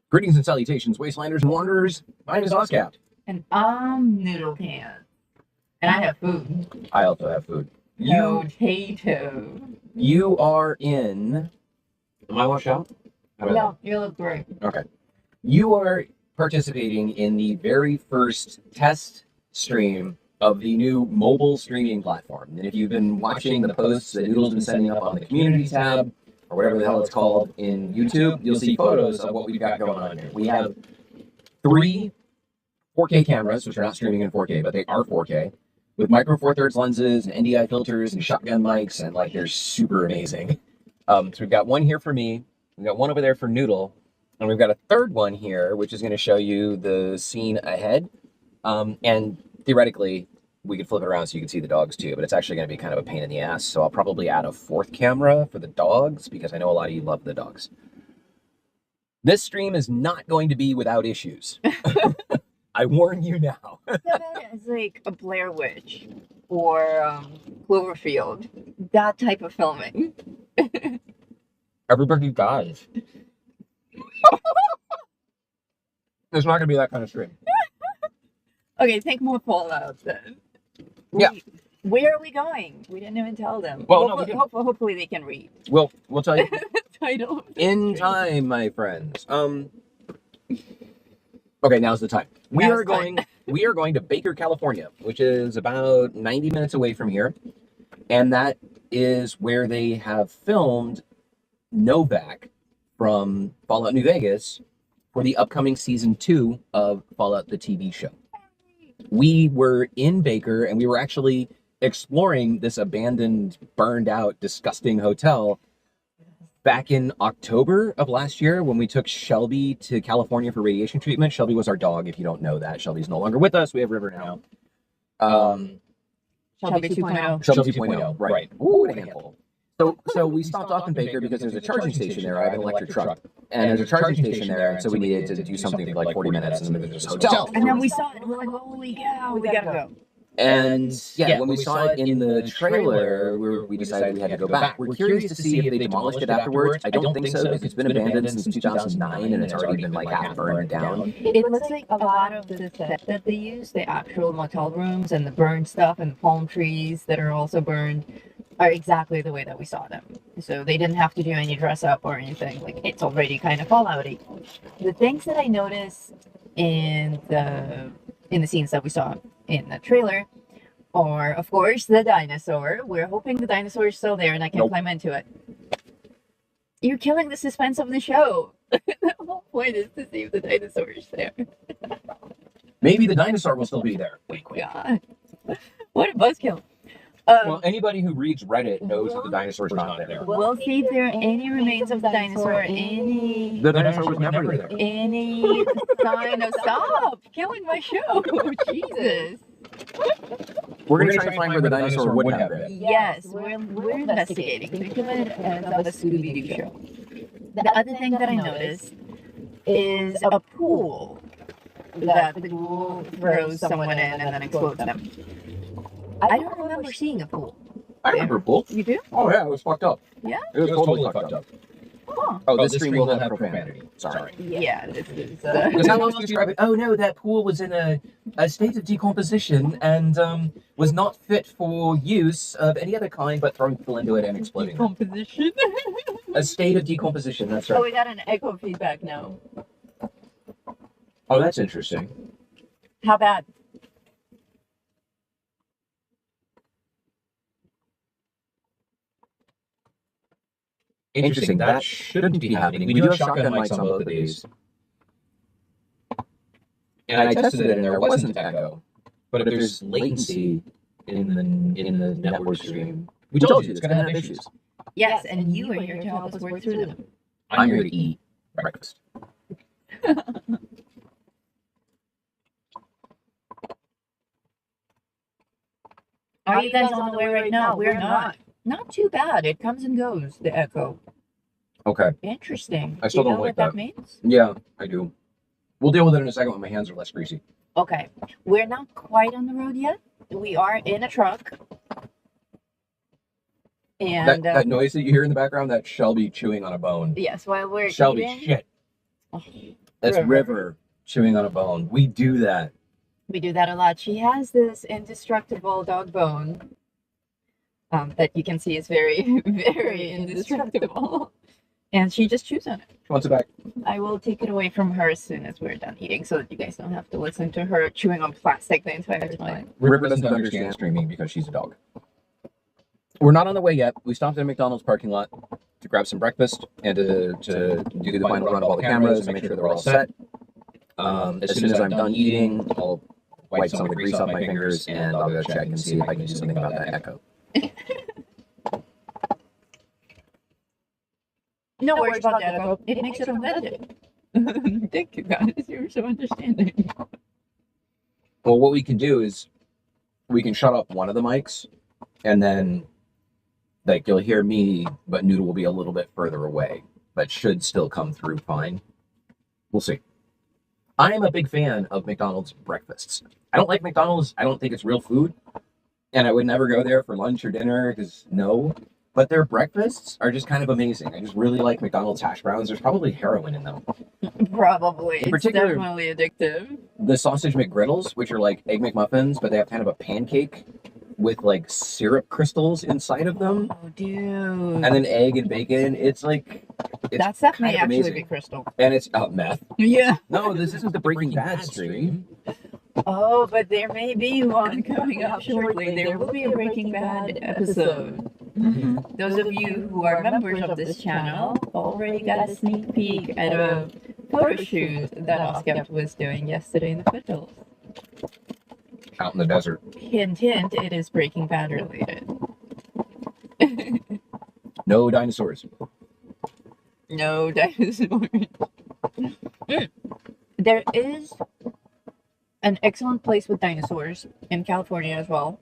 Greetings and salutations, wastelanders and wanderers. My name is Oscap. And I'm Noodle Can. And I have food. I also have food. Potato. You are in... Am I washed out? No, you look great. Okay. You are participating in the very first test stream of the new mobile streaming platform. And if you've been watching the posts that Noodle's been sending up on the community tab, or whatever the hell it's called in YouTube, you'll see photos of what we've got going on here. We have 3 4K cameras, which are not streaming in 4K, but they are 4K, with micro four thirds lenses and NDI filters and shotgun mics, and like they're super amazing. So we've got one here for me, we've got one over there for Noodle, and we've got a third one here, which is going to show you the scene ahead. And theoretically, we could flip it around so you can see the dogs too, but it's actually going to be kind of a pain in the ass. So I'll probably add a 4th camera for the dogs because I know a lot of you love the dogs. This stream is not going to be without issues. I warn you now. It's like a Blair Witch or Cloverfield. That type of filming. Everybody dies. It's not going to be that kind of stream. Okay, think more Fallout then. Yeah. Where are we going? We didn't even tell them. Well, no, we didn't. Hopefully they can read. We'll tell you Title. in time, my friends. Okay, now's the time. We are going to Baker, California, which is about 90 minutes away from here. And that is where they have filmed Novak from Fallout New Vegas for the upcoming Season 2 of Fallout the TV show. We were in Baker, and we were actually exploring this abandoned, burned out, disgusting hotel back in October of last year when we took Shelby to California for radiation treatment. Shelby was our dog, if you don't know that. Shelby's no longer with us. We have River now. Shelby 2.0. Shelby 2.0, right. Ooh, what a handful. So we stopped off in Baker because there's a charging station there. I have an electric truck. And there's a charging station there, and so we needed to do something for like 40 minutes in the middle of this hotel. And then we saw it, and we're like, holy cow, we gotta go. And yeah, when we saw it in the trailer, we decided we had to go back. We're curious to see if they demolished it afterwards. I don't think so, because it's been abandoned since 2009, and it's already been like half burned down. It looks like a lot of the set that they use, the actual motel rooms and the burned stuff and the palm trees that are also burned, are exactly the way that we saw them. So they didn't have to do any dress up or anything. Like, it's already kind of Fallout-y. The things that I noticed in the scenes that we saw in the trailer are, of course, the dinosaur. We're hoping the dinosaur is still there and I can climb into it. You're killing the suspense of the show. The whole point is to see if the dinosaur is there. Maybe the dinosaur will still be there. God. What a buzzkill. Well, anybody who reads Reddit knows that the dinosaur's not there. We'll see if there are any remains of the dinosaur, any... The dinosaur was never there. Any sign of... Stop killing my show! Jesus! We're going to try to find where the dinosaur would have been. Yes, we're investigating. Think of it as a Scooby-Doo show. The other thing that I noticed is a pool that the ghoul throws someone in and then explodes them. I don't remember seeing a pool. I remember a pool. You do? Oh yeah, it was fucked up. Yeah? It was totally fucked up. Huh. Oh, this stream will have profanity. Sorry. Yeah, this is... Because how else do you describe it? Oh no, that pool was in a state of decomposition and was not fit for use of any other kind but throwing people into it and exploding. Decomposition? A state of decomposition, that's Oh, right. we got an echo feedback now. Oh, that's interesting. How bad? Interesting. That shouldn't be happening. We do have shotgun mics on both of these. And I tested it and there wasn't echo. But if there's latency in the network stream, we told you it's going to have issues. Yes, and you are here to help us work through them. I'm here to eat breakfast. Are you guys on the way right now? We're not. Not too bad. It comes and goes, the echo. Okay. Interesting. I still Do you don't know like what that that. means? Yeah, I do. We'll deal with it in a second when my hands are less greasy. Okay. We're not quite on the road yet. We are in a truck. And that noise that you hear in the background, that's Shelby chewing on a bone. yes, while we're Shelby, eating, shit. That's River chewing on a bone. We do that. We do that a lot. She has this indestructible dog bone that you can see is very, very indestructible. And she just chews on it. She wants it back. I will take it away from her as soon as we're done eating so that you guys don't have to listen to her chewing on plastic the entire time. River doesn't understand streaming because she's a dog. We're not on the way yet. We stopped at a McDonald's parking lot to grab some breakfast and to do the final run of all the cameras and make sure they're all set. As soon as I'm done eating, I'll wipe some of the grease off my fingers and I'll go check and see if I can do something about that echo. No worries about that, echo. It makes it unedited. Thank you guys. You're so understanding. Well, what we can do is we can shut off one of the mics and then like you'll hear me, but Noodle will be a little bit further away, but should still come through fine. We'll see. I am a big fan of McDonald's breakfasts. I don't like McDonald's. I don't think it's real food. And I would never go there for lunch or dinner because no. But their breakfasts are just kind of amazing. I just really like McDonald's hash browns. There's probably heroin in them. Probably. In it's particular, definitely addictive. The sausage McGriddles, which are like Egg McMuffins, but they have kind of a pancake with like syrup crystals inside of them. Oh, dude. And then egg and bacon. It's like... That's definitely kind of actually amazing. be crystal. And it's meth. Yeah. No, this isn't the Breaking Bad stream. Oh, but there may be one coming up shortly. There will be a Breaking Bad episode. Those of you who are members of this channel already got a sneak peek at a photo shoot that Oscar was doing yesterday in the foothills. Out in the desert. Hint, hint, it is Breaking Bad related. No dinosaurs. No dinosaurs. There is an excellent place with dinosaurs in California as well.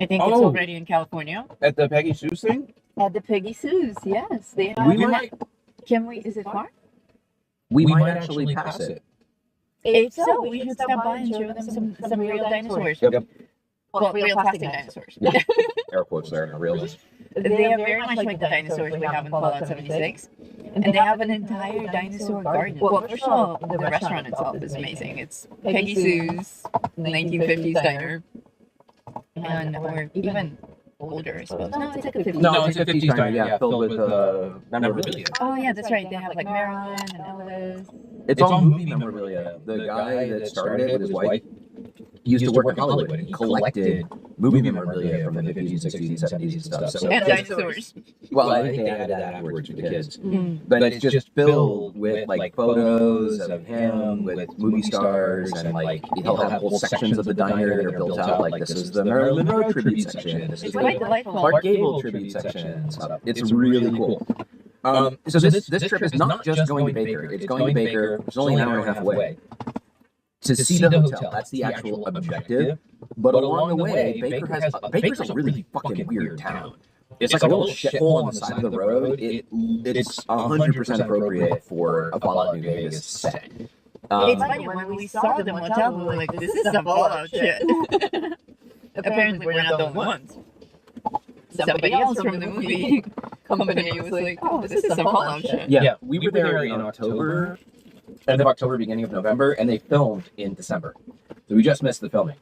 I think it's already in California. At the Peggy Sue's thing? At the Peggy Sue's, yes. They have. We might. Can we? Is it far? We might actually pass it. If so, we should stop by and show them some real dinosaurs. Yep. Well, real plastic dinosaurs. Air quotes there, no real. They are very much like the dinosaurs we have in Fallout 76. And they have an entire dinosaur garden. Well, first of all, the restaurant itself is amazing. It's Peggy Sue's 1950s diner. And, or even older, I suppose. No, it's like a 50s. No, it's a 50s diner, yeah, filled with memorabilia. Oh, yeah, that's right. They have like Marilyn and Elvis. It's all movie memorabilia. The guy that started it with his wife used to work in Hollywood and he collected movie memorabilia from the 50s, 60s, 70s and stuff. So, And dinosaurs. well, I think they added that afterwards for the kids. But it's just filled with like photos of him with movie stars and like he'll have whole sections of the diner that are built out. Like this is the Marilyn Monroe tribute section. This is It's quite the delightful. Clark Gable tribute section and stuff. It's really cool. So this trip is not just going to Baker. It's going to Baker. It's only an hour and a half away. To see the hotel, that's the actual objective. But along the way, Baker's a really fucking weird town. It's like a little shithole on the side of the road. It's 100% appropriate for a Fallout New Vegas set. It's funny, when we saw the motel, we were like, this is some Fallout shit. Apparently, we're not the only ones. Somebody else from the movie company was like, oh, this is some Fallout shit. Yeah, we were there in October, end of October, beginning of November, and they filmed in December. So we just missed the filming.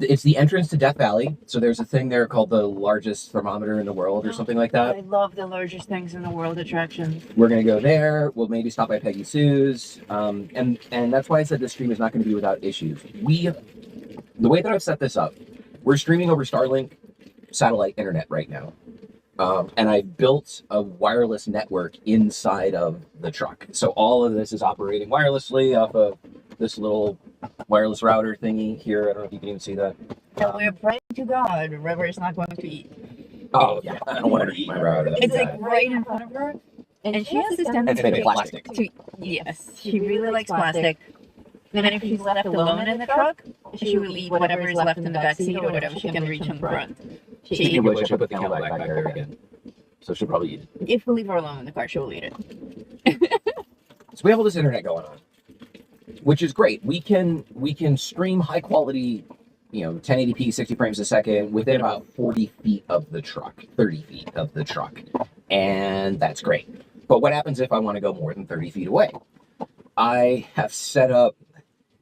It's the entrance to Death Valley. So there's a thing there called the largest thermometer in the world or something like that. I love the largest things in the world attraction. We're going to go there. We'll maybe stop by Peggy Sue's. And that's why I said this stream is not going to be without issues. The way that I've set this up, we're streaming over Starlink satellite internet right now. And I built a wireless network inside of the truck. So all of this is operating wirelessly off of this little wireless router thingy here. I don't know if you can even see that. And we're praying to God River is not going to eat. Oh, yeah. I don't want her to eat my router. It's like right in front of her. And she has this It's tendency made of plastic. yes, she really likes plastic. And if she's left alone in the truck, she will eat whatever is left in the back seat or whatever she can reach in front. She can wish I put the Camelback back there again. So she'll probably eat it. If we leave her alone in the car, she will eat it. So we have all this internet going on, which is great. We can stream high quality, 1080p, 60 frames a second within about 40 feet of the truck, 30 feet of the truck. And that's great. But what happens if I want to go more than 30 feet away? I have set up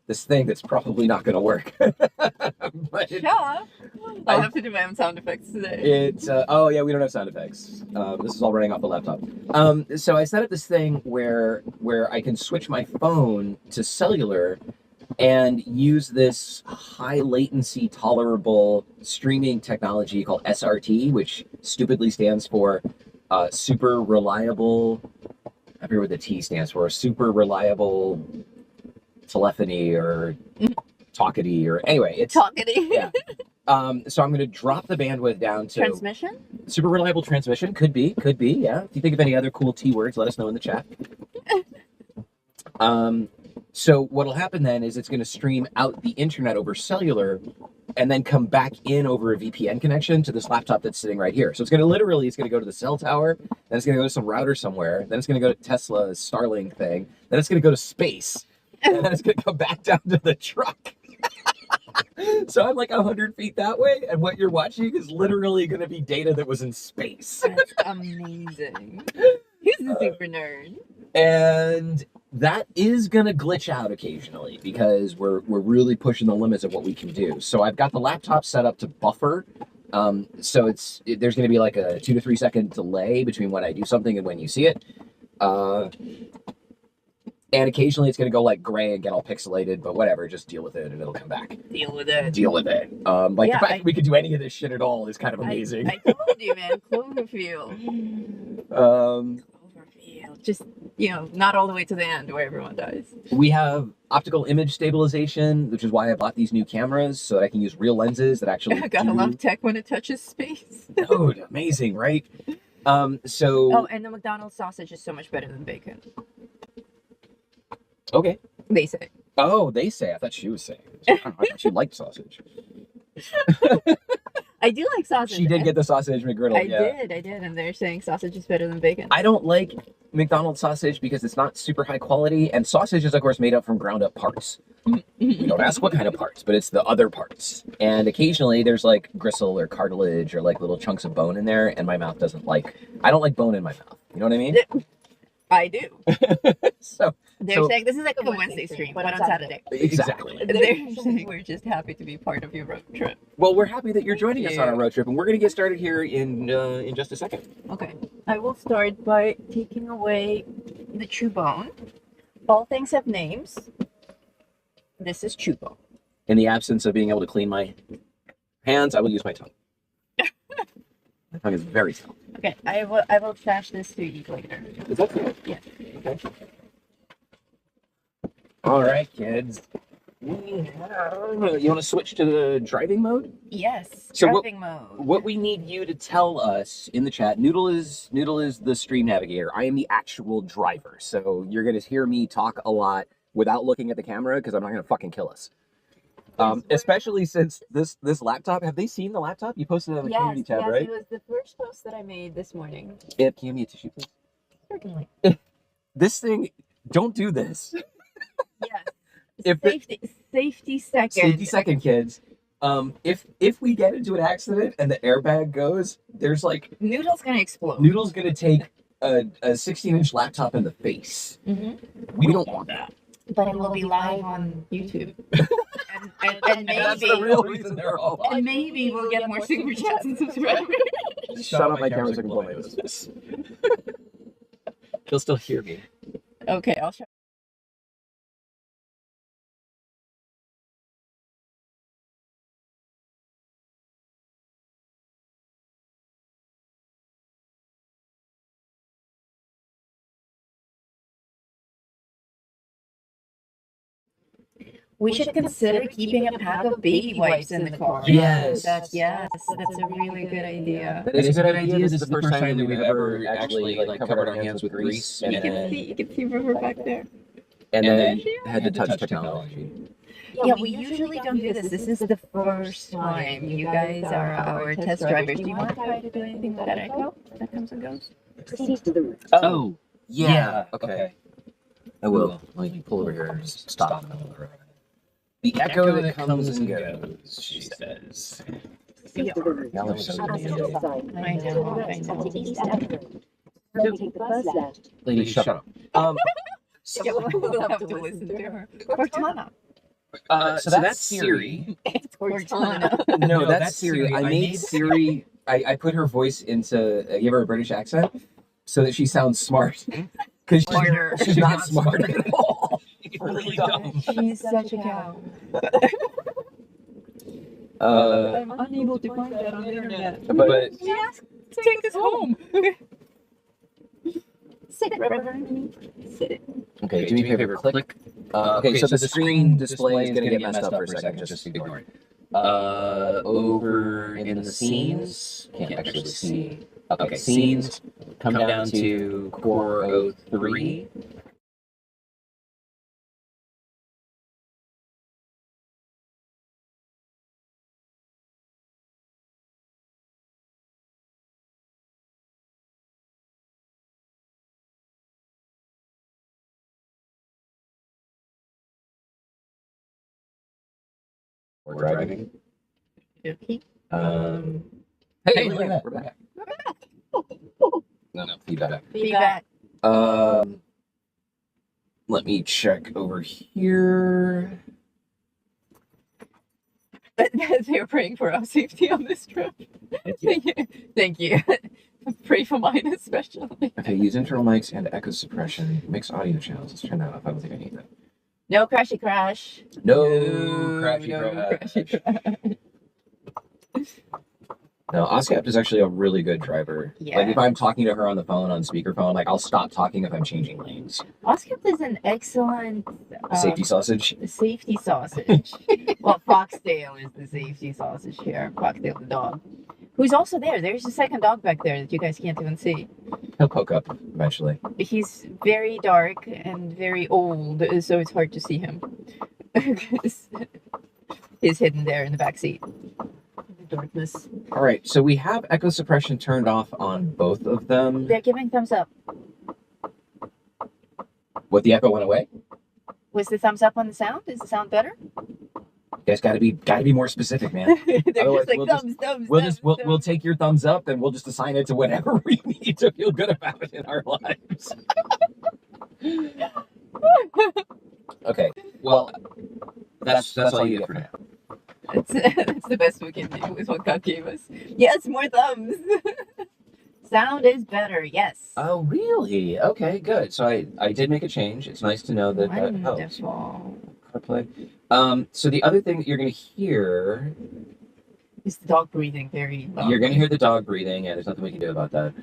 this thing that's probably not going to work. But Sure. I'll have to do my own sound effects today. it's oh yeah, we don't have sound effects. This is all running off the laptop. So I set up this thing where I can switch my phone to cellular and use this high latency tolerable streaming technology called SRT, which stupidly stands for super reliable. I forget what the T stands for. Super reliable telephony or talkity or anyway. It's Talkity. yeah. So I'm going to drop the bandwidth down to Transmission? super reliable transmission. Could be, yeah. If you think of any other cool T words, let us know in the chat. So what'll happen then is it's going to stream out the internet over cellular and then come back in over a VPN connection to this laptop that's sitting right here. So it's going to go to the cell tower, then it's going to go to some router somewhere, then it's going to go to Tesla's Starlink thing, then it's going to go to space, and then it's going to come back down to the truck. So I'm like 100 feet that way, and what you're watching is literally going to be data that was in space. That's amazing. He's a super nerd. And that is going to glitch out occasionally because we're really pushing the limits of what we can do. So I've got the laptop set up to buffer. So there's going to be like a 2 to 3 second delay between when I do something and when you see it. And occasionally it's going to go like gray and get all pixelated, but whatever, just deal with it and it'll come back. Deal with it. Deal with it. The fact that we could do any of this shit at all is kind of amazing. I told you, man. Cloverfield. Cloverfield. Just, not all the way to the end where everyone dies. We have optical image stabilization, which is why I bought these new cameras so that I can use real lenses that actually Gotta love tech when it touches space. Dude, amazing, right? Oh, and the McDonald's sausage is so much better than bacon. Okay. They say. Oh, they say. I thought she was saying. I thought she liked sausage. I do like sausage. She did get the sausage McGriddle. I did, and they're saying sausage is better than bacon. I don't like McDonald's sausage because it's not super high quality, and sausage is, of course, made up from ground up parts. We don't ask what kind of parts, but it's the other parts. And occasionally there's like gristle or cartilage or like little chunks of bone in there, and my mouth doesn't like. I don't like bone in my mouth. You know what I mean? I do. So they're saying this is like a Wednesday stream, but on Saturday. Exactly. They're saying we're just happy to be part of your road trip. Well, we're happy that you're joining us on our road trip, and we're going to get started here in just a second. Okay. I will start by taking away the chew bone. All things have names. This is chew bone. In the absence of being able to clean my hands, I will use my tongue. My tongue is very soft. Okay, I will trash this to eat later. Is that cool? Yeah. Okay. All right, kids. You want to switch to the driving mode? Yes. So driving mode. What we need you to tell us in the chat. Noodle is the stream navigator. I am the actual driver. So you're gonna hear me talk a lot without looking at the camera because I'm not gonna fucking kill us. Especially since this laptop. Have they seen the laptop? You posted it on the community tab, right? Yes, it was the first post that I made this morning. Can you me a tissue, please? Certainly. This thing, don't do this. Yes. Safety second. Safety second, kids. If we get into an accident and the airbag goes, there's like Noodle's gonna explode. Noodle's gonna take a 16-inch laptop in the face. Mm-hmm. We don't want that. But it will be live on YouTube. and maybe that's the real reason they're all. And maybe we'll get more super chats and subscribers. Shut up my camera so I can blow my nose. He'll still hear me. Okay, I'll show. We should consider keeping a pack of baby wipes in the car. Yes. That's a really good idea. That is a good idea. This is the first time that we've ever actually like covered our hands with grease. You can see River back there. And then had to touch technology. Yeah, we usually don't do this. This is the first time. You guys are our test drivers. Do you want to try to do anything with that echo that comes and goes? Oh, yeah. Okay. I will. Let me pull over here and stop in the middle of the road. The echo that comes and goes, she says. I know. Then take the first left. Lady, shut up. Yeah, we'll have to listen to her. Cortana. So that's Siri. It's Cortana. No, that's Siri. I made Siri. I put her voice into. I gave her a British accent so that she sounds smart. Because she's not smart at all. She's really dumb. She's such a cow. I'm unable to find that on the internet. But Yes, take us home. Sit, Reverend. Sit. okay, do me a favor. Click. Okay, so the screen display is gonna get messed up for a second. Just ignore it. Over in the scenes, can't actually see. Okay, scenes. Come down to core 03. We're driving. Okay. Hey, look at that. We're back. No, feedback. Feedback. Let me check over here. They're praying for our safety on this trip. Thank you. Thank you. Pray for mine especially. Okay, use internal mics and echo suppression. Mix audio channels. Let's turn that off. I don't think I need that. No crashy crash. No crashy crash. No, OSCAP is actually a really good driver. Yeah. Like if I'm talking to her on the phone on speakerphone, like I'll stop talking if I'm changing lanes. OSCAP is an excellent Safety sausage. safety sausage. Well, Foxtail is the safety sausage here. Foxtail the dog. Who's also there. There's a second dog back there that you guys can't even see. He'll poke up eventually. He's very dark and very old, so it's hard to see him. He's hidden there in the back seat. The darkness. All right, so we have echo suppression turned off on both of them. They're giving thumbs up. What, the echo went away? Was the thumbs up on the sound? Is the sound better? You guys gotta be more specific, man. They're Otherwise, just like we'll thumbs. We'll take your thumbs up and we'll just assign it to whatever we need to feel good about it in our lives. Okay, well, that's all you get for now. That's the best we can do with what God gave us. Yes, more thumbs. Sound is better. Yes. Oh, really? Okay, good. So I did make a change. It's nice to know that that helps. Wonderful. CarPlay. So the other thing that you're gonna hear Is the dog breathing very loud? You're gonna hear the dog breathing. Yeah, there's nothing we can do about that.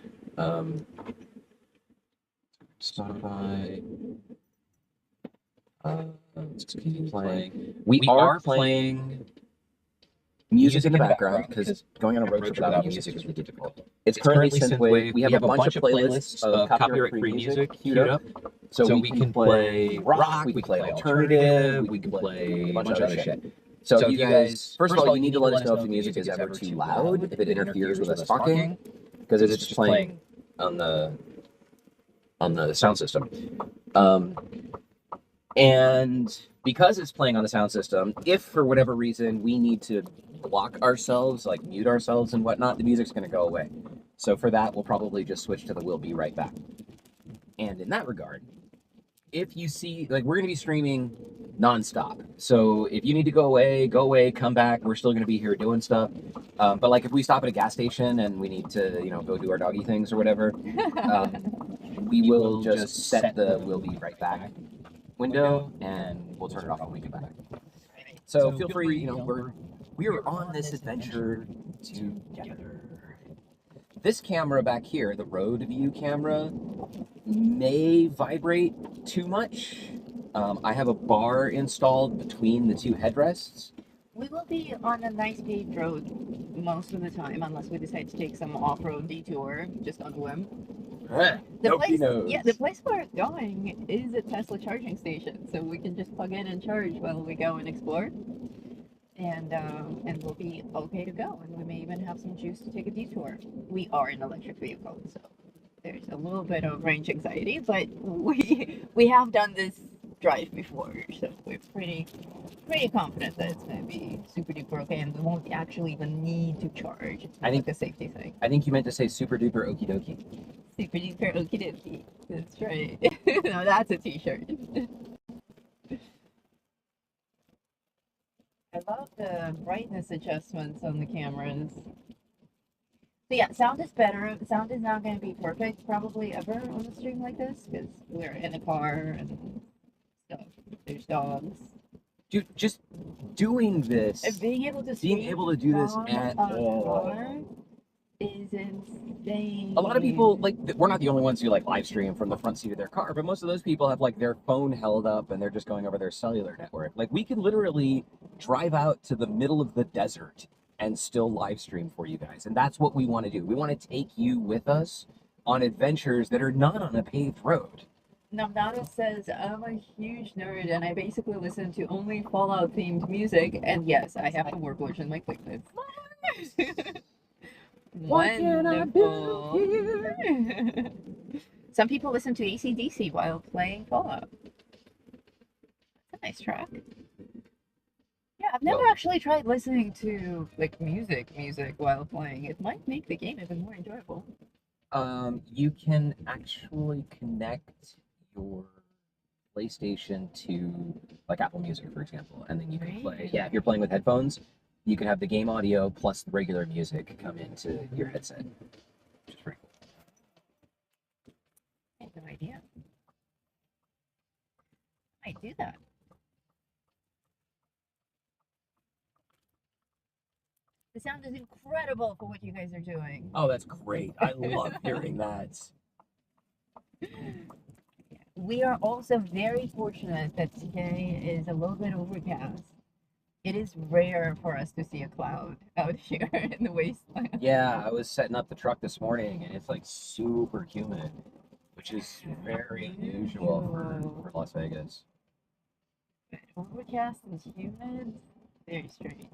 Spotify. Let's keep playing. We are playing music in the background because going on a road trip without music is really difficult. It's currently synthwave. We have a bunch of playlists of copyright-free music queued up. So we can play rock, we can play alternative, we can play a bunch of other shit. So if you guys, first of all, you need to let us know if the music is ever too loud, if it interferes with us talking, because it's just playing on the sound system. And because it's playing on the sound system, if for whatever reason we need to block ourselves, like mute ourselves and whatnot, the music's going to go away. So for that, we'll probably just switch to the "We'll Be Right Back." And in that regard, if you see, like, we're going to be streaming nonstop. So if you need to go away, come back. We're still going to be here doing stuff. But like if we stop at a gas station and we need to, go do our doggy things or whatever, we will just set the "We'll Be Right Back" window and we'll turn it off when we get back. So feel free, we are on this adventure together. This camera back here, the road view camera, may vibrate too much. I have a bar installed between the two headrests. We will be on a nice paved road most of the time, unless we decide to take some off-road detour, just on a whim. Nobody knows. Yeah, the place we're going is a Tesla charging station, so we can just plug in and charge while we go and explore. And we'll be okay to go, and we may even have some juice to take a detour. We are an electric vehicle, so there's a little bit of range anxiety, but we have done this drive before, so we're pretty confident that it's going to be super duper okay, and we won't actually even need to charge. It's like a safety thing. I think you meant to say super duper okie dokie. Super duper okie dokie. That's right. No, that's a t-shirt. I love the brightness adjustments on the cameras. So yeah, sound is better. Sound is not going to be perfect probably ever on a stream like this because we're in a car and stuff. There's dogs. Dude, just doing this, And being able to do this from at a all. car is insane. A lot of people, like, we're not the only ones who like live stream from the front seat of their car, but most of those people have like their phone held up and they're just going over their cellular network. Like, we can literally drive out to the middle of the desert and still live stream for you guys. And that's what we want to do. We want to take you with us on adventures that are not on a paved road. Namnado says, I'm a huge nerd and I basically listen to only Fallout themed music. And yes, I have the warblers in my playlist. Wonderful. Some people listen to AC/DC while playing Fallout. That's a nice track. Yeah, I've never actually tried listening to like music while playing. It might make the game even more enjoyable. You can actually connect your PlayStation to like Apple Music, for example, and then you can play. Yeah, if you're playing with headphones, you can have the game audio plus the regular music come into your headset, which is pretty cool. I have no idea. I do that. The sound is incredible for what you guys are doing. Oh, that's great. I love hearing that. We are also very fortunate that today is a little bit overcast. It is rare for us to see a cloud out here in the wasteland. Yeah, I was setting up the truck this morning and it's like super humid, which is very unusual for Las Vegas. Overcast and humid? Very strange.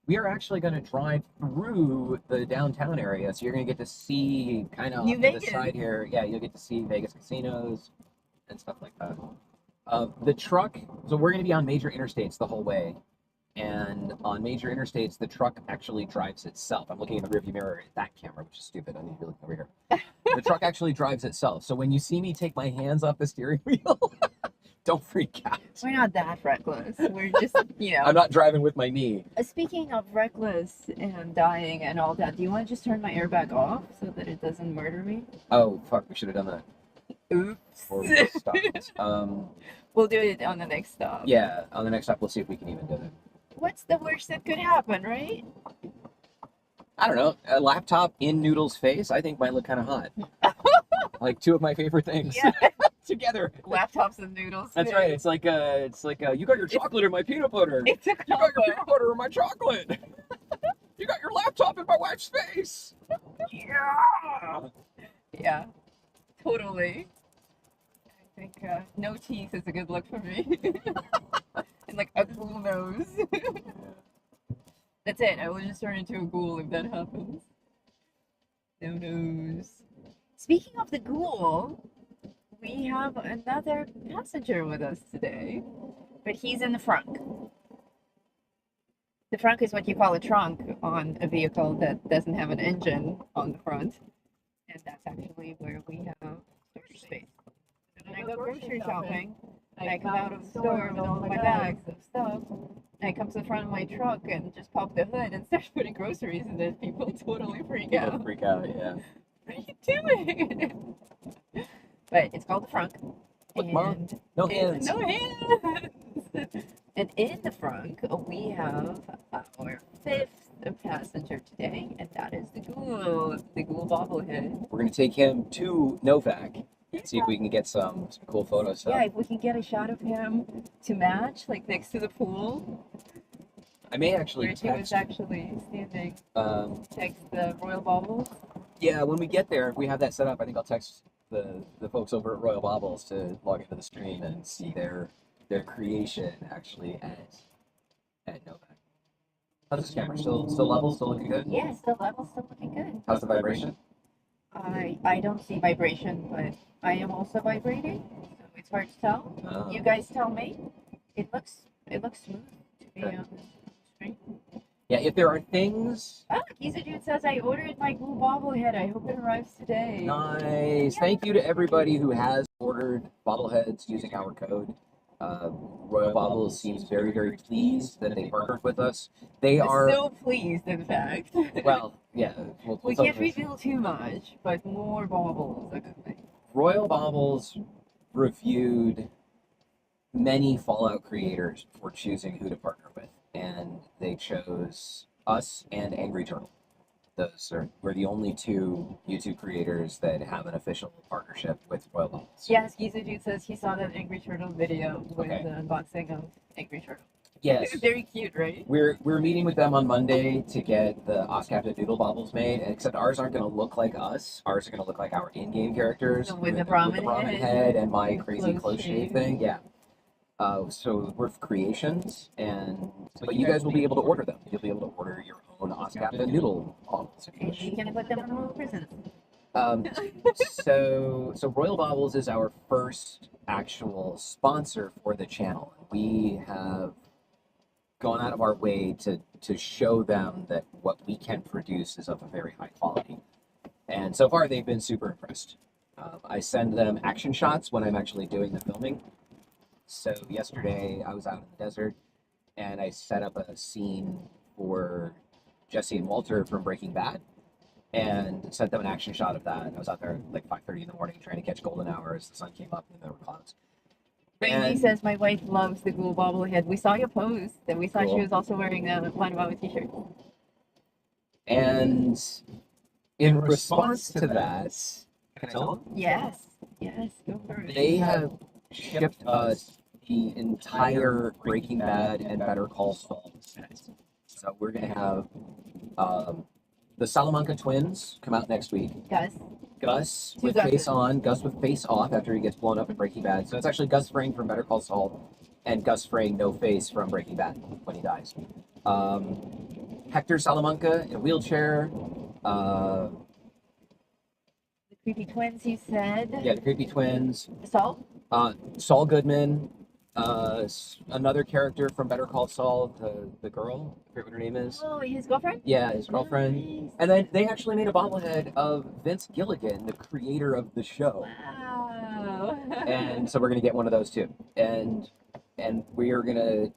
We are actually going to drive through the downtown area, so you're going to get to see kind of off to the side here. Yeah, you'll get to see Vegas casinos and stuff like that. The truck, so we're going to be on major interstates the whole way. And on major interstates, the truck actually drives itself. I'm looking in the rearview mirror at that camera, which is stupid. I need to be looking over here. The truck actually drives itself. So when you see me take my hands off the steering wheel, don't freak out. We're not that reckless. We're just, you know. I'm not driving with my knee. Speaking of reckless and dying and all that, do you want to just turn my airbag off so that it doesn't murder me? Oh, fuck. We should have done that. Oops. Before we stopped. We'll do it on the next stop. Yeah, on the next stop, we'll see if we can even do it. What's the worst that could happen, right? I don't know. A laptop in Noodle's face, I think might look kind of hot. Like two of my favorite things. Yeah. Together. Laptops and Noodles. That's right. It's like you got your chocolate in my peanut butter. It's a You got your peanut butter in my chocolate. You got your laptop in my wife's face. Yeah. Yeah. Totally. I think no teeth is a good look for me. And like a cool nose. That's it. I will just turn into a ghoul if that happens. No nose. Speaking of the ghoul, we have another passenger with us today, but he's in the frunk. The frunk is what you call a trunk on a vehicle that doesn't have an engine on the front, and that's actually where we have storage space. When I go grocery shopping, I come out of the store with all of my bags of stuff. I come to the front of my truck and just pop the hood and start putting groceries in it. People totally freak out. Freak out, yeah. What are you doing? But it's called the frunk. Look, Mom, no hands. No hands. And in the frunk, we have our fifth passenger today, and that is the ghoul Bobblehead. We're gonna take him to Novak. See if we can get some cool photos. Yeah, if we can get a shot of him to match, like next to the pool. I may actually where text. he was actually standing. Text the Royal Baubles. Yeah, when we get there, if we have that set up, I think I'll text the folks over at Royal Baubles to log into the stream and see their creation actually at Novak. How's this camera? Still level? Still looking good? Yes, the level's still looking good. How's the vibration? I don't see vibration, but I am also vibrating, so it's hard to tell. You guys tell me. It looks smooth to me on the screen. Yeah, if there are things. Oh, Giza Dude says I ordered my Google Bobblehead. I hope it arrives today. Nice. Thank you to everybody who has ordered bobbleheads using our code. Royal Bobbles seems very, very pleased that they partnered with us. They are so pleased, in fact. well, yeah. We can't reveal too much, but more baubles are coming. Royal Bobbles reviewed many Fallout creators for choosing who to partner with, and they chose us and Angry Turtle. We're the only two YouTube creators that have an official partnership with Royal Bubbles. Yes, Giza Dude says he saw that Angry Turtle video with Okay. the unboxing of Angry Turtle. Yes. Very cute, right? We're meeting with them on Monday to get the Oscapta Doodle Bobbles made, except ours aren't going to look like us. Ours are going to look like our in-game characters With the Brahmin head and my the crazy close close shave shave. thing. Yeah. So we're creations, but you guys will be able to order them. You'll be able to order your own Oscapta Doodle Bobbles if you And wish. you can put them in the little prisons. So Royal Bobbles is our first actual sponsor for the channel. We have gone out of our way to show them that what we can produce is of a very high quality. And so far, they've been super impressed. I send them action shots when I'm actually doing the filming. So yesterday, I was out in the desert, and I set up a scene for Jesse and Walter from Breaking Bad, and sent them an action shot of that. I was out there at like 5:30 in the morning trying to catch golden hour as the sun came up and there were clouds. Brandy says my wife loves the Google Bobblehead. We saw your post, and we saw Cool. she was also wearing a Fun Wow t-shirt. And in response to that, can I tell them? Yes, go for it. They have shipped us the entire Breaking Bad and Better Call Saul set. So we're going to have the Salamanca twins come out next week. Gus with face on, Gus with face off after he gets blown up in Breaking Bad. So it's actually Gus Fring from Better Call Saul and Gus Fring no face from Breaking Bad when he dies. Hector Salamanca in a wheelchair. The creepy twins, you said. Yeah, the creepy twins. Saul? Saul Goodman. Another character from Better Call Saul, the girl, I forget what her name is. Oh, his girlfriend? Yeah, his girlfriend. Nice. And then they actually made a bobblehead of Vince Gilligan, the creator of the show. Wow. And so we're gonna get one of those too. And we are gonna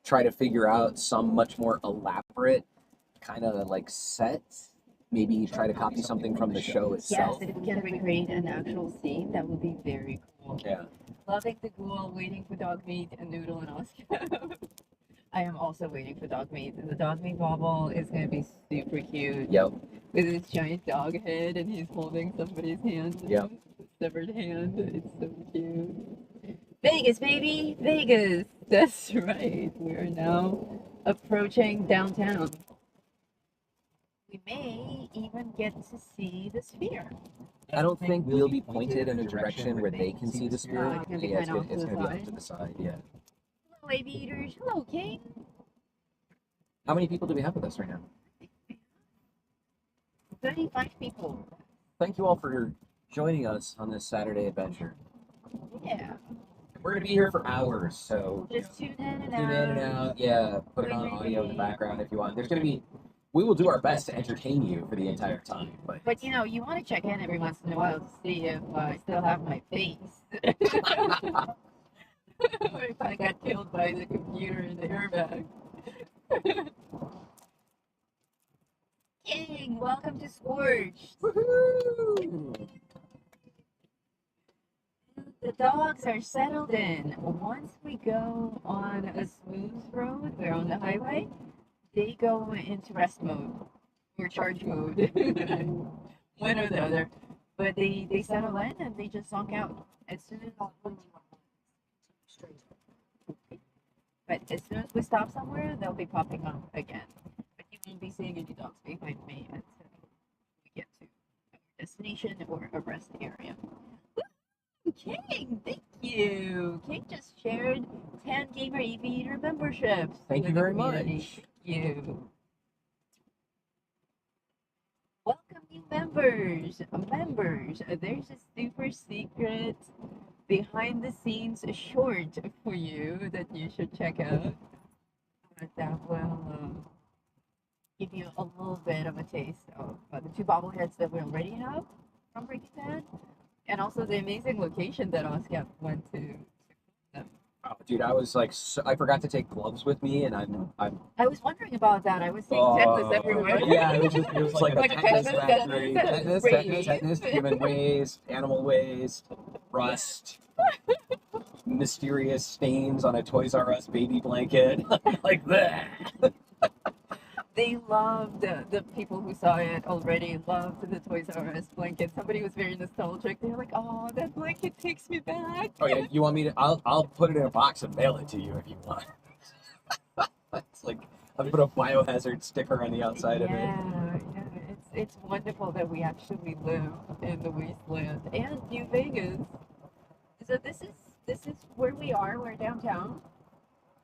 try to figure out some much more elaborate kind of like set. Maybe try to copy something from the show itself. Yes, if we can recreate an actual scene, that would be very cool. Yeah. Loving the ghoul, waiting for dog meat and noodle and Oscar. I am also waiting for dog meat. The dog meat bobble is going to be super cute. Yep. With his giant dog head and he's holding somebody's hand. Yep. Severed hand. It's so cute. Vegas, baby! Vegas! That's right. We are now approaching downtown. We may even get to see the sphere. I don't think we'll be pointed in a direction where they can see the Oh, spirit. it's gonna be Yeah, kinda off to it's the gonna be off side. to the side. Yeah. Hello, aviators. Hello, King. How many people do we have with us right now? 35 people. Thank you all for joining us on this Saturday adventure. Yeah. We're gonna be here for hours, so Just tune in and tune in and out. Yeah, put it on audio in the background if you want. We will do our best to entertain you for the entire time. But you know, you want to check in every once in a while to see if I still have my face. Or if I got killed by the computer in the airbag. King, welcome to Scorched. Woohoo! The dogs are settled in. Once we go on a smooth road, we're on the highway, they go into rest mode or charge mode. One or the other. But they settle in and they just zonk out as soon as we stop somewhere, they'll be popping up again. But you won't be seeing any dogs behind me until we get to our destination or a rest area. Woo! King, thank you. King just shared 10 Gamer Aviator memberships. Thank you with the very community. much. Thank you. Welcome new members. There's a super secret behind the scenes short for you that you should check out. That will give you a little bit of a taste of the two bobbleheads that we already have from Breaking Bad, and also the amazing location that Oscar went to them. Oh, dude, I was like, I forgot to take gloves with me, and I'm. I was wondering about that. I was seeing tetanus everywhere. Yeah, it was like a Like tetanus tetanus, factory. tetanus, Tetanus, human waste, animal waste, rust, mysterious stains on a Toys R Us baby blanket, like that. They loved the people who saw it already loved the Toys R Us blanket. Somebody was very nostalgic. They were like, "Oh, that blanket takes me back." Oh yeah, you want me to? I'll put it in a box and mail it to you if you want. It's like I'll put a biohazard sticker on the outside of it. Yeah, it's wonderful that we actually live in the wasteland and New Vegas. So this is where we are. We're downtown.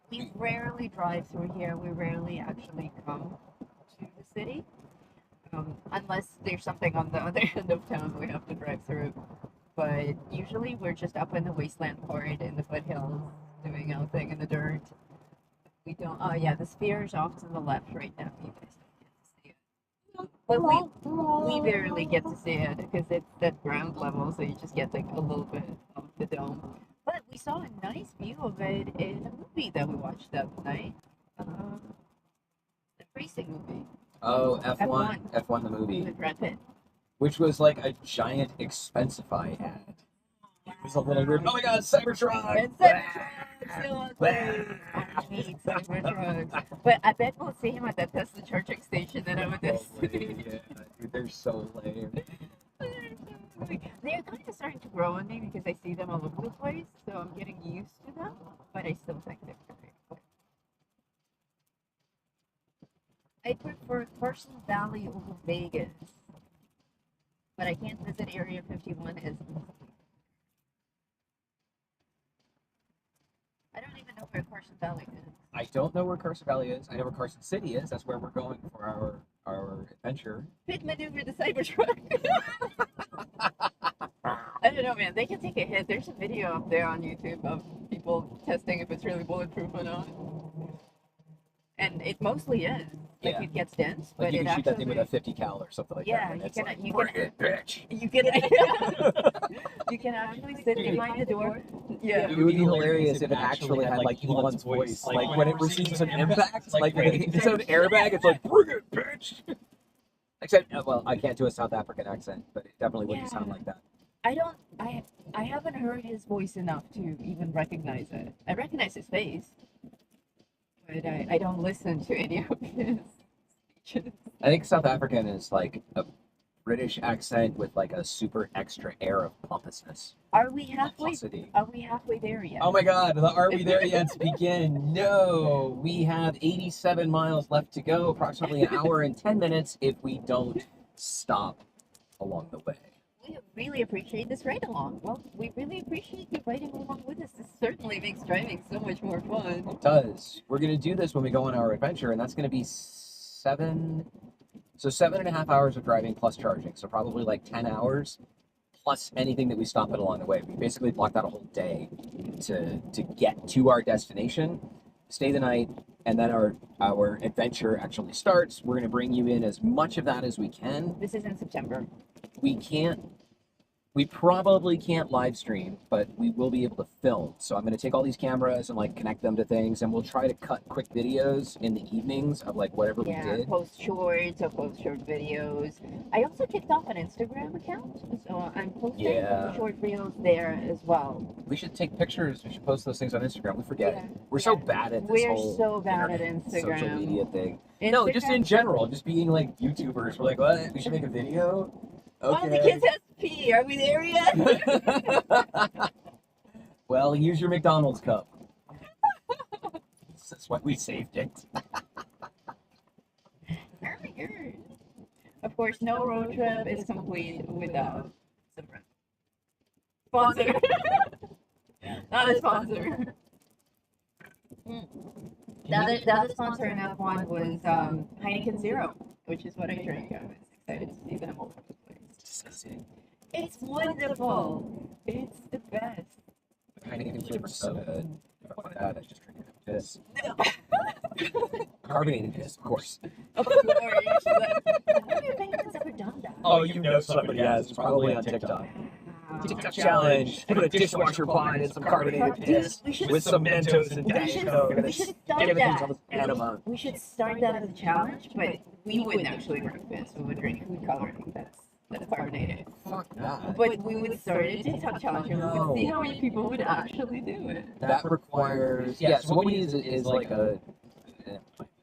We rarely drive through here. We rarely actually come to the city, unless there's something on the other end of town we have to drive through. But usually we're just up in the wasteland part in the foothills, doing our thing in the dirt. We don't. Oh yeah, the sphere is off to the left right now. You guys don't get to see it, but we barely get to see it because it's at ground level, so you just get like a little bit of the dome. But we saw a nice view of it in a movie that we watched that night. The racing movie Oh, F1, F1. F1 the movie, with Brad Pitt. which was like a giant Expensify ad. It was a little weird. Oh my God, Cybertruck! It's so ugly. I hate Cybertrucks. But I bet we'll see him at that Tesla charging station that I went to see. Yeah, dude, they're so lame. They're kind of starting to grow on me because I see them all over the place, so I'm getting used to them. But I still think they're very cool. I prefer Carson Valley over Vegas, but I can't visit Area 51 as I don't even know where Carson Valley is. I don't know where Carson Valley is. I know where Carson City is. That's where we're going for our adventure. Pit maneuver the Cybertruck. I don't know, man. They can take a hit. There's a video up there on YouTube of people testing if it's really bulletproof or not. And it mostly is. Like Yeah. it gets dense, Like but you it can shoot actually. that thing with a 50 cal or something like Yeah, that. And you it's can- like, you bring can- it, bitch. You can. You can actually sit behind the door. Yeah. It would be hilarious if it actually had like Elon's voice, like when it receives an impact, like instead of an airbag, it's like bring it, bitch. Except, well, I can't do a South African accent, but it definitely wouldn't sound like that. I haven't heard his voice enough to even recognize it. I recognize his face, but I don't listen to any of his speeches. I think South African is like a British accent with like a super extra air of pompousness. Are we halfway? Pomposity. Are we halfway there yet? Oh my God, the Are We There Yet begin? No, we have 87 miles left to go, approximately an hour and 10 minutes if we don't stop along the way. We really appreciate this ride along. Well, we really appreciate you riding along with us. This certainly makes driving so much more fun. It does. We're going to do this when we go on our adventure, and that's going to be 7.5 hours of driving plus charging. So probably like 10 hours plus anything that we stop at along the way. We basically blocked out a whole day to get to our destination, stay the night, and then our adventure actually starts. We're going to bring you in as much of that as we can. This is in September. We probably can't live stream, but we will be able to film. So I'm going to take all these cameras and like connect them to things, and we'll try to cut quick videos in the evenings of like whatever we did. Post shorts or post short videos. I also kicked off an Instagram account, so I'm posting short reels there as well. We should take pictures. We should post those things on Instagram. We forget. Yeah, We're so bad at this We're whole so bad at internet Instagram. social media thing. No, just in general, just being like YouTubers. We're like, what? We should make a video. Okay. Oh, the kids has to pee. Are we there yet? Well, here's your McDonald's cup. That's why we saved it. Very good. Of course, no road trip is complete without some sponsor. Not a sponsor. The other sponsor in F1 was Heineken Zero, which is what I drink. I was excited to see them all over the place. It's wonderful. It's the best. Heineken flavor soda. If I want that, I just drink it. Piss. Carbonated piss, of course. Of course. How do you think it's ever done that? Oh, you know somebody has. It's probably on TikTok. TikTok challenge. Put a dishwasher pot in some carbonated piss with some Mentos and Diet Coke. We should start that. We should start that as a challenge, but we wouldn't actually drink piss. We would drink food coloring. That's carbonated. Fuck that. But we would start a TikTok challenge and we would see how many people would actually do it. That requires... Yeah, so what we need is like a...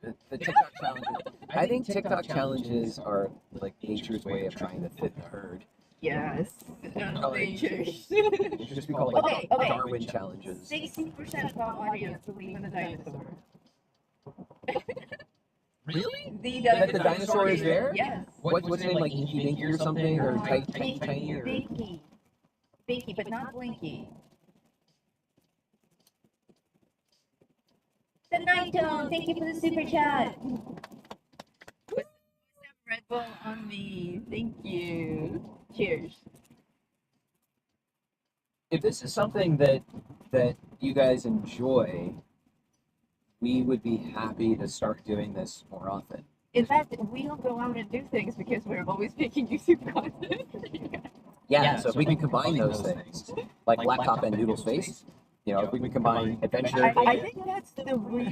The TikTok challenges. I think TikTok challenges are like nature's way of trying to fit the herd. Yes. Nature. It should just be called like Darwin challenges. 60% of our audience believe in a dinosaur. Really? The dinosaur is there? Yes. What's his name, like Inky Dinky or something? Or Tiny or... Binky, but not Blinky. The Night Tone, thank you for the super chat. Red Bull on me. Thank you. Cheers. If this is something that you guys enjoy, we would be happy to start doing this more often. In fact, we'll go out and do things because we're always making YouTube content for you guys. Yeah, so if we can combine those things, like laptop and Noodle's face, you know, if we can combine adventure. I think that's the real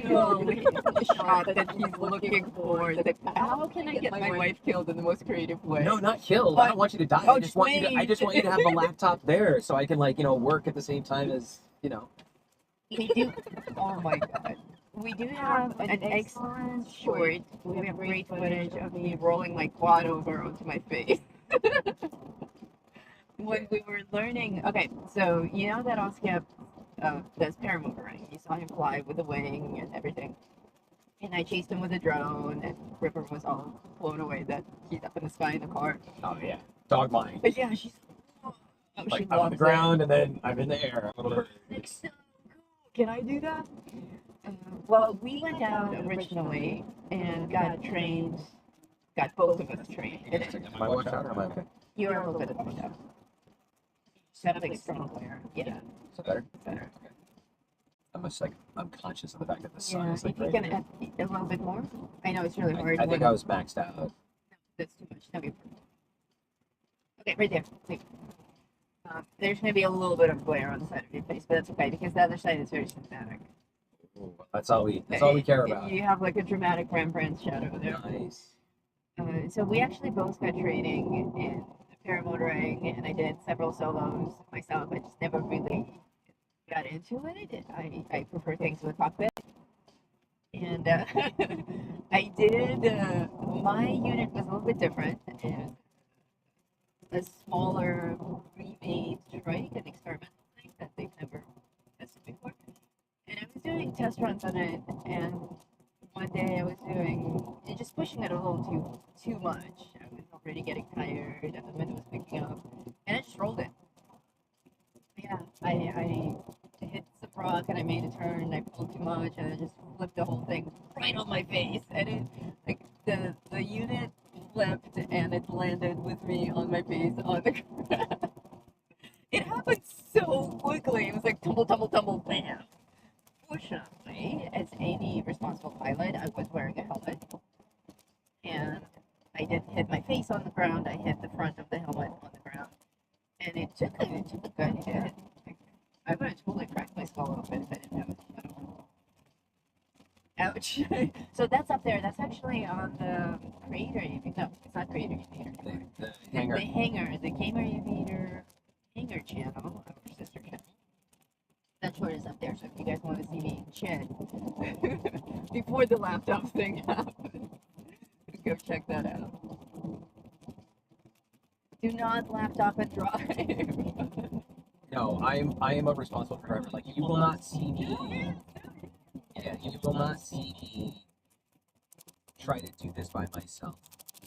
shot that he's looking for. That how can I get my wife killed in the most creative way? No, not killed. I don't want you to die. I just want you to have the laptop there so I can, like, you know, work at the same time as, you know. We do. Oh my god. We do have an excellent short. We have great footage of me rolling my quad over onto my face. When we were learning, okay, so you know that Oscar does paramotoring. You saw him fly with the wing and everything. And I chased him with a drone, and Ripper was all blown away that he's up in the sky in the car. Oh yeah, dog mind. But yeah, she's like I'm on the ground and then I'm in the air. It's so cool. Can I do that? Well, we went down originally and got trained. Got both of us trained. Am I watched out or am I okay? You're a little bit of a have like strong glare. Yeah. Is that better? Better. Okay. I'm just like, I'm conscious of the fact that the sun is like if you can add a little bit more. I know it's really hard. I think I was maxed out. No, that's too much. Okay, right there. See. There's going to be a little bit of glare on the side of your face, but that's okay because the other side is very synthetic. Ooh, that's all we care about. You have like a dramatic Rembrandt shadow there. Nice. So we actually both got training in paramotoring, and I did several solos myself. I just never really got into it. I prefer things with cockpit. And I did, my unit was a little bit different. And a smaller remade trike, an experimental thing that they've never tested before. And I was doing test runs on it, and one day I was just pushing it a little too much. I was already getting tired, and the wind was picking up, and I just rolled it. Yeah, I hit some rock, and I made a turn, and I pulled too much, and I just flipped the whole thing right on my face, and it, like, the unit flipped, and it landed with me on my face on the ground. It happened so quickly. It was like tumble, tumble, tumble, bam. Fortunately, as any responsible pilot, I was wearing a helmet, and I didn't hit my face on the ground. I hit the front of the helmet on the ground, and it took a good hit. I would have totally cracked my skull open if I didn't have it. Ouch. So that's up there. That's actually on the Creator Aviator. No, it's not Creator Aviator. The hangar. The hangar. The Gamer Aviator hangar channel, our sister channel. That short is up there, so if you guys want to see me chin before the laptop thing happened, go check that out. Do not laptop and drive. No, I am a responsible driver. Like, you will not see me. Yeah, you will not see me try to do this by myself.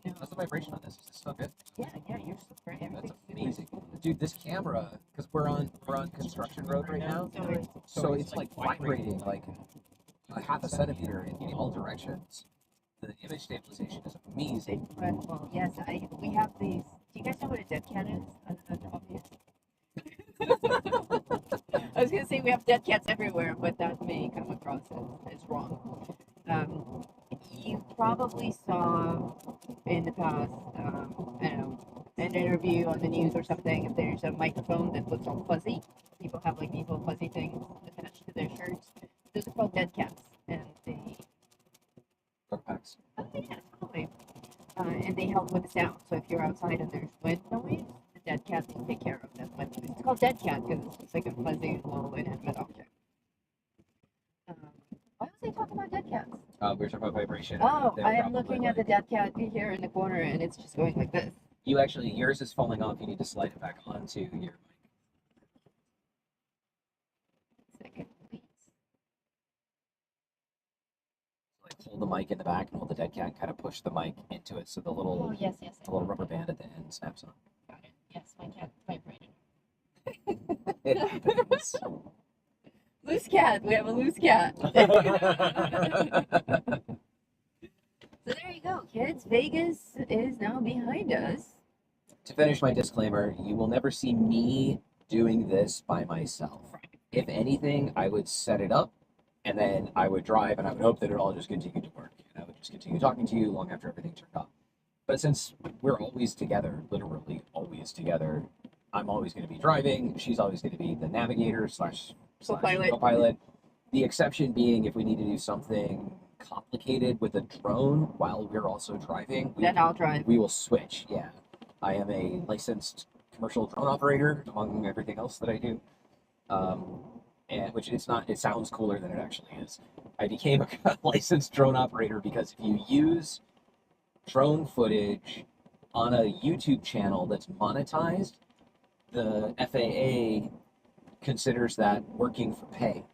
No. How's the vibration on this? Is this still good? Yeah, you're so great. That's amazing. Dude, this camera, because we're on construction road right now, so it's like vibrating like a half a centimeter in all directions. The image stabilization is amazing. Incredible. Yes, we have these. Do you guys know what a dead cat is? Obvious. I was gonna say we have dead cats everywhere, but that may come across as wrong. probably saw in the past, I don't know, an interview on the news or something. If there's a microphone that looks all fuzzy, people have like these little fuzzy things attached to their shirts. Those are called dead cats, and they. Backpacks. Oh yeah, totally. And they help with the sound. So if you're outside and there's wind noise, the dead cat will take care of that wind noise. It's called dead cat because it's like a fuzzy little inanimate object. Why was I talking about dead cats? We were talking about vibration. Oh, They I were am probably looking at the dead cat here in the corner, and it's just going like this. You actually, yours is falling off. You need to slide it back onto your mic. Second, please. Like hold the mic in the back and hold the dead cat and kind of push the mic into it so the little, Oh, yes, yes. the little rubber band at the end snaps on. Got it. Yes, my cat vibrated. It happens. Loose cat. We have a loose cat. So there you go, kids. Vegas is now behind us. To finish my disclaimer, you will never see me doing this by myself. If anything, I would set it up and then I would drive and I would hope that it all just continued to work. And I would just continue talking to you long after everything turned off. But since we're always together, literally always together, I'm always going to be driving. She's always going to be the navigator slash co-pilot. The exception being if we need to do something complicated with a drone while we're also driving, Then I'll drive. we will switch. Yeah, I am a licensed commercial drone operator among everything else that I do, and which it's not. It sounds cooler than it actually is. I became a licensed drone operator because if you use drone footage on a YouTube channel that's monetized, the FAA considers that working for pay.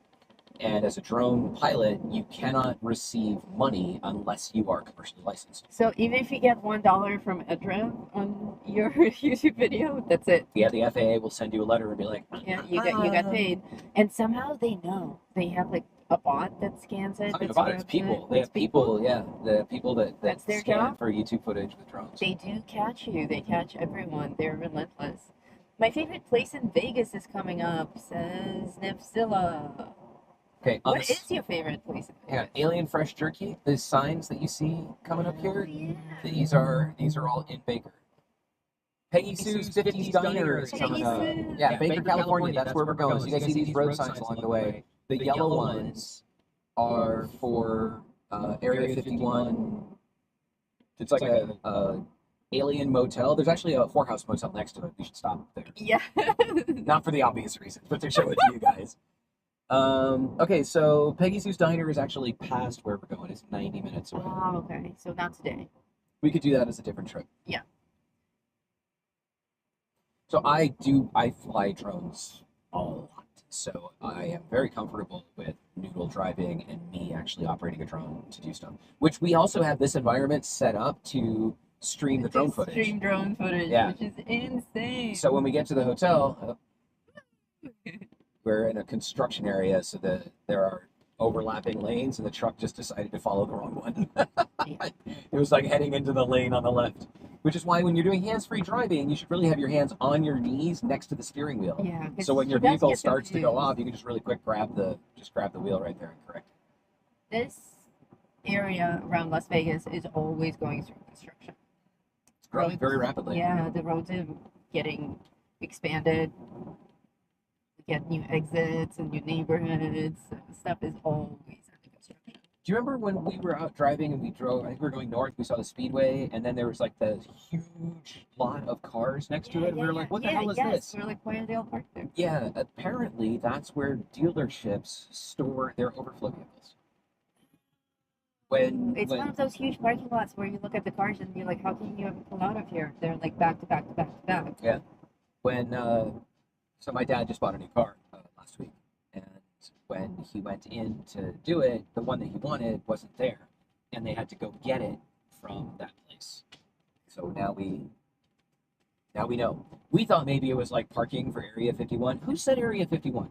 And as a drone pilot, you cannot receive money unless you are commercially licensed. So even if you get $1 from Edrev on your YouTube video, that's it. Yeah, the FAA will send you a letter and be like, Yeah, you got paid. And somehow they know. They have like a bot that scans it. it's not that about it, it's scans people. it. They It's have people, yeah, the people that That's their scan job? for YouTube footage with drones. They do catch you. They catch everyone. They're relentless. My favorite place in Vegas is coming up, says Nipsilla. Okay, What is your favorite place in yeah, Vegas? Alien Fresh Jerky. The signs that you see coming up here, Oh, yeah. these are all in Baker. Peggy Sue's 50s Diner is coming up. Peggy Sue. Yeah, Baker, California. That's where we're going. So you guys see these road signs along the way. The yellow ones are for Area 51. It's like a alien motel. There's actually a whorehouse motel next to it. We should stop there. Yeah. Not for the obvious reasons, but to show it to you guys. Okay, so Peggy Sue's Diner is actually past where we're going. It's 90 minutes away. Oh, okay. So not today. We could do that as a different trip. Yeah. So I fly drones a lot. So I am very comfortable with Noodle driving and me actually operating a drone to do stuff. Which we also have this environment set up to stream the drone footage. Stream drone footage, Yeah. which is insane. So when we get to the hotel, we're in a construction area, so there are overlapping lanes, and the truck just decided to follow the wrong one. It was like heading into the lane on the left, which is why when you're doing hands-free driving, you should really have your hands on your knees next to the steering wheel. Yeah. 'cause So when your he does vehicle get starts to go confused. off, you can just really quick grab the wheel right there and correct it. This area around Las Vegas is always going through construction. It's growing very rapidly. Yeah, the roads are getting expanded. We get new exits and new neighborhoods. Stuff is always under construction. Do you remember when we were out driving and we drove, I think we were going north, we saw the speedway, and then there was like the huge lot of cars next to it, and we were like, what the hell is this? We're like, why are they all parked there? Yeah, apparently that's where dealerships store their overflow vehicles. It's one of those huge parking lots where you look at the cars and you're like, how can you ever pull out of here? They're like back to back to back to back. Yeah. So my dad just bought a new car last week, and when he went in to do it, the one that he wanted wasn't there, and they had to go get it from that place. So now we know. We thought maybe it was like parking for Area 51. Who said Area 51?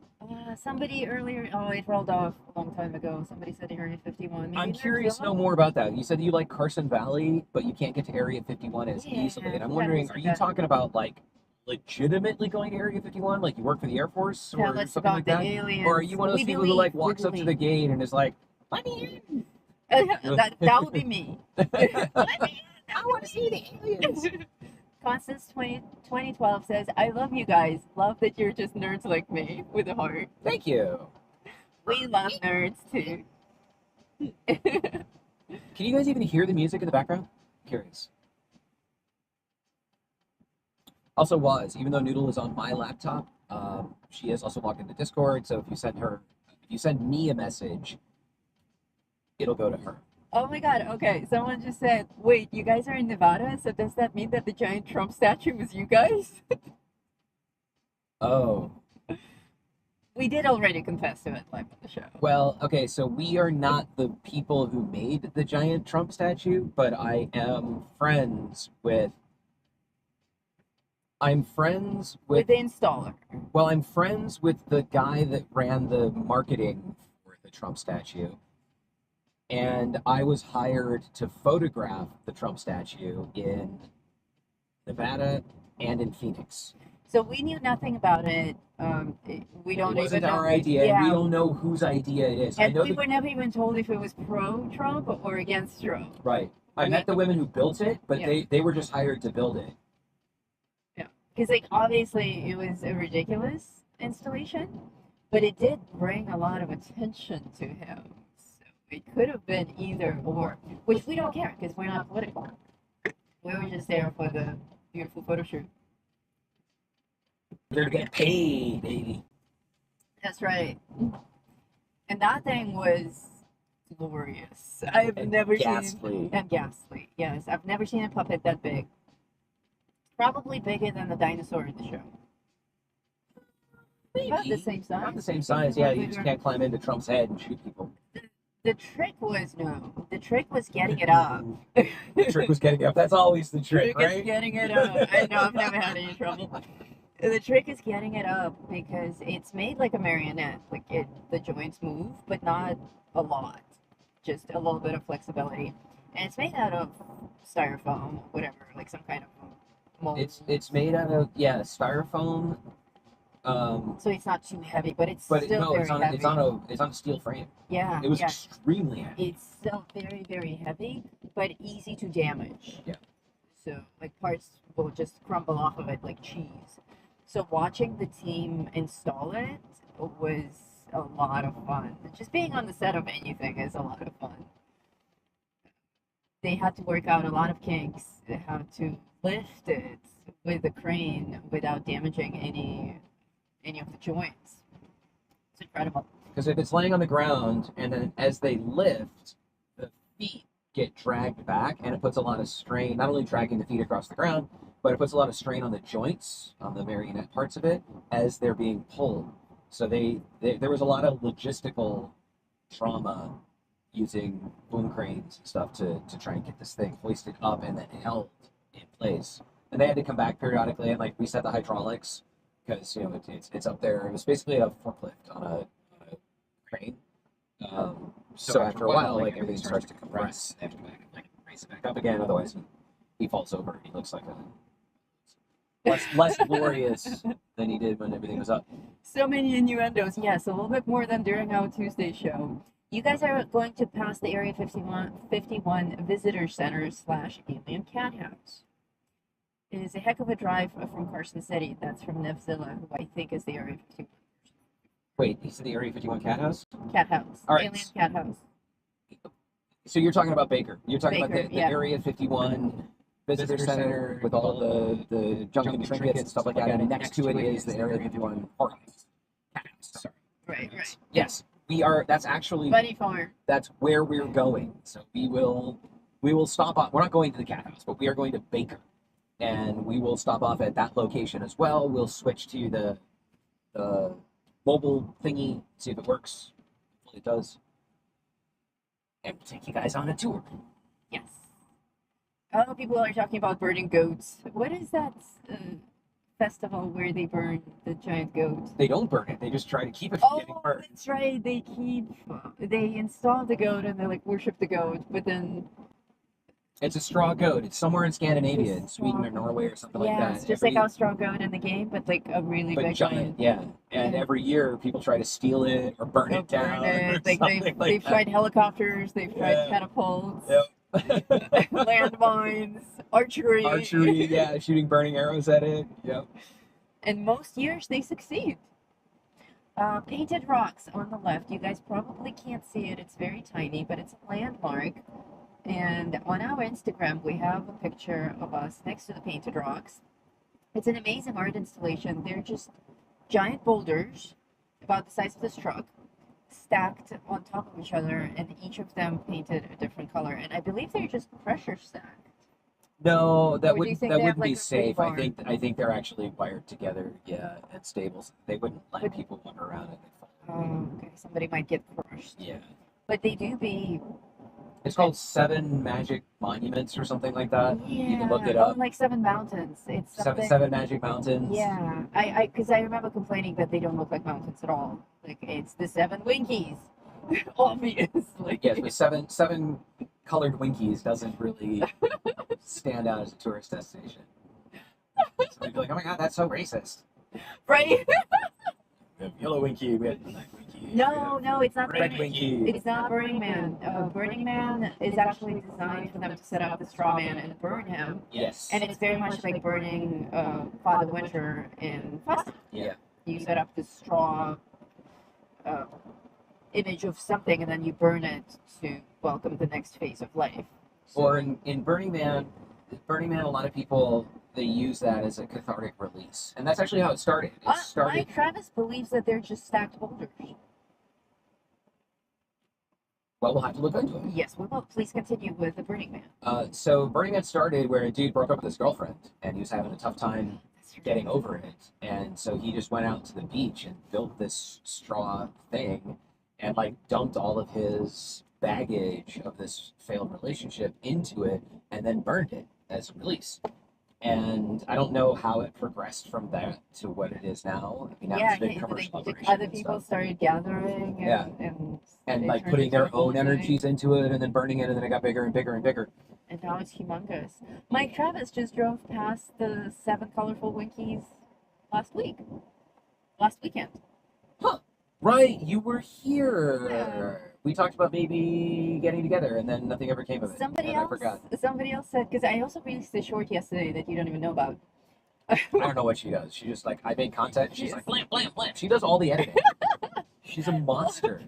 Somebody earlier, it rolled off a long time ago. Somebody said Area 51. Maybe I'm they're curious to know Zillow? more about that. You said you like Carson Valley, but you can't get to Area 51 as Yeah, easily. And I'm that wondering, is are you that. talking about like legitimately going to Area 51, like you work for the Air Force Tell or us something about like the that? aliens. Or are you one of those We people who like believe, we walks up to the believe. gate and is like, "Let me in"? That would be me. I want to see the aliens. Constance 2012 says, I love you guys. Love that you're just nerds like me with a heart. Thank you. We love nerds too. Can you guys even hear the music in the background? Curious. Also, even though Noodle is on my laptop, she is also logged into Discord. So if you send me a message, it'll go to her. Oh my god, okay. Someone just said, wait, you guys are in Nevada, so does that mean that the giant Trump statue was you guys? Oh. We did already confess to it live on the show. Well, okay, so we are not the people who made the giant Trump statue, but I am friends with. I'm friends With the installer. Well, I'm friends with the guy that ran the marketing for the Trump statue. And I was hired to photograph the Trump statue in Nevada and in Phoenix. So we knew nothing about it. We don't It wasn't even know. our idea. Yeah. We don't know whose idea it is. And I know we were never even told if it was pro-Trump or against Trump. Right. I met the women who built it, but they were just hired to build it. Yeah. Because, like, obviously it was a ridiculous installation, but it did bring a lot of attention to him. So it could have been either or, which we don't care because we're not political. We were just there for the beautiful photo shoot. They're to get paid, baby. That's right. And that thing was glorious. I've never seen and ghastly. Yes, I've never seen a puppet that big. Probably bigger than the dinosaur in the show. Maybe. About the same size. About the same size, yeah. You just can't climb into Trump's head and shoot people. The trick was getting it up. The trick was getting it up. That's always the trick, right? Is getting it up. I know, I've never had any trouble. The trick is getting it up because it's made like a marionette. Like the joints move, but not a lot. Just a little bit of flexibility. And it's made out of styrofoam, whatever, like some kind of mold. It's made out of styrofoam. So it's not too heavy, but it's but still very heavy. It's on a steel frame. Yeah. It was extremely heavy. It's still very, very heavy, but easy to damage. Yeah. So like parts will just crumble off of it like cheese. So watching the team install it was a lot of fun. Just being on the set of anything is a lot of fun. They had to work out a lot of kinks, how to lift it with a crane without damaging any of the joints. It's incredible. Because if it's laying on the ground and then as they lift, the feet get dragged back and it puts a lot of strain, not only dragging the feet across the ground, but it puts a lot of strain on the joints, on the marionette parts of it, as they're being pulled. So there was a lot of logistical trauma using boom cranes and stuff to try and get this thing hoisted up and then held in place. And they had to come back periodically and like reset the hydraulics because it's up there. It was basically a forklift on a crane. So after a while, like everything starts to compress. They have to go back and like raise it back up again. Otherwise, he falls over. He looks like less glorious than he did when everything was up. So many innuendos. Yes, a little bit more than during our Tuesday show. You guys are going to pass the Area 51 Visitor Center / Alien Cat House. It is a heck of a drive from Carson City. That's from Nevzilla, who I think is the Area 51. Wait, he said the Area 51 Cat House? Cat House. All right. Alien Cat House. So you're talking about Baker. You're talking Baker, about the Area 51 Visitor Center with all the junk and trinkets and stuff like that. And next to it is the Area 51 Park. Sorry. Right. Yes, we are. That's actually Bunny Farm. That's where we're going. So we will stop off. We're not going to the Cat House, but we are going to Baker, and we will stop off at that location as well. We'll switch to the mobile thingy, see if it works. Hopefully it does. And we'll take you guys on a tour. Yes. Oh, people are talking about burning goats. What is that festival where they burn the giant goat? They don't burn it. They just try to keep it from getting burned. That's right. They install the goat and they like worship the goat, but then It's a straw goat. It's somewhere in Scandinavia, in Sweden or Norway or something like that. It's just like our straw goat in the game, but like a really but big giant, one. yeah. And every year people try to steal it or burn it down. Or Like something they've tried helicopters, they've tried catapults, landmines, archery. Archery, yeah, shooting burning arrows at it. Yep. And most years they succeed. Painted rocks on the left. You guys probably can't see it. It's very tiny, but it's a landmark. And on our Instagram, we have a picture of us next to the painted rocks. It's an amazing art installation. They're just giant boulders, about the size of this truck, stacked on top of each other, and each of them painted a different color. And I believe they're just pressure stacked. No, that Or do you wouldn't think that they have, wouldn't like, be a full safe. bar? I think they're actually wired together, yeah, and stable. So they wouldn't let people wander around and they'd fall. Oh, okay. Somebody might get crushed. Yeah. But they do be. It's called Seven Magic Monuments or something like that. Yeah. You can look it up. Like Seven Mountains. It's something. Seven Magic Mountains. Yeah. Because I remember complaining that they don't look like mountains at all. Like, it's the Seven Winkies. Obviously. Yes, but seven colored Winkies doesn't really stand out as a tourist destination. So they'd be like, oh my god, that's so racist. Right? We have yellow Winky, we have black Winky. No, it's not Red Burning. Winky. It's not Burning Man. Burning Man is actually designed for them to set up the straw man and burn him. Yes. And it's very much like burning Father Winter in Frost. Yeah. You set up this straw image of something, and then you burn it to welcome the next phase of life. So, Or in Burning Man, a lot of people, they use that as a cathartic release. And that's actually how it started. It started. Mike Travis believes that they're just stacked boulders. Well, we'll have to look into it. Yes, we will. Please continue with the Burning Man. So Burning Man started where a dude broke up with his girlfriend, and he was having a tough time getting over it. And so he just went out to the beach and built this straw thing and like dumped all of his baggage of this failed relationship into it and then burned it as a release. And I don't know how it progressed from that to what it is now. I mean, now it's a big commercial operation other and people stuff. started gathering And they like turned putting into a their whole own thing. energies into it and then burning it, and then it got bigger and bigger and bigger. And now it's humongous. Mike Travis just drove past the 7 colorful Winkies last weekend. Huh. Right, you were here. Yeah. We talked about maybe getting together, and then nothing ever came of it. Somebody I forgot. else said, because I also released a short yesterday that you don't even know about. I don't know what she does. She just like, I make content, and she's like, blam, blam, blam. She does all the editing. She's a monster.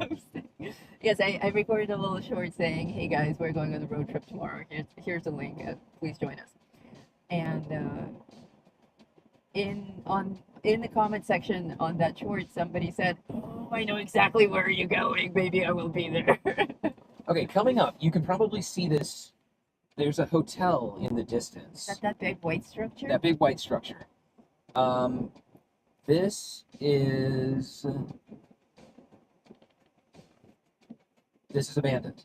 Yes, I recorded a little short saying, hey guys, we're going on a road trip tomorrow. Here's the link. Please join us. And in the comment section on that short, somebody said, oh, I know exactly where you're going. Maybe I will be there. Okay, coming up, you can probably see this. There's a hotel in the distance. Is that big white structure? That big white structure. This is abandoned.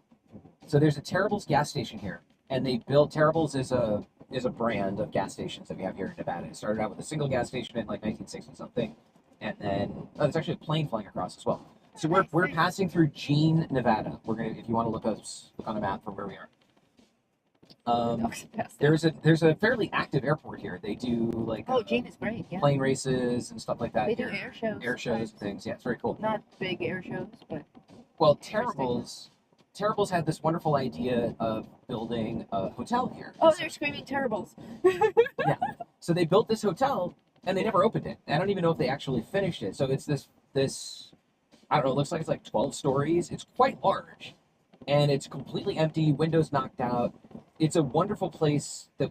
So there's a Terrible's gas station here, and they built Terrible's is a brand of gas stations that we have here in Nevada. It started out with a single gas station in like 1960 something, and then there's actually a plane flying across as well. So we're passing through Jean, Nevada. We're gonna, if you want to look on a map for where we are. There's a fairly active airport here. They do like Jean is great. Yeah. plane races and stuff like that. They do here. air shows and things. Yeah, it's very cool. Not big air shows, but Well, Terrible's had this wonderful idea of building a hotel here. oh, they're screaming terribles. Yeah. So they built this hotel and they never opened it. I don't even know if they actually finished it. So it's this I don't know, it looks like it's like 12 stories. It's quite large. And it's completely empty, windows knocked out. It's a wonderful place that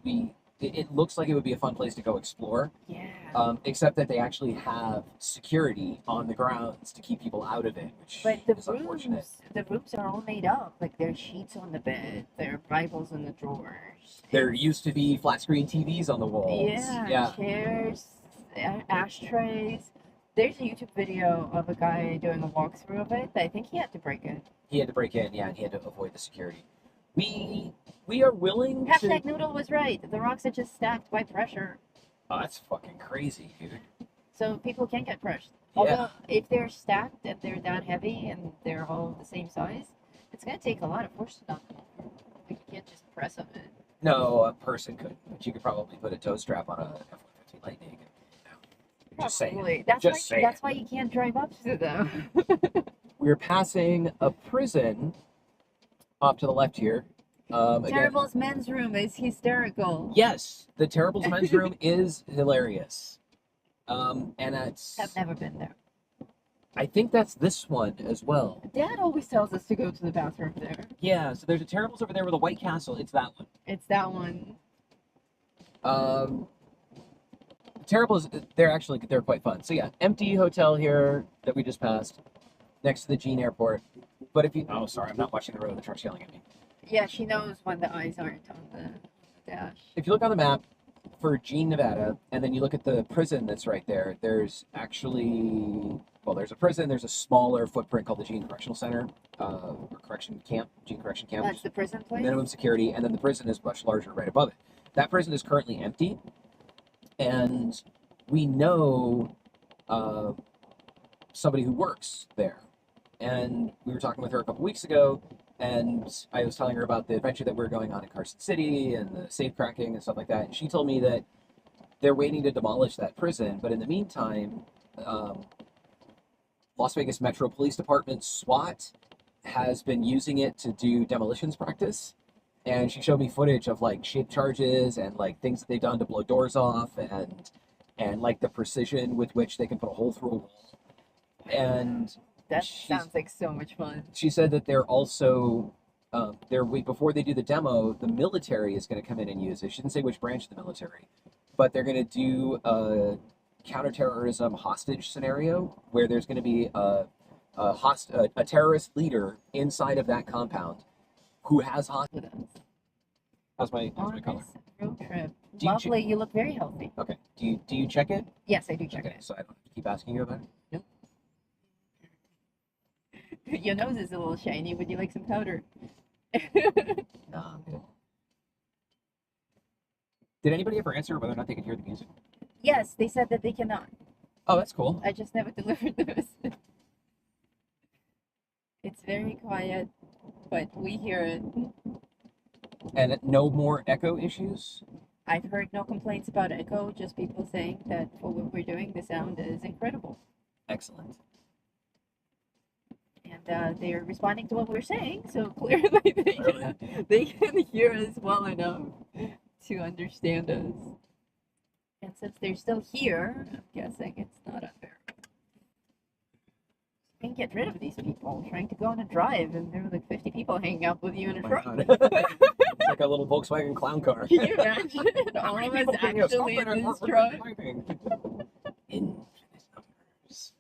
it looks like it would be a fun place to go explore. Yeah. Except that they actually have security on the grounds to keep people out of it, which But is unfortunate. the rooms are all made up. Like there's sheets on the bed, there are Bibles in the drawers. There used to be flat screen TVs on the walls. Yeah. Chairs, ashtrays. There's a YouTube video of a guy doing a walkthrough of it. I think he had to break it. He had to break in, yeah, and he had to avoid the security. We are willing to... Hashtag Noodle was right. The rocks are just stacked by pressure. Oh, that's fucking crazy, dude. So people can't get crushed. Yeah. Although, if they're stacked and they're that heavy and they're all the same size, it's going to take a lot of force to knock them over. Like, you can't just press on it. No, a person couldn't, but you could probably put a tow strap on a F-150 Lightning. Just saying. Probably. That's Just why. saying. That's why you can't drive up to them. We're passing a prison off to the left here. Again, Terrible's men's room is hysterical. yes, the Terrible's men's room is hilarious. And that's. I've never been there. I think that's this one as well. Dad always tells us to go to the bathroom there. Yeah, so there's a Terrible's over there with a White Castle. It's that one. It's that one. Terrible's, they're quite fun. So yeah, empty hotel here that we just passed, next to the Jean Airport. But if you, oh sorry, I'm not watching the road. The truck's yelling at me. Yeah, she knows when the eyes aren't on the dash. If you look on the map for Jean, Nevada, and then you look at the prison that's right there, there's actually, well, there's a prison. There's a smaller footprint called the Jean Correctional Center, or Correction Camp, Jean Correction Camp. That's the prison place? Minimum security, and then the prison is much larger right above it. That prison is currently empty, and we know somebody who works there. And we were talking with her a couple weeks ago, and I was telling her about the adventure that we're going on in Carson City and the safe cracking and stuff like that. And she told me that they're waiting to demolish that prison, but in the meantime, Las Vegas Metro Police Department SWAT has been using it to do demolitions practice. And she showed me footage of like shape charges and like things that they've done to blow doors off and like the precision with which they can put a hole through a wall. And that sounds like so much fun. she said that they're also before they do the demo, the military is going to come in and use it. She didn't say which branch of the military, but they're going to do a counterterrorism hostage scenario where there's going to be a terrorist leader inside of that compound who has hostage. How's my color? Road trip. Do you Lovely. You look very healthy. Okay. Do you check it? Yes, I do check Okay. it. So I don't have to keep asking you about it. Nope. Your nose is a little shiny. Would you like some powder? Nah, I'm good. Did anybody ever answer whether or not they could hear the music? Yes, they said that they cannot. Oh, that's cool. I just never delivered the message. It's very quiet, but we hear it. And no more echo issues? I've heard no complaints about echo, just people saying that for what we're doing, the sound is incredible. Excellent. And they're responding to what we're saying, so clearly they can hear us well enough to understand us. And since they're still here, I'm guessing it's not unbearable. You can get rid of these people trying to go on a drive, and there were like 50 people hanging out with you in a Oh my truck. God. It's like a little Volkswagen clown car. Can you imagine? All of us actually in this truck. Infinite numbers.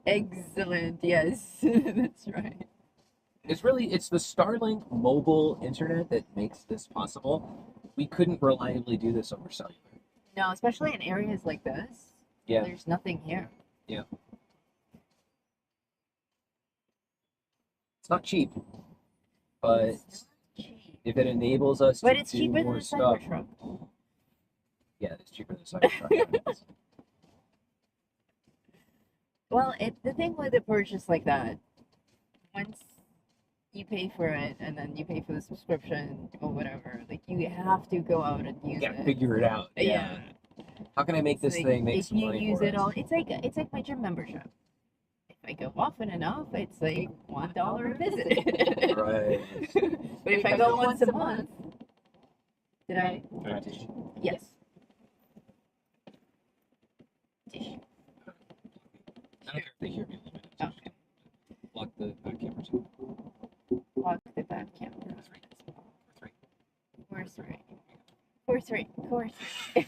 Excellent, yes, that's right. It's the Starlink mobile internet that makes this possible. We couldn't reliably do this over cellular. No, especially in areas like this. Yeah. There's nothing here. Yeah. It's not cheap, but It's not cheap. if it enables us But to it's do cheaper than more the stuff, Cybertruck. yeah, it's cheaper than Cybertruck. Well, the thing with a purchase like that, once you pay for it and then you pay for the subscription or whatever, like you have to go out and use Yeah, it. figure it out. Yeah. How can I make It's this like, thing make if some you money use for it us? all, it's like my gym membership. If I go often enough, it's like $1 a visit. Right. But if I go once a month, did I? Can I teach? Yes. Tissue. I don't care if they hear me a little bit. Oh. Lock the back camera too. Lock the back camera. Or three. Core 3. Core 3.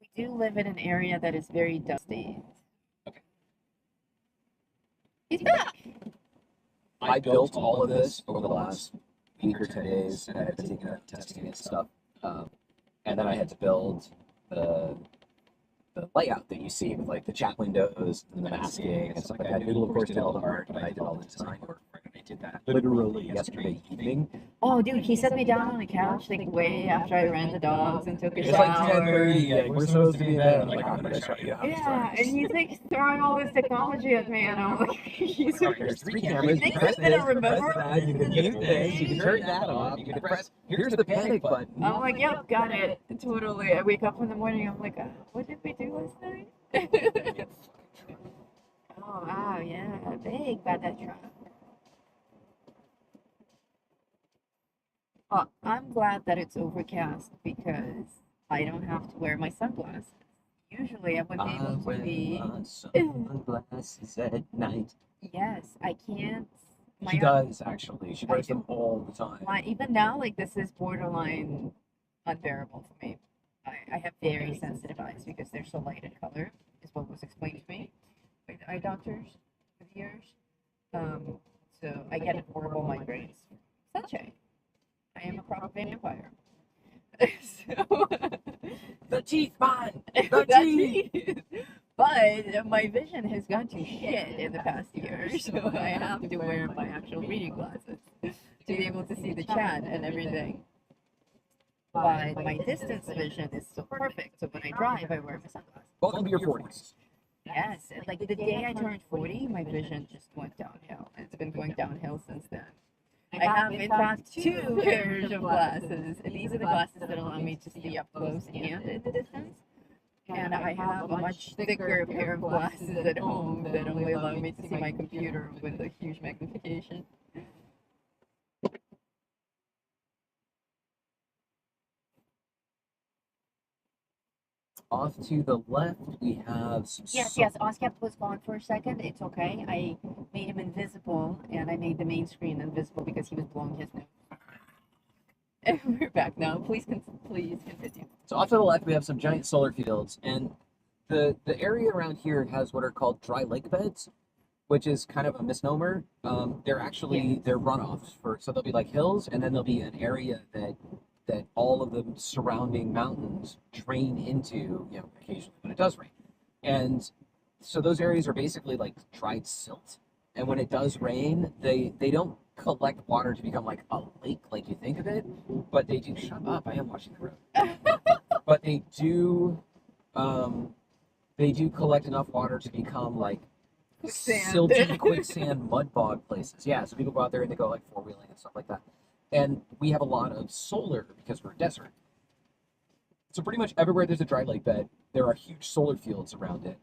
We do live in an area that is very dusty. Okay. He's back! I built all of this over the last week or 10 days, and I had to take it out testing and stuff. And then I had to build the layout that you see with like the chat windows and the masking and stuff like that. Noodle, of course, did all the art, but I did all the design work for I did that literally yesterday evening. Oh, dude, he set me down on the couch like way after I ran the dogs and took a It's like shower. 10:30. Like, we're supposed to be in bed. I'm like, I'm gonna show you how to Yeah, start. and he's like throwing all this technology at me, and I'm like, he's There's 3 cameras. You think You press he's gonna this, you press remember? that, you can mute this, you can turn that off, you can press. Here's the panic button. I'm like, yep, got it. Totally. I wake up in the morning, I'm like, what did we do last night? Oh, wow, yeah, big bad truck. Oh, I'm glad that it's overcast because I don't have to wear my sunglasses. Usually I would be able to be. Sunglasses at night. Yes, I can't. She does actually. She wears them all the time. Even now, like this is borderline unbearable for me. I have very sensitive eyes because they're so light in color, is what was explained to me by the eye doctors for the years. So I get horrible migraines. Sunshine. I am a proper vampire. So, The teeth, man! The the teeth! teeth. But my vision has gone to shit in the past year, so I have to wear my actual reading glasses to be able to see the chat and everything. But my distance vision is so perfect, so when I drive, I wear my sunglasses. Welcome to your 40s. Yes, like the day I turned 40, my vision just went downhill. It's been going downhill since then. I have, in fact, 2 pairs of glasses, and these are the glasses that allow me to see up close and in the distance. And I have a much thicker pair of glasses at home that only allow me to see my computer with a huge magnification. Off to the left, we have some. Yes, Oscap was gone for a second. It's okay. I made him invisible, and I made the main screen invisible because he was blowing his nose. And we're back now. Please continue. So off to the left, we have some giant solar fields, and the area around here has what are called dry lake beds, which is kind of a misnomer. They're actually they're runoffs for, so they'll be like hills, and then there'll be an area that all of the surrounding mountains drain into, occasionally when it does rain. And so those areas are basically like dried silt. And when it does rain, they don't collect water to become like a lake like you think of it, but they do. Shut up! I am watching the road. But they do collect enough water to become like silty quicksand mud bog places. Yeah, so people go out there and they go like 4-wheeling and stuff like that. And we have a lot of solar because we're a desert. So pretty much everywhere there's a dry lake bed, there are huge solar fields around it.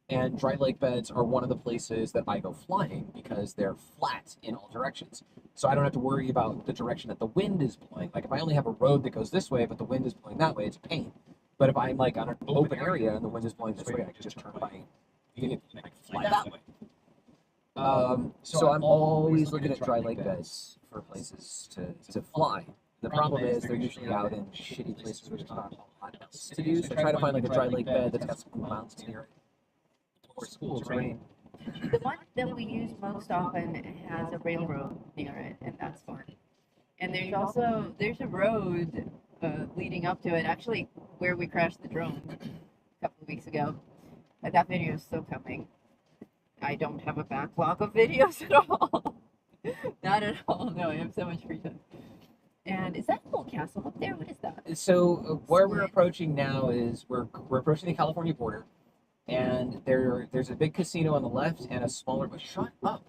And dry lake beds are one of the places that I go flying because they're flat in all directions. So I don't have to worry about the direction that the wind is blowing. Like if I only have a road that goes this way, but the wind is blowing that way, it's a pain. But if I'm like on an open area and the wind is blowing this way, I can just turn my vehicle and I can fly that way. So I'm always looking at dry lake beds for places to fly. The problem is they're usually out in shitty places where there's not a lot else to do. So try to find like a dry lake bed that's got some cool mountains near it. Or schools, right? The one that we use most often has a railroad near it, and that's fun. And there's a road leading up to it, actually where we crashed the drone a couple of weeks ago. That video is still coming. I don't have a backlog of videos at all. Not at all. No, I have so much free time. And is that a little castle up there? What is that? So where we're approaching now is we're approaching the California border, and there's a big casino on the left and a smaller. But shut up!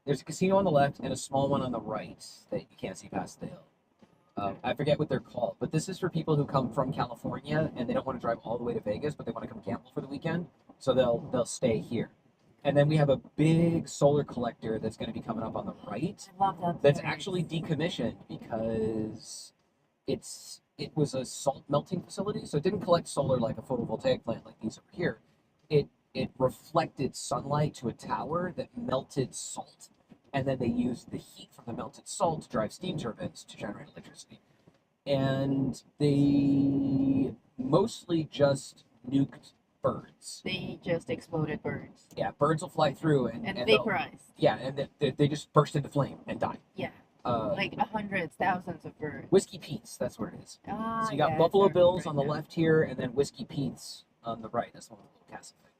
There's a casino on the left and a small one on the right that you can't see past the hill. I forget what they're called, but this is for people who come from California and they don't want to drive all the way to Vegas, but they want to come gamble for the weekend, so they'll stay here. And then we have a big solar collector that's going to be coming up on the right. I love that. That's actually decommissioned because it was a salt melting facility, so it didn't collect solar like a photovoltaic plant like these over here. It reflected sunlight to a tower that melted salt, and then they used the heat from the melted salt to drive steam turbines to generate electricity. And they mostly just nuked birds. They just exploded birds. Yeah, birds will fly through and vaporized. Yeah, and they just burst into flame and die. Yeah. Like hundreds, thousands of birds. Whiskey Pete's, that's where it is. So you got Buffalo Bills on the left here, and then Whiskey Pete's on the right. That's one of the little castle thing.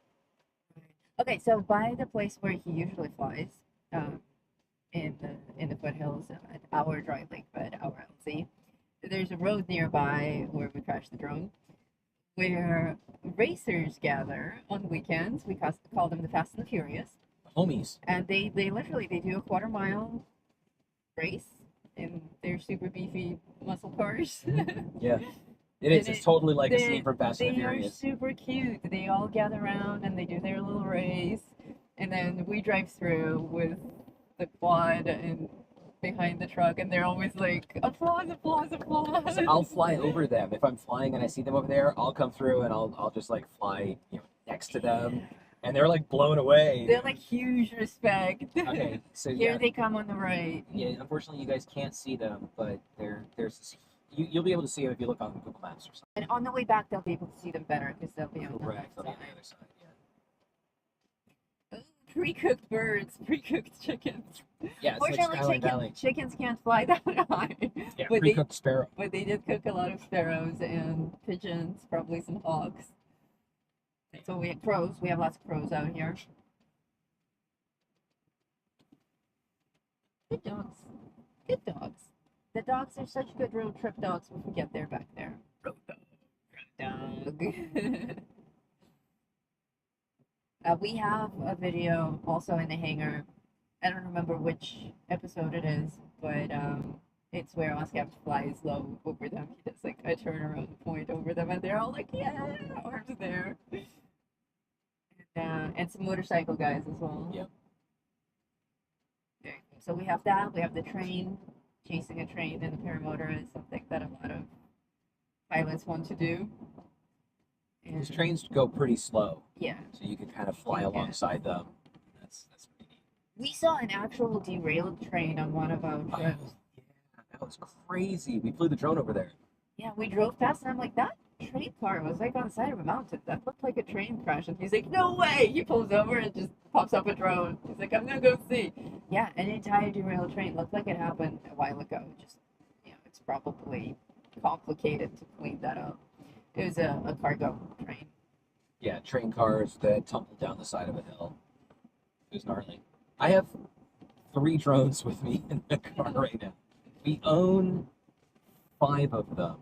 Okay, so by the place where he usually flies, in the foothills at our dry lake bed, our LZ. There's a road nearby where we crashed the drone, where racers gather on weekends. We call them the Fast and the Furious, Homies. and they literally they do a quarter-mile race in their super beefy muscle cars. Yeah. It is. It's totally like a scene from Fast and the They are Furious. super cute. They all gather around and they do their little race, and then we drive through with the quad and behind the truck, and they're always like applause, applause, applause. So I'll fly over them. If I'm flying and I see them over there, I'll come through and I'll just like fly, next to them, and they're like blown away. They're like huge respect. Okay, so Here yeah, they come on the right. yeah. Unfortunately, you guys can't see them, but there's this, you'll be able to see them if you look on Google Maps or something. And on the way back, they'll be able to see them better because they'll be on the Correct. left On the side. other side, yeah. Pre-cooked birds, pre-cooked chickens. Yeah, it's like Skyline Valley. Chickens can't fly that high. Yeah, But pre-cooked sparrow. But they did cook a lot of sparrows and pigeons, probably some hawks. So we have crows. We have lots of crows out here. Good dogs. Good dogs. The dogs are such good road trip dogs. We forget they're back there. Road dog. Road dog. We have a video also in the hangar. I don't remember which episode it is, but it's where Oscar flies low over them. He does like a turnaround point over them, and they're all like, "Yeah, arms there." And some motorcycle guys as well. Yep. Okay. So we have that. We have the train. Chasing a train in a paramotor is something that a lot of pilots want to do. These trains go pretty slow, Yeah. so you can kind of fly Yeah. alongside them. That's pretty neat. We saw an actual derailed train on one of our trips. Oh, yeah, that was crazy. We flew the drone over there. Yeah, we drove past and I'm like, that train car was like on the side of a mountain. That looked like a train crash. And he's like, no way! He pulls over and just pops up a drone. He's like, I'm gonna go see. Yeah, an entire derailed train. Looked like it happened a while ago. Just, it's probably complicated to clean that up. It was a cargo train. Yeah, train cars that tumbled down the side of a hill. It was gnarly. I have 3 drones with me in the car right now. We own 5 of them.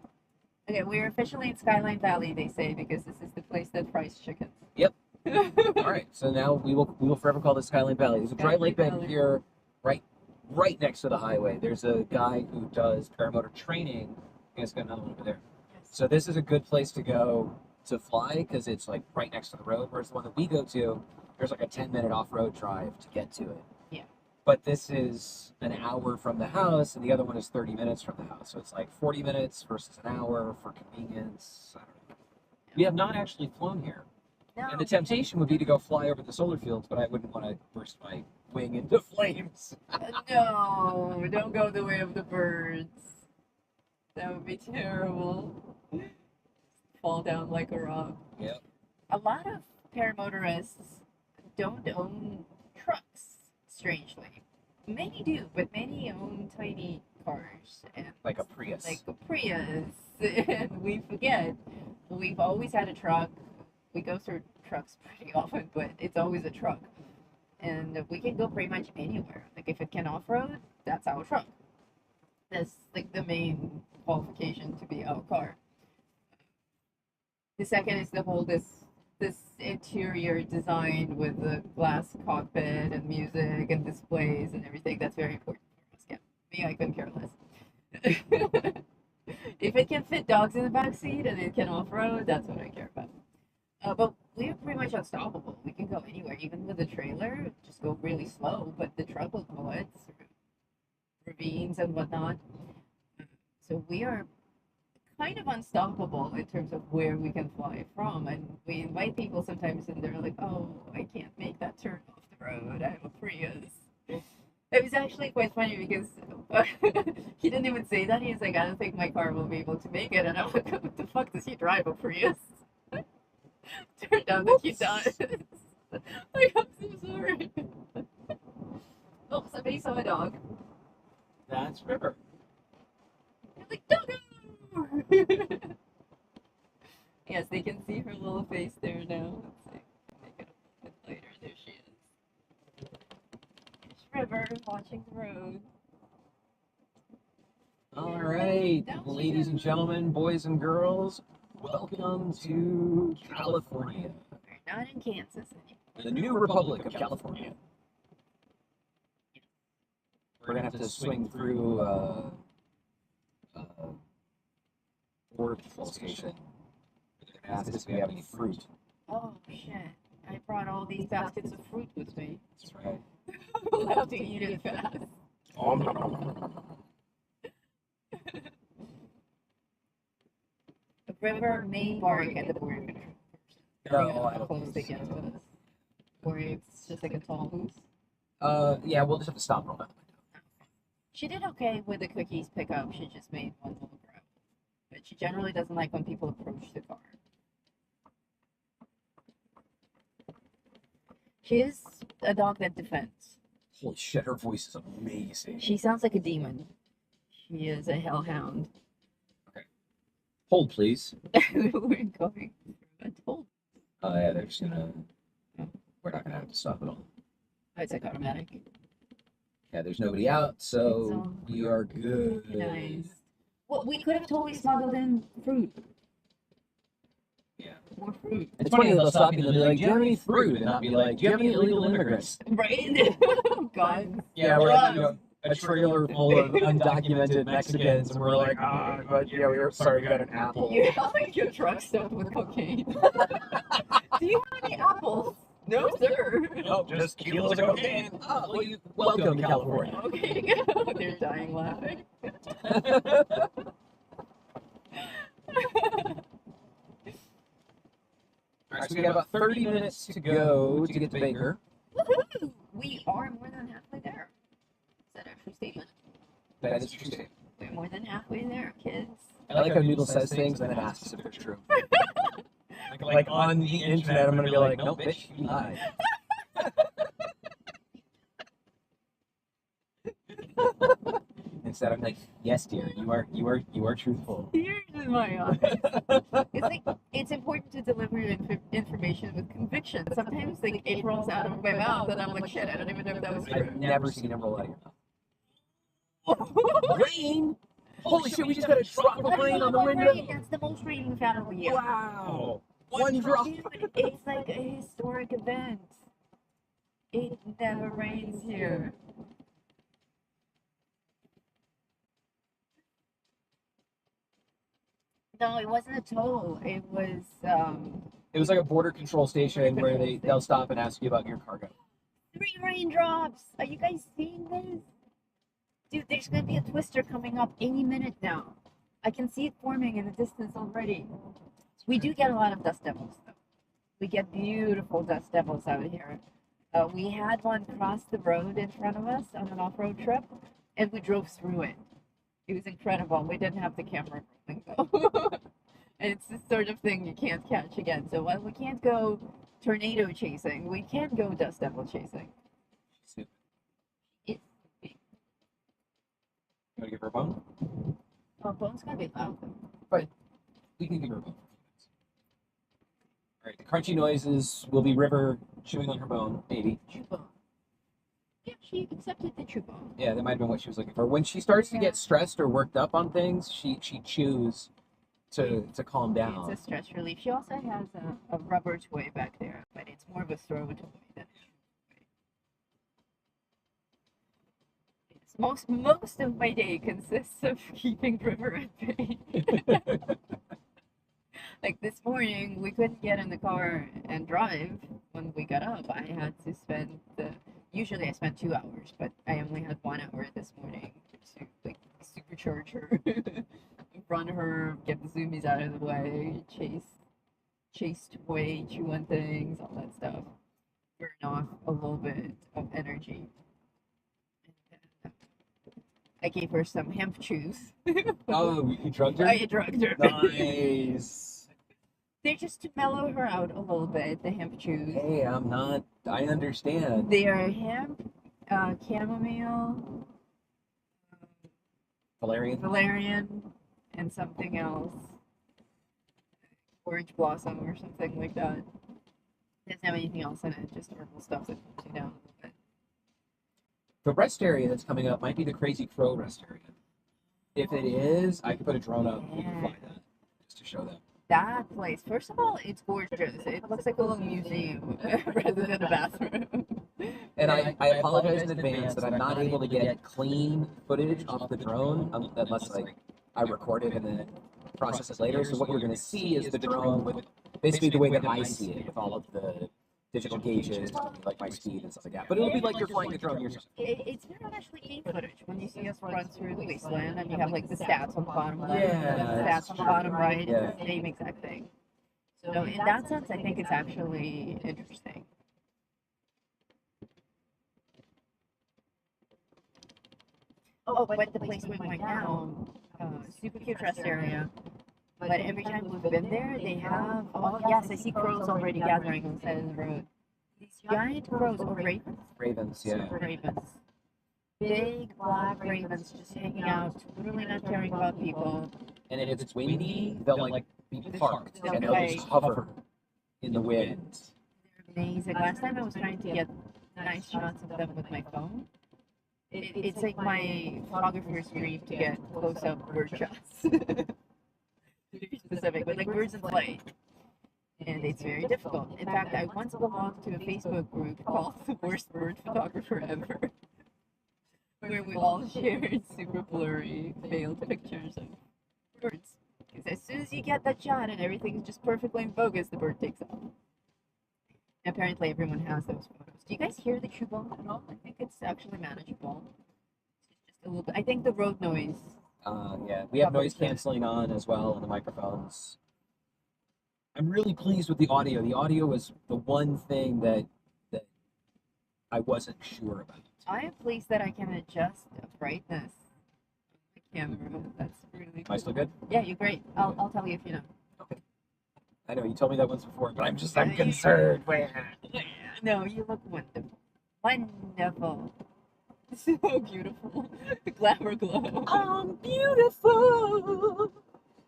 Okay, we're officially in Skyline Valley, they say, because this is the place that fries chickens. Yep. All right, so now we will forever call this Skyline Valley. There's a dry lake bed here, right next to the highway. There's a guy who does paramotor training. I guess got another one over there. So this is a good place to go to fly because it's like right next to the road. Whereas the one that we go to, there's like a 10-minute off-road drive to get to it. Yeah. But this is an hour from the house, and the other one is 30 minutes from the house. So it's like 40 minutes versus an hour for convenience. I don't know. We have not actually flown here. No. And the temptation would be to go fly over the solar fields, but I wouldn't want to burst my wing into flames. No, don't go the way of the birds. That would be terrible. Fall down like a rock. Yep. A lot of paramotorists don't own trucks, strangely. Many do, but many own tiny cars. And Like a Prius. Like a Prius. And we forget. We've always had a truck. We go through trucks pretty often, but it's always a truck. And we can go pretty much anywhere. Like if it can off-road, that's our truck. That's like the main qualification to be our car. The second is the whole this interior design with the glass cockpit and music and displays and everything. That's very important for us. Yeah, me, I couldn't care less. If it can fit dogs in the back seat and it can off-road, that's what I care about. But we're pretty much unstoppable. We can go anywhere, even with the trailer. Just go really slow, but the truck will go it through ravines and whatnot. So we are kind of unstoppable in terms of where we can fly from. And we invite people sometimes, and they're like, "Oh, I can't make that turn off the road. I have a Prius." It was actually quite funny because he didn't even say that. He was like, "I don't think my car will be able to make it." And I'm like, "What the fuck does he drive a Prius?" Turned out that he does. Like, I'm so sorry. Oh, somebody saw a dog. That's River. I'm like, doggo! Yes, they can see her little face there now. Let's see. Make it a little bit lighter. There she is. There's River. her watching the road. All right, ladies and gentlemen, boys and girls, welcome to California, We're not in Kansas anymore. the new Republic of California. We're gonna have to swing through border patrol station. They're gonna ask us if we have any fruit. Oh shit. I brought all these baskets of fruit with me. That's right. We'll have to eat it fast. The river may bark at the border patrol person. No, I how don't close think they get so. to us. Or it's just like a tall moose. Yeah, we'll just have to stop on that. She did okay with the cookies pickup. She just made one little grab. But she generally doesn't like when people approach the car. She is a dog that defends. Holy shit, her voice is amazing. She sounds like a demon. She is a hellhound. Hold, please. We're going through a toll. Oh, yeah, they're just gonna. We're not gonna have to stop at all. It's like automatic. Yeah, there's nobody out, so we are good. Nice. Well, we could have totally smuggled in fruit. Yeah. More fruit. It's funny they'll stop you and they'll be like, "Do you have any fruit?" And not be like, "Do you have any illegal immigrants?" Right? God. Yeah, we're Drugs. like, a trailer full of undocumented Mexicans, and we're like, but yeah, we're sorry, we got an apple. You have like your truck stuffed with cocaine. Do you have any apples? No, sir. Nope, just kilos of cocaine. Oh, well, welcome to California. Okay, they're dying laughing. All right, so we got about 30 minutes to go to get to Baker. Woohoo! We are more than halfway there. Is that a true statement? That is a true statement. We're more than halfway there, kids. I like how Noodle says things and then asks if they're true. Like on the internet, I'm gonna be like, "No, bitch, you lied." Instead, I'm like, "Yes, dear, you are truthful." Here's my honest. It's like it's important to deliver information with conviction. Sometimes like it rolls out of my mouth, and I'm like, shit, I don't even know if that was true. I've never seen it roll out of your mouth. Rain! Holy shit, we just got a drop of rain on the window. That's the most rain we've had all year. Wow! One drop. Dude, it's like a historic event. It never rains here. No, it wasn't a toll. It was It was like a border control station where they'll stop and ask you about your cargo. 3 raindrops. Are you guys seeing this? Dude, there's gonna be a twister coming up any minute now. I can see it forming in the distance already. We do get a lot of dust devils though. We get beautiful dust devils out here. We had one cross the road in front of us on an off-road trip, and we drove through it. It was incredible. We didn't have the camera rolling though. And it's the sort of thing you can't catch again. So while we can't go tornado chasing, we can go dust devil chasing. Stupid. It's You want to give her a bone? Oh, Bone's gonna be loud though. But we can give her a bone. All right, the crunchy noises will be River chewing on her bone, maybe. Chew bone. Yeah, she accepted the chew bone. Yeah, that might have been what she was looking for. When she starts to get stressed or worked up on things, she chews to calm down. It's a stress relief. She also has a rubber toy back there, but it's more of a throw toy than a chew toy. Yes, most of my day consists of keeping River at bay. Like this morning, we couldn't get in the car and drive when we got up. I had to spend usually I spend 2 hours, but I only had 1 hour this morning to like supercharge her, run her, get the zoomies out of the way, chase away, chew on things, all that stuff. Burn off a little bit of energy. I gave her some hemp chews. Oh, you drugged her? I drugged her. Nice. They're just to mellow her out a little bit, the hemp chews. Hey, I understand. They are hemp, chamomile, valerian, and something else. Orange blossom or something like that. Doesn't have anything else in it, just herbal stuff that cools you down a little bit. The rest area that's coming up might be the Crazy Crow rest area. If it is, I could put a drone up and we can fly that just to show them. That place, first of all, it's gorgeous. It looks like a little museum rather than a bathroom. And I apologize in advance that I'm not able to get clean footage off the drone unless like I record it and then process it later. So what you're going to see is the drone with basically the way that I see it, with all of the digital gauges, like my speed and stuff like that. But it'll be like you're flying the drone yourself. It's not actually game footage. When you see us run through the wasteland and you have like the stats on the bottom left, Yeah, and the that's stats on the bottom true. right, Yeah. it's the same exact thing. So in that sense, I think it's actually interesting. Oh, but the place we went now, super cute rest area. But every time we've been there, they have, oh yes, I see crows already gathering on the side of the road. These giant crows, or ravens? Ravens, yeah. Ravens. Big black ravens just hanging out, totally not caring about people. And if it's windy, they'll like be parked They'll and they'll play. just hover in the wind. They're amazing. Last time I was trying to get nice shots of them with my phone. It's like my photographer's dream to get close-up bird shots. To be specific, but like birds in flight. And it's very difficult. In fact, I once belonged to a Facebook group called The Worst Bird Photographer Ever, where we all shared super blurry, failed pictures of birds. Because as soon as you get that shot and everything's just perfectly in focus, the bird takes off. Apparently, everyone has those photos. Do you guys hear the trombone at all? I think it's actually manageable. It's just a little bit. I think the road noise. Yeah, we have noise canceling on as well on the microphones. I'm really pleased with the audio. The audio was the one thing that I wasn't sure about. I am pleased that I can adjust the brightness of the camera. That's really cool. Am I still good? Yeah, you're great. I'll tell you if you know. Okay. I know you told me that once before, but I'm concerned. No, you look wonderful. Wonderful. So beautiful. The glamour glow. I'm beautiful.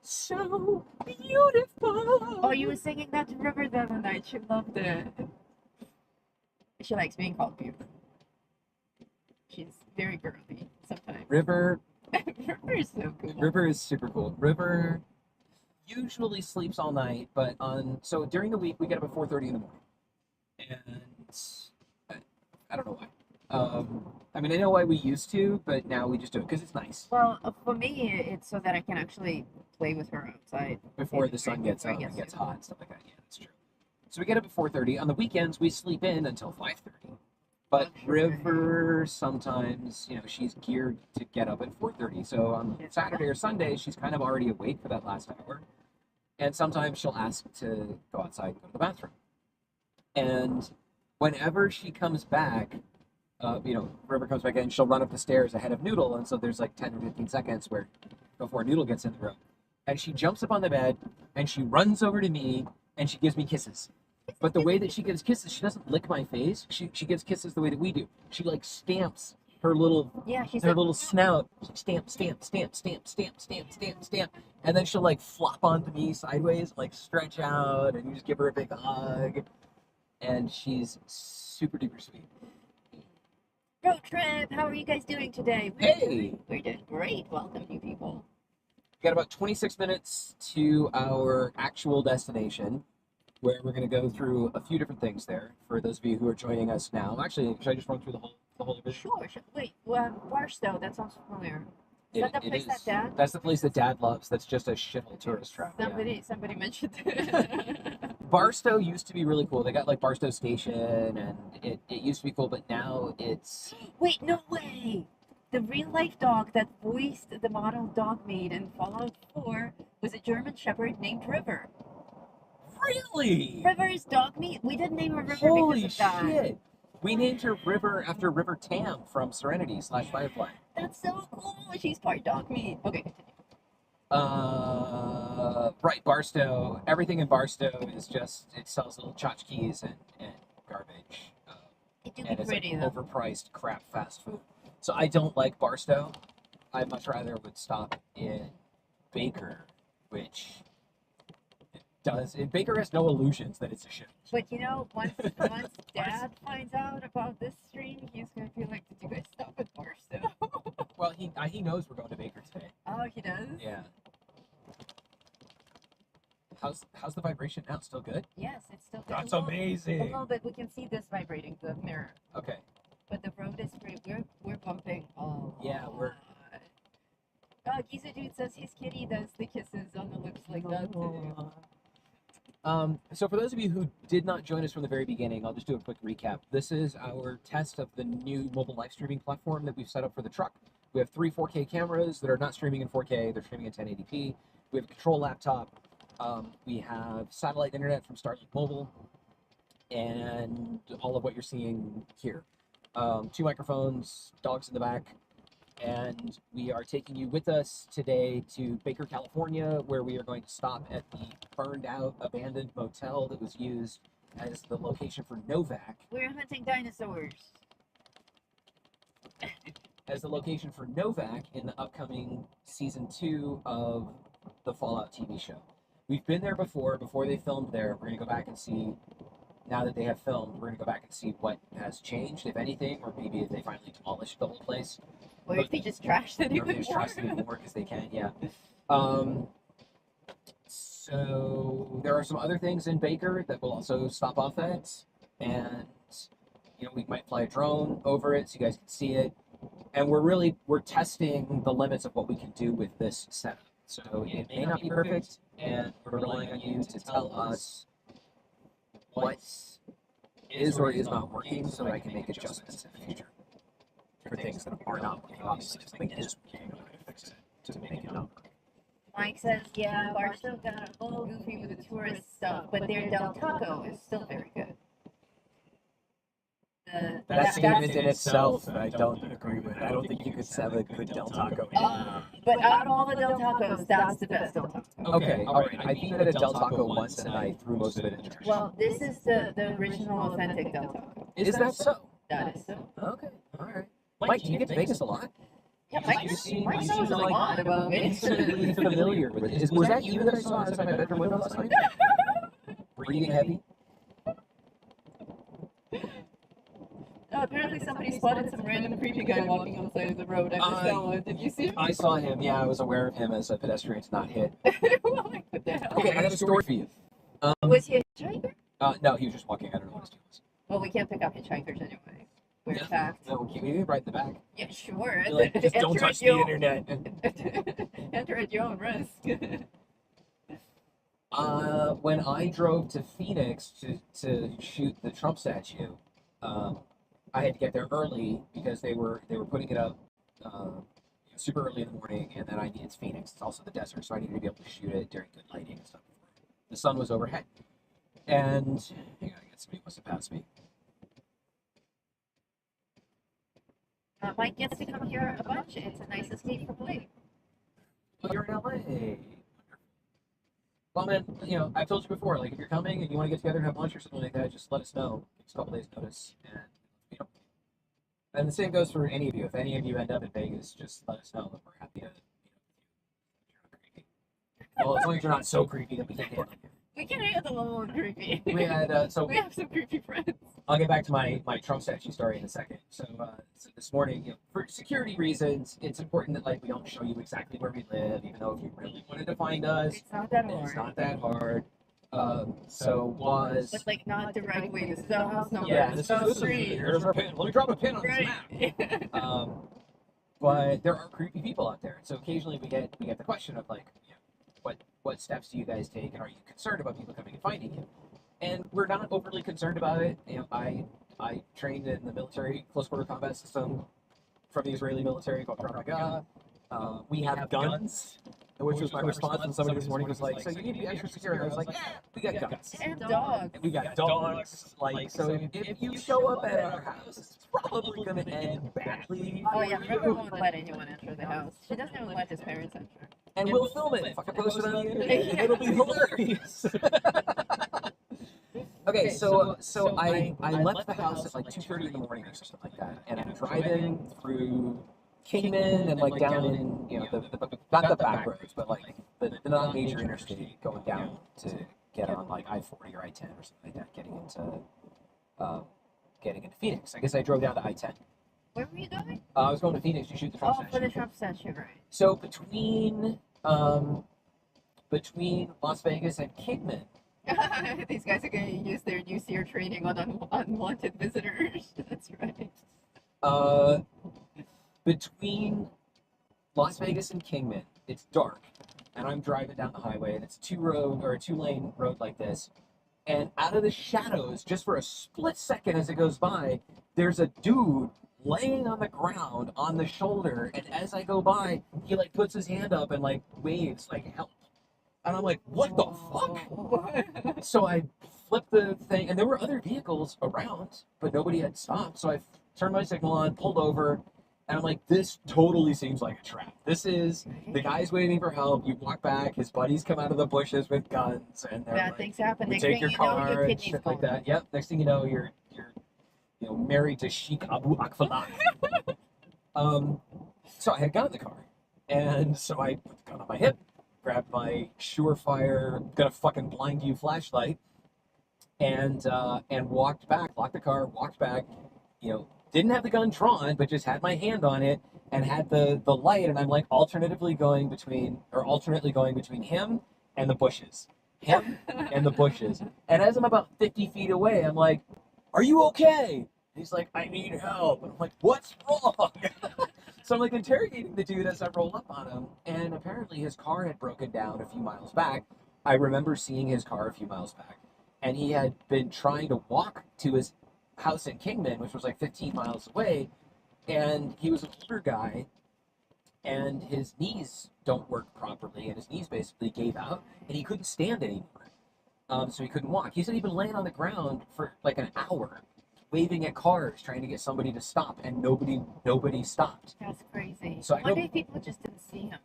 So beautiful. Oh, you were singing that to River the other night. She loved it. She likes being called beautiful. She's very girly sometimes. River River is so cool. River is super cool. River usually sleeps all night, but so during the week we get up at 4:30 in the morning, and I don't know why. I mean, I know why we used to, but now we just do it because it's nice. Well, for me, it's so that I can actually play with her outside Before the sun gets up and gets hot and stuff like that. Yeah, that's true. So we get up at 4:30. On the weekends, we sleep in until 5:30. But River sometimes, she's geared to get up at 4:30. So on Saturday or Sunday, she's kind of already awake for that last hour. And sometimes she'll ask to go outside and go to the bathroom. And whenever she comes back, River comes back in, she'll run up the stairs ahead of Noodle. And so there's like 10 or 15 seconds before Noodle gets in the room. And she jumps up on the bed and she runs over to me and she gives me kisses. But the way that she gives kisses, she doesn't lick my face. She gives kisses the way that we do. She like stamps her little little snout. Stamp, stamp, stamp, stamp, stamp, stamp, stamp, stamp. And then she'll like flop onto me sideways, like stretch out, and you just give her a big hug. And she's super duper sweet. Road trip, how are you guys doing today? We're doing great. Welcome, new people. We got about 26 minutes to our actual destination, where we're going to go through a few different things there. For those of you who are joining us now, actually, should I just run through the whole of it? Sure. Wait, Barstow, that sounds familiar. Is that the place that Dad? That's the place that Dad loves. That's just a shithole tourist trap. Somebody mentioned it. Barstow used to be really cool. They got like Barstow Station, and it used to be cool, but now it's... Wait, no way! The real-life dog that voiced the model dog maid in Fallout 4 was a German Shepherd named River. Really? River's dog meat? We didn't name her River Holy because of that. shit! We named her River after River Tam from Serenity / Firefly. That's so cool! She's part dog meat. Okay, continue. Right, Barstow. Everything in Barstow is just, it sells little tchotchkes and garbage. It do And be it's pretty, like though. overpriced crap fast food. So I don't like Barstow. I much rather would stop in Baker, which does. Baker has no illusions that it's a ship. But you know, once Dad finds out about this stream, he's gonna be like, "Did you guys stop at Barstow?" Well, he knows we're going to Baker today. Oh, he does. Yeah. How's the vibration now? Still good? Yes, it's still. That's a amazing. little bit. We can see this vibrating the mirror, Okay. but the road is free. We're bumping. Oh. Yeah, we're. Oh, Giza Dude says his kitty does the kisses on the lips like that too. So for those of you who did not join us from the very beginning, I'll just do a quick recap. This is our test of the new mobile live streaming platform that we've set up for the truck. We have 3 4K cameras that are not streaming in 4K, they're streaming in 1080p. We have a control laptop. We have satellite internet from Starlink Mobile, and all of what you're seeing here. 2 microphones, dogs in the back. And we are taking you with us today to Baker, California, where we are going to stop at the burned out, abandoned motel that was used as the location for Novak. We're hunting dinosaurs. As the location for Novak in the upcoming season 2 of the Fallout TV show. We've been there before they filmed there. We're going to go back and see, now that they have filmed, we're going to go back and see what has changed, if anything, or maybe if they finally demolished the whole place. Or if they just trashed it Or if even they just more. trashed it even more because they can, yeah. So there are some other things in Baker that we'll also stop off at, and we might fly a drone over it so you guys can see it. And we're testing the limits of what we can do with this setup. So it may not be perfect, and we're relying on you to tell us what is or is not working so that I can make adjustments in the future for things that are not working. Obviously, if something is working, I'm going to fix it to make it not work. Mike says, yeah, Barstow got a little goofy with the tourist stuff, but their Del Taco is still very good. That statement in itself, I don't agree with. I don't think you could have a good Del Taco. But out of all the Del Tacos, that's the best Del Taco. Okay, all right. I've eaten at a Del Taco once, and I threw most of it in the trash. Well, this is the original authentic Del Taco. Is that so? That is so. Okay, all right. Mike, do you get to Vegas a lot? Yeah, Mike knows a lot about me. Intimately familiar with it. Was that you that I saw outside my bedroom window last night? Breathing heavy? Apparently somebody spotted some random creepy guy walking on the side of the road. I missed that one. Did you see him? I saw him, yeah. I was aware of him as a pedestrian to not hit. Like, what the hell? Okay, I got a story for you. Was he a hitchhiker? No, he was just walking. I don't know what his deal was. Well, we can't pick up hitchhikers anyway. We're in fact. No, we can right in the back. Yeah, sure. Like, just don't touch the internet. Enter at your own risk. When I drove to Phoenix to shoot the Trump statue, I had to get there early because they were putting it up super early in the morning, and then it's Phoenix. It's also the desert, so I needed to be able to shoot it during good lighting and stuff. The sun was overhead, and hang on, I guess somebody must have passed me. Mike gets to come here a bunch. It's a nice escape from Blake. Oh, you're in LA. Well, man, I've told you before, like, if you're coming and you want to get together and have lunch or something like that, just let us know. Give us a couple days' notice, and And the same goes for any of you. If any of you end up in Vegas, just let us know. We're happy to, you're not creepy. Well, as long as you're not so creepy that we can't handle you. We can handle a little creepy. We had we have some creepy friends. I'll get back to my Trump statue story in a second. So this morning, for security reasons, it's important that we don't show you exactly where we live, even though if you really wanted to find us, It's not that it's hard. not that hard. But not the right way. This is our house number. Yeah, this this is our is street. here's our pin. Let me drop a pin on this Right. map. But there are creepy people out there, so occasionally we get the question of what steps do you guys take, and are you concerned about people coming and finding you? And we're not overly concerned about it. I trained in the military close quarter combat system from the Israeli military called Krav Maga. We have guns, which was my response when somebody this morning was like, "So you need to be extra secure." And I was like, "Yeah, we got guns. And dogs. We got dogs. So if you show up at our house, it's probably going to end badly. Oh yeah, River won't let anyone enter the house. She doesn't even let his parents enter. And we'll film it. Fucking post it on the internet. And it'll be hilarious. Okay, so I left the house at 2:30 in the morning or something like that, and I'm driving through Kingman and down in not the back roads, but the not major interstate going down to get on like I-40 or I-10 or something like that, getting into Phoenix. I guess I drove down to I-10. Where were you going? I was going to Phoenix to shoot the Trump Oh, statue. for the Trump statue, right? So between Las Vegas and Kingman. These guys are going to use their new SEER training on unwanted visitors. That's right. Between Las Vegas and Kingman, it's dark, and I'm driving down the highway, and it's a two-lane road like this. And out of the shadows, just for a split second as it goes by, there's a dude laying on the ground on the shoulder. And as I go by, he like puts his hand up and like waves like help. And I'm like, what the fuck? So I flipped the thing, and there were other vehicles around, but nobody had stopped. So I turned my signal on, pulled over, and I'm like, this totally seems like a trap. This is, the guy's waiting for help. You walk back, his buddies come out of the bushes with guns, and they're Bad like, things happen. we Next take thing your you know, car your and kidney's shit like gone. that. Yep. Next thing you know, you're married to Sheikh Abu Akfalak. So I had a gun in the car, and so I put the gun on my hip, grabbed my surefire, gonna fucking blind you flashlight, and walked back, locked the car, walked back, didn't have the gun drawn, but just had my hand on it and had the light, and I'm like alternately going between him and the bushes. Him and the bushes. And as I'm about 50 feet away, I'm like, are you okay? And he's like, I need help. And I'm like, what's wrong? So I'm like interrogating the dude as I roll up on him, and apparently his car had broken down a few miles back. I remember seeing his car a few miles back, and he had been trying to walk to his house in Kingman, which was like 15 miles away, and he was an older guy, and his knees don't work properly, and his knees basically gave out, and he couldn't stand anymore. So he couldn't walk. He said he'd been laying on the ground for like an hour, waving at cars, trying to get somebody to stop, and nobody stopped. That's crazy. So I One go- day people just didn't see him.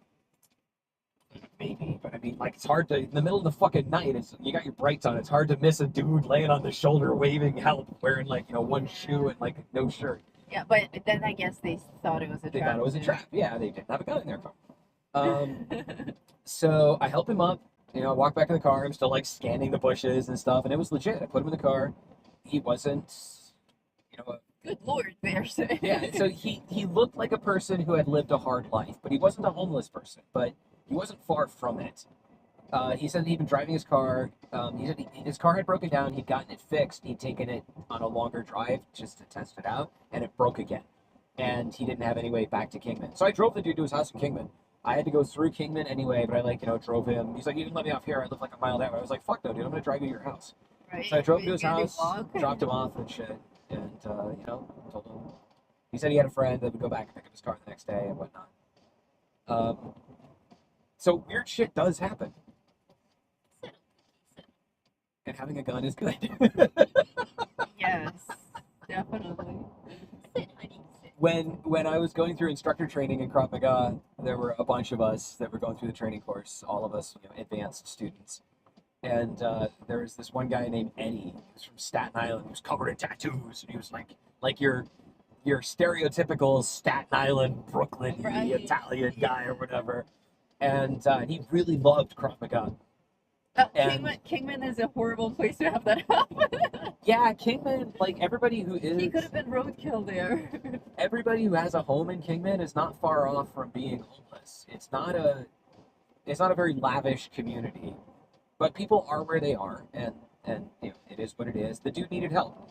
Maybe, but I mean, like, it's hard to, in the middle of the fucking night, you got your brights on, it's hard to miss a dude laying on the shoulder waving help, wearing like, one shoe and like no shirt. Yeah, but then I guess they thought it was a trap. They thought it was a too. trap. Yeah, they didn't have a gun in their car. So I help him up, I walk back in the car, I'm still like scanning the bushes and stuff, and it was legit. I put him in the car. He wasn't, Good lord, they're saying. yeah, so he looked like a person who had lived a hard life, but he wasn't a homeless person, but he wasn't far from it. He said he'd been driving his car. He said his car had broken down. He'd gotten it fixed. He'd taken it on a longer drive just to test it out, and it broke again. And he didn't have any way back to Kingman. So I drove the dude to his house in Kingman. I had to go through Kingman anyway, but I drove him. He's like, you didn't let me off here. I live like a mile that way. I was like, fuck no, dude. I'm going to drive you to your house. Right. So I drove him to his Gonna house, walk? dropped him off and shit, and, told him. He said he had a friend that would go back and pick up his car the next day and whatnot. So weird shit does happen. And having a gun is good. Yes, definitely. Sit, honey, sit. When I was going through instructor training in Krav Maga, there were a bunch of us that were going through the training course, all of us, advanced students. And there was this one guy named Eddie. He was from Staten Island. He was covered in tattoos. And he was like your stereotypical Staten Island, Brooklyn Right. Italian guy or whatever. And he really loved Krav Maga. And- Kingman is a horrible place to have that happen. Yeah, Kingman, like everybody who He could have been roadkill there. everybody who has a home in Kingman is not far off from being homeless. It's not a very lavish community, but people are where they are, and it is what it is. The dude needed help.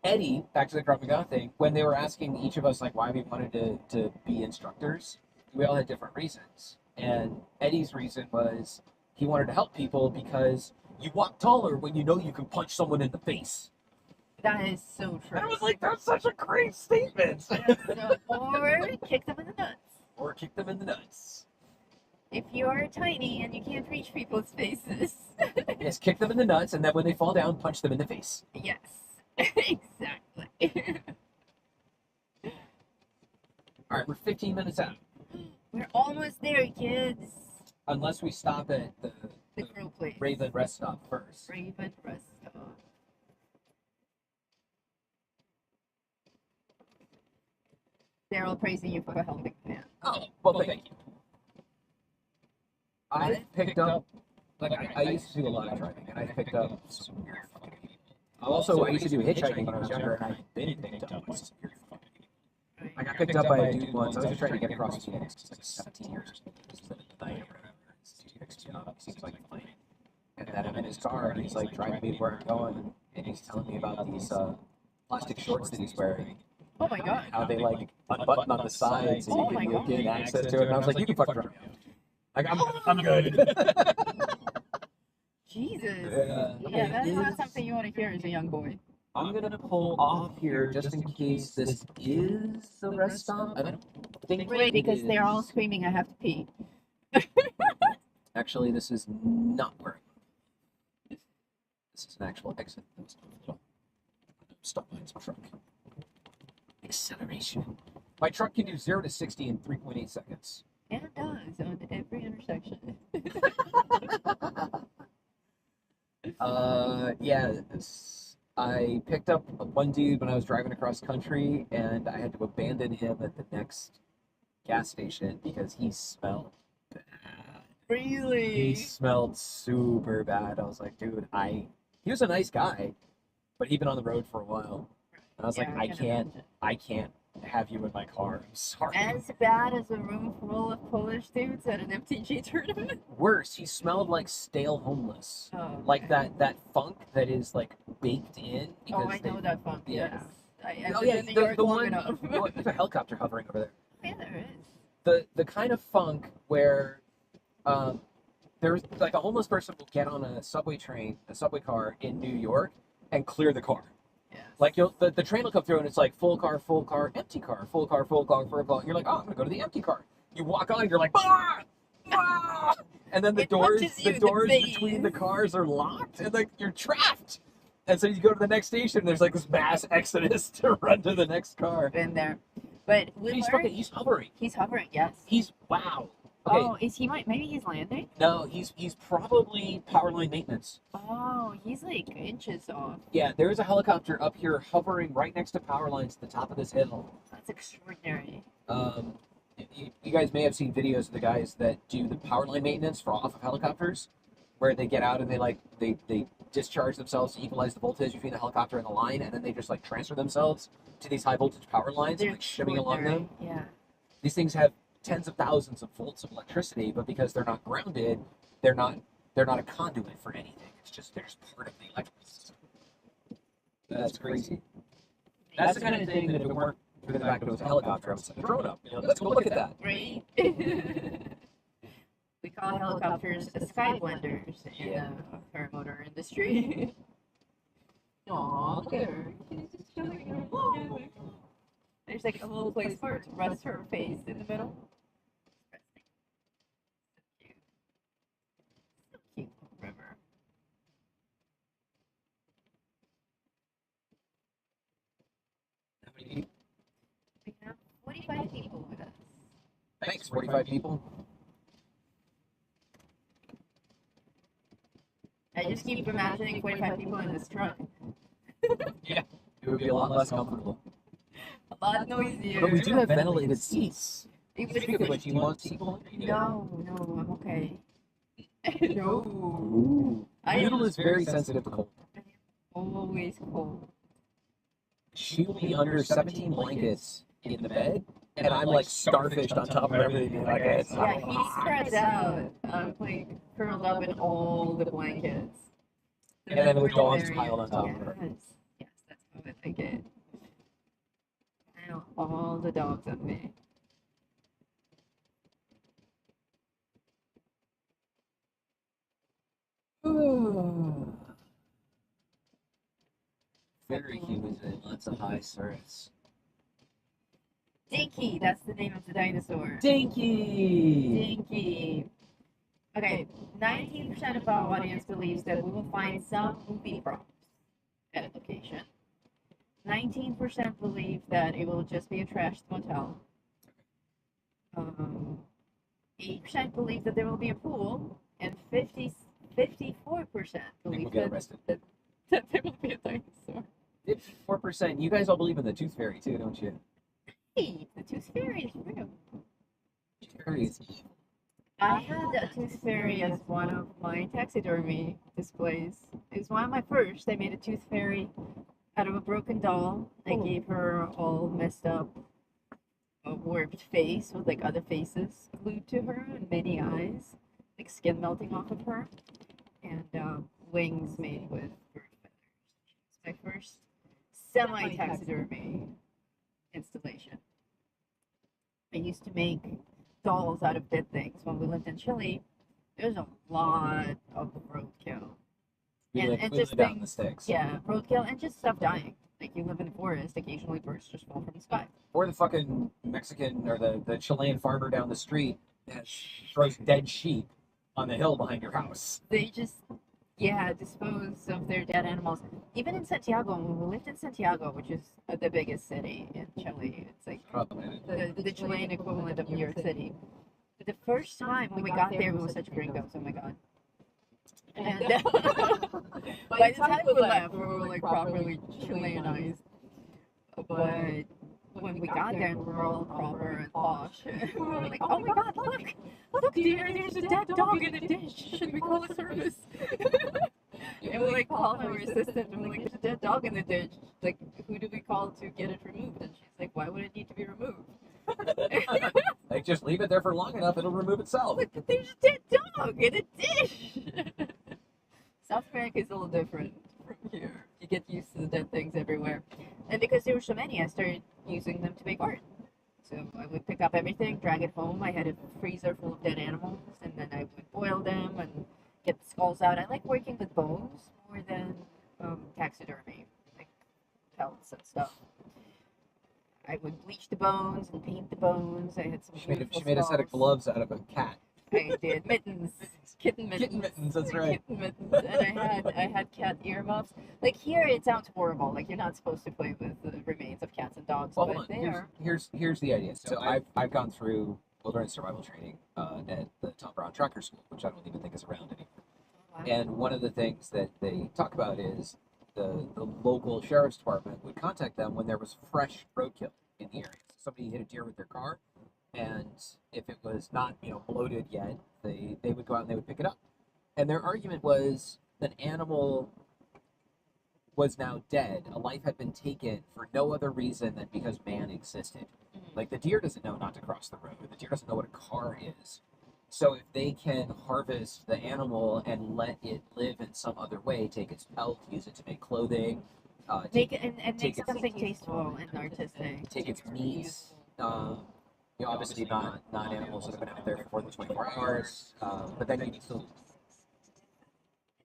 Eddie, back to the Krav Maga thing, when they were asking each of us like why we wanted to be instructors, we all had different reasons. And Eddie's reason was he wanted to help people because you walk taller when you know you can punch someone in the face. That is so true. And I was like, that's such a great statement. Or kick them in the nuts. Or kick them in the nuts. If you're tiny and you can't reach people's faces. Yes, kick them in the nuts, and then when they fall down, punch them in the face. Yes, exactly. All right, we're 15 minutes out. We're almost there, kids. Unless we stop at the grill place. Raven rest stop first. Raven rest stop. They're all praising you for helping them. Oh, well, thank you. I've picked up Like I used to do a lot of driving, and I picked up some weird fucking people. Also, I used to do hitchhiking when I was younger, and I've been picked up by some weird fucking people. I got picked up by a dude once. I was just trying to get across Phoenix. It's like 17 years old. It was the night or whatever. This dude picks me up. Seems like fine. And then I'm in his car, and he's like driving me to where I'm going, and he's telling me about these plastic shorts that he's wearing. Oh my god. How they like unbutton on the sides, and Oh you my can God. gain access to it. And I was like, you can fucking drive me. Like I'm good. Jesus. Yeah. Yeah, that's not something you want to hear as a young boy. I'm gonna pull off here just in case this is the rest stop. I don't think Wait, it because they're all is. screaming, I have to pee. Actually, this is not where I'm. This is an actual exit. Stop behind some truck. Acceleration. My truck can do 0 to 60 in 3.8 seconds. And it does on every intersection. Yeah. I picked up one dude when I was driving across country, and I had to abandon him at the next gas station because he smelled bad. Really? He smelled super bad. I was like, dude, he was a nice guy, but he'd been on the road for a while. And I was like, Yeah, I can can't imagine. have you in my car. I'm sorry. As bad as a room full of Polish dudes at an MTG tournament? Worse, he smelled like stale homeless. Oh, Like okay. that funk that is like baked in because Oh, I know that funk, yeah. yes. I've Oh been yeah, in New York the long one. enough. There's a helicopter hovering over there. Yeah, there is. The kind of funk where there's like a homeless person will get on a subway car in New York and clear the car. Yes. Like the train will come through and it's like full car, empty car, full car, full car, full car. You're like, oh, I'm gonna go to the empty car. You walk on, you're like, ah, ah! And then the It doors punches you in the between the face. cars are locked, and like you're trapped. And so you go to the next station. There's like this mass exodus to run to the next car. Been there. But He's hovering. He's hovering, yes. He's wow. Okay. Oh, is he maybe he's landing? No, he's probably power line maintenance. Oh, he's like inches off. Yeah, there is a helicopter up here hovering right next to power lines at the top of this hill. That's extraordinary. You guys may have seen videos of the guys that do the power line maintenance for off of helicopters, where they get out and they discharge themselves to equalize the voltage between the helicopter and the line, and then they just like transfer themselves to these high voltage power lines and like shimming along them. Yeah. These things have tens of thousands of volts of electricity, but because they're not grounded, they're not a conduit for anything. It's just they're just part of the electrical system. That's crazy. That's the kind of thing that if it weren't for the fact that it was a helicopter, I would send a drone up. You know, let's go look at that. Right? We call helicopters sky blenders in Yeah. the paramotor industry. Aw, look at her. She's just chilling in her bed. There's like a little place for her to rest her face in the middle. So cute little river. How many people? We have 45 people with us. Thanks, 45 people. I just keep imagining 45 people in this truck. Yeah, it would be a lot less comfortable. A lot noisier. But we do have ventilated seats. It would Speaking of which, you want people? No, I'm okay. No. Ooh. I am Noodle is very sensitive to cold. always cold. She will be under 17 blankets in the bed, and I'm like starfished on top of everything. Like it's Yeah, he spreads out. I'm like curled up in all the blankets. And then with We're dogs very- piled on top of her. Yes, yes, that's how I like it. And all the dogs on me. Very humid and lots of high certs. Dinky, that's the name of the dinosaur. Dinky! Dinky. Okay, 19% of our audience believes that we will find some movie props at a location. 19% believe that it will just be a trashed motel. 8% believe that there will be a pool, and 54% I think believe we'll get arrested. that there will be a dinosaur. 54%. You guys all believe in the tooth fairy too, don't you? Hey, the tooth fairy is real. Tooth fairy is evil. I had had a tooth fairy as one of my taxidermy displays. It was one of my first. I made a tooth fairy out of a broken doll. I gave her all messed up, a warped face with like other faces glued to her and many eyes, like skin melting off of her, and wings made with bird feathers. It's my first semi-taxidermy installation. I used to make dolls out of dead things. When we lived in Chile, there's a lot of roadkill. We And live just down the things, sticks. yeah, roadkill and just stuff dying. Like you live in the forest, occasionally birds just fall from the sky. Or the fucking Mexican or the Chilean farmer down the street that throws dead sheep on the hill behind your house. They just, yeah, dispose of their dead animals. Even in Santiago, when we lived in Santiago, which is the biggest city in Chile, it's like the Chilean equivalent of New York City. But the first time when we got there, we were such gringos. Oh my god! And by the time we left, we were like properly Chileanized. But when we got there, we were all proper and posh. We were like, oh my god, look, dear, there's a dead dog in the dish. Should we call a service? And we like call her assistant and we're like, there's a dead dog in the ditch. Like, who do we call to get it removed? And she's like, why would it need to be removed? Like, just leave it there for long enough, it'll remove itself. Like, but there's a dead dog in a dish. South America is a little different from here. You get used to the dead things everywhere. And because there were so many, I started using them to make art. So I would pick up everything, drag it home. I had a freezer full of dead animals, and then I would boil them and get the skulls out. I like working with bones more than taxidermy, like pelts and stuff. I would bleach the bones and paint the bones. I had some She made beautiful a set of skulls. gloves out of a cat. I did mittens, kitten mittens. Kitten mittens, that's right. Kitten mittens, and I had cat earmuffs. Like here, it sounds horrible. Like you're not supposed to play with the remains of cats and dogs, Well, but hold on. there. Here's the idea. So I've gone through wilderness survival training at the Tom Brown Tracker School, which I don't even think is around anymore. Wow. And one of the things that they talk about is the local sheriff's department would contact them when there was fresh roadkill in the area. So somebody hit a deer with their car, and if it was not bloated yet, they would go out and they would pick it up. And their argument was an animal was now dead. A life had been taken for no other reason than because man existed. Like the deer doesn't know not to cross the road. The deer doesn't know what a car is. So if they can harvest the animal and let it live in some other way, take its pelt, use it to make clothing, Make it and take make its- something tasteful and artistic. take its meats. Obviously not animals that have been out there for more than 24 hours. But then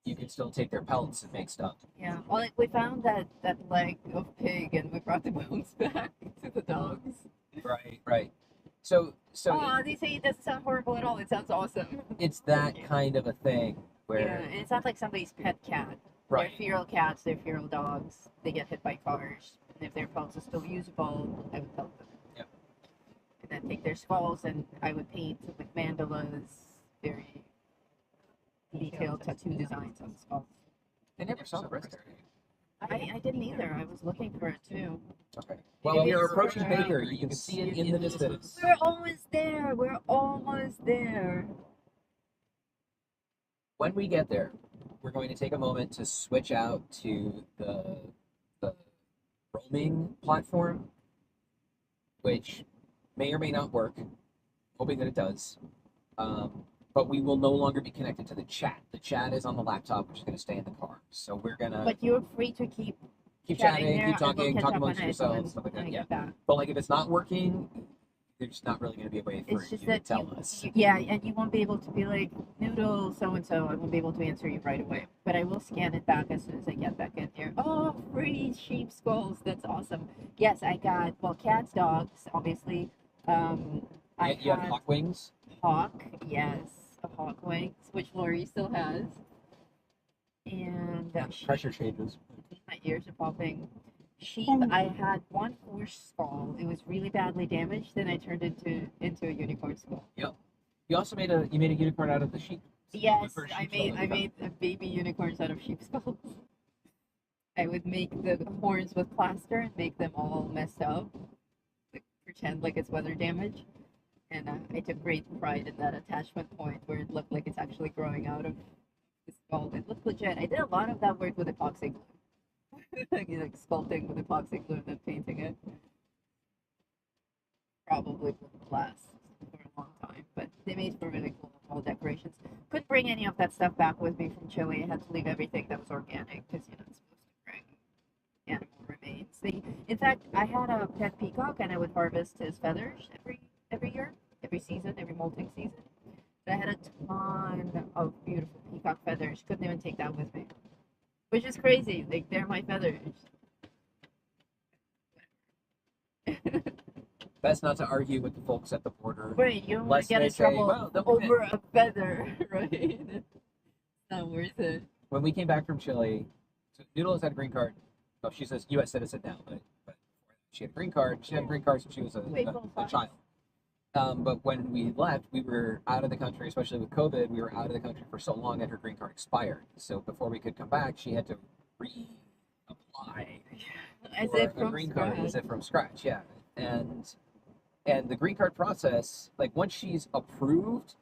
you can still take their pelts and make stuff. Yeah. Well, like we found that leg of pig, and we brought the bones back to the dogs. Right. So Oh, they say it doesn't sound horrible at all. It sounds awesome. it's that kind of a thing Yeah, where and it's not like somebody's pet cat. Right. They're feral cats, they're feral dogs. They get hit by cars. And if their pelts are still usable, I would pelt them. Yep. And then take their skulls and I would paint with mandalas, very detailed tattoo designs on the skulls. I never saw the rest. I didn't either. I was looking for it too. Okay. Well, you're approaching Baker. You can see it in the distance. We're almost there. We're almost there. When we get there, we're going to take a moment to switch out to the roaming platform, which may or may not work. Hoping that it does. But we will no longer be connected to the chat. The chat is on the laptop, which is going to stay in the car. So we're gonna But you're free to keep keep chatting chatting, there, keep talking, and we'll catch talk up amongst on it yourselves, stuff like when that. I Yeah. get back. But like if it's not working, there's not really going to be a way for It's just you to that tell us. yeah, and you won't be able to be like noodle so and so. I won't be able to answer you right away, but I will scan it back as soon as I get back in here. Oh, free sheep skulls! That's awesome. Yes, I got cats, dogs, obviously. I You had had hawk wings. hawk, yes, a hawk wings, which Lori still has, and Pressure changes. my ears are popping. Sheep, I had one horse skull. It was really badly damaged. Then I turned it into a unicorn skull. You also made a unicorn out of the sheep. Yes, The first I sheep skull that we made a baby unicorns out of sheep skulls. I would make the horns with plaster and make them all messed up, like, pretend like it's weather damage, And I took great pride in that attachment point where it looked like it's actually growing out of the skull. It looked legit. I did a lot of that work with epoxy glue. Like sculpting with epoxy glue and then painting it. Probably wouldn't last for a long time, but they made for really cool wall decorations. Couldn't bring any of that stuff back with me from Chile. I had to leave everything that was organic because you're not supposed to bring animal remains. In fact, I had a pet peacock and I would harvest his feathers every year, every season, every molting season. So I had a ton of beautiful peacock feathers. Couldn't even take that with me, which is crazy. Like they're my feathers. Best not to argue with the folks at the border. Right, you don't want Lest to get they in say, trouble well, they'll over a feather, right? It's not worth it. When we came back from Chile, so Noodles had a green card. Oh, she's a U.S. citizen now, but she had a green card. She had a green card since she was a child. But when we left, we were out of the country, especially with COVID. We were out of the country for so long that her green card expired. So before we could come back, she had to reapply As for if a from green scratch. card, as if from scratch. Yeah, and the green card process, like once she's approved,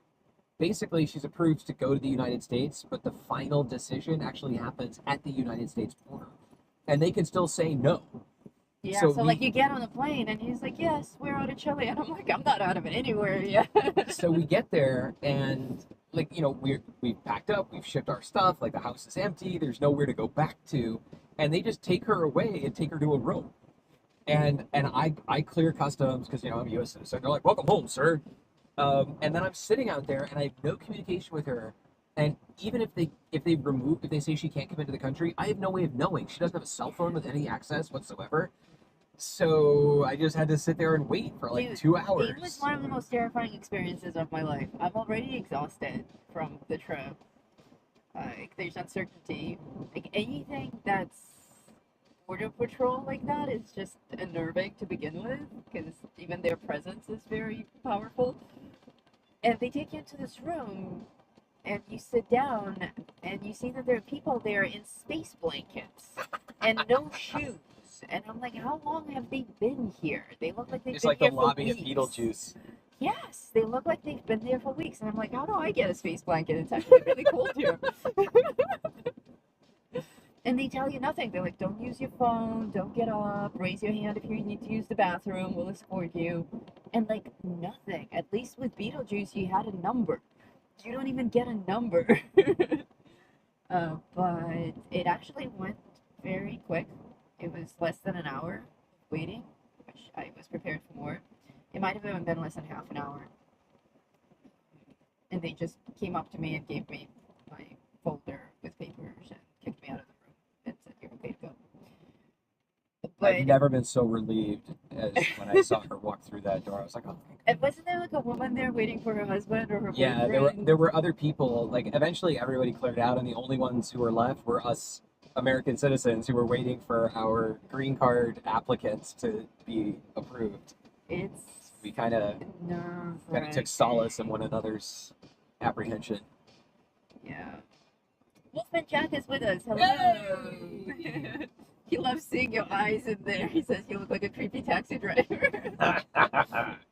basically she's approved to go to the United States, but the final decision actually happens at the United States border, and they can still say no. Yeah, So so like you get on the plane and he's like, yes, we're out of Chile. And I'm like, I'm not out of it anywhere yet. So we get there and like, you know, we've packed up, we've shipped our stuff, like the house is empty, there's nowhere to go back to, and they just take her away and take her to a room. And I clear customs because, you know, I'm a U.S. citizen. They're like, welcome home, sir. And then I'm sitting out there and I have no communication with her. And even if they say she can't come into the country, I have no way of knowing. She doesn't have a cell phone with any access whatsoever. So I just had to sit there and wait for like Dude, 2 hours. It was one of the most terrifying experiences of my life. I'm already exhausted from the trip. Like, there's uncertainty. Like, anything that's border patrol like that is just unnerving to begin with, because even their presence is very powerful. And they take you into this room, and you sit down, and you see that there are people there in space blankets and no shoes. And I'm like, how long have they been here? They look like they've It's been like here the for lobby of weeks. Beetlejuice. Yes, they look like they've been there for weeks. And I'm like, how do I get a space blanket? It's actually really cold here. And they tell you nothing. They're like, don't use your phone, don't get up, raise your hand if you need to use the bathroom, we'll escort you. And like, nothing. At least with Beetlejuice, you had a number. You don't even get a number. But it actually went very quick. It was less than an hour waiting, which I was prepared for more. It might have even been less than half an hour. And they just came up to me and gave me my folder with papers and kicked me out of the room and said, you're okay to go. But I've never been so relieved as when I saw her walk through that door. I was like, oh, thank and wasn't there like a woman there waiting for her husband or her yeah, boyfriend? there were other people. Like eventually, everybody cleared out, and the only ones who were left were us American citizens who were waiting for our green card applicants to be approved. It's We kind of took solace in one another's apprehension. Yeah. Wolfman Jack is with us. Hello. Yay! He loves seeing your eyes in there. He says you look like a creepy taxi driver.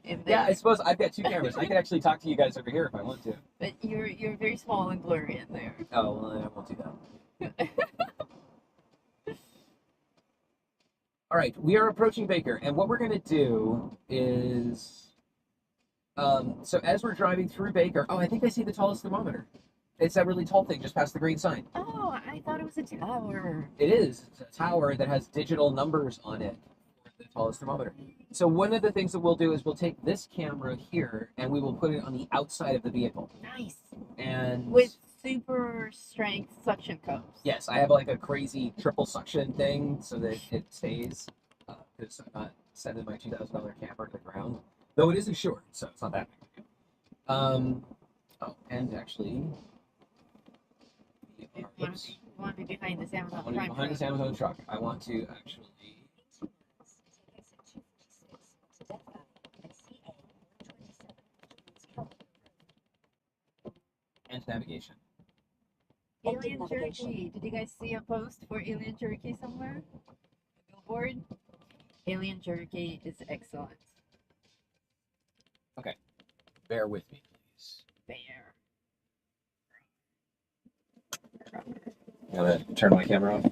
In there. Yeah, I suppose I've got 2 cameras. I can actually talk to you guys over here if I want to. But you're very small and blurry in there. Oh, well, then I won't do that. All right, we are approaching Baker, and what we're going to do is, so as we're driving through Baker, oh, I think I see the tallest thermometer. It's that really tall thing just past the green sign. Oh, I thought it was a tower. It is. It's a tower that has digital numbers on it for the tallest thermometer. So one of the things that we'll do is we'll take this camera here and we will put it on the outside of the vehicle. Nice. And with super strength suction cups. Yes, I have like a crazy triple suction thing so that it stays, because I'm not sending my $2,000 camper to the ground. Though it is insured, so it's not that big a deal. Oh, and actually, You want to be behind this I Amazon want to be Prime behind this truck. Amazon truck. I want to actually. And navigation. Alien Jerky. Did you guys see a post for Alien Jerky somewhere? A billboard? Alien Jerky is excellent. Okay. bear with me, please. Bear. I'm gonna turn my camera off.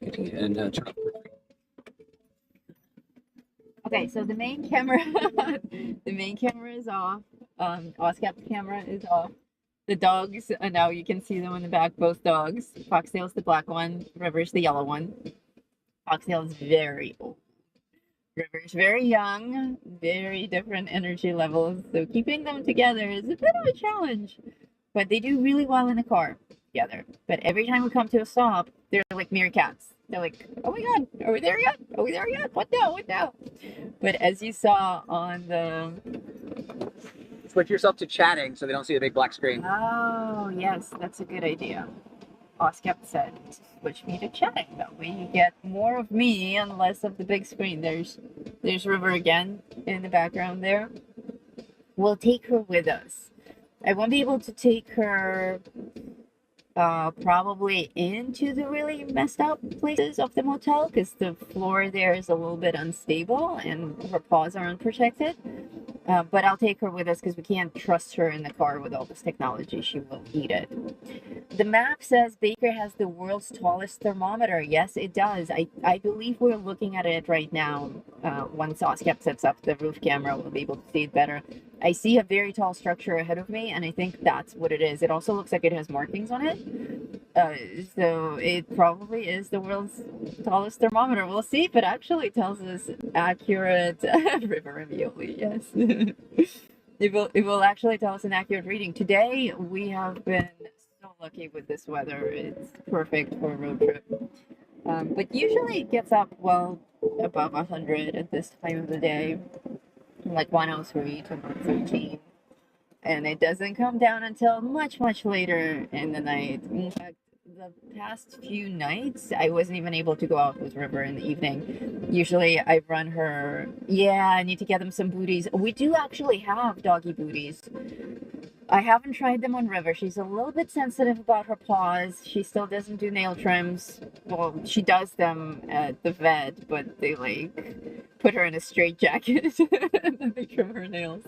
And turn off. Okay, so the main camera, the main camera is off. Oscap's camera is off. The dogs, now you can see them in the back, both dogs. Foxtail's the black one, River's the yellow one. Foxtail is very old. River's very young, very different energy levels. So keeping them together is a bit of a challenge. But they do really well in the car together. But every time we come to a stop, they're like meerkats. They're like, oh my god, are we there yet? Are we there yet? What now? What now? But as you saw on the... Switch yourself to chatting so they don't see the big black screen. Oh, yes, that's a good idea. Oscap said, switch me to chatting. That way you get more of me and less of the big screen. There's River again in the background there. We'll take her with us. I won't be able to take her probably into the really messed up places of the motel because the floor there is a little bit unstable and her paws are unprotected. But I'll take her with us because we can't trust her in the car with all this technology. She will eat it. The map says Baker has the world's tallest thermometer. Yes, it does. I believe we're looking at it right now. Once Oscap sets up the roof camera, we'll be able to see it better. I see a very tall structure ahead of me, and I think that's what it is. It also looks like it has markings on it. So it probably is the world's tallest thermometer. We'll see if it actually tells us accurate river ravioli. Yes, it will actually tell us an accurate reading. Today we have been so lucky with this weather. It's perfect for a road trip. But usually it gets up well above 100 at this time of the day, like 103 to 113. And it doesn't come down until much, much later in the night. In fact, the past few nights, I wasn't even able to go out with River in the evening. Usually I run her, yeah, I need to get them some booties. We do actually have doggy booties. I haven't tried them on River. She's a little bit sensitive about her paws. She still doesn't do nail trims. Well, she does them at the vet, but they like put her in a straitjacket and then they trim her nails.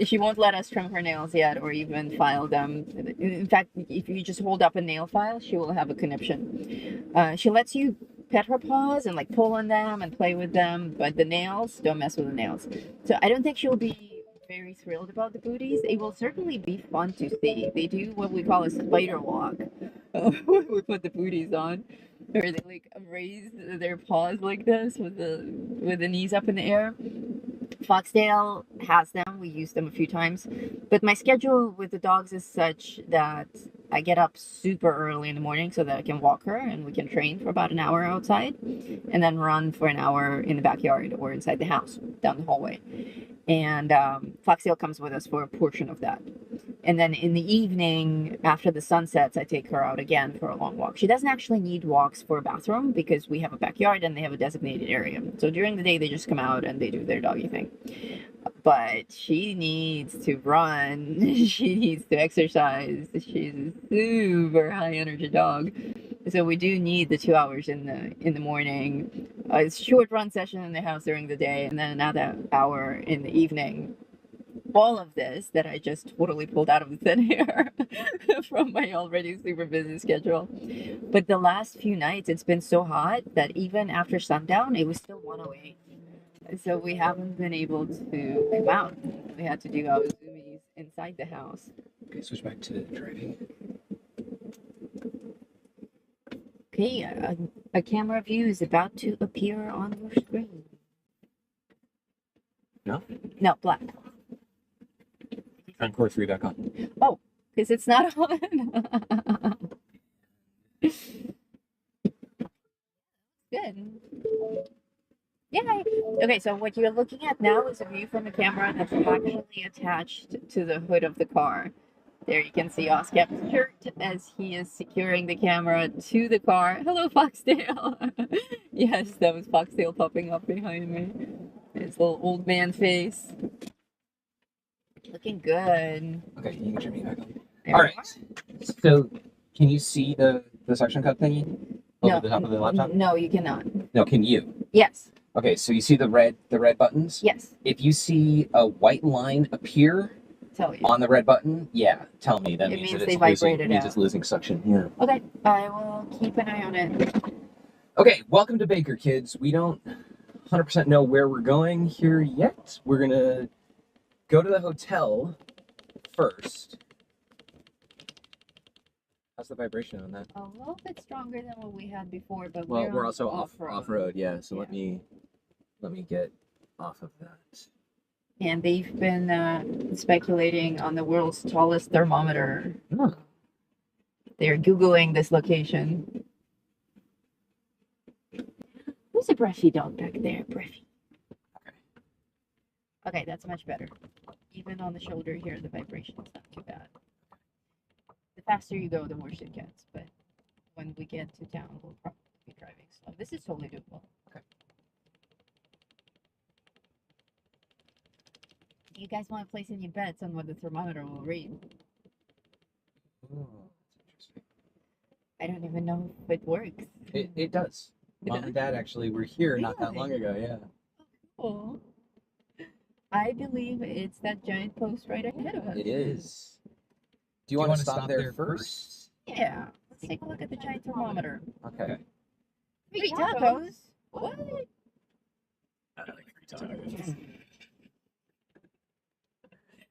She won't let us trim her nails yet or even file them. In fact, if you just hold up a nail file, she will have a conniption. She lets you pet her paws and like pull on them and play with them, but the nails, don't mess with the nails. So I don't think she'll be very thrilled about the booties. It will certainly be fun to see. They do what we call a spider walk when we put the booties on, or they like raise their paws like this with the knees up in the air. Foxtail has them. We use them a few times, but my schedule with the dogs is such that I get up super early in the morning so that I can walk her and we can train for about an hour outside and then run for an hour in the backyard or inside the house down the hallway. And Foxtail comes with us for a portion of that. And then in the evening, after the sun sets, I take her out again for a long walk. She doesn't actually need walks for a bathroom because we have a backyard and they have a designated area. So during the day, they just come out and they do their doggy thing. But she needs to run. She needs to exercise. She's a super high energy dog. So we do need the 2 hours in the morning. A short run session in the house during the day and then another hour in the evening. All of this that I just totally pulled out of the thin air from my already super busy schedule. But the last few nights, it's been so hot that even after sundown, it was still 108. So we haven't been able to come out. We had to do our zoomies inside the house. Okay, switch back to driving. Okay, a camera view is about to appear on your screen. No? No, black. Turn core 3 back on. Oh, because it's not on. Good. Yeah. Okay, so what you're looking at now is a view from a camera that's actually attached to the hood of the car. There you can see Oscap's shirt as he is securing the camera to the car. Hello, Foxtail. Yes, that was Foxtail popping up behind me. His little old man face. Looking good. Okay, you can turn me back on. There All we right. So, can you see the suction cup thingy over No, the top of the laptop? No, you cannot. No, can you? Yes. Okay, so you see the red buttons? Yes. If you see a white line appear Tell you. on the red button, yeah, tell me. That It means means that they it's losing, vibrated means out. it's losing suction. Yeah. Okay, I will keep an eye on it. Okay, welcome to Baker, kids. We don't 100% know where we're going here yet. We're gonna go to the hotel first. How's the vibration on that? A little bit stronger than what we had before, but Well, we're on also off road, yeah. So Yeah. let me get off of that. And they've been speculating on the world's tallest thermometer. Oh. They're Googling this location. Who's a breathy dog back there? Breathy. Okay. Okay, that's much better. Even on the shoulder here, the vibration's not too bad. The faster you go, the worse it gets. But when we get to town, we'll probably be driving slow. This is totally doable. Okay. Do you guys want to place any bets on what the thermometer will read? Oh, that's interesting. I don't even know if it works. It does. It Mom does? and Dad actually were here not that long Really? ago, yeah. Oh. I believe it's that giant post right ahead of us. It is. Do you want to stop there first? Yeah. Let's take a look at the giant thermometer. Okay. 3 tacos? What? I like 3 tacos.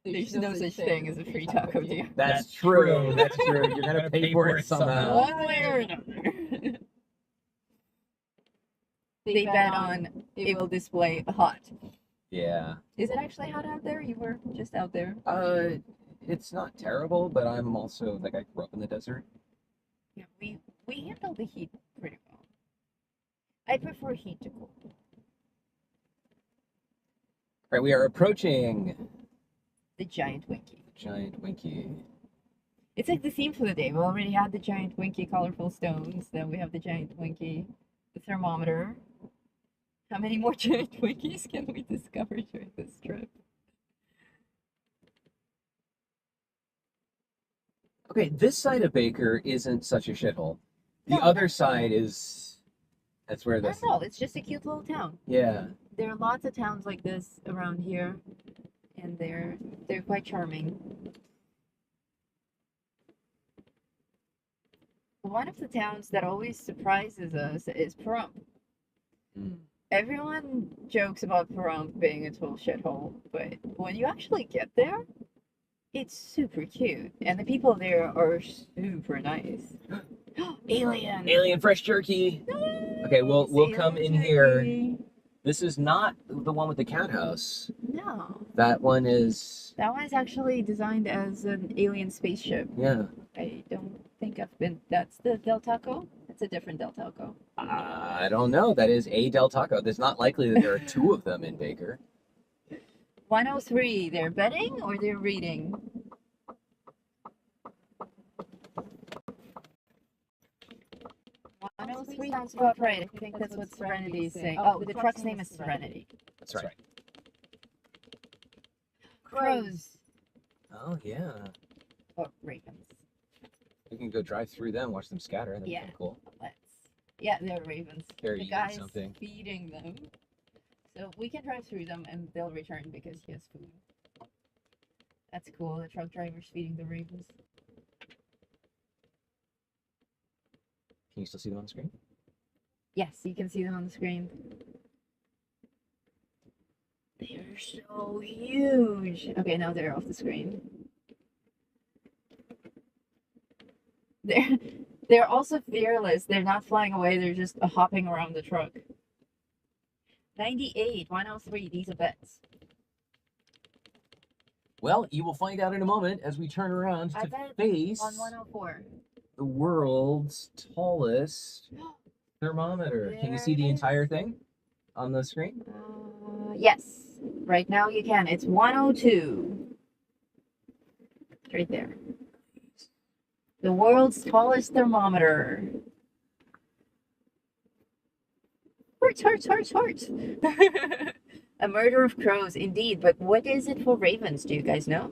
There's no such thing as a free taco deal. That's true. That's true. You're gonna pay for it somehow. One way or another. They bet on it will display hot. Yeah. Is it actually hot out there? You were just out there. It's not terrible, but I'm also like I grew up in the desert. Yeah, we handle the heat pretty well. I prefer heat to cool. Right, we are approaching The giant Winky. Giant Winky. It's like the theme for the day. We already had the giant Winky colorful stones. Then we have the giant Winky, the thermometer. How many more giant Winkies can we discover during this trip? Okay, this side of Baker isn't such a shithole. The No, other no. side is. That's where That's this. all. It's just a cute little town. Yeah. There are lots of towns like this around here, and they're quite charming. One of the towns that always surprises us is Pahrump. Mm. Everyone jokes about Pahrump being a total shithole, but when you actually get there, it's super cute, and the people there are super nice. Alien! Alien Fresh Jerky. Okay, we'll Alien come in here. Jerky. This is not the one with the cat house. No, That one is. that one is actually designed as an alien spaceship. Yeah. I don't think I've been. That's the Del Taco? That's a different Del Taco. I don't know. That is a Del Taco. It's not likely that there are 2 of them in Baker. 103, they're betting or they're reading? Three sounds about right. I think that's what Serenity is saying. Oh, the truck's name is Serenity. That's right. Crows. Oh, yeah. Oh, ravens. We can go drive through them, watch them scatter. That'd be Yeah. kinda cool. Let's. Yeah, they're ravens. They're The eating guy's something. feeding them. So we can drive through them and they'll return because he has food. That's cool. The truck driver's feeding the ravens. Can you still see them on the screen? Yes, you can see them on the screen. They're so huge. Okay, now they're off the screen. They're also fearless. They're not flying away. They're just hopping around the truck. 98, 103. These are bets. Well, you will find out in a moment as we turn around I to bet face on 104. the world's tallest thermometer. Can you see the entire thing on the screen? Yes. Right now you can. It's 102. It's right there. The world's tallest thermometer. Hearts. A murder of crows, indeed. But what is it for ravens? Do you guys know?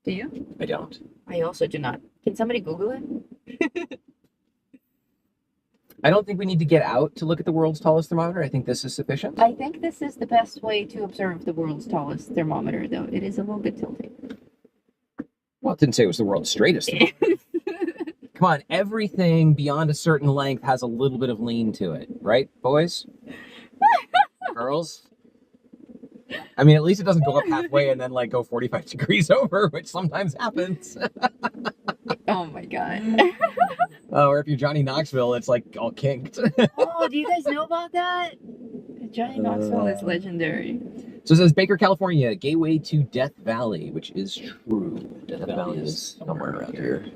Do you? I don't. I also do not. Can somebody Google it? I don't think we need to get out to look at the world's tallest thermometer. I think this is sufficient. I think this is the best way to observe the world's tallest thermometer, though. It is a little bit tilting. Well, it didn't say it was the world's straightest thermometer. Come on, everything beyond a certain length has a little bit of lean to it, right, boys? Girls? I mean, at least it doesn't go up halfway and then like go 45 degrees over, which sometimes happens. Oh my god. Or if you're Johnny Knoxville, it's like all kinked. Oh, do you guys know about that? Johnny Knoxville is legendary. So it says Baker, California, gateway to Death Valley, which is true. Death Valley is somewhere around here.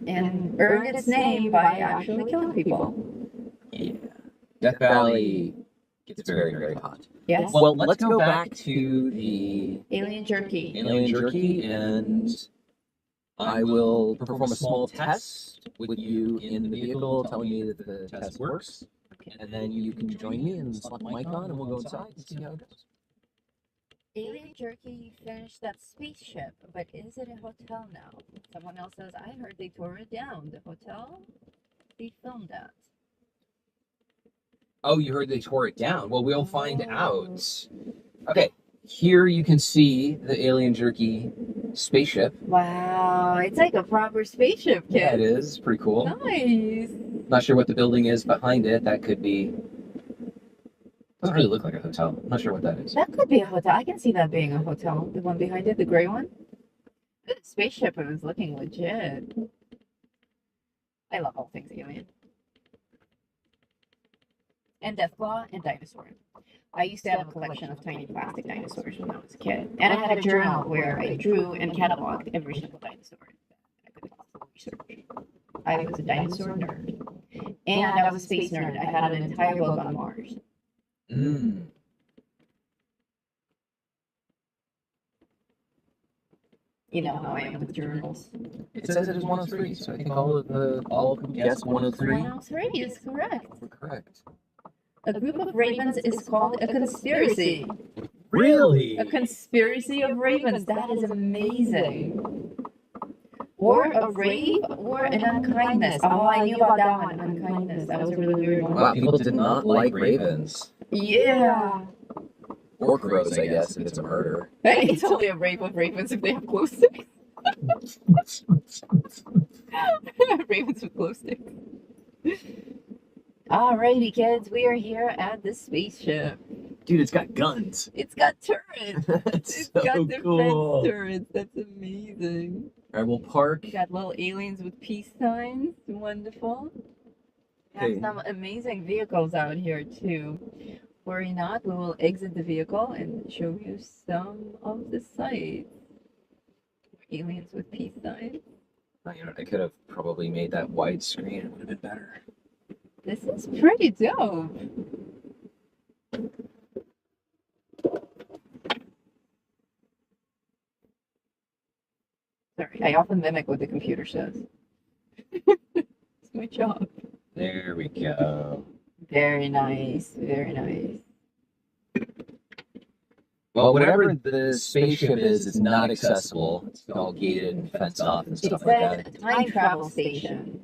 And earned its name by actually killing people. Yeah. Death Valley gets very, very hot. Yes. Well, let's go back to the Alien jerky. alien jerky, and I will perform a small test with you in the vehicle, telling me that the test works. And then you can join me and slap my mic on, and we'll go inside and see how it goes. Alien jerky finished that spaceship, but is it a hotel now? Someone else says, I heard they tore it down. The hotel? They filmed that. Oh, you heard they tore it down. Well, we'll find out. Okay, here you can see the alien jerky spaceship. Wow, it's like a proper spaceship, kid. Yeah, it is. Pretty cool. Nice. Not sure what the building is behind it. That could be... Doesn't really look like a hotel. I'm not sure what that is. That could be a hotel. I can see that being a hotel. The one behind it, the gray one. The spaceship is looking legit. I love all things alien. And Deathclaw and dinosaur. I used to have a collection of tiny plastic dinosaurs when I was a kid. And I had a journal where I drew and cataloged every single dinosaur I could possibly research. I was a dinosaur nerd. And I was a space nerd. I had an entire book on Mars. Mm. You know how I am with journals. It says it is 103, so I think all of them guessed 103. 103 is correct. We're correct. A group of ravens is called a conspiracy. Really? A conspiracy of ravens. That is amazing. Or a rave or an unkindness. Oh, I knew about that one. Unkindness. That was a really weird one. Wow, people did not like ravens. Yeah. Or crows, I guess, if it's a murder. Hey, it's only a rave of ravens if they have glow sticks. Ravens with glow sticks. Alrighty, kids, we are here at the spaceship. Dude, it's got guns. It's got turrets. That's It's so got defense cool. turrets. That's amazing. All right, we'll park. We got little aliens with peace signs. Wonderful. We have Hey. some amazing vehicles out here too. Worry not, we will exit the vehicle and show you some of the sights. Aliens with peace signs. Oh, you know, I could have probably made that widescreen. It would have been better. This is pretty dope. Sorry, I often mimic what the computer says. It's my job. There we go. Very nice, very nice. Well, whatever the spaceship is, it's not accessible. It's all gated and fenced off and It stuff like says that. time travel station.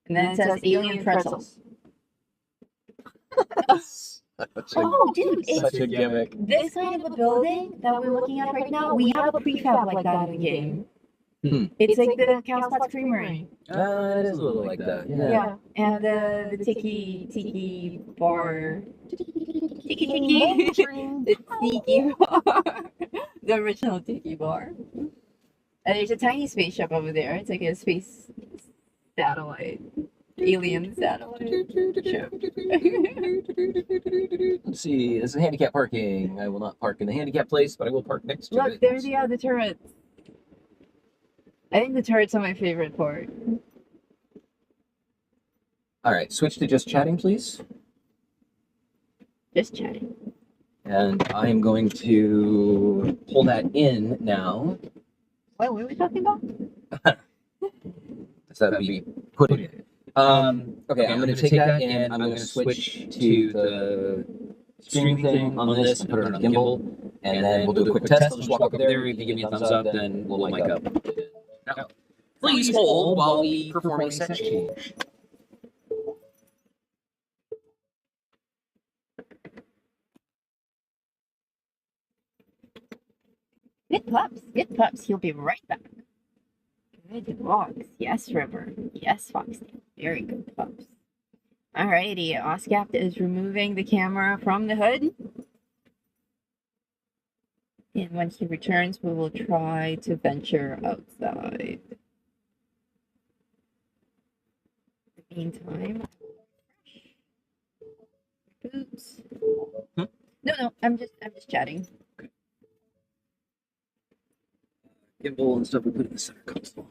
And then it says alien pretzels. Oh, dude, Such it's a gimmick. this kind of a building that we're looking at right now. We have a prefab like that in the game. Hmm. It's like the Cowspot Creamery. It is a little like that. Yeah. And the tiki bar. Tiki. The tiki bar. The original tiki bar. And there's a tiny spaceship over there. It's like a space satellite. Alien satellite ship. Let's see. This is handicap parking. I will not park in the handicap place, but I will park next to Look, it. there they are, the turrets. I think the turrets are my favorite part. All right, switch to just chatting, please. Just chatting. And I am going to pull that in now. What were we talking about? So that would be put it in. Okay, I'm going to take that and I'm going to switch to the stream thing on this and put it on a gimbal. And then we'll do a quick test. I'll just walk over there. If you give me a thumbs up, then we'll mic up. Now, please hold while we perform a set change. Good pups. Good pups. He'll be right back. Good dogs. Yes, River. Yes, Foxtail. Very good pups. Alrighty, Oscapt is removing the camera from the hood. And when he returns, we will try to venture outside. In the meantime, boots. Huh? No, I'm just chatting. Gimbal and stuff we put in the center console.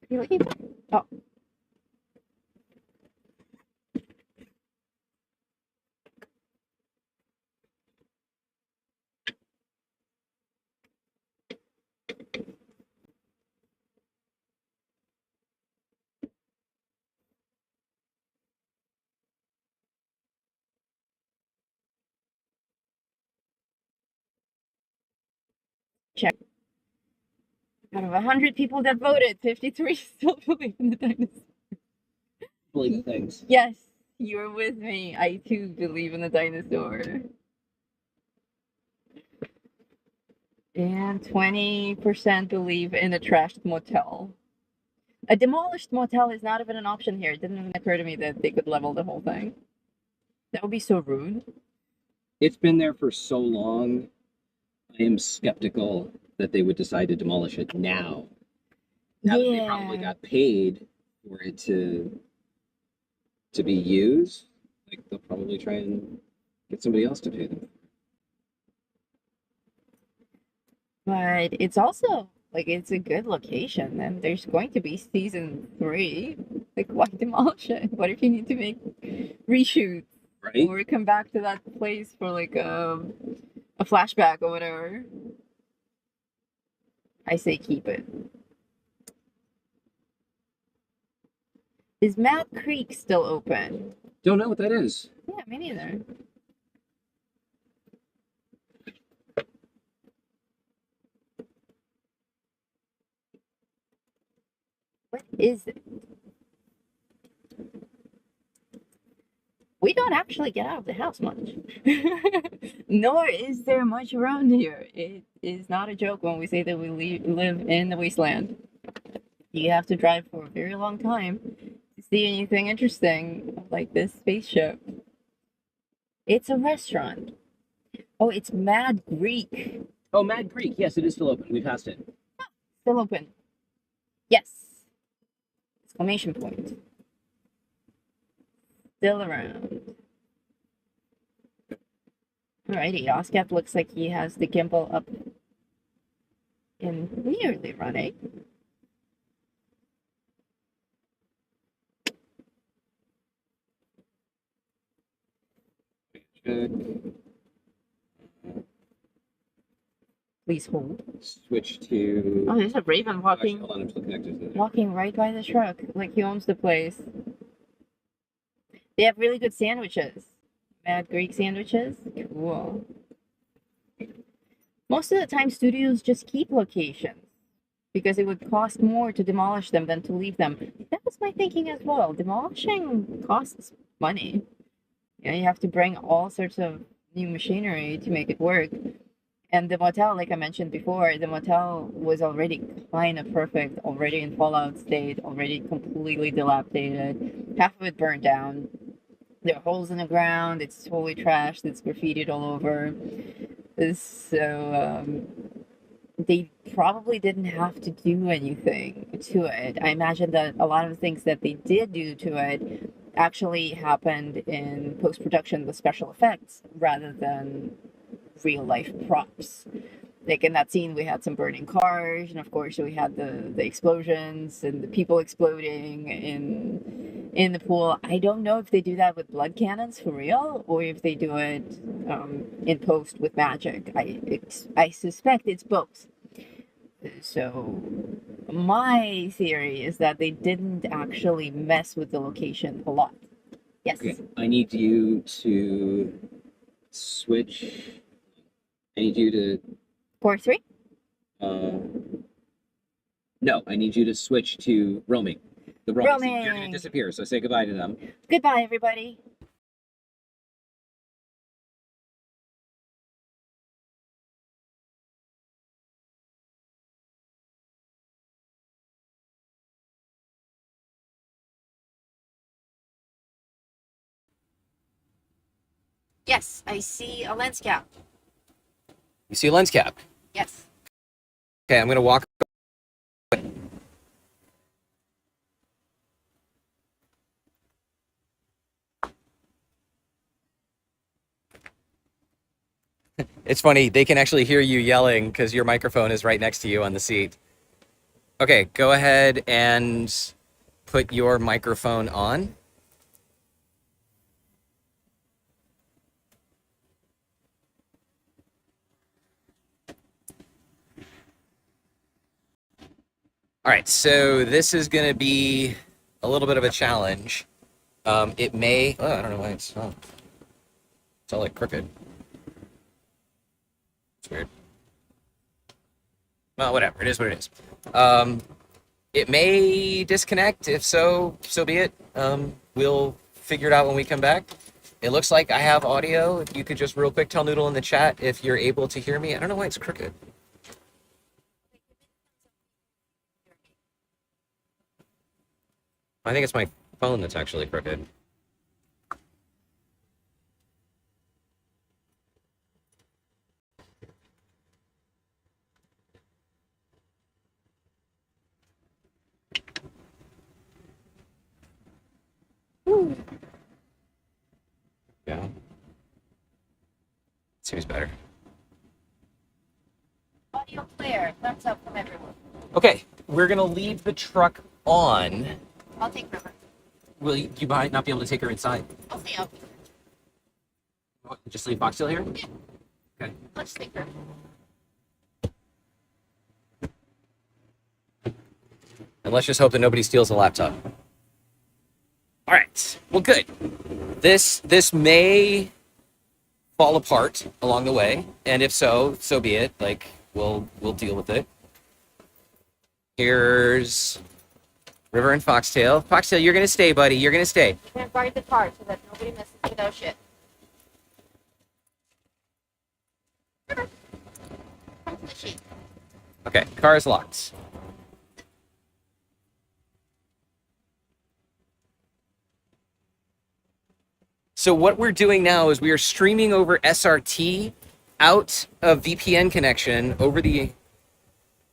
You looking for? Oh. Check. Out of 100 people that voted, 53 still believe in the dinosaur. Believe in things. Yes, you're with me. I too believe in the dinosaur. And 20% believe in a trashed motel. A demolished motel is not even an option here. It didn't even occur to me that they could level the whole thing. That would be so rude. It's been there for so long. I am skeptical that they would decide to demolish it now. Now that they probably got paid for it to be used, like they'll probably try and get somebody else to pay them. But it's also like it's a good location, and there's going to be season 3. Like, why demolish it? What if you need to make reshoots Right? or come back to that place for like a flashback or whatever? I say keep it. Is Mad Creek still open? Don't know what that is. Yeah, me neither. What is it? We don't actually get out of the house much. Nor is there much around here. It is not a joke when we say that we live in the wasteland. You have to drive for a very long time to see anything interesting like this spaceship. It's a restaurant. Oh, it's Mad Greek. Oh, Mad Creek. Yes, it is still open. We passed it. Still open. Yes. Exclamation point. Still around. Alrighty, Oscap looks like he has the gimbal up and nearly running. Check. Please hold. Switch to. Oh, there's a raven Actually, walking hold on, I'm still connected to that. walking right by the truck, like he owns the place. They have really good sandwiches. Mad Greek sandwiches. Cool. Most of the time, studios just keep locations because it would cost more to demolish them than to leave them. That was my thinking as well. Demolishing costs money. You have to bring all sorts of new machinery to make it work. And the motel, like I mentioned before, the motel was already kind of perfect, already in fallout state, already completely dilapidated. Half of it burned down. There are holes in the ground. It's totally trashed. It's graffitied all over. So they probably didn't have to do anything to it. I imagine that a lot of the things that they did do to it actually happened in post-production with special effects rather than real life props. Like in that scene, we had some burning cars, and of course we had the explosions and the people exploding in the pool. I don't know if they do that with blood cannons for real, or if they do it in post with magic. I suspect it's both. So my theory is that they didn't actually mess with the location a lot. Yes. Okay, I need you to switch. I need you to. 4-3. No, I need you to switch to roaming. The roaming. Roaming. You're going to disappear, so say goodbye to them. Goodbye, everybody. Yes, I see a lens cap. You see a lens cap. Yes. Okay, I'm gonna walk. It's funny, they can actually hear you yelling because your microphone is right next to you on the seat. Okay, go ahead and put your microphone on. All right, so this is going to be a little bit of a challenge. It may, I don't know why it's all like crooked. It's weird. Well, whatever, it is what it is. It may disconnect. If so, so be it. We'll figure it out when we come back. It looks like I have audio. If you could just real quick tell Noodle in the chat if you're able to hear me. I don't know why it's crooked. I think it's my phone that's actually crooked. Yeah. Seems better. Audio clear. Thumbs up from everyone. Okay, we're gonna leave the truck on. I'll take River. Well, you might not be able to take her inside. I'll stay out. Just leave Foxtail here? Yeah. Okay. Let's take her. And let's just hope that nobody steals the laptop. All right. Well, good. This may fall apart along the way, and if so, so be it. Like we'll deal with it. Here's River and Foxtail. Foxtail, you're gonna stay, buddy. You're gonna stay. You're gonna guard the car so that nobody messes with our shit. River, come to the sheet. Okay. Car is locked. So what we're doing now is we are streaming over SRT out of VPN connection over the.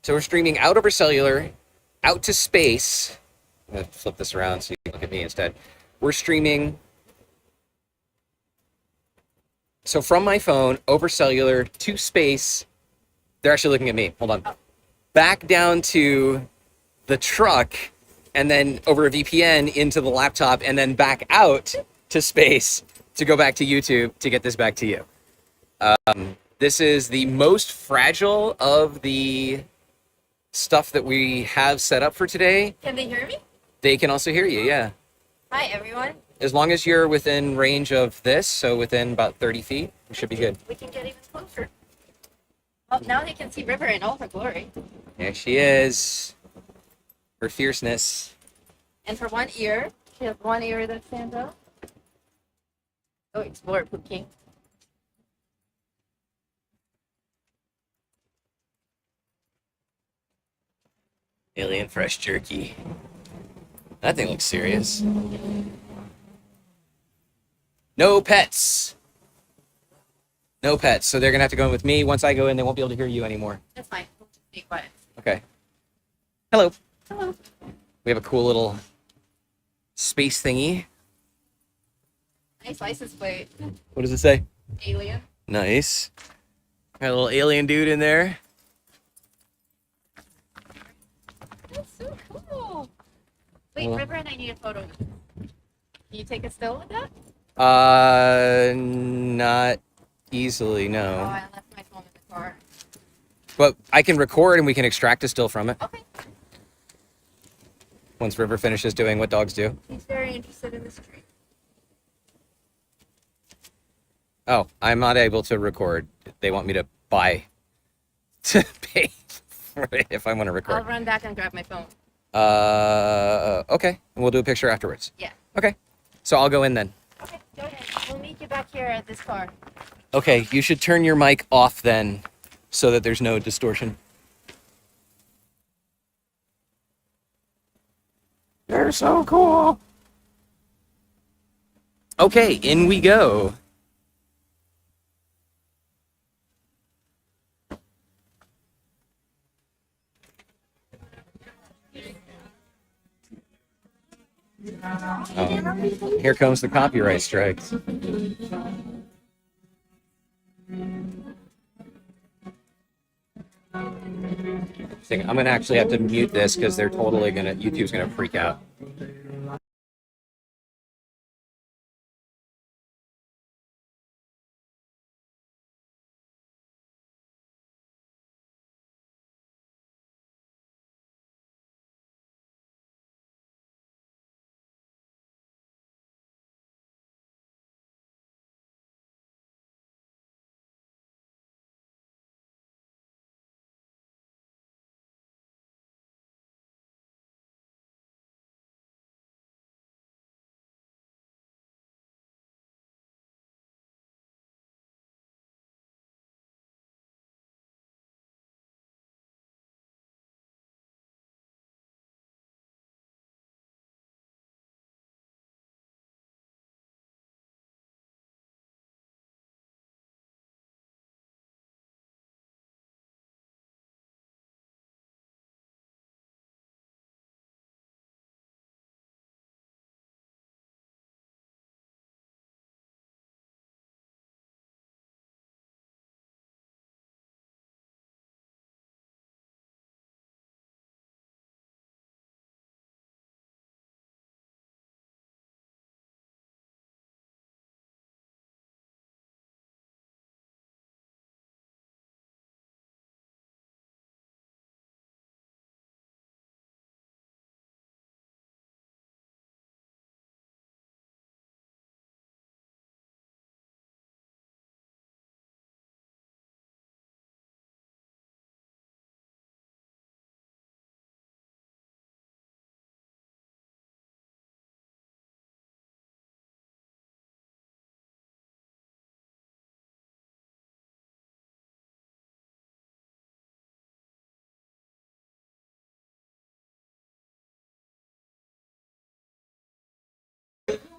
So we're streaming out over cellular, out to space. I'm gonna flip this around so you can look at me instead. We're streaming. So from my phone over cellular to space. They're actually looking at me. Hold on. Back down to the truck, and then over a VPN into the laptop, and then back out to space to go back to YouTube to get this back to you. This is the most fragile of the stuff that we have set up for today. Can they hear me? They can also hear you, yeah. Hi, everyone. As long as you're within range of this, so within about 30 feet, we should be good. We can get even closer. Well, now they can see River in all her glory. There she is. Her fierceness. And for one ear, she has one ear that stands out. Oh, explore, Poop King. Alien Fresh Jerky. That thing looks serious. No pets. No pets. So they're going to have to go in with me. Once I go in, they won't be able to hear you anymore. That's fine. We'll just be quiet. Okay. Hello. Hello. We have a cool little space thingy. Nice license plate. What does it say? Alien. Nice. Got a little alien dude in there. That's so cool. Wait, Well- River and I need a photo. Can you take a still with that? Not easily, Oh, no. I left my phone in the car. But I can record and we can extract a still from it Okay. once River finishes doing what dogs do. He's very interested in this tree. Oh, I'm not able to record. They want me to buy to pay for it if I want to I'll record. run back and grab my phone. Okay. And we'll do a picture afterwards. Yeah. Okay. So I'll go in then. Okay, go ahead. We'll meet you back here at this car. Okay, you should turn your mic off then so that there's no distortion. They're so cool. Okay, in we go. Here comes the copyright strikes. I'm gonna actually have to mute this because they're totally gonna, YouTube's gonna freak out.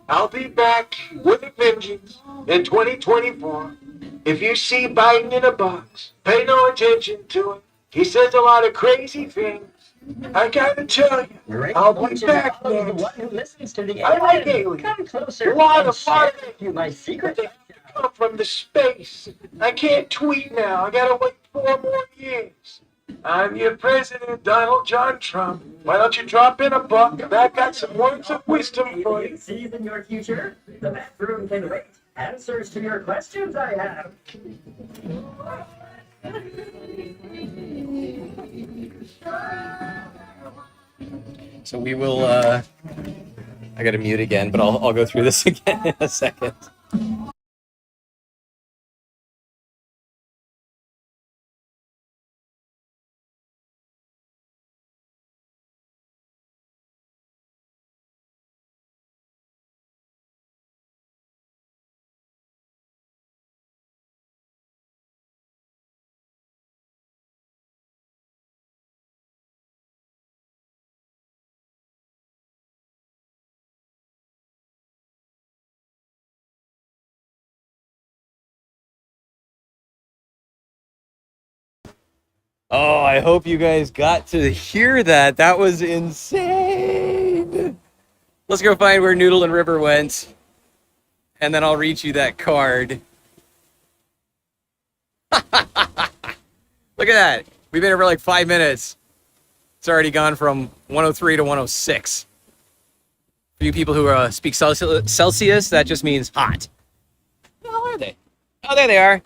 I'll be back with a vengeance in 2024. If you see Biden in a box, pay no attention to it. He says a lot of crazy things. I gotta tell you, I'll be back next. I like aliens. Come closer. A lot of share fun. with you my secret. They come from the space. I can't tweet now. I gotta wait 4 more years. I'm your president, Donald John Trump. Why don't you drop in a buck? And I've got some words of wisdom for you. Season your future. The bathroom can wait. Answers to your questions I have. So we will, I gotta mute again, but I'll go through this again in a second. Oh, I hope you guys got to hear that. That was insane. Let's go find where Noodle and River went, and then I'll read you that card. Look at that. We've been here for like 5 minutes. It's already gone from 103 to 106. For you people who speak Celsius, that just means hot. Where are they? Oh, there they are.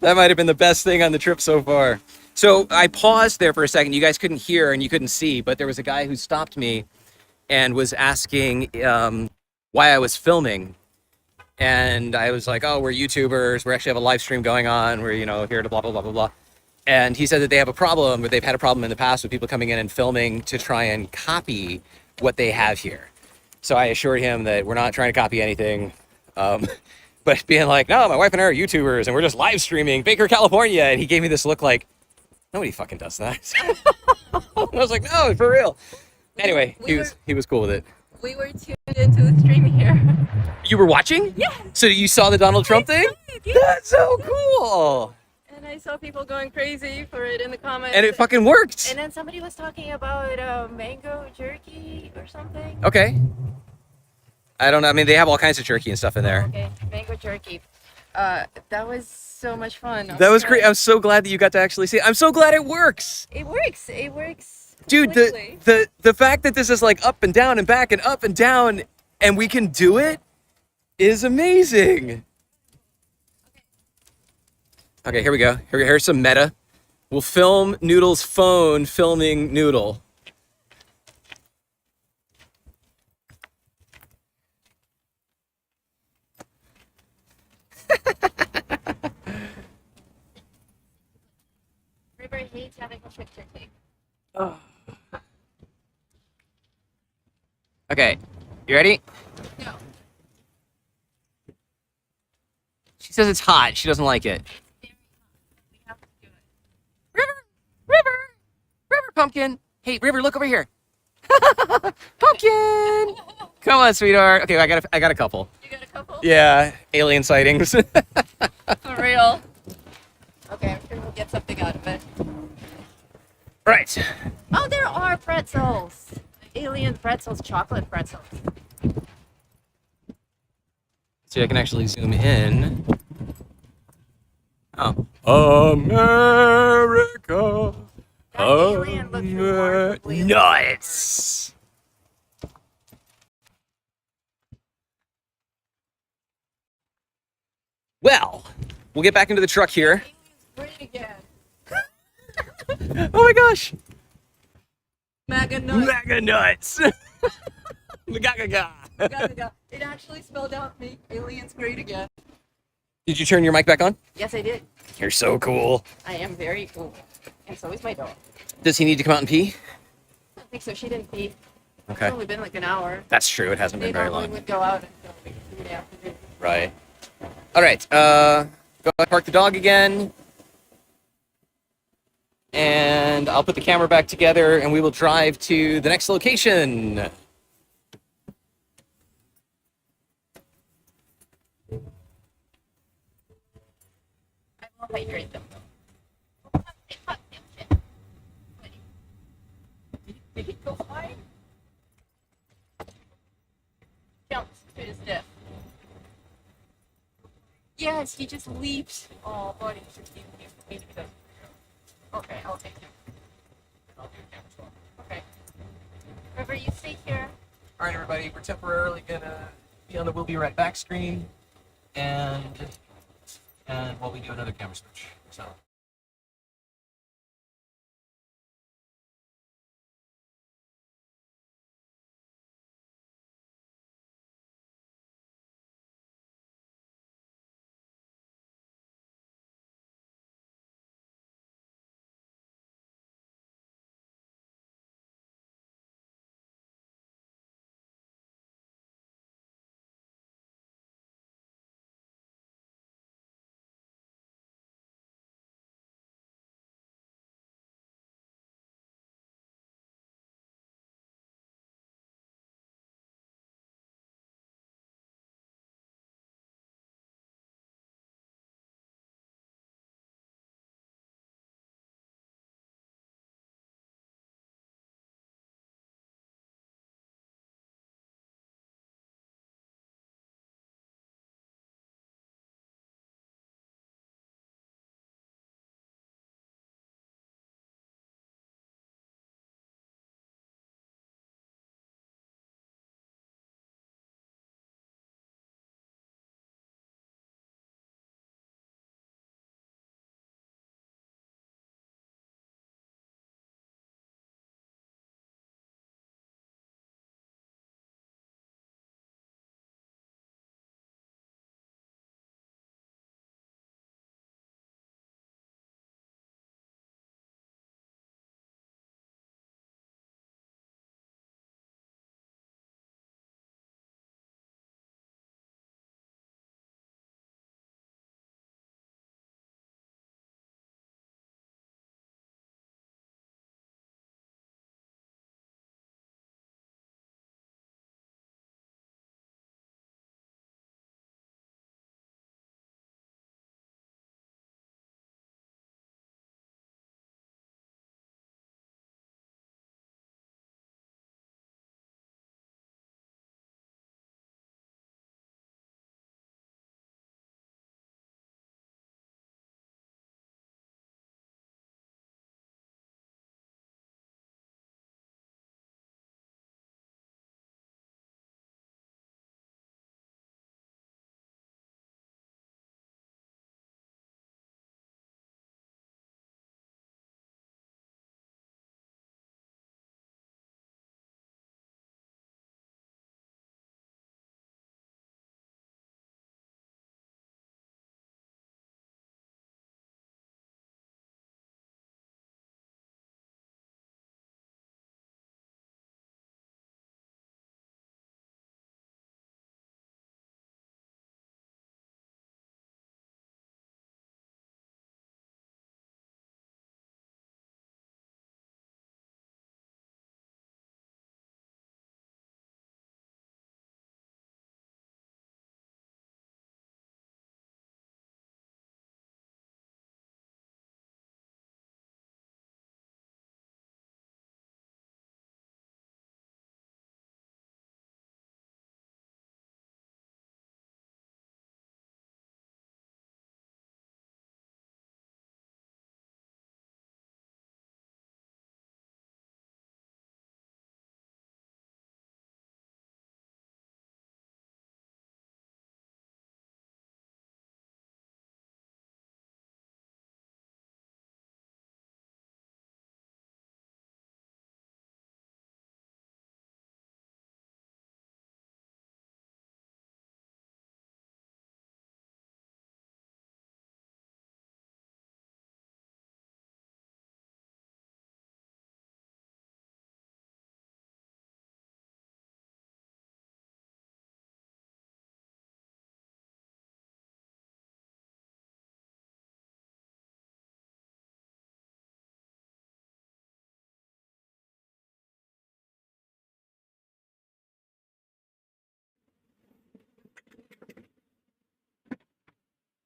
That might have been the best thing on the trip so far. So I paused there for a second. You guys couldn't hear and you couldn't see, but there was a guy who stopped me and was asking why I was filming. And I was like, oh, we're YouTubers. We actually have a live stream going on. We're, here to blah, blah, blah, blah, blah. And he said that they have a problem, or they've had a problem in the past with people coming in and filming to try and copy what they have here. So I assured him that we're not trying to copy anything. But being like, no, my wife and I are YouTubers and we're just live streaming Baker, California. And he gave me this look like, nobody fucking does that. I was like, no, for real. Anyway, he was cool with it. We were tuned into the stream here. You were watching? Yeah. So you saw the Donald Trump thing? That's so cool. And I saw people going crazy for it in the comments. And it fucking worked. And then somebody was talking about mango jerky or something. Okay. I don't know. I mean, they have all kinds of jerky and stuff in there. Okay, mango jerky. That was so much fun. That was great. I'm so glad that you got to actually see it. I'm so glad it works. It works. It works. Dude, the fact that this is like up and down and back and up and down and we can do it is amazing. Okay, here we go. Here's some meta. We'll film Noodle's phone filming Noodle. River hates having a picture take. Oh. Okay, you ready? No. She says it's hot. She doesn't like it. We have to do it. River, pumpkin. Hey, River, look over here. Pumpkin. Come on, sweetheart. Okay, I got a couple. You got a couple? Yeah, alien sightings. For real. Okay, I'm sure we'll get something out of it. Right. Oh, there are pretzels. Alien pretzels, chocolate pretzels. See, I can actually zoom in. Oh. America. That alien looks remarkably Nuts. Well, we'll get back into the truck here. Great again. Oh my gosh. Mega nuts. Mega nuts. Gaga. It actually spelled out make aliens great again. Did you turn your mic back on? Yes, I did. You're so cool. I am very cool. And so is my dog. Does he need to come out and pee? I think so. She didn't pee. Okay. It's only been like an hour. That's true. It hasn't They been very normally long. would go out until like 3 in the afternoon. Right. All right. Go park the dog again. And I'll put the camera back together and we will drive to the next location. I will hydrate them though. Did he go flying? Jumps to his death. Yes, he just leaps. Oh, buddy. Okay, I'll take him. I'll do him as well. Okay. River, you stay here. All right, everybody. We're temporarily gonna be on the "We'll Be Right Back" screen, and while we do another camera switch. So.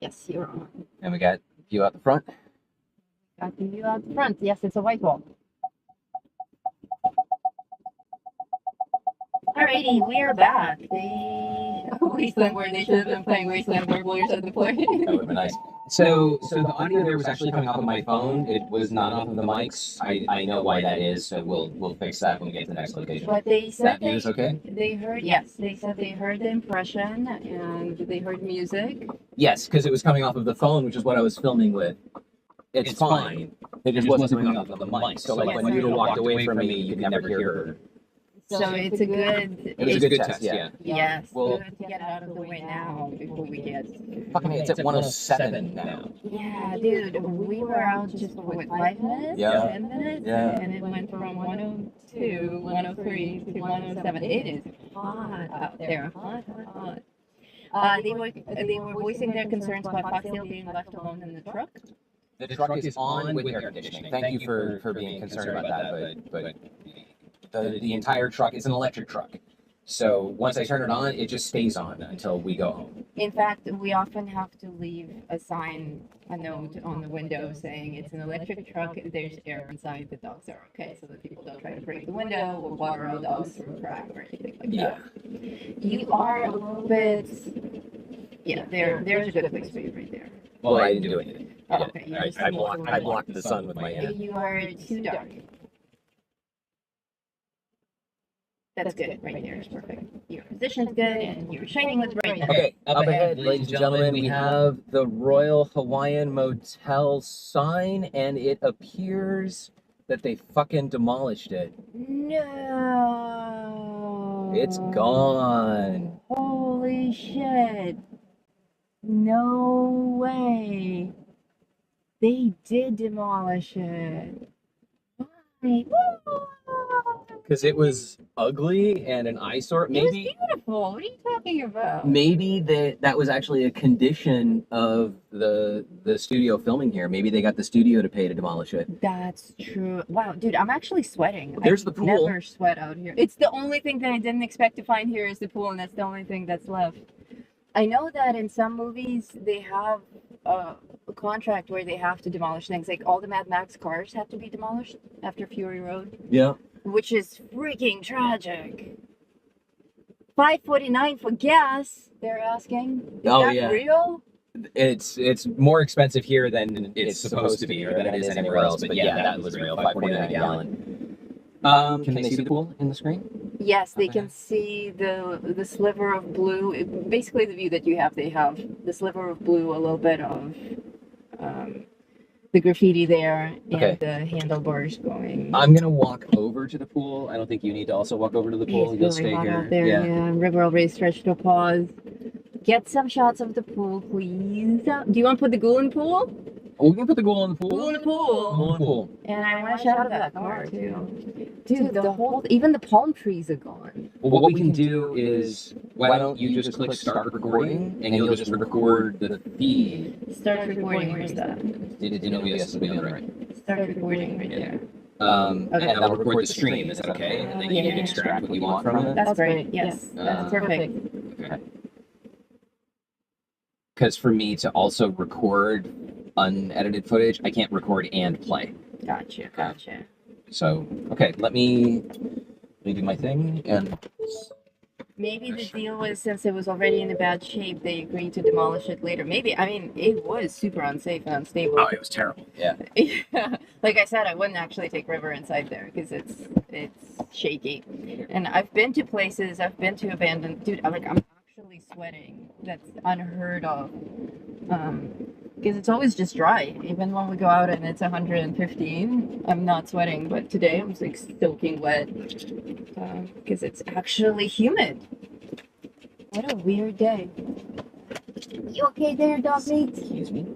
Yes, you're on. And we got view out the front. Got the view out the front. Yes, it's a white wall. Alrighty, we are back. Wasteland where they should have been playing Wasteland where Blair said to play. That would have been nice. So the audio there was actually coming off of my phone. It was not off of the mics. I know why that is, so we'll fix that when we get to the next location. But they said That view is okay? they heard, yes, they said they heard the impression and they heard music. Yes, because it was coming off of the phone, which is what I was filming with. It's fine. It just wasn't coming off of the mic. So like when you walked away from me, you could never hear her. So it's a good. It was a good test, yeah. Yes. Well- Good to get out of the way now before we get. Fucking it's at 107 now. Yeah, dude, we were out just for what, 5 minutes? Yeah. 10 minutes? Yeah. And it went from 102, 103 to 107. It is hot out there. Hot. They were voicing their concerns about Foxtail being left alone in the truck. The truck is on with air conditioning. Thank you for being concerned about that, but the entire truck is an electric truck. So once I turn it on, it just stays on until we go home. In fact, we often have to leave a note on the window saying it's an electric truck, there's air inside, the dogs are okay, so that people don't try to break the window or water our dogs through a crack or anything like Yeah. that. You are a little bit, yeah, there's a good place for you right there. Well, I didn't do anything. Oh, okay. You just I blocked the sun with my hand. You are too dark. That's good, right there is perfect. Your position's good and you're shining with brightness. Okay, up ahead, ladies and gentlemen, we have the Royal Hawaiian Motel sign, and it appears that they fucking demolished it. No. It's gone. Holy shit. No way. They did demolish it. Why? Because it was ugly and an eyesore. It was beautiful. What are you talking about? Maybe that was actually a condition of the studio filming here. Maybe they got the studio to pay to demolish it. That's true. Wow, dude, I'm actually sweating. There's I the pool. Never sweat out here. It's the only thing that I didn't expect to find here is the pool, and that's the only thing that's left. I know that in some movies they have a contract where they have to demolish things. Like all the Mad Max cars have to be demolished after Fury Road, Yeah. which is freaking tragic. $5.49 for gas. They're asking. Is Oh, that yeah. real? It's more expensive here than it's supposed to be, or than it is anywhere else. But yeah, that was real. $5.49 a gallon. Can they see the pool in the screen? Yes, they can see the sliver of blue. Basically, the view that you have, they have the sliver of blue, a little bit of the graffiti there, and Okay. the handlebars going. I'm gonna walk over to the pool. I don't think you need to also walk over to the pool. It's You'll really stay hot here. out there. Yeah. River already stretched to a pause. Get some shots of the pool, please. Do you want to put the ghoul in the pool? Oh, we can put the goal in the pool. Ghoul in the pool. Goal in the pool. And I want a shot of that car too. Dude, the whole, even the palm trees are gone. Well, what we can do is, why don't you just click start recording, and you'll just record the feed. Start recording. Where's that? Did you know yes, will be on the right. Start recording right there. And that'll record the stream. Is that okay? And then you can extract what you want from it. That's great. Yes, that's perfect. Okay. Because for me to also record unedited footage, I can't record and play. Gotcha. So, okay, let me do my thing, and Maybe the deal was since it was already in a bad shape, they agreed to demolish it later. Maybe, I mean, it was super unsafe and unstable. oh, it was terrible. Yeah. Yeah. Like I said, I wouldn't actually take River inside there because it's shaky. And I've been to places, I've been to abandoned, dude, I'm actually sweating. That's unheard of. Because it's always just dry. Even when we go out and it's 115, I'm not sweating. But today I'm like soaking wet because it's actually humid. What a weird day. You okay there, dog meat? Excuse me.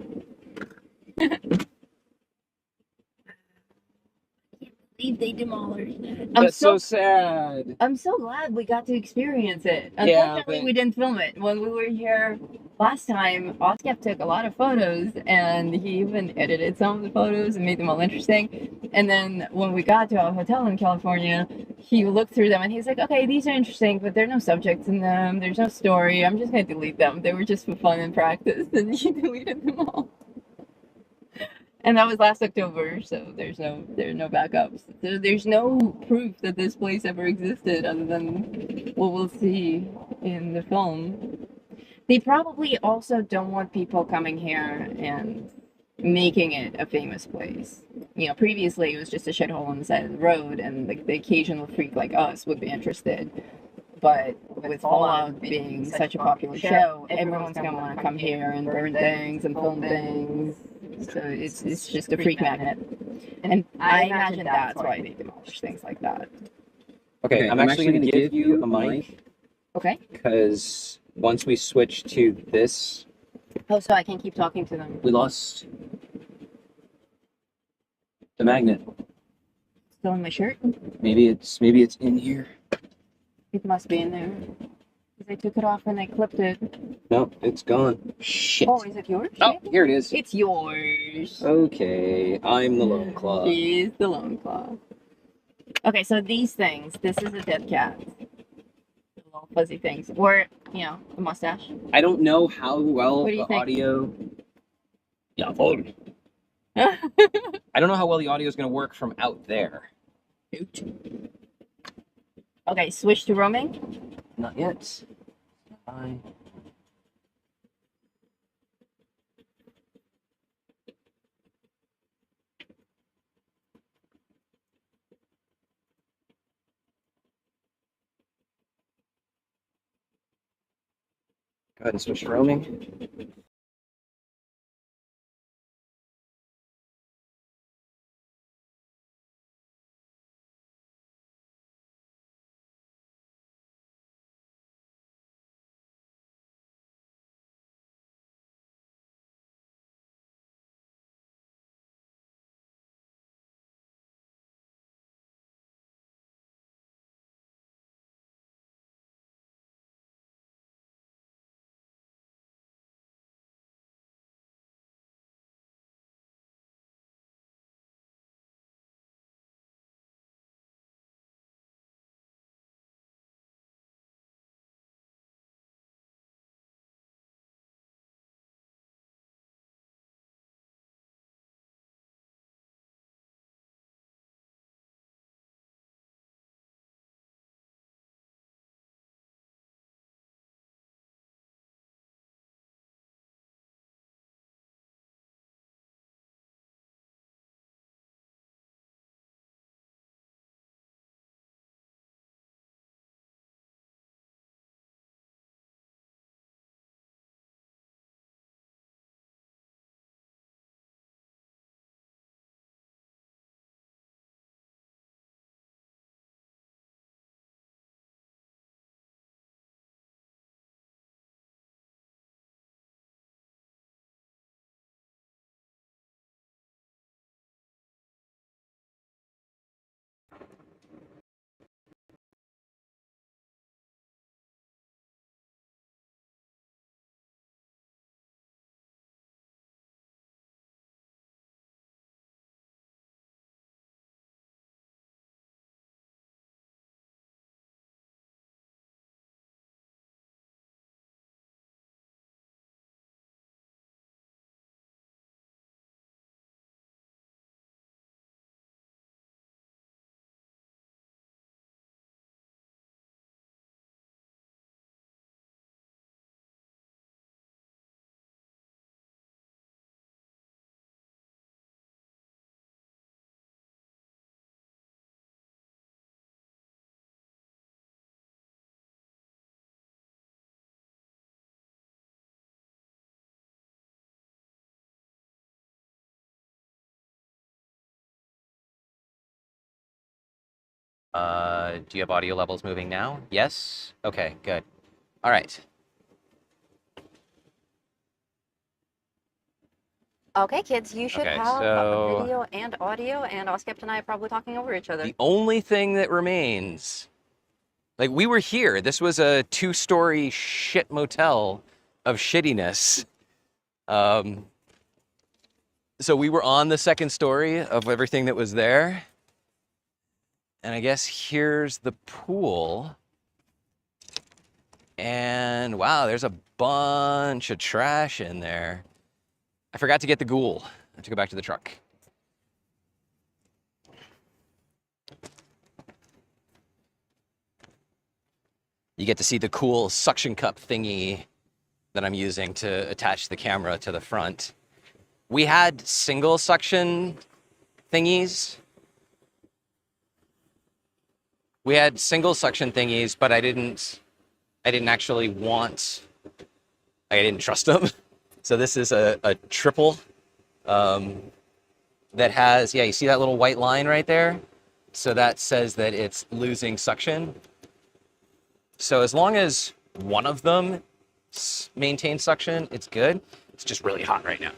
Believe they demolished it. That's so sad. I'm so glad we got to experience it. Yeah, Unfortunately, but- we didn't film it. When we were here last time, Oskep took a lot of photos, and he even edited some of the photos and made them all interesting. And then when we got to our hotel in California, he looked through them and he's like, okay, these are interesting, but there are no subjects in them. There's no story. I'm just going to delete them. They were just for fun and practice. And he deleted them all. And that was last October, so there are no backups. There's no proof that this place ever existed other than what we'll see in the film. They probably also don't want people coming here and making it a famous place. You know, previously it was just a shithole on the side of the road, and the occasional freak like us would be interested. But with Fallout being such a popular show, everyone's gonna want to come here and burn things and film things. So it's just a freak magnet. And I imagine that's why they demolish things like that. Okay, I'm actually going to give you a mic Okay? because once we switch to this, Oh, so I can keep talking to them. we lost the magnet. Still in my shirt? Maybe it's in here. It must be in there. Because I took it off and I clipped it. No, it's gone. Shit. Oh, is it yours? Oh, here it is. It's yours. Okay, I'm the lone claw. He's the lone claw. Okay, so these things. This is a dead cat. The little fuzzy things. Or, you know, a mustache. I don't know how well What do you the think? audio. Yeah, hold. I don't know how well the audio is going to work from out there. Okay, switch to roaming. Not yet. Fine. Go ahead and switch to roaming. Do you have audio levels moving now? Yes? Okay, good. All right. Okay, kids, you should Okay, have so- video and audio, and Oskip and I are probably talking over each other. The only thing that remains, like, we were here. This was a 2-story shit motel of shittiness. So we were on the second story of everything that was there. And I guess here's the pool. And wow, there's a bunch of trash in there. I forgot to get the ghoul. I have to go back to the truck. You get to see the cool suction cup thingy that I'm using to attach the camera to the front. We had single suction thingies. But I didn't actually I didn't trust them. So this is a triple that has, yeah, you see that little white line right there? So that says that it's losing suction. So as long as one of them maintains suction, it's good. It's just really hot right now.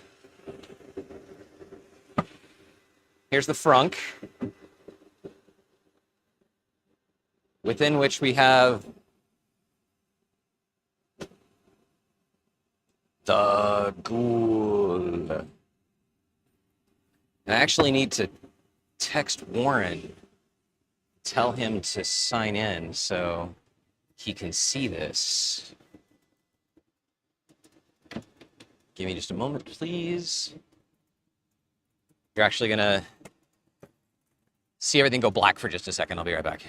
Here's the frunk, within which we have the ghoul. And I actually need to text Warren, tell him to sign in so he can see this. Give me just a moment, please. You're actually gonna see everything go black for just a second. I'll be right back.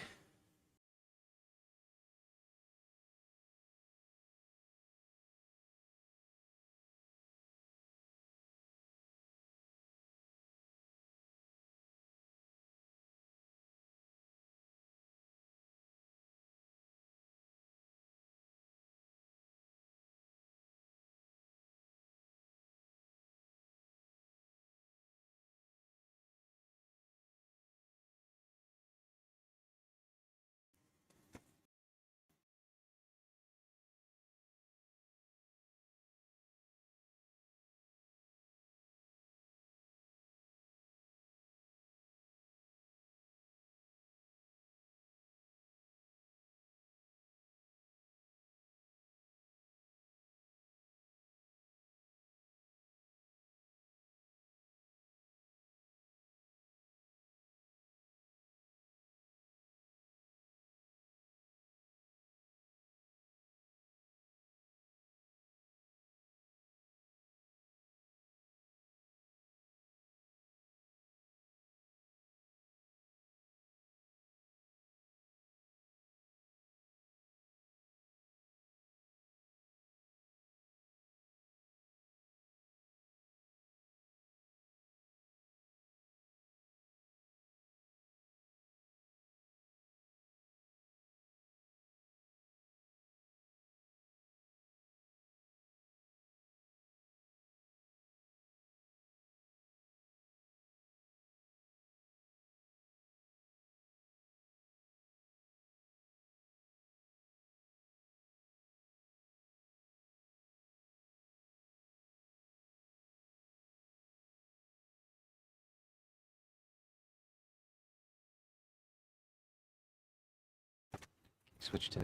Switch to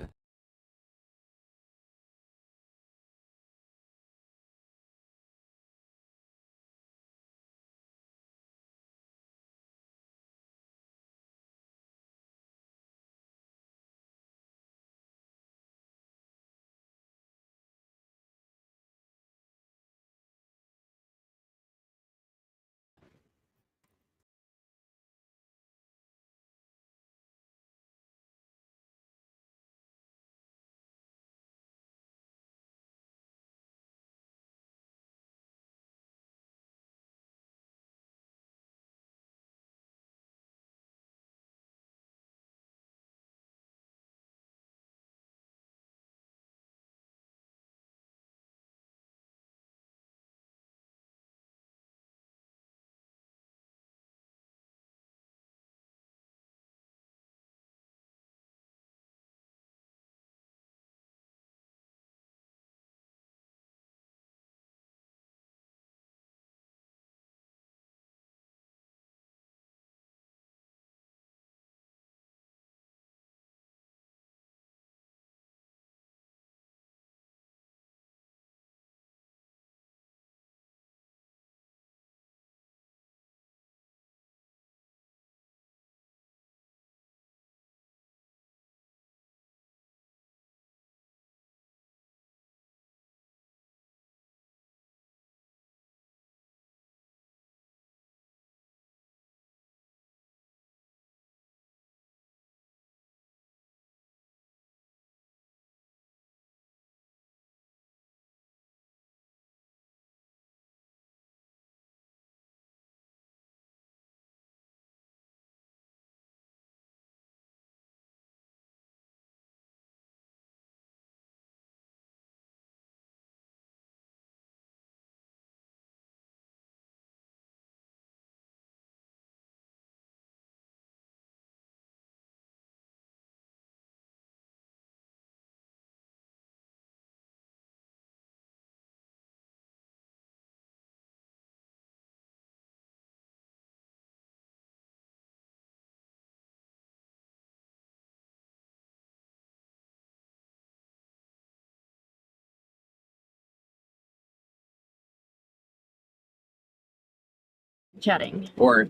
Chatting. Or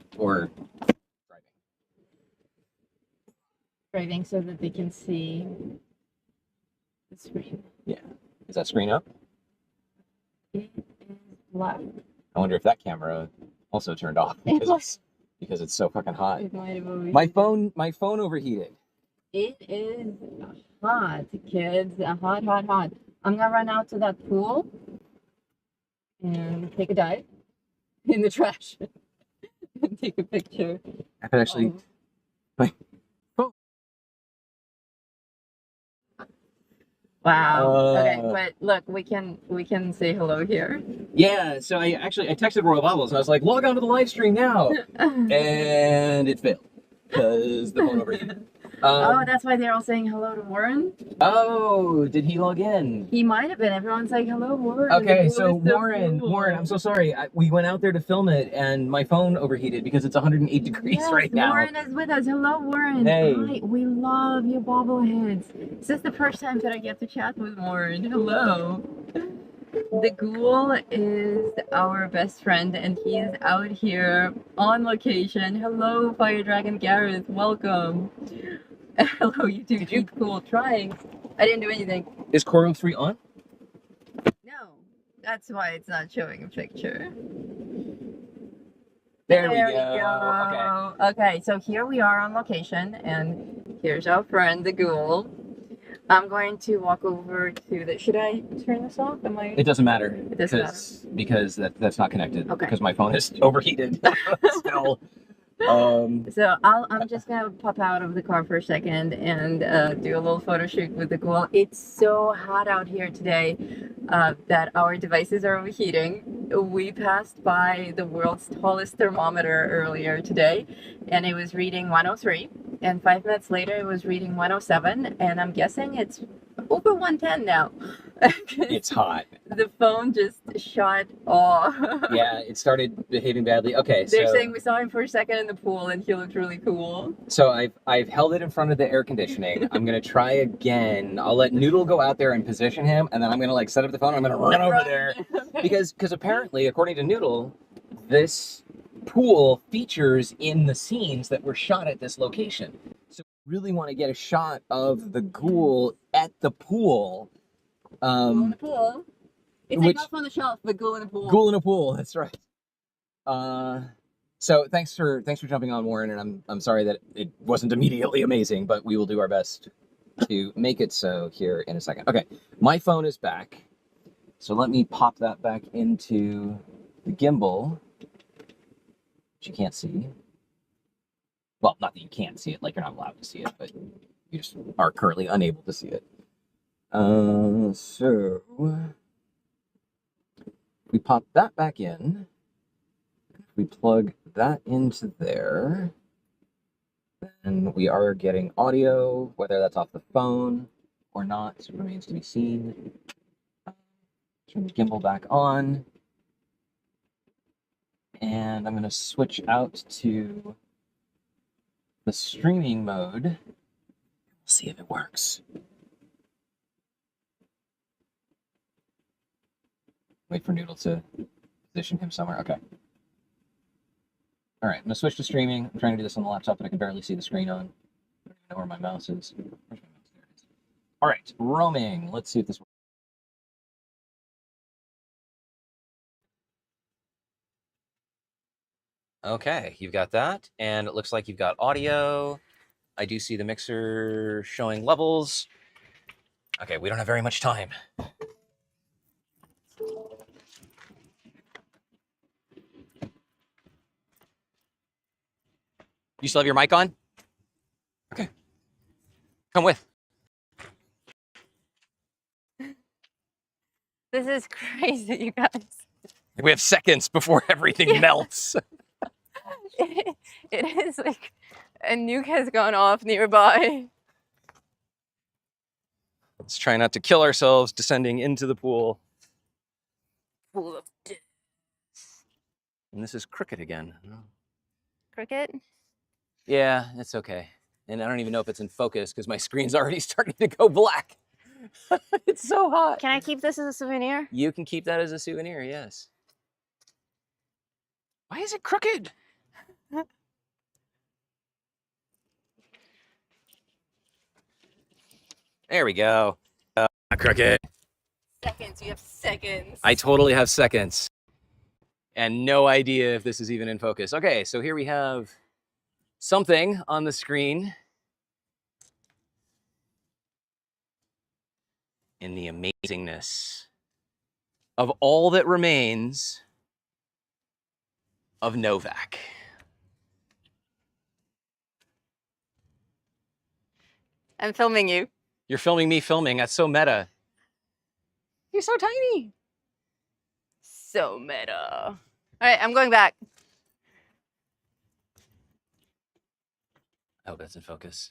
Driving so that they can see the screen. yeah. Is that screen up? It is black. I wonder if that camera also turned off because it's so fucking hot. It might have overheated. My phone overheated. It is hot, kids. Hot, hot, hot. I'm gonna run out to that pool and take a dive in the trash and take a picture. I could actually. My phone. Wow. Okay, but look, we can say hello here. Yeah. So I texted Royal Bubbles and I was like, log on to the live stream now, and it failed because the phone overheated. Oh, that's why they're all saying hello to Warren. Oh, did he log in? He might have been. Everyone's like, hello, Warren. Okay, The so pool is Warren, cool. I'm so sorry. We went out there to film it, and my phone overheated because it's 108 degrees Yes, right now. Warren is with us. Hello, Warren. Hey. Hi, we love your bobbleheads. This is the first time that I get to chat with Warren. Hello. The ghoul is our best friend, and he is out here on location. Hello, Fire Dragon Gareth. Welcome. Hello, you two. Did you- Keep cool. Trying. I didn't do anything. Is Choro 3 on? No, that's why it's not showing a picture. There we go. Okay. Okay, so here we are on location, and here's our friend, the ghoul. I'm going to walk over to the. Should I turn this off? Am I? It doesn't matter. It doesn't because that's not connected. Okay. Because my phone is overheated still. So I'm just gonna pop out of the car for a second and do a little photo shoot with the ghoul. It's so hot out here today that our devices are overheating. We passed by the world's tallest thermometer earlier today, and it was reading 103. And 5 minutes later, it was reading 107, and I'm guessing it's over 110 now. It's hot. The phone just shut off. Yeah, it started behaving badly. Okay, They're so saying we saw him for a second in the pool, and he looked really cool. so I've held it in front of the air conditioning. I'm gonna try again. I'll let Noodle go out there and position him, and then I'm gonna like set up the phone. I'm gonna run over there Okay. because apparently, according to Noodle, this pool features in the scenes that were shot at this location. So we really want to get a shot of the ghoul at the pool. Ghoul in the pool. It's which- like off on the shelf, but ghoul in the pool. Ghoul in a pool. That's right. So thanks for jumping on, Warren, and I'm sorry that it wasn't immediately amazing, but we will do our best to make it so here in a second. Okay, my phone is back, so let me pop that back into the gimbal, which you can't see. Well, not that you can't see it, like you're not allowed to see it, but you just are currently unable to see it. So we pop that back in. We plug that into there. Then we are getting audio, whether that's off the phone or not, remains to be seen. Turn the gimbal back on. And I'm going to switch out to the streaming mode. We'll see if it works. Wait for Noodle to position him somewhere. Okay. All right, I'm going to switch to streaming. I'm trying to do this on the laptop, but I can barely see the screen on. I don't even know where my mouse is. Where's my mouse? There it is. All right, roaming. Let's see if this works. Okay, you've got that, and it looks like you've got audio. I do see the mixer showing levels. Okay, we don't have very much time. You still have your mic on? Okay. Come with. This is crazy, you guys. We have seconds before everything melts. It is like a nuke has gone off nearby. Let's try not to kill ourselves descending into the pool. Pool of death. And this is Cricket again. Cricket? Yeah, it's okay. And I don't even know if it's in focus because my screen's already starting to go black. It's so hot. Can I keep this as a souvenir? You can keep that as a souvenir, yes. Why is it crooked? There we go. Crooked. Seconds. You have seconds. I totally have seconds. And no idea if this is even in focus. Okay, so here we have something on the screen. In the amazingness of all that remains of Novak. I'm filming you. You're filming me filming. That's so meta. You're so tiny. So meta. All right, I'm going back. I hope that's in focus.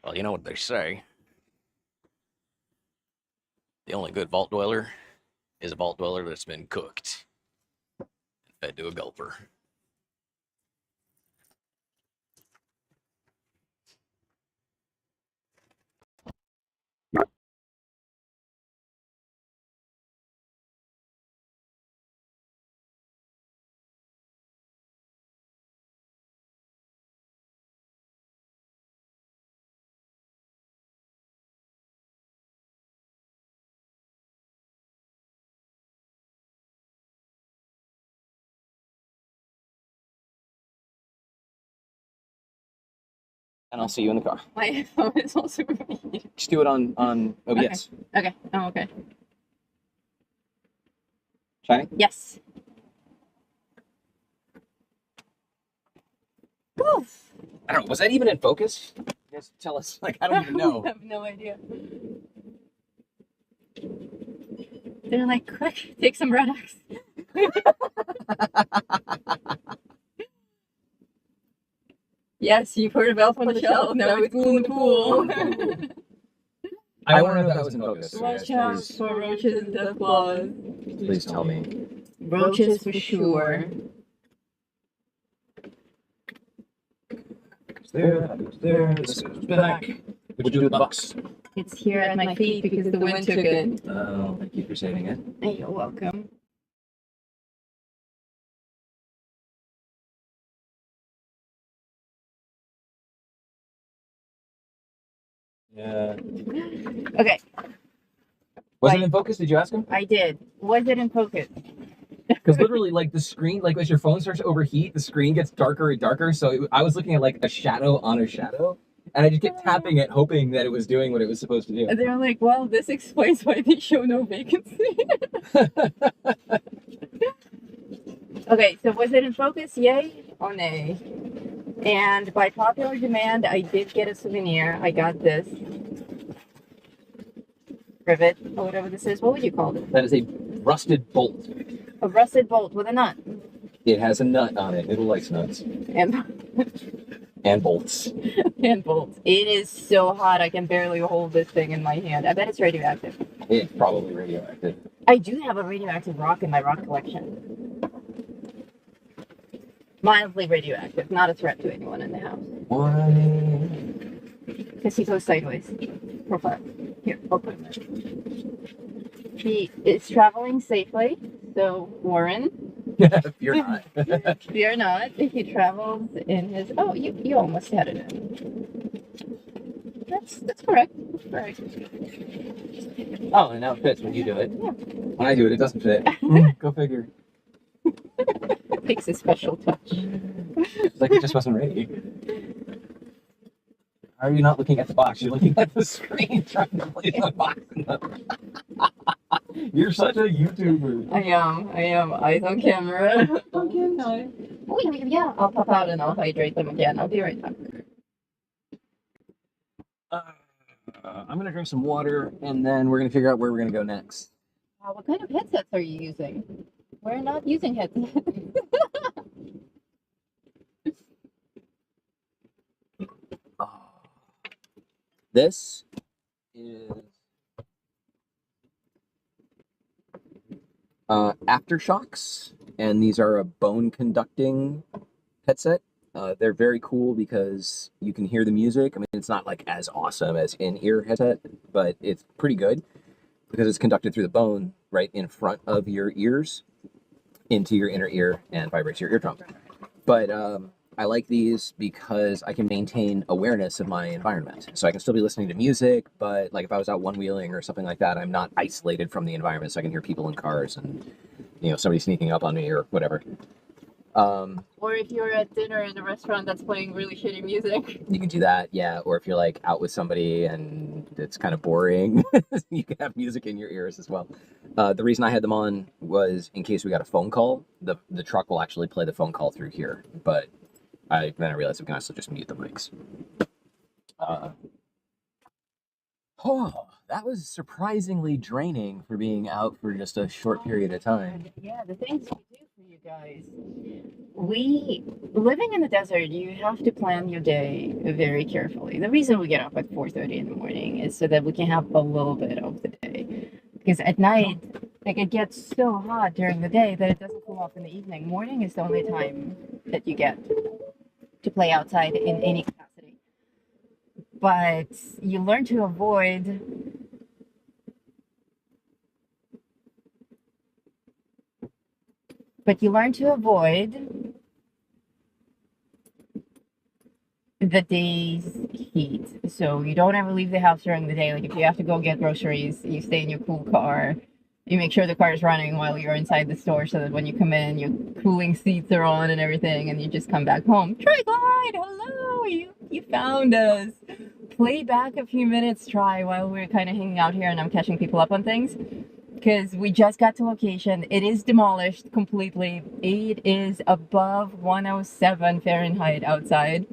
Well, you know what they say. The only good vault dweller is a vault dweller that's been cooked and fed to a gulper. And I'll see you in the car. My phone is also moving. Just do it on OBS. Okay. Oh, okay. Shining? Yes. Woo. I don't know. Was that even in focus? Just tell us. Like, I don't even know. I have no idea. They're like, quick, take some Red X. Yes, you've heard of Elf on the Shelf. Now it's cool in the pool. I want to know if that was in focus. Watch out for roaches and death claws. Please tell me. Roaches for sure. There, this goes back. What'd you do with the box? It's here at my feet because the wind took it. Oh, thank you for saving it. You're welcome. Yeah. Okay, Was it Wait. in focus? Did you ask him? I did. Was it in focus? Because literally, like, the screen, like, as your phone starts to overheat, the screen gets darker and darker. So I was looking at, like, a shadow on a shadow. And I just kept tapping it, hoping that it was doing what it was supposed to do. And they're like, well, this explains why they show no vacancy. Okay, so was it in focus? Yay or nay? And by popular demand, I did get a souvenir. I got this rivet or whatever this is. What would you call it? That is a rusted bolt. A rusted bolt with a nut. It has a nut on it. Noodle likes nuts. And bolts. And bolts. It is so hot, I can barely hold this thing in my hand. I bet it's radioactive. It's probably radioactive. I do have a radioactive rock in my rock collection. Mildly radioactive, not a threat to anyone in the house. Why? Because he goes sideways. Profile. Here, I'll put him there. He is traveling safely, so Warren, You're not. fear not. He travels in his. Oh, you almost had it in. That's correct. That's correct. Oh, and now it fits when you do it. Yeah. When I do it, it doesn't fit. Go figure. Takes a special touch. It's like it just wasn't ready. How are you not looking at the box? You're looking at the screen trying to place the box in the... You're such a YouTuber. I am. Eyes on camera. Oh, yeah. I'll pop out and I'll hydrate them again. I'll be right back. I'm gonna drink some water and then we're gonna figure out where we're gonna go next. What kind of headsets are you using? We're not using headsets. This is Aftershocks, and these are a bone conducting headset. They're very cool because you can hear the music. I mean, it's not like as awesome as in-ear headset, but it's pretty good because it's conducted through the bone right in front of your ears into your inner ear and vibrates your eardrum. But I like these because I can maintain awareness of my environment. So I can still be listening to music, but like if I was out one-wheeling or something like that, I'm not isolated from the environment, so I can hear people in cars and, you know, somebody sneaking up on me or whatever. Or if you're at dinner in a restaurant that's playing really shitty music. You can do that, yeah. Or if you're like out with somebody and it's kind of boring, you can have music in your ears as well. The reason I had them on was in case we got a phone call. The truck will actually play the phone call through here, but then I realized we can also just mute the mics. Oh, that was surprisingly draining for being out for just a short period of time. Yeah, the things we do for you guys. Living in the desert, you have to plan your day very carefully. The reason we get up at 4:30 in the morning is so that we can have a little bit of the day. Because at night, like it gets so hot during the day that it doesn't cool off in the evening. Morning is the only time that you get to play outside in any capacity. But you learn to avoid the day's heat. So you don't ever leave the house during the day. Like if you have to go get groceries, you stay in your cool car. You make sure the car is running while you're inside the store so that when you come in, your cooling seats are on and everything, and you just come back home. Tri-Glide, hello, you found us. Play back a few minutes, Try, while we're kind of hanging out here and I'm catching people up on things. Because we just got to location. It is demolished completely. It is above 107 Fahrenheit outside.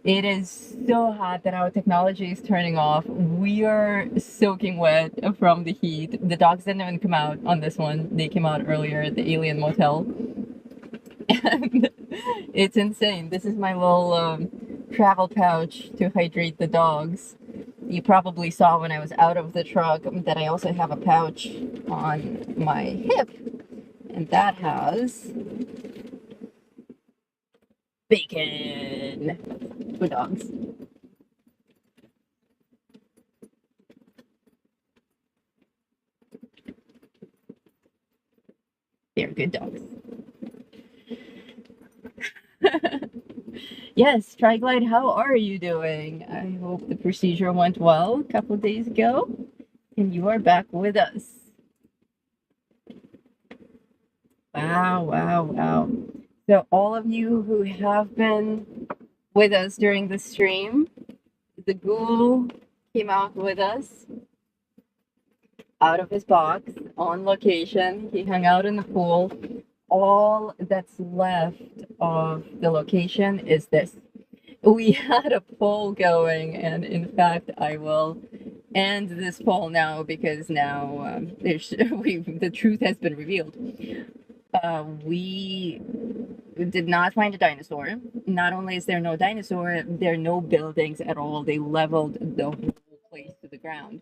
It is so hot that our technology is turning off. We are soaking wet from the heat. The dogs didn't even come out on this one. They came out earlier at the Alien Motel. And it's insane. This is my little travel pouch to hydrate the dogs. You probably saw when I was out of the truck that I also have a pouch on my hip. And that has bacon for dogs. They're good dogs. Yes, Tri-Glide, how are you doing? I hope the procedure went well a couple of days ago, and you are back with us. Wow, wow, wow. So all of you who have been with us during the stream, the ghoul came out with us out of his box on location. He hung out in the pool. All that's left of the location is this. We had a poll going, and in fact, I will end this poll now because now the truth has been revealed. We did not find a dinosaur. Not only is there no dinosaur, there are no buildings at all. They leveled the whole place to the ground.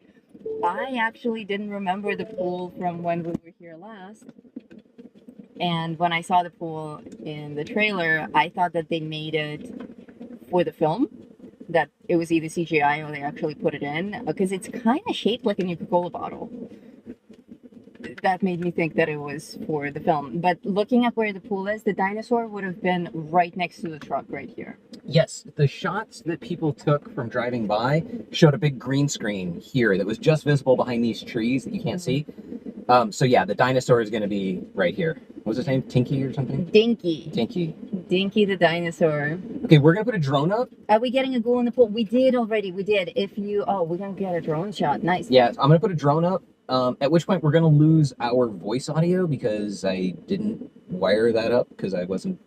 I actually didn't remember the pool from when we were here last. And when I saw the pool in the trailer, I thought that they made it for the film, that it was either CGI or they actually put it in, because it's kind of shaped like a Coca-Cola bottle. That made me think that it was for the film. But looking at where the pool is, the dinosaur would have been right next to the truck right here. Yes, the shots that people took from driving by showed a big green screen here that was just visible behind these trees that you can't see. So yeah, the dinosaur is going to be right here. What was his name? Tinky or something? Dinky. Dinky. Dinky the dinosaur. Okay, we're going to put a drone up. Are we getting a ghoul in the pool? We did already. We did. If you... Oh, we're going to get a drone shot. Nice. Yeah, I'm going to put a drone up. At which point we're going to lose our voice audio because I didn't wire that up because I wasn't...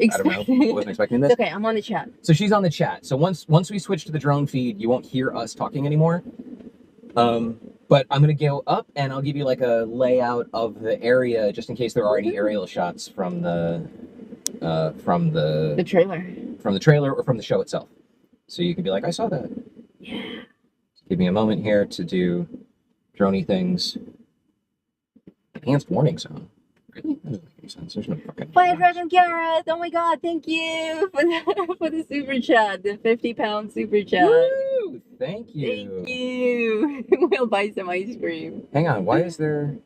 I don't know. I wasn't expecting this. It's okay, I'm on the chat. So she's on the chat. So once we switch to the drone feed, you won't hear us talking anymore. But I'm going to go up and I'll give you like a layout of the area just in case there are any aerial shots from the trailer. From the trailer or from the show itself. So you can be like, I saw that. Yeah. Give me a moment here to do droney things. Enhanced warning zone. Really? any sense. There's no fucking. Fire Dragon Garrett! Oh my god, thank you for the super chat, the 50-pound super chat. Woo! Thank you. Thank you. We'll buy some ice cream. Hang on, why is there?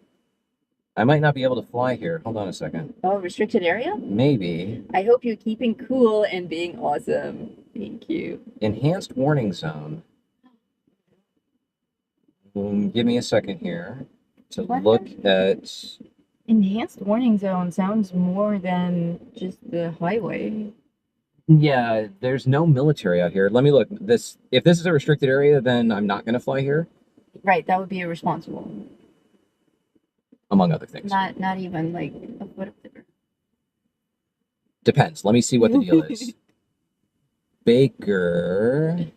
I might not be able to fly here. Hold on a second. Oh, restricted area? Maybe. I hope you're keeping cool and being awesome. Thank you. Enhanced warning zone. Give me a second here to What? look at. Enhanced warning zone sounds more than just the highway. Yeah, there's no military out here. Let me look. If this is a restricted area, then I'm not going to fly here, Right, that would be irresponsible. among other things. Not even like a foot of the Depends. Let me see what the deal is. Baker,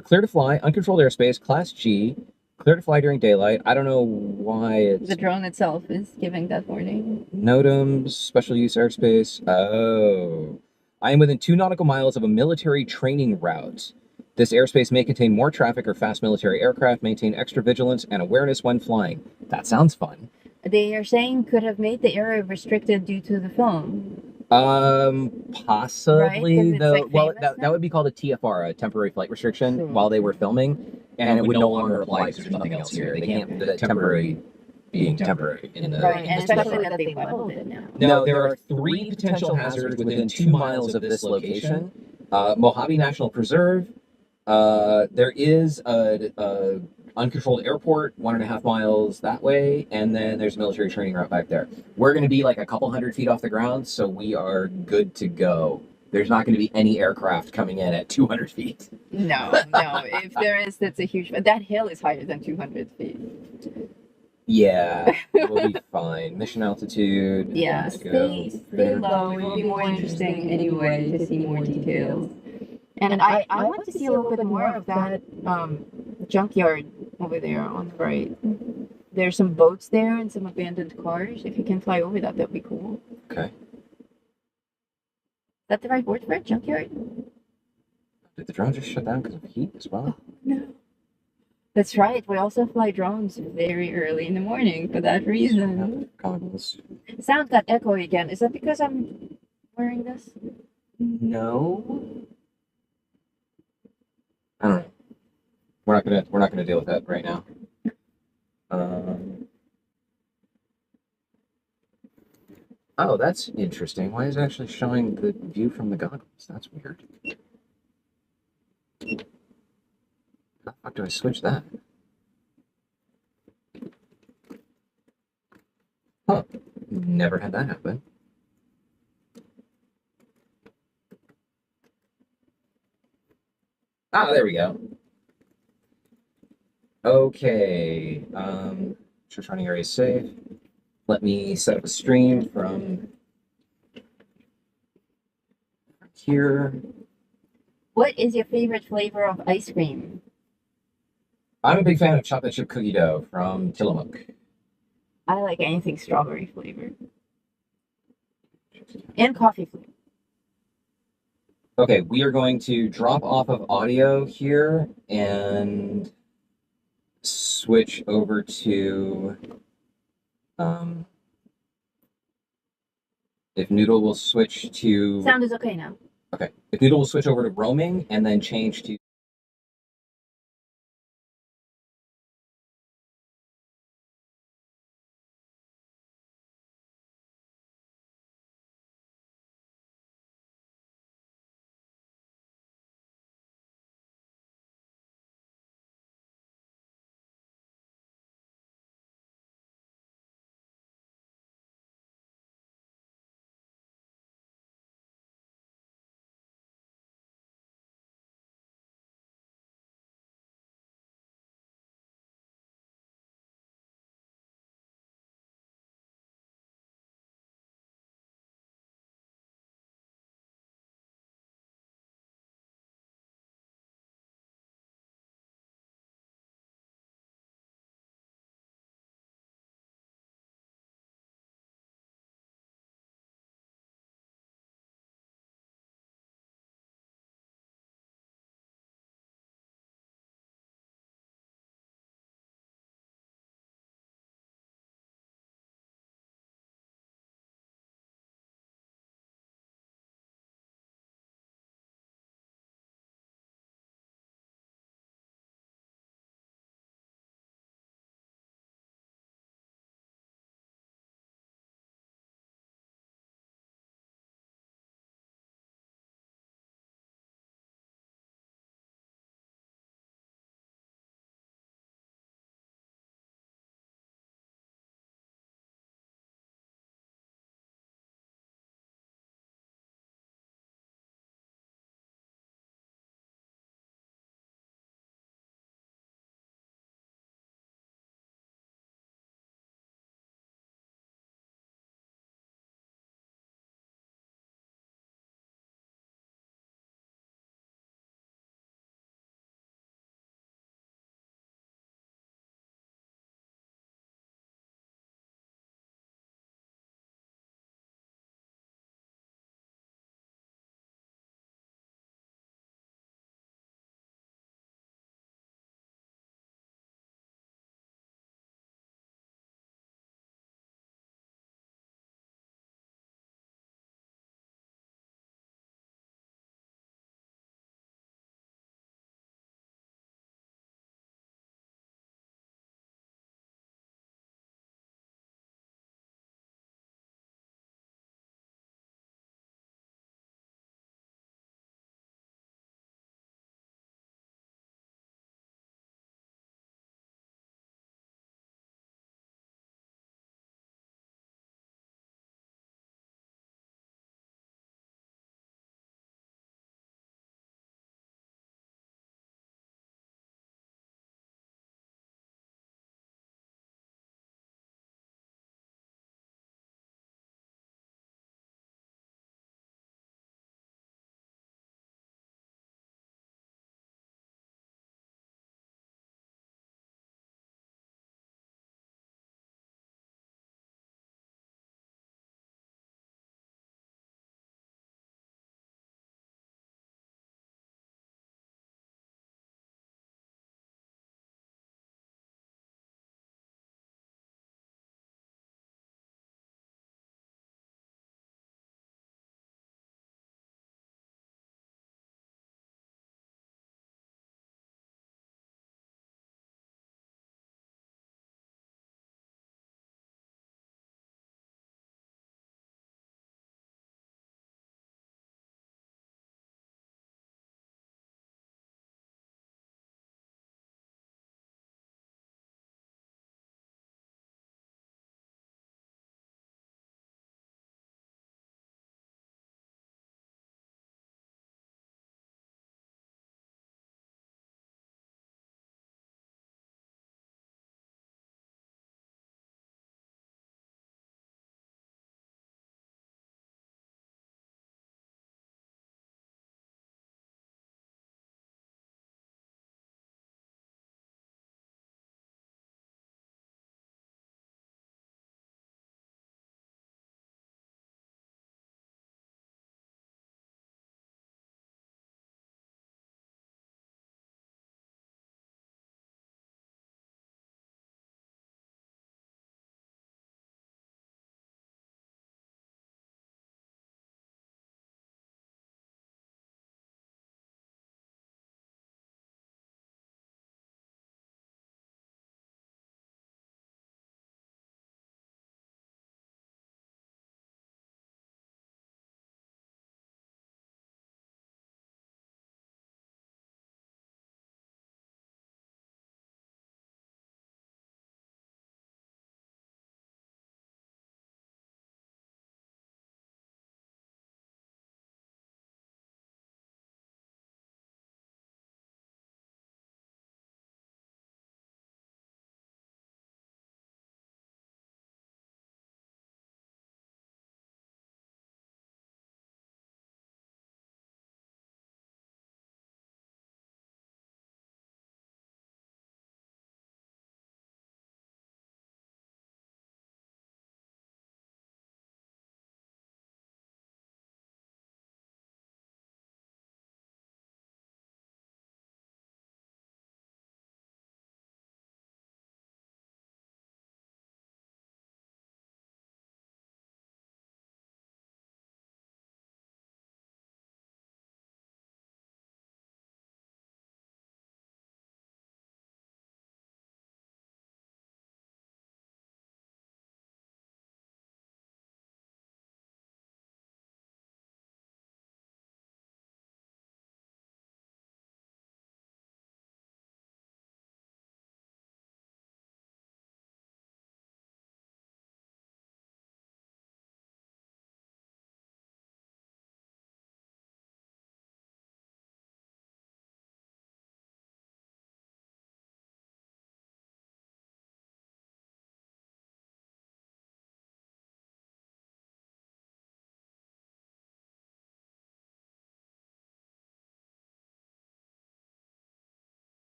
clear to fly, uncontrolled airspace, Class G, clear to fly during daylight. I don't know why it's The drone itself is giving that warning. NOTAMs, special use airspace. Oh. I am within 2 nautical miles of a military training route. This airspace may contain more traffic or fast military aircraft. Maintain extra vigilance and awareness when flying. That sounds fun. They are saying could have made the area restricted due to the film. Possibly. Right? 'Cause it's, like, Well, famous that now? would be called a TFR, a temporary flight restriction, So- while they were filming, and it would no longer apply because there's nothing else here. They can't. The temporary being temporary in the. Right, in and the stuff. especially that they leveled it now. No, there are 3 potential hazards within 2 miles of this location. Mojave National Preserve. There is a uncontrolled airport 1.5 miles that way, and then there's a military training route back there. We're going to be like a couple hundred feet off the ground, so we are good to go. There's not going to be any aircraft coming in at 200 feet. No. If there is, that's a huge. That hill is higher than 200 feet. Yeah, we'll be fine. Mission altitude. Yeah, let's go. stay low. It will be more interesting anyway to see more details. And I want to see a little bit more of that junkyard over there on the right. There's some boats there and some abandoned cars. If you can fly over that, that'd be cool. Okay. Is that the right word for it? Junkyard? Did the drone just shut down because of heat as well? No. That's right. We also fly drones very early in the morning for that reason. Goggles. Sound got echoey again. Is that because I'm wearing this? No. I don't know. We're not gonna deal with that right now. Oh, that's interesting. Why is it actually showing the view from the goggles? That's weird. How the fuck do I switch that? Huh. Never had that happen. Ah, there we go. Okay. Church running area is safe. Let me set up a stream from here. What is your favorite flavor of ice cream? I'm a big fan of chocolate chip cookie dough from Tillamook. I like anything strawberry flavored. And coffee flavor. Okay, we are going to drop off of audio here and switch over to if Noodle will switch to Sound is okay now. okay. If Noodle will switch over to roaming and then change to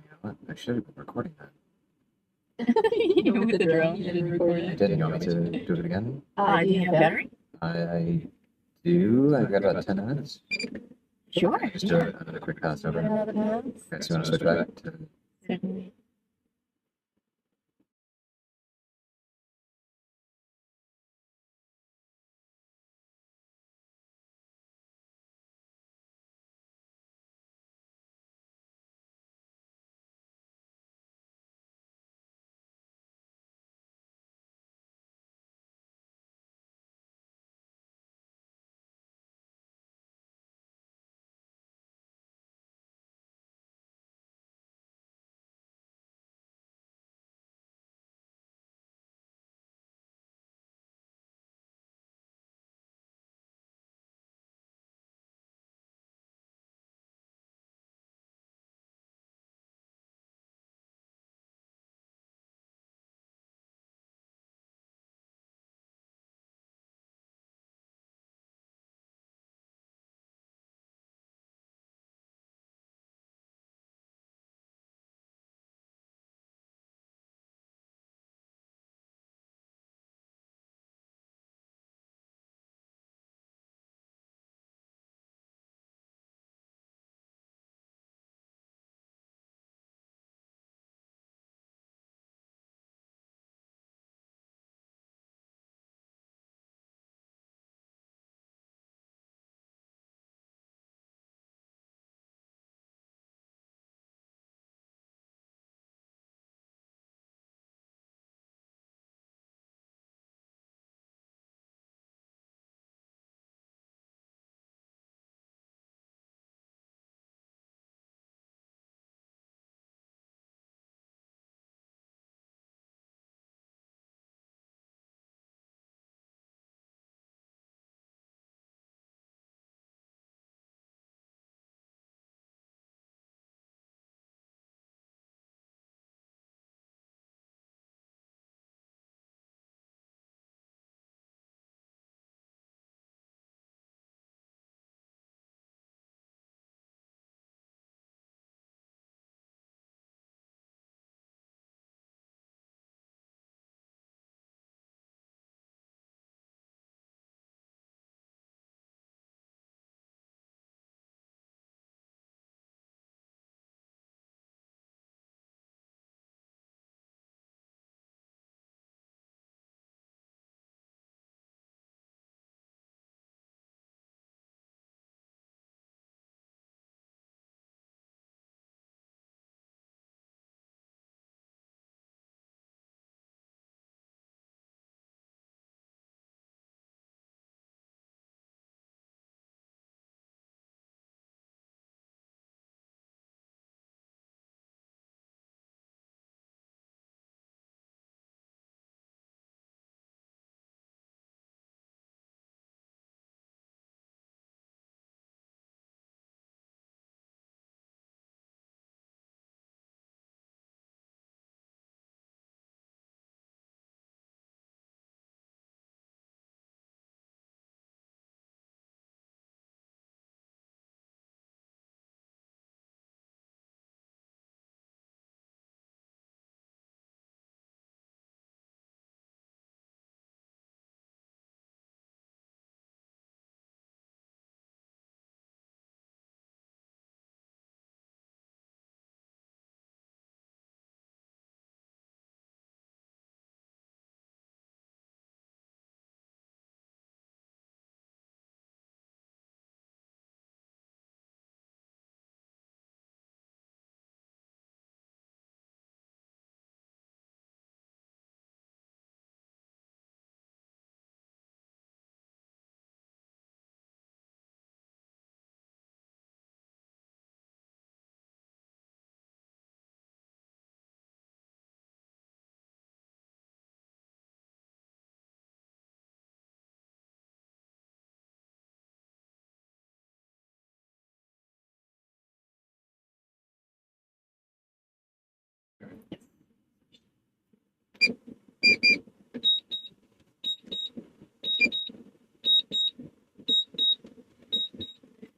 you know what? I should have been recording that. With the drone, you didn't record I it. did. You want me to do it again? Do you have battery? I do. I've got about 10 minutes. Sure. Just do another quick pass over. Another pass? Okay, so you want to switch back to... Certainly.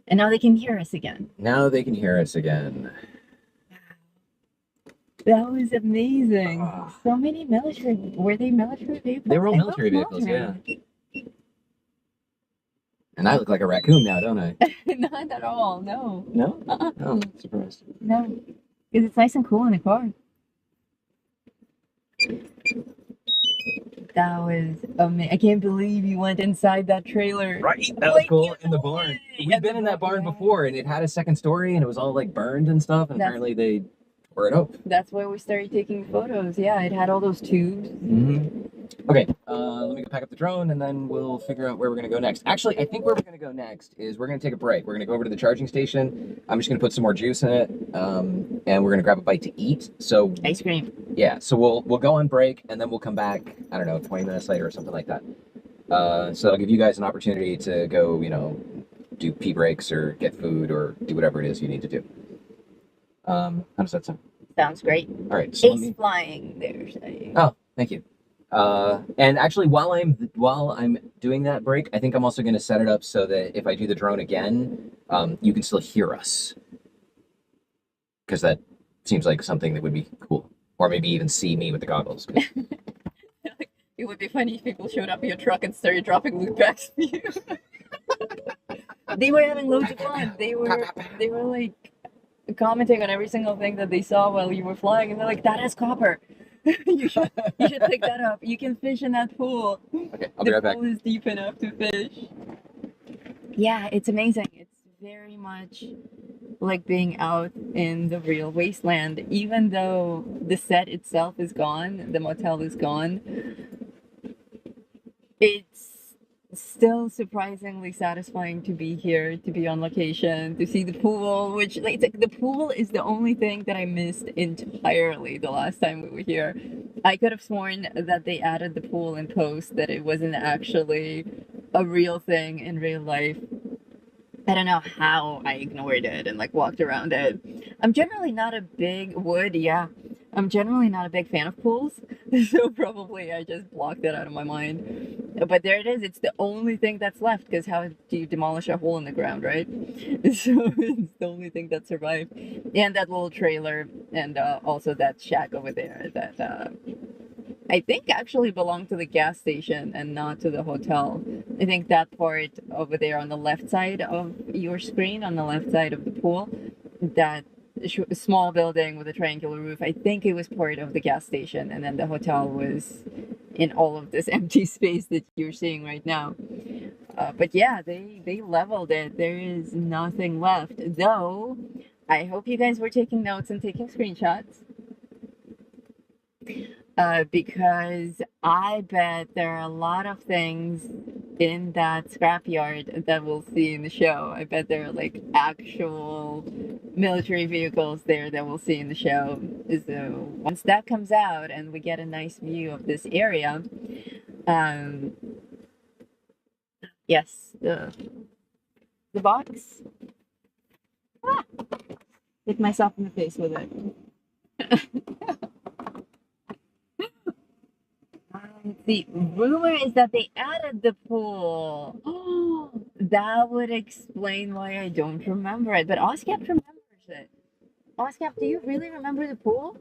And now they can hear us again. Now they can hear us again. That was amazing. Ah. So many military. Were they military vehicles? They were all It military looked vehicles, yeah. military. And I look like a raccoon now, don't I? Not at all. No. No? Uh-uh. Oh, surprised. No. Because it's nice and cool in the car. That was amazing. I can't believe you went inside that trailer. Right? That was Like, cool. you In the know barn. it. We've And been the in that barn yeah. before, and it had a second story, and it was all like burned and stuff, and That's- apparently they tore it up. That's where we started taking photos. Yeah, it had all those tubes. Mm-hmm. Okay, let me go pack up the drone, and then we'll figure out where we're going to go next. Actually, I think where we're going to go next is we're going to take a break. We're going to go over to the charging station. I'm just going to put some more juice in it, and we're going to grab a bite to eat. So Ice cream. yeah, so we'll go on break, and then we'll come back, I don't know, 20 minutes later or something like that. So I'll give you guys an opportunity to go, you know, do pee breaks or get food or do whatever it is you need to do. How does that sound? Sounds great. All right, so let Ace me... flying, they're saying. Oh, thank you. And actually, while I'm doing that break, I think I'm also going to set it up so that if I do the drone again, you can still hear us, because that seems like something that would be cool, or maybe even see me with the goggles. It would be funny if people showed up in your truck and started dropping loot bags for you. They were having loads of fun. They were like commenting on every single thing that they saw while you were flying, and they're like, "That has copper. you should pick that up. You can fish in that pool. Okay, I'll be right back. The pool is deep enough to fish." Yeah, it's amazing. It's very much like being out in the real wasteland. Even though the set itself is gone, the motel is gone, it's still surprisingly satisfying to be here, to be on location, to see the pool, which like the pool is the only thing that I missed entirely the last time we were here. I could have sworn that they added the pool in post, that it wasn't actually a real thing in real life. I don't know how I ignored it and like walked around it. I'm generally not a big I'm generally not a big fan of pools, so probably I just blocked it out of my mind. But there it is. It's the only thing that's left, because how do you demolish a hole in the ground, right? So it's the only thing that survived. And that little trailer, and also that shack over there that I think actually belonged to the gas station and not to the hotel. I think that part over there on the left side of your screen, on the left side of the pool, that small building with a triangular roof, I think it was part of the gas station, and then the hotel was in all of this empty space that you're seeing right now. But yeah, they leveled it. There is nothing left. Though, I hope you guys were taking notes and taking screenshots. Because I bet there are a lot of things in that scrapyard that we'll see in the show. I bet there are like actual military vehicles there that we'll see in the show. So once that comes out and we get a nice view of this area, yes, the box. Hit myself in the face with it. The rumor is that they added the pool. Oh, that would explain why I don't remember it. But Oscap remembers it. Oscap, do you really remember the pool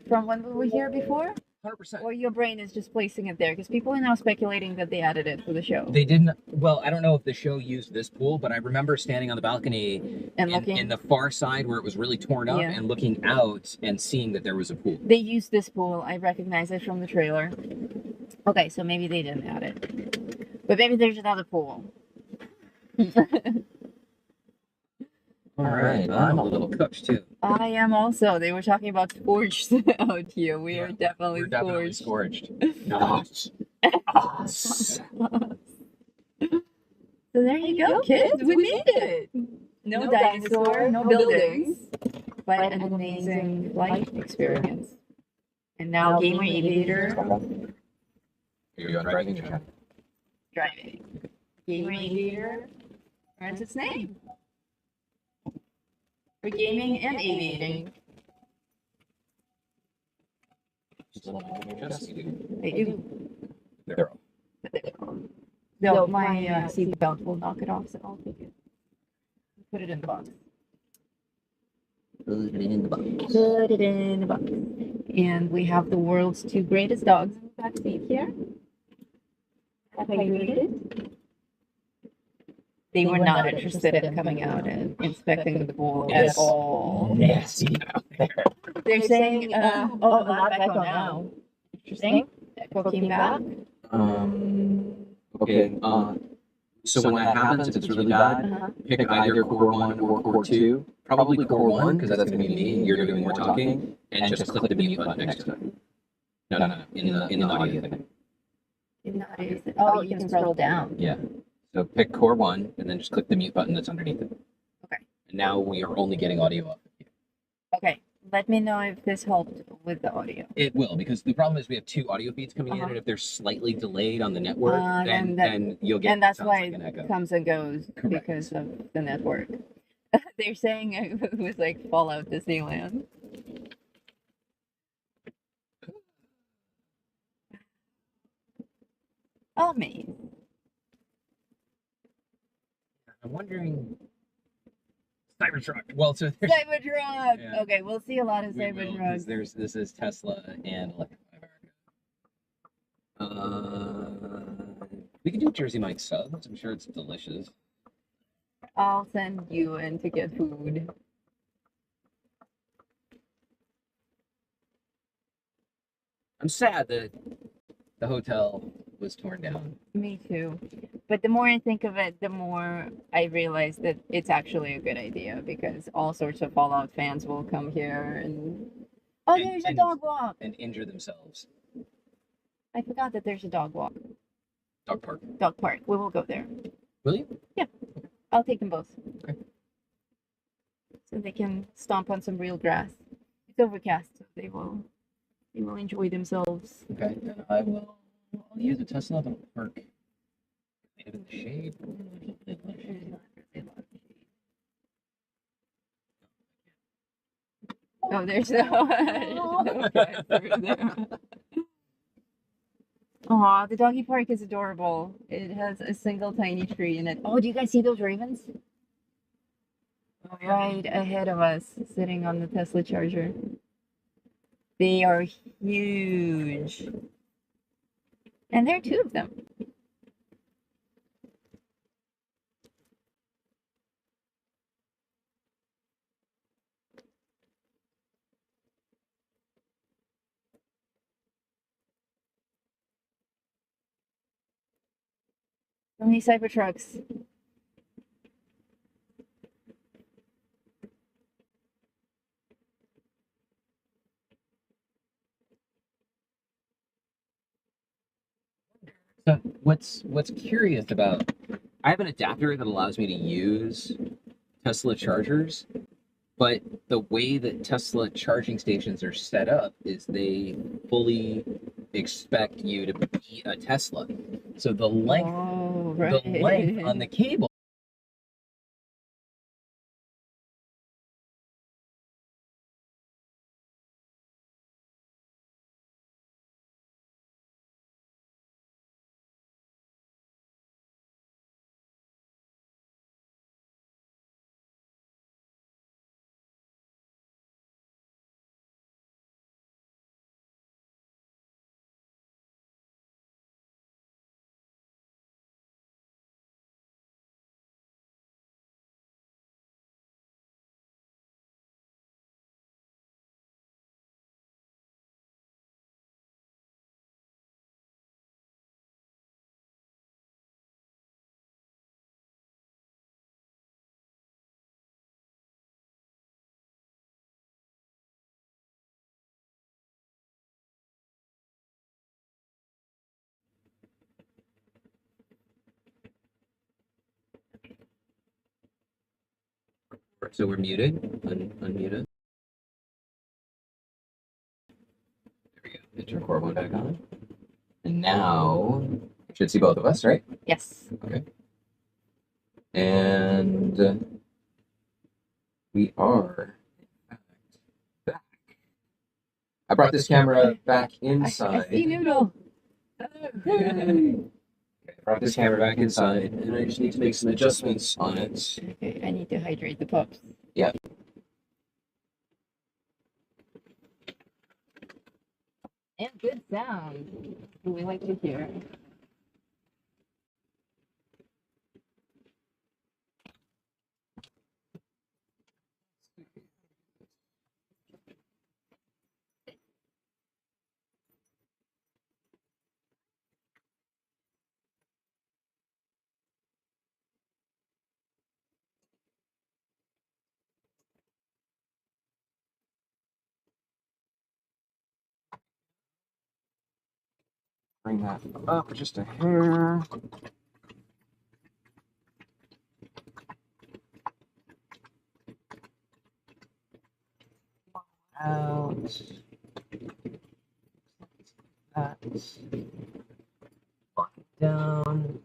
from when we were here before? 100%. Or your brain is just placing it there? Because people are now speculating that they added it for the show. They didn't. Well, I don't know if the show used this pool, but I remember standing on the balcony And looking in the far side where it was really torn up, Yeah. and looking out and seeing that there was a pool. They used this pool. I recognize it from the trailer. Okay, so maybe they didn't add it. But maybe there's another pool. All right, I'm a little cooked too. I am also. They were talking about scorched out here. We are definitely We're definitely scorched. scorched. Us. So there you go, kids. We made it. No dinosaur, no buildings, but an amazing flight experience. And now Gamer Aviator Are you on driving or driving. Gamer Aviator earns its name for gaming and aviating. I do. They're Though my seat belt will knock it off, so I'll take it. Put it in the box. Put it in the box. Put it in the box. And we have the world's 2 greatest dogs in the back seat here. Hydrated. They were not interested in coming out and inspecting the pool at It's all. nasty out there. They're saying, a lot of echo now. Interesting. Echo came back. Okay. So when that happens, if it's really bad, Uh-huh. pick either core 1 or core 2. Probably core 1 because that's going to be me. You're doing more talking, and just click the mute button next to it. No. In the audio thing. Oh, you can scroll down. Yeah. So pick core 1, and then just click the mute button that's underneath it. Okay. And now we are only getting audio up. Okay. Let me know if this helped with the audio. It will, because the problem is we have 2 audio feeds coming in, Uh-huh. and if they're slightly delayed on the network, then then you'll get And that's sounds why like an echo. it comes and goes Correct. because of the network. They're saying it was like Fallout Disneyland. Amazing. I'm wondering. Cybertruck. Well, so there's. Cybertruck. Yeah. Okay, we'll see a lot of We will, 'cause Cybertrucks. this is Tesla and Electrify America. We can do Jersey Mike subs. I'm sure it's delicious. I'll send you in to get food. I'm sad that the hotel was torn down. Me too. But the more I think of it, the more I realize that it's actually a good idea because all sorts of Fallout fans will come here and. Oh, And- there's a and- dog walk. And injure themselves. I forgot that there's a dog walk. Dog park. Dog park. We will go there. Will you? I'll take them both. Okay. So they can stomp on some real grass. It's overcast, so they will enjoy themselves. Okay. Then I'll use a Tesla to park. In the shade. Oh, there's no grass over there. Aw, the doggy park is adorable. It has a single tiny tree in it. Oh, do you guys see those ravens? Right ahead of us, sitting on the Tesla charger. They are huge. And there are 2 of them. So many Cybertrucks. So what's curious about, I have an adapter that allows me to use Tesla chargers, but the way that Tesla charging stations are set up is they fully expect you to be a Tesla. So the length Oh, the length on the cable so we're muted, unmuted. There we go. Hit your core one back on. And now you should see both of us, right? Yes. Okay. And we are in fact back. I brought this camera back I inside. see Noodle. Yay. I brought this camera back inside, and I just need to make some adjustments on it. Okay, I need to hydrate the pups. Yeah. And good sound. We like to hear. Bring that up just a hair. Out. That. Lock it down.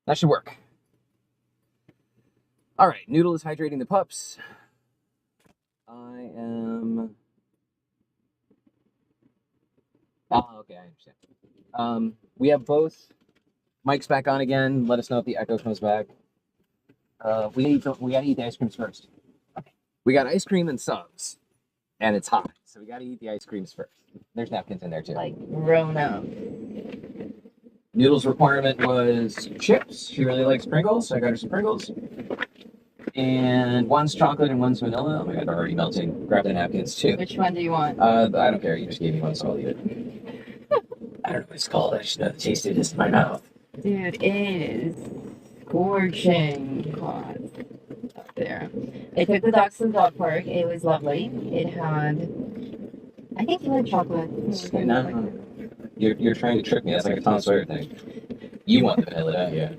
That should work. All right, Noodle is hydrating the pups. I am. Oh, okay, I understand. We have both mics back on again. Let us know if the echo comes back. We gotta eat the ice creams first. Okay. We got ice cream and subs, and it's hot, so we gotta eat the ice creams first. There's napkins in there too. Like grown up. Noodle's requirement was chips. She really likes Pringles, so I got her some Pringles. And one's chocolate and one's vanilla. Oh my god, they're already melting. Grab the napkins too. Which one do you want? I don't care. You just gave me one, so I'll eat it. I don't know what it's called. I just know the taste of this in my mouth. Dude, it is scorching hot up there. I took the dogs to the dog park. It was lovely. It had, I think you had chocolate. No, you're trying to trick me. That's like a Tom Sawyer thing. You want the vanilla, don't you?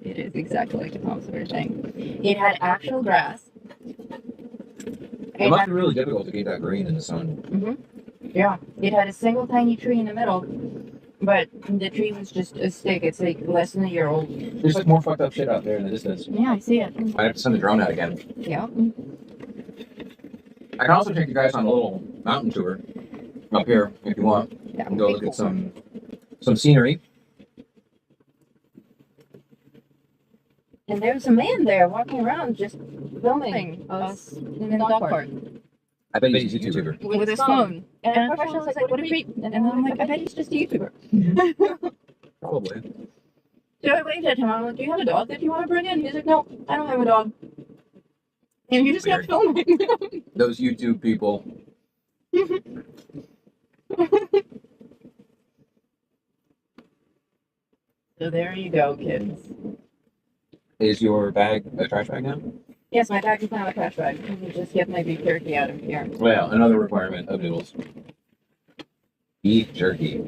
It is exactly like a Tom Sawyer thing. It had actual grass. It must be really difficult to keep that green in the sun. Yeah, it had a single tiny tree in the middle, but the tree was just a stick. It's like less than a year old. There's like more fucked up shit out there in the distance. Yeah, I see it. Might have to send the drone out again. Yeah. I can also take you guys on a little mountain tour up here if you want. Yeah, And go look at some scenery. And there's a man there walking around just filming us in the dog park I bet he's a YouTuber. with his phone. And at first I was like, what a creep. And then I'm like, I bet he's just a YouTuber. Probably. So I waved at him. I'm like, do you have a dog that you want to bring in? He's like, no, I don't have a dog. And he just kept filming. Those YouTube people. So there you go, kids. Is your bag a trash bag now? Yes, my bag is now a trash bag. Let me just get my beef jerky out of here. Well, another requirement of Noodles. Beef jerky.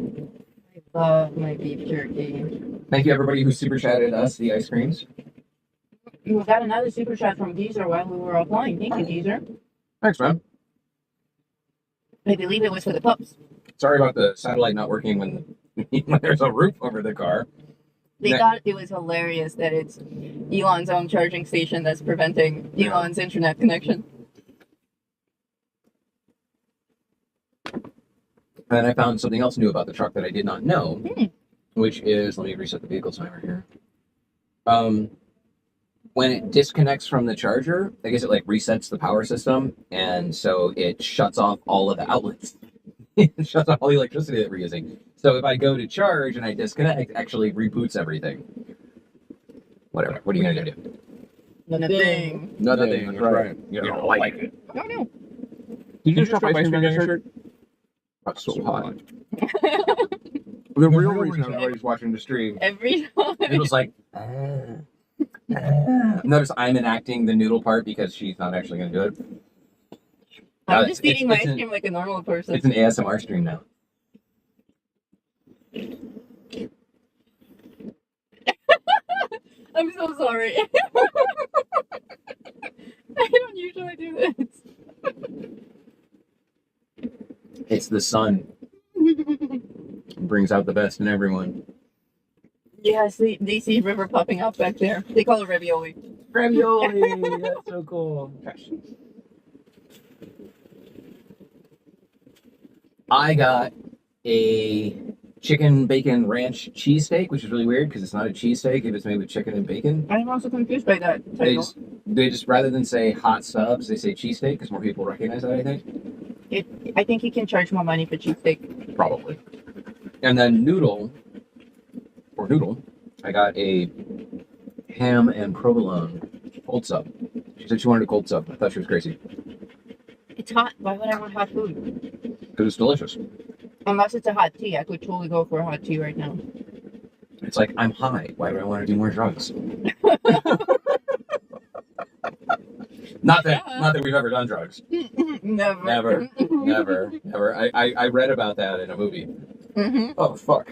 I love my beef jerky. Thank you everybody who super chatted us the ice creams. We got another super chat from Geezer while we were offline. Thank you, Geezer. Thanks, man. I believe it was for the pups. Sorry about the satellite not working when there's a roof over the car. They thought it was hilarious that it's Elon's own charging station that's preventing Elon's internet connection. And I found something else new about the truck that I did not know, which is, let me reset the vehicle timer here. When it disconnects from the charger, I guess it like resets the power system, and so it shuts off all of the outlets. It shuts off all the electricity that we're using. So if I go to charge and I disconnect, it actually reboots everything. Whatever. What are you gonna do? Nothing. Nothing. That's right. You don't like it. No, no. Did you just drop ice cream on your shirt? That's so hot. The real reason everybody's watching the stream. Every time. It was like, Notice I'm enacting the noodle part because she's not actually going to do it. I'm just eating my ice cream like a normal person. It's an ASMR stream now. I'm so sorry. I don't usually do this. It's the sun. It brings out the best in everyone. Yes, they see river popping up back there. They call it ravioli. Ravioli! That's so cool. Gosh. I got a chicken bacon ranch cheesesteak, which is really weird because it's not a cheesesteak if it's made with chicken and bacon. I'm also confused by that They title. just rather than say hot subs, they say cheesesteak because more people recognize that, I think. I think you can charge more money for cheesesteak. Probably. And then noodle, I got a ham and provolone cold sub. She said she wanted a cold sub. I thought she was crazy. It's hot. Why would I want hot food? Because it's delicious. Unless it's a hot tea. I could totally go for a hot tea right now. It's like, I'm high. Why would I want to do more drugs? Not that we've ever done drugs. Never. Never. I read about that in a movie. Mm-hmm. Oh, fuck.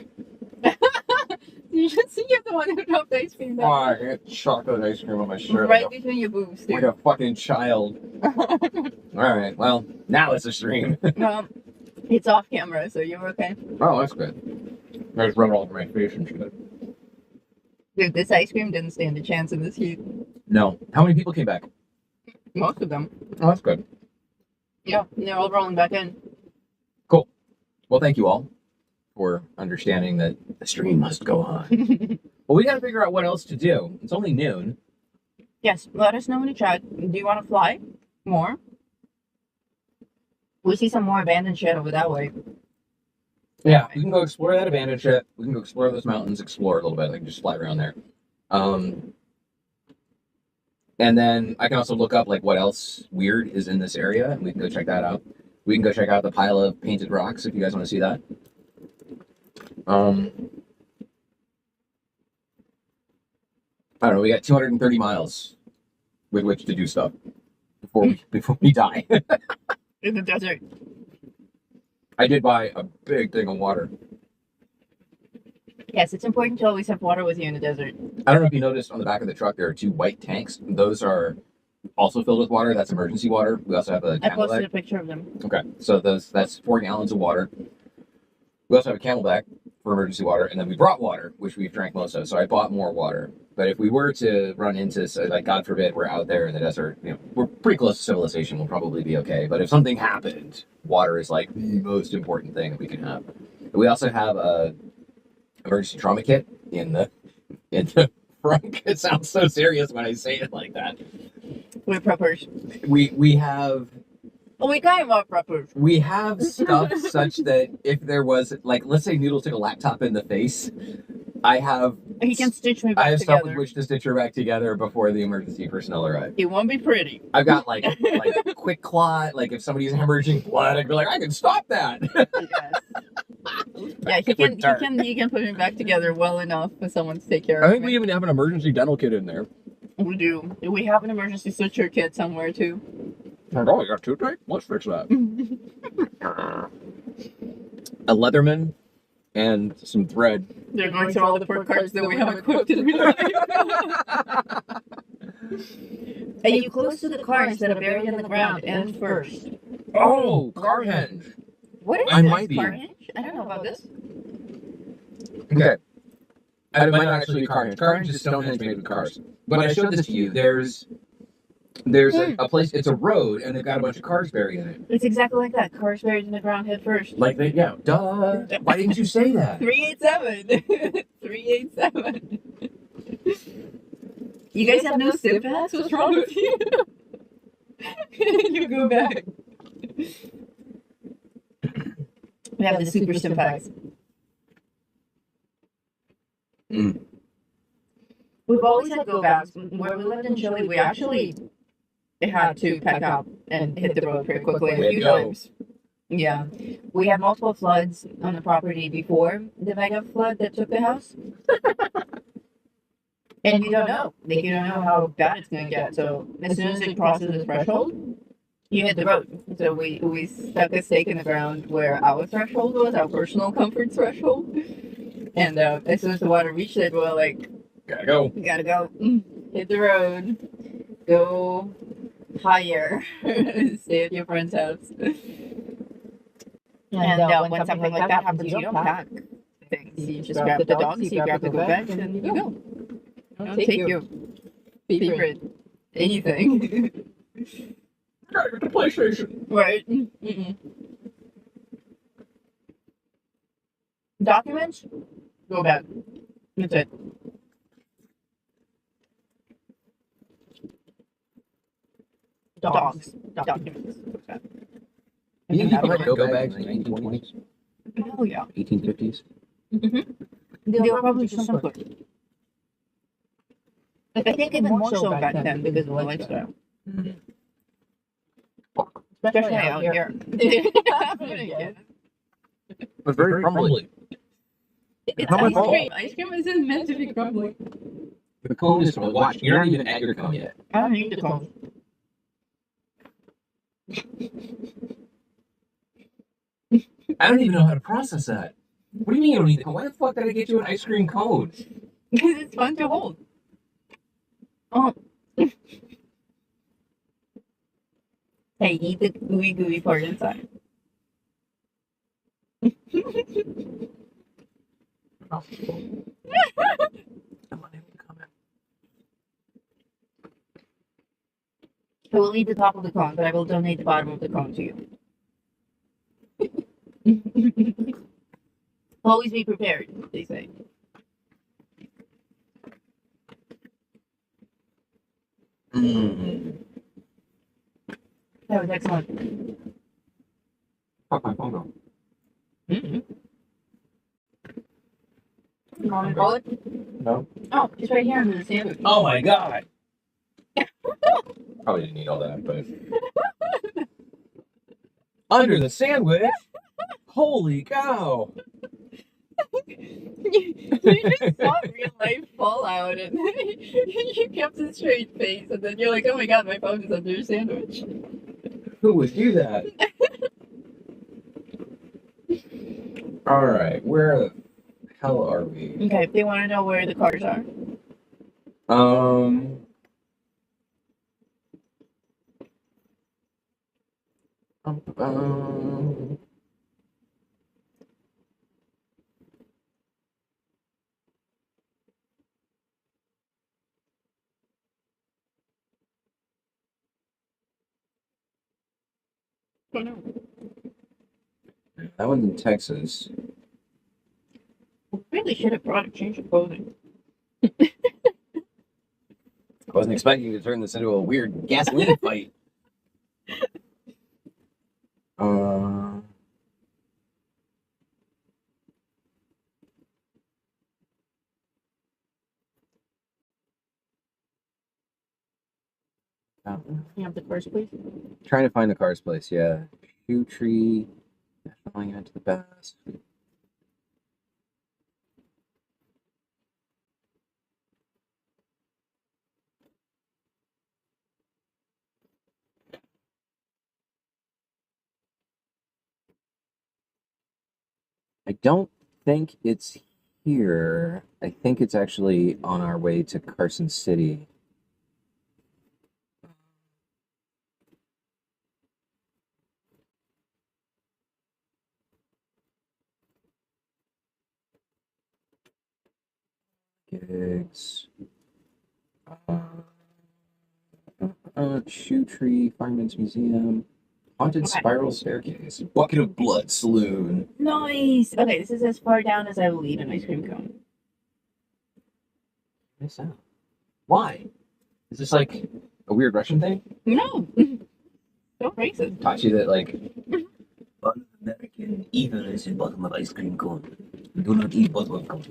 You should see you're the one who dropped ice cream Oh, down. I got chocolate ice cream on my shirt. Right between your boobs, Like too. a fucking child. Alright, well, now it's a stream. Well, it's off camera, so you're okay. Oh, that's good. I just rubbed it all over my face and shit. Dude, this ice cream didn't stand a chance in this heat. No. How many people came back? Most of them. Oh, that's good. Yeah, they're all rolling back in. Cool. Well, thank you all for understanding that the stream must go on. Well, we gotta figure out what else to do. It's only noon. Yes, let us know in the chat. Do you want to fly more? We see some more abandoned shit over that way. Yeah, we can go explore that abandoned shit. We can go explore those mountains, explore a little bit. I can just fly around there. And then I can also look up like what else weird is in this area, and we can go check that out. We can go check out the pile of painted rocks if you guys want to see that. I don't know. We got 230 miles with which to do stuff before we die. In the desert. I did buy a big thing of water. Yes, it's important to always have water with you in the desert. I don't know if you noticed on the back of the truck there are 2 white tanks. Those are also filled with water. That's emergency water. We also have a I posted Camelback. a picture of them. Okay, so that's 4 gallons of water. We also have a Camelback for emergency water, and then we brought water, which we've drank most of. So I bought more water. But if we were to run into, so, like, God forbid, we're out there in the desert, you know, we're pretty close to civilization. We'll probably be okay. But if something happened, water is like the most important thing that we can have. We also have a emergency trauma kit in the front. It sounds so serious when I say it like that. We're preppers. We have. Oh, we kind of are preppers. We have stuff such that if there was, like, let's say Noodle took a laptop in the face, I have He can stitch me back stuff with together. which to stitch her back together before the emergency personnel arrive. It won't be pretty. I've got like quick clot, like if somebody's hemorrhaging blood, I'd be like, I can stop that. Yes. Yeah, he can put me back together well enough for someone to take care I of think me. we even have an emergency dental kit in there. We do. We have an emergency suture kit somewhere too. Oh, you got a toothache? Let's fix that. A Leatherman and some thread. They're going through all the pork cards that we have equipped in real life. Are you close to the cars that are buried in the ground end first? Oh, car hinge. What is I this? might be. Car hinge? I don't know about this. Okay. It might not actually be car hinge. Car hinge is Stonehenge made with cars. But I showed this to you. There's a place, it's a road, and they've got a bunch of cars buried in it. It's exactly like that. Cars buried in the ground head first. Like, duh. Why didn't you say that? 387. 387. You guys have no sim packs? What's wrong with you? You go back. We have the super sim packs. Mm. We've always had go backs. Where we lived in Chile, we actually had to pack up and hit the road pretty quickly a Way to few go. times. Yeah. We had multiple floods on the property before the mega flood that took the house. And you don't know. Like, you don't know how bad it's going to get. So as soon as it crosses the threshold, you hit the road. So we stuck a stake in the ground where our threshold was, our personal comfort threshold. And as soon as the water reached it, we were like, Gotta go. you gotta go. Hit the road. Go higher. Stay at your friend's house. And when something like that happens, you don't pack things. You just grab the dogs, you grab the go bags, and you go. Don't take your favorite anything. Gotta get the PlayStation. Right? Mm-mm. Documents, go back. That's it. Dogs, documents. Go back. You think you And can go back to the 1920s, hell yeah. 1850s? They were probably just simpler. Like, I think even more so back then because of the lifestyle. Especially out here. It's very crumbly. It's Not my ice fault. cream. Ice cream isn't meant to be crumbly. The cone is from watch. You're not even at your cone yet. I don't need the cone. I don't even know how to process that. What do you mean you don't need the cone? Why the fuck did I get you an ice cream cone? Because it's fun to hold. Oh. Hey, eat the gooey part inside. I will eat the top of the cone, but I will donate the bottom of the cone to you. Always be prepared, they say. Mm. That was excellent. Fuck my phone go. Mm-hmm. You want me to roll it? No. Oh, it's right here under the sandwich. Oh my god. Probably didn't need all that, but under the sandwich. Holy cow! You just saw real life fallout and you kept a straight face and then you're like, oh my god, my phone is under your sandwich. Who would do that? All right, where the hell are we? Okay, they want to know where the cars are. Um, Oh no. that one's in Texas. Really should have brought a change of clothing. I wasn't expecting to turn this into a weird gasoline fight. You have the first, please. Trying to find the car's place, yeah. Shoe tree. National Monument to the Best. I don't think it's here. I think it's actually on our way to Carson City. Gigs. Shoe Tree, Fireman's Museum. Haunted Okay. Spiral Staircase. Bucket of Blood Saloon. Nice. Okay, this is as far down as I will eat an ice cream cone. Miss out. Why? Is this like a weird Russian thing? No. So racist. Taught you that like American evil is in bottom of ice cream cone. Do not eat bottom of cone.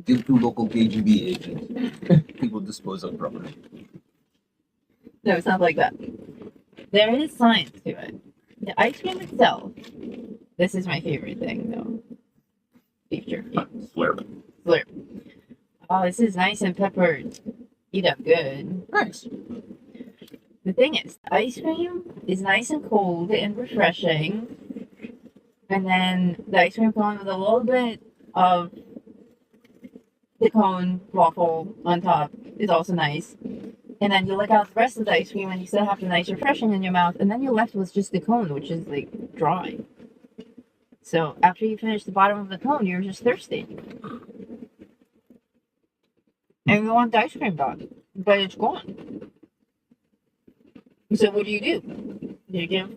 Give to local KGB agents. People dispose of property. No, it's not like that. There is science to it. The ice cream itself. This is my favorite thing, though. Beef jerky. Slurp. Slurp. Oh, this is nice and peppered. Eat up good. Nice. The thing is, the ice cream is nice and cold and refreshing. And then the ice cream cone with a little bit of the cone waffle on top is also nice. And then you lick out the rest of the ice cream and you still have the nice refreshing in your mouth. And then you're left with just the cone, which is like dry. So after you finish the bottom of the cone, you're just thirsty. And you want the ice cream back, but it's gone. So what do? You give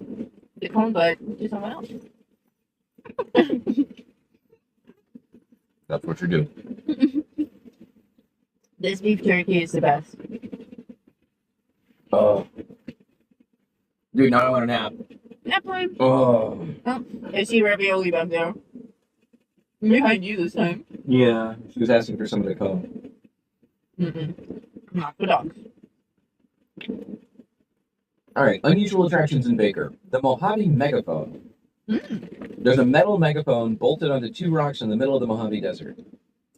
the cone bud to someone else. That's what you do. This beef jerky is the best. Oh. Dude, now I want a nap. Nap time. Oh. Oh, I see ravioli back there. Behind you this time. Yeah. She was asking for somebody to come. Not for dogs. All right. Unusual attractions in Baker. The Mojave Megaphone. There's a metal megaphone bolted onto two rocks in the middle of the Mojave Desert.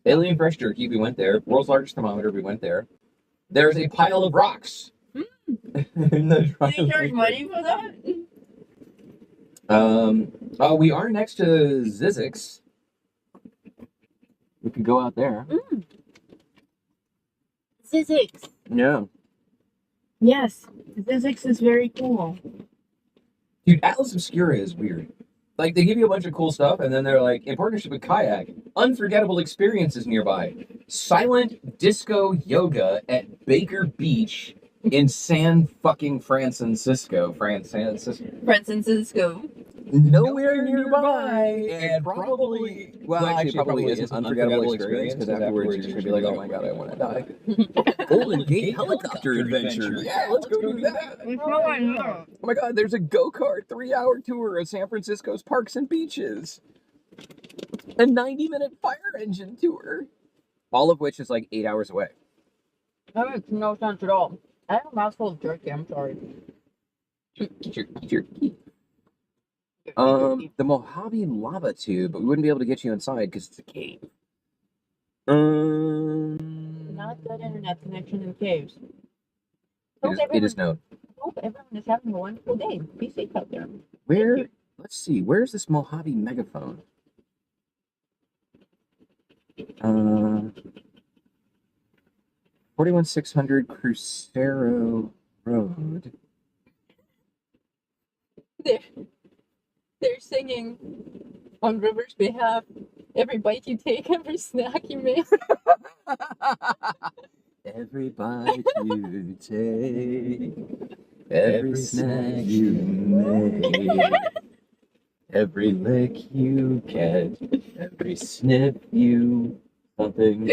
Alien Fresh Jerky, we went there. World's largest thermometer, we went there. There's a pile of rocks. In the Do you charge money for that? We are next to Zizix. We could go out there. Zizix. Yeah. Yes, Zizix is very cool. Dude, Atlas Obscura is weird. Like, they give you a bunch of cool stuff, and then they're like, in partnership with Kayak, unforgettable experiences nearby. Silent disco yoga at Baker Beach in San fucking Francisco. Francisco. Nowhere nearby, and probably, well, actually, it probably is an unforgettable experience, because afterwards you're just going to be like, oh my god, I want to die. Golden Gate helicopter adventure. Yeah, let's go do that. Oh my god, there's a go-kart 3-hour tour of San Francisco's parks and beaches. A 90-minute fire engine tour. All of which is like 8 hours away. That makes no sense at all. I have a mouthful of jerky, I'm sorry. Jerky. The Mojave lava tube, but we wouldn't be able to get you inside because it's a cave. Not good internet connection in caves. It is known. Hope everyone is having a wonderful day. Be safe out there. Where? Let's see. Where's this Mojave Megaphone? 41600 Crucero Road. They're singing on River's behalf. Every bite you take, every snack you make. Every bite you take, every snack you make, every lick you get, every sniff you something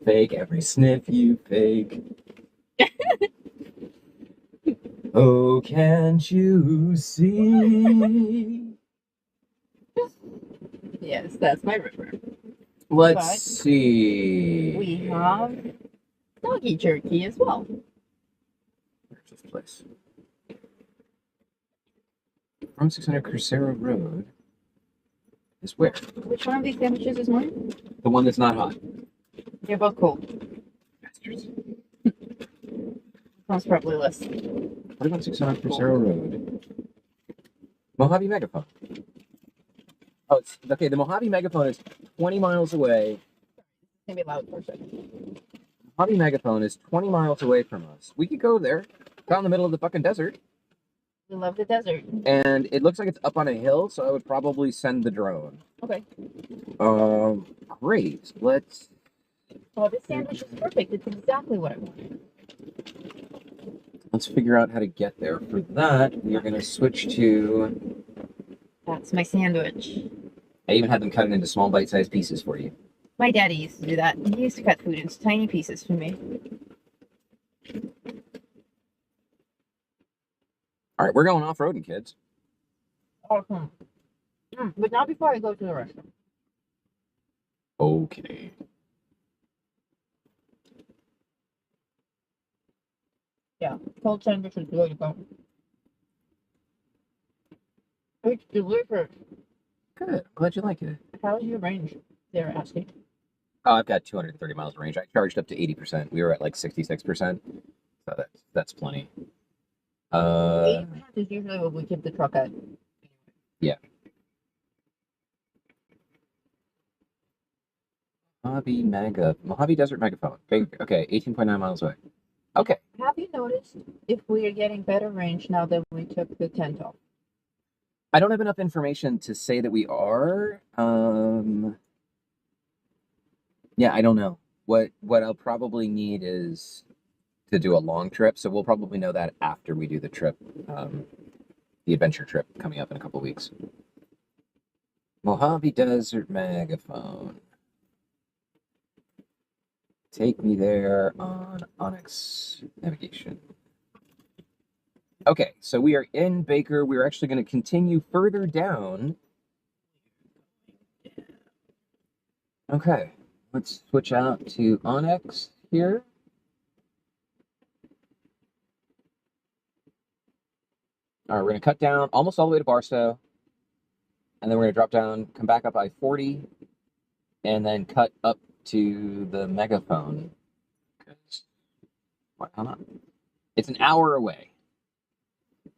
fake, every sniff you fake. Oh, can't you see? Yes, that's my river. Let's see. We have doggy jerky as well. Where's this place? From 600 Crucero Road is where? Which one of these sandwiches is mine? The one that's not hot. They're both cold. Bastards. One's probably less. 41600 Crucero Road. Mojave Megaphone. Oh, it's, okay, the Mojave Megaphone is 20 miles away. It's gonna be loud for a second. Mojave Megaphone is 20 miles away from us. We could go there. It's out in the middle of the fucking desert. We love the desert. And it looks like it's up on a hill, so I would probably send the drone. Okay. Great. Let's... Oh, this sandwich is perfect. It's exactly what I wanted. Let's figure out how to get there. For that, we're going to switch to... That's my sandwich. I even had them cut it into small bite-sized pieces for you. My daddy used to do that. He used to cut food into tiny pieces for me. All right, we're going off-roading, kids. Awesome. But not before I go to the restaurant. Okay. Yeah, cold sandwich is the way to go. It's delicious. Good. I'm glad you like it. How's your range? They're asking. Oh, I've got 230 miles of range. I charged up to 80%. We were at like 66%. So that's plenty. 80% is usually what we keep the truck at. Yeah. Mojave Desert Megaphone. Okay, 18.9 miles away. Okay. Have you noticed if we are getting better range now that we took the tent off? I don't have enough information to say that we are. Yeah, I don't know. What I'll probably need is to do a long trip, so we'll probably know that after we do the trip, the adventure trip coming up in a couple weeks. Mojave Desert Megaphone. take me there on Onyx navigation. Okay, so we are in Baker. We're actually going to continue further down. Okay, let's switch out to Onyx here. All right, we're going to cut down almost all the way to Barstow. And then we're going to drop down, come back up I-40, and then cut up to the Megaphone. Why not? It's an hour away.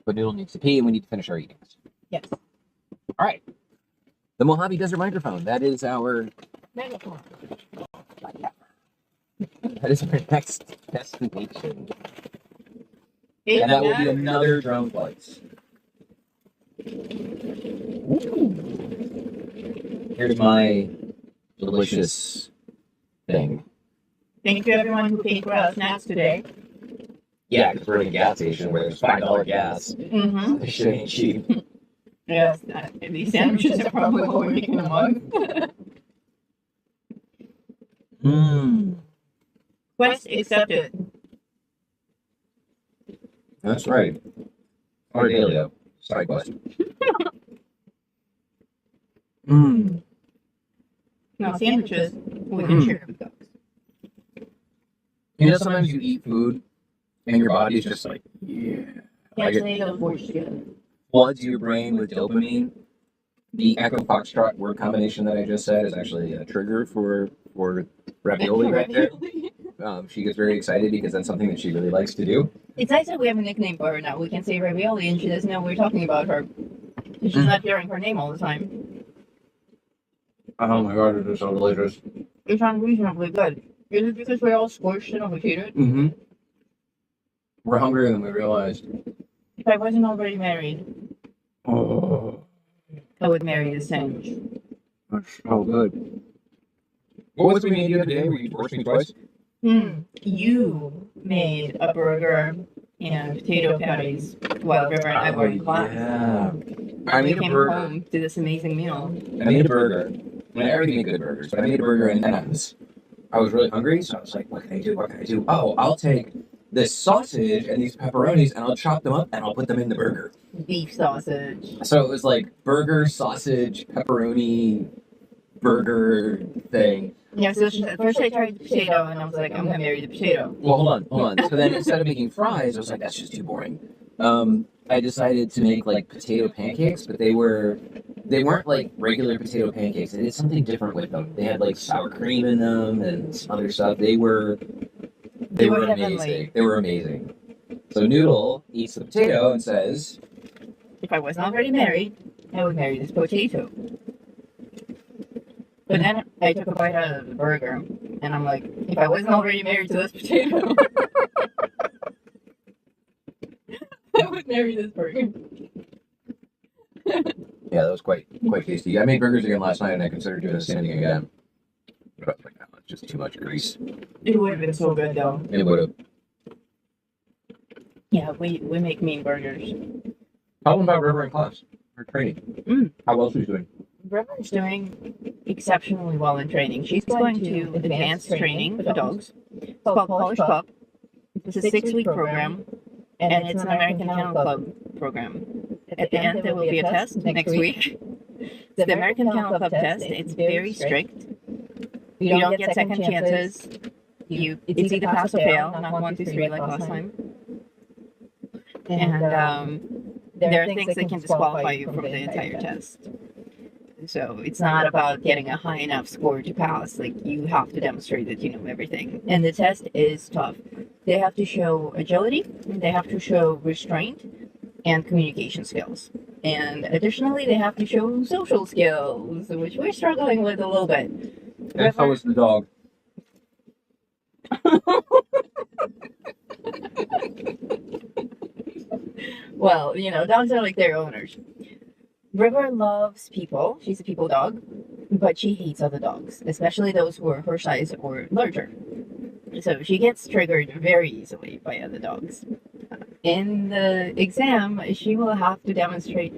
But Noodle needs to pee, and we need to finish our eatings. Yes. All right. The Mojave Desert Microphone. That is our... Megaphone. That is our next destination. Eight And that will be hours. another drone flight. Here's my delicious thing. Thank you everyone who paid for our snacks today. Yeah, because we're at a gas station where there's $5 gas. Mm-hmm. This shit ain't cheap. Yes, these sandwiches are probably what we're making a month. Mmm. Quest accepted. That's right. Or Dalio. Side quest. Mmm. Now sandwiches we can share with dogs. You know, sometimes you eat food and your body's just like, yeah. Like Can't it say those words together. floods your brain with dopamine. The Echo Foxtrot word combination that I just said is actually a trigger for ravioli right there. She gets very excited because that's something that she really likes to do. It's nice that we have a nickname for her now. We can say ravioli and she doesn't know we're talking about her. She's not hearing her name all the time. Oh my god, it is so delicious. It's unreasonably good. Is it because we're all scorched and overheated? Mm-hmm. We're hungrier than we realized. If I wasn't already married, Oh, I would marry the sandwich. that's so good. What was we made the other day? Were you forced me twice? You made a burger and potato patties while River and I were in class. Yeah. I We made a came burger. home to this amazing meal. I made a burger. I mean, I already make good burgers, but I made a burger and I was really hungry, so I was like, what can I do? What can I do? Oh, I'll take this sausage and these pepperonis and I'll chop them up and I'll put them in the burger. Beef sausage. So it was like burger, sausage, pepperoni, burger thing. Yeah, so first I tried the potato and I was like, I'm gonna marry the potato. Well, hold on. So then instead of making fries, I was like, that's just too boring. I decided to make like potato pancakes, but they weren't like regular potato pancakes. I did something different with them. They had like sour cream in them and some other stuff. They were amazing. heavenly. They were amazing. So Noodle eats the potato and says, If I wasn't already married, I would marry this potato. But then I took a bite out of the burger and I'm like, if I wasn't already married to this potato, I would marry this burger. yeah, that was quite tasty. I made burgers again last night and I considered doing the same thing again. But I was like, no, it's just too much grease. It would have been so good though. It would have. Yeah, we make mean burgers. Tell them about River in class. Her training. How well she's doing. River's doing exceptionally well in training. She's going to advanced training for dogs. It's called Polish Pup. It's a 6-week program, and it's an American Kennel Club program. At the end, there will be a test next week. It's the American Kennel Club test. It's very strict. You don't get second chances. It's either pass or fail, not 1, 2, 3 like last time. And there are things that can disqualify you from the entire test. So it's not about getting a high enough score to pass. Like, you have to demonstrate that you know everything. And the test is tough. They have to show agility, they have to show restraint, and communication skills. And additionally, they have to show social skills, which we're struggling with a little bit. And so is the dog. Well, you know, dogs are like their owners. River loves people. She's a people dog, but she hates other dogs, especially those who are her size or larger. So she gets triggered very easily by other dogs. In the exam, she will have to demonstrate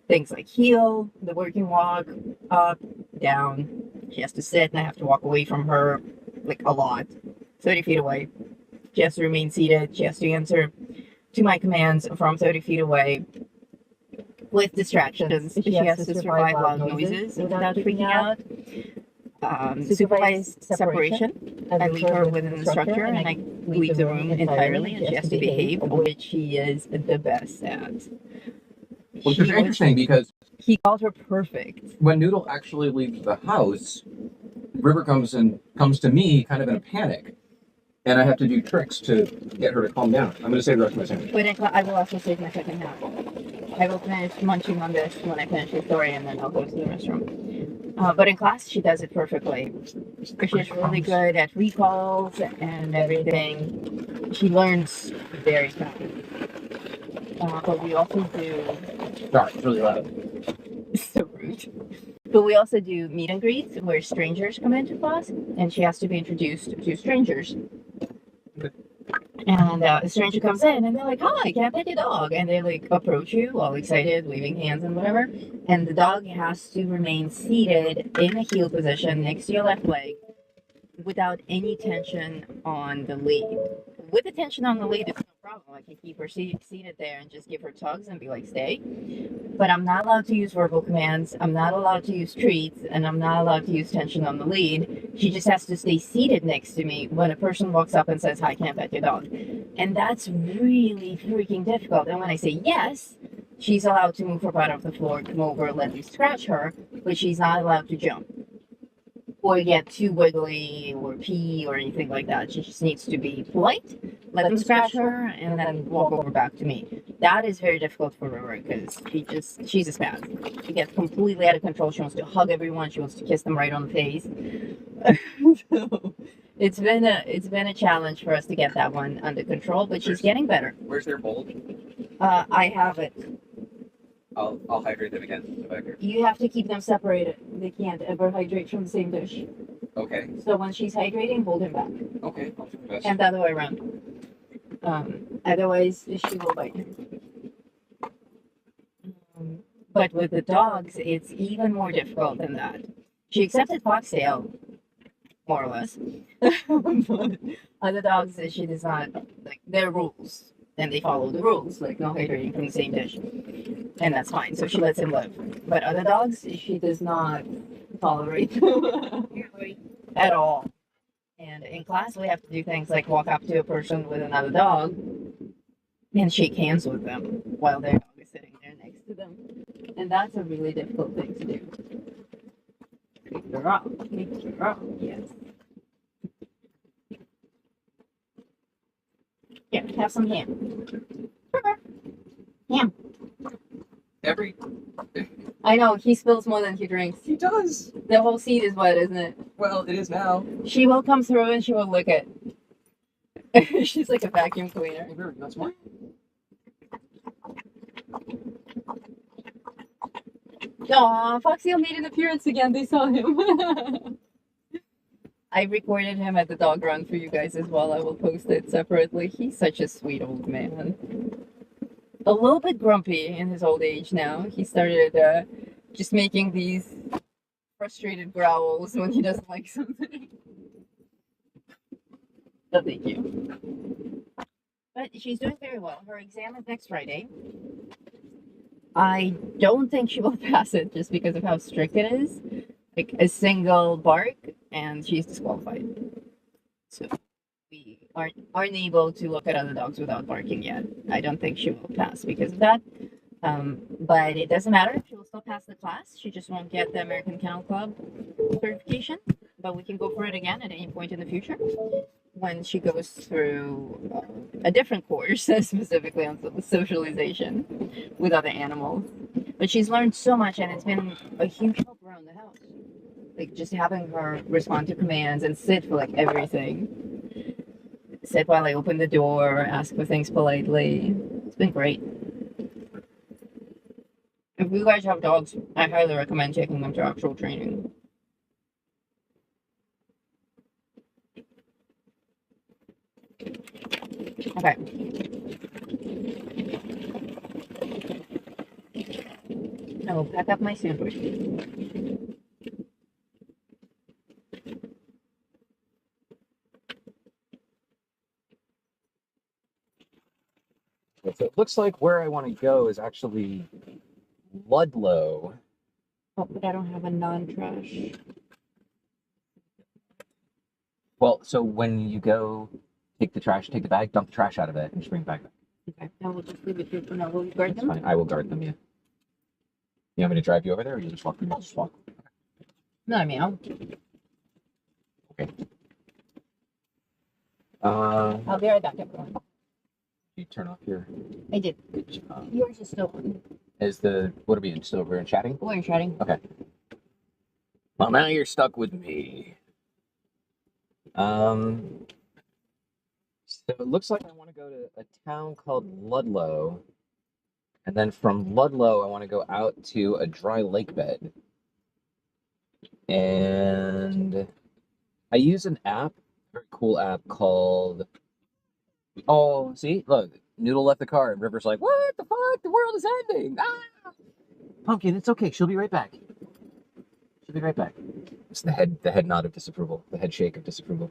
things like heel, the working walk, up, down. She has to sit and I have to walk away from her. like a lot, 30 feet away. She has to remain seated. She has to answer to my commands from 30 feet away with distractions. She has to survive loud noises without freaking out. Supervise separation. I leave her within the structure and I leave the room entirely, and she has to behave, which she is the best at. Which is interesting because He called her perfect. when Noodle actually leaves the house, River comes to me kind of in a panic. And I have to do tricks to get her to calm down. I'm going to save the rest of my sandwich. But I will also save my second half. I will finish munching on this when I finish the story, and then I'll go to the restroom. But in class, she does it perfectly. She's really good at recalls and everything. She learns very fast. But we also do... Sorry, it's really loud. So rude. But we also do meet and greets where strangers come into class, and she has to be introduced to strangers. And a stranger comes in, and they're like, "Hi, can I pet your dog?" And they like approach you, all excited, waving hands and whatever. And the dog has to remain seated in a heel position next to your left leg, without any tension on the lead. With the tension on the lead, it's no problem. I can keep her seated there and just give her tugs and be like, "Stay." But I'm not allowed to use verbal commands. I'm not allowed to use treats, and I'm not allowed to use tension on the lead. She just has to stay seated next to me when a person walks up and says, "Hi, can I pet your dog?" And that's really freaking difficult. And when I say yes, she's allowed to move her butt off the floor, come over, let me scratch her, but she's not allowed to jump or get too wiggly or pee or anything like that. She just needs to be polite, let them scratch her, and then walk over back to me. That is very difficult for River because she's a spaz. She gets completely out of control. She wants to hug everyone. She wants to kiss them right on the face. So it's been a challenge for us to get that one under control, but she's getting better. Where's their bowl? I have it. I'll hydrate them again back here. You have to keep them separated. They can't ever hydrate from the same dish. Okay. So when she's hydrating, hold him back. Okay. I'll do my best. And the other way around. Otherwise, she will bite. But with the dogs, it's even more difficult than that. She accepted foxtail, more or less. But other dogs, she does not, like, their rules. And they follow the rules, like no hydrating from the same dish. And that's fine, so she lets him live. But other dogs, she does not tolerate at all. And in class, we have to do things like walk up to a person with another dog and shake hands with them while their dog is sitting there next to them. And that's a really difficult thing to do. Pick her up, yes. Here, have some ham. Ham. I know, he spills more than he drinks. He does. The whole seat is wet, isn't it? Well, it is now. She will come through and she will lick it. She's like a vacuum cleaner. That's more. Aw, Foxtail made an appearance again. They saw him. I recorded him at the dog run for you guys as well. I will post it separately. He's such a sweet old man. A little bit grumpy in his old age now. He started just making these frustrated growls when he doesn't like something. But thank you. But she's doing very well. Her exam is next Friday. I don't think she will pass it just because of how strict it is. Like a single bark and she's disqualified. So we aren't able to look at other dogs without barking yet. I don't think she will pass because of that. But it doesn't matter. She will still pass the class. She just won't get the American Kennel Club certification. But we can go for it again at any point in the future when she goes through a different course, specifically on socialization with other animals. But she's learned so much, and it's been a huge help around the house. Like just having her respond to commands and sit for like everything. Sit while I open the door, ask for things politely. It's been great. If you guys have dogs, I highly recommend taking them to actual training. Okay. I will pack up my sandwich. So it looks like where I want to go is actually Ludlow. Oh, but I don't have a non-trash. Well, so when you go take the trash, take the bag, dump the trash out of it, and just bring it back. Okay, I will just leave it here for now. Will you guard That's them? fine. I will guard them, yeah. You want me to drive you over there, or you just walk through? I'll just walk. No, I mean, I'll be right back, everyone. You turn off your. I did. Good job. Yours is still on. Is the what are we in? Still we're in chatting? We're chatting. Okay. Well, now you're stuck with me. So it looks like I want to go to a town called Ludlow, and then from Ludlow I want to go out to a dry lake bed. And I use an app, a very cool app called. Oh, see, look, Noodle left the car, and River's like, "What the fuck? The world is ending!" Ah! Pumpkin, it's okay. She'll be right back. She'll be right back. It's the head nod of disapproval, the head shake of disapproval.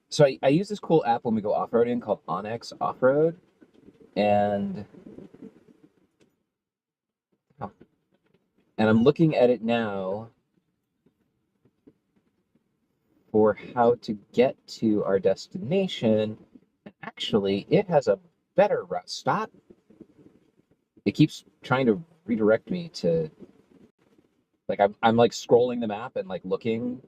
So I use this cool app when we go off-roading called Onyx Off-Road, and I'm looking at it now for how to get to our destination. And actually, it has a better route. Stop. It keeps trying to redirect me to, like, I'm like scrolling the map and like looking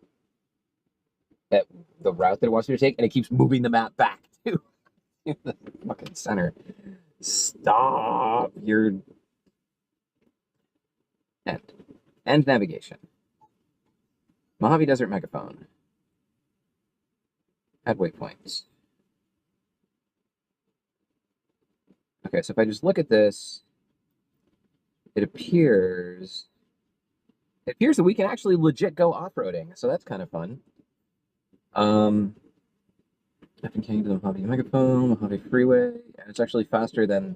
at the route that it wants me to take, and it keeps moving the map back to the fucking center. Stop. You're end navigation. Mojave Desert Megaphone. Add waypoints. Okay, so if I just look at this, it appears that we can actually legit go off-roading, so that's kind of fun. I've been carrying to the Mojave Megaphone, Mojave Freeway, and it's actually faster than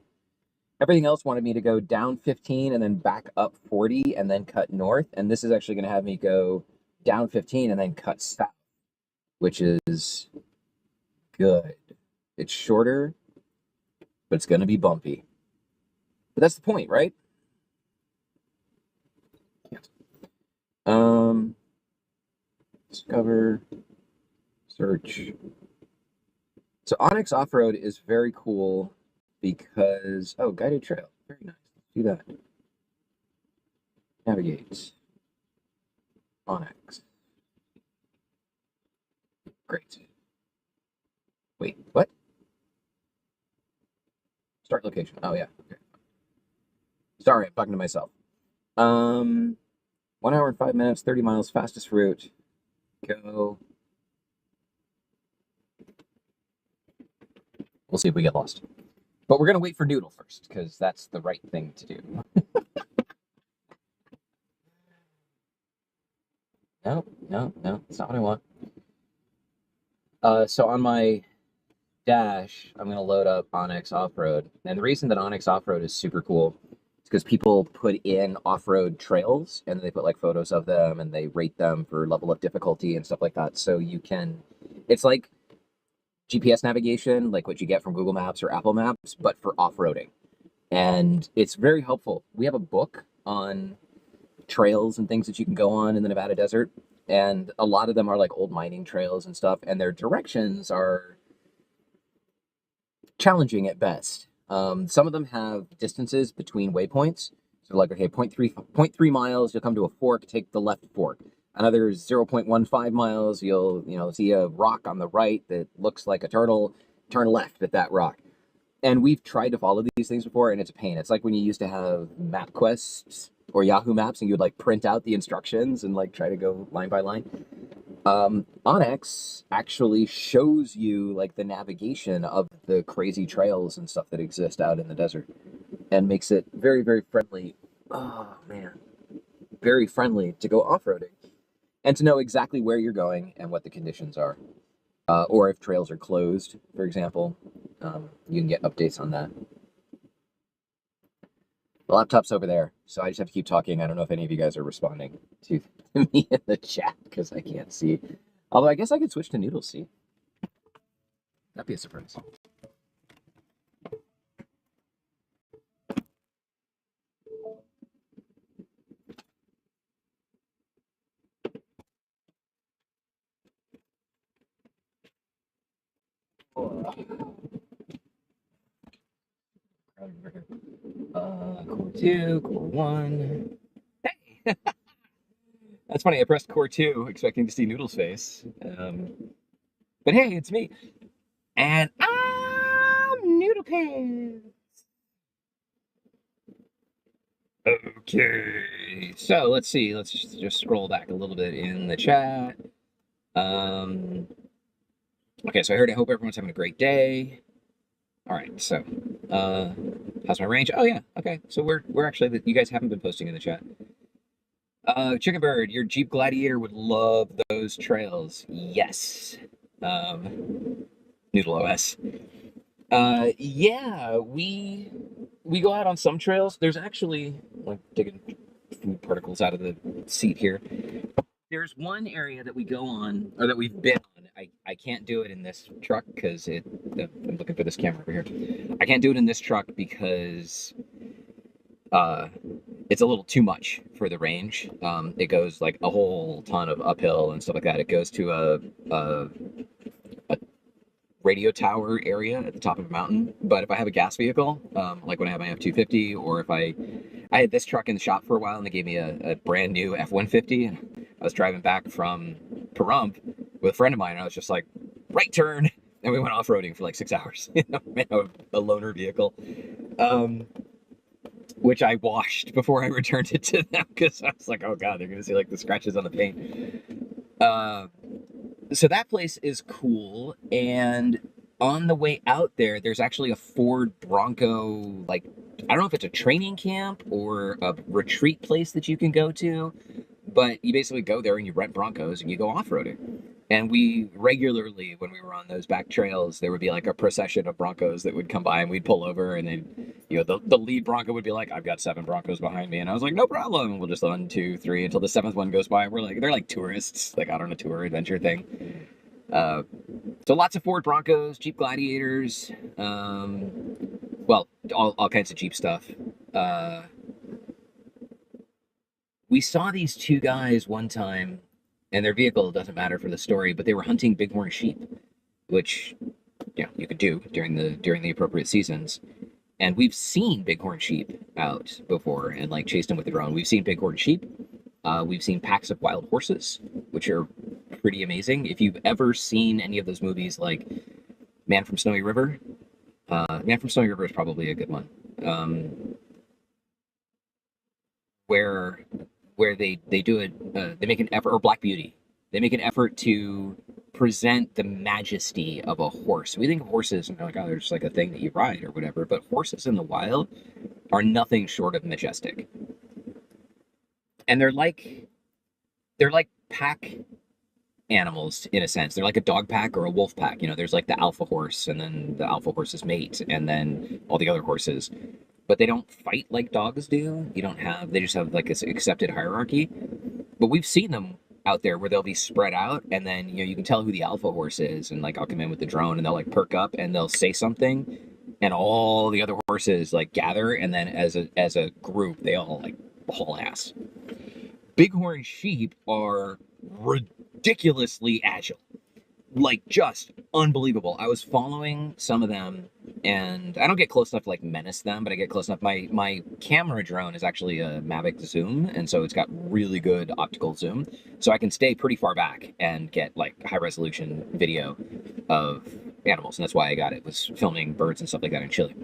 everything else. Wanted me to go down 15 and then back up 40 and then cut north, and this is actually going to have me go down 15 and then cut south, which is good. It's shorter, but it's going to be bumpy. But that's the point, right? Discover, search. So Onyx Off-Road is very cool because, oh, guided trail. Very nice. Let's do that. Navigate. Onyx. Great. Wait, what? Start location. Oh, yeah. Okay. Sorry, I'm talking to myself. 1 hour and 5 minutes, 30 miles, fastest route. Go. We'll see if we get lost. But we're going to wait for Noodle first, because that's the right thing to do. No, that's not what I want. So on my dash, I'm going to load up Onyx Off-Road. And the reason that Onyx Off-Road is super cool is because people put in off-road trails, and they put like photos of them, and they rate them for level of difficulty and stuff like that. So you can, it's like GPS navigation, like what you get from Google Maps or Apple Maps, but for off-roading. And it's very helpful. We have a book on trails and things that you can go on in the Nevada desert, and a lot of them are like old mining trails and stuff, and their directions are challenging at best. Some of them have distances between waypoints. So like, okay, 0.3 miles, you'll come to a fork, take the left fork. Another 0.15 miles, you'll see a rock on the right that looks like a turtle, turn left at that rock. And we've tried to follow these things before, and it's a pain. It's like when you used to have MapQuest or Yahoo Maps, and you would like print out the instructions and like try to go line by line. Onyx actually shows you like the navigation of the crazy trails and stuff that exist out in the desert, and makes it very, very friendly. Oh man, very friendly to go off-roading and to know exactly where you're going and what the conditions are, or if trails are closed, for example. You can get updates on that. The laptop's over there, so I just have to keep talking. I don't know if any of you guys are responding to me in the chat because I can't see. Although I guess I could switch to Noodles, see? That'd be a surprise. Core 2, Core 1. Hey! That's funny. I pressed Core 2 expecting to see Noodle's face. But hey, it's me. And I'm Noodle Pants. Okay. So let's see. Let's just scroll back a little bit in the chat. Okay, so I hope everyone's having a great day. All right, so how's my range? Oh yeah, okay. So we're actually, you guys haven't been posting in the chat. Chicken Bird, your Jeep Gladiator would love those trails. Yes. Noodle OS. Yeah, we go out on some trails. There's actually, like, digging food particles out of the seat here. There's one area that we go on, or that we've been on. I can't do it in this truck because I'm looking for this camera over here. I can't do it in this truck because it's a little too much for the range. It goes like a whole ton of uphill and stuff like that. It goes to a radio tower area at the top of a mountain. But if I have a gas vehicle, like when I have my F-250, or if I had this truck in the shop for a while and they gave me a brand new F-150, and I was driving back from Pahrump with a friend of mine, and I was just like, right turn, and we went off-roading for like 6 hours. A loaner vehicle, which I washed before I returned it to them because I was like, oh god, they're gonna see like the scratches on the paint. So that place is cool, and on the way out there, there's actually a Ford Bronco, like, I don't know if it's a training camp or a retreat place that you can go to, but you basically go there and you rent Broncos and you go off-roading. And we regularly, when we were on those back trails, there would be like a procession of Broncos that would come by, and we'd pull over, and then, the lead Bronco would be like, I've got 7 Broncos behind me. And I was like, no problem. And we'll just 1, 2, 3 until the 7th one goes by. And they're like tourists, like out on a tour adventure thing. So lots of Ford Broncos, Jeep Gladiators, well, all kinds of Jeep stuff. We saw these 2 guys one time, and their vehicle doesn't matter for the story, but they were hunting bighorn sheep, which, you could do during the appropriate seasons. And we've seen bighorn sheep out before and like chased them with the drone. We've seen bighorn sheep. We've seen packs of wild horses, which are pretty amazing. If you've ever seen any of those movies like Man from Snowy River, Man from Snowy River is probably a good one. Where they do it, they make an effort, or Black Beauty, they make an effort to present the majesty of a horse. We think of horses and they're like, oh, they're just like a thing that you ride or whatever, but horses in the wild are nothing short of majestic. And they're like pack animals in a sense. They're like a dog pack or a wolf pack. There's like the alpha horse, and then the alpha horse's mate, and then all the other horses. But they don't fight like dogs do. They just have like this accepted hierarchy. But we've seen them out there where they'll be spread out, and then you can tell who the alpha horse is, and like I'll come in with the drone and they'll like perk up and they'll say something, and all the other horses like gather, and then as a group they all like haul ass. Bighorn sheep are ridiculously agile, like just unbelievable. I was following some of them, and I don't get close enough to like menace them, but I get close enough. My camera drone is actually a Mavic Zoom, and so it's got really good optical zoom, so I can stay pretty far back and get like high resolution video of animals, and that's why I got it. Was filming birds and stuff like that in Chile.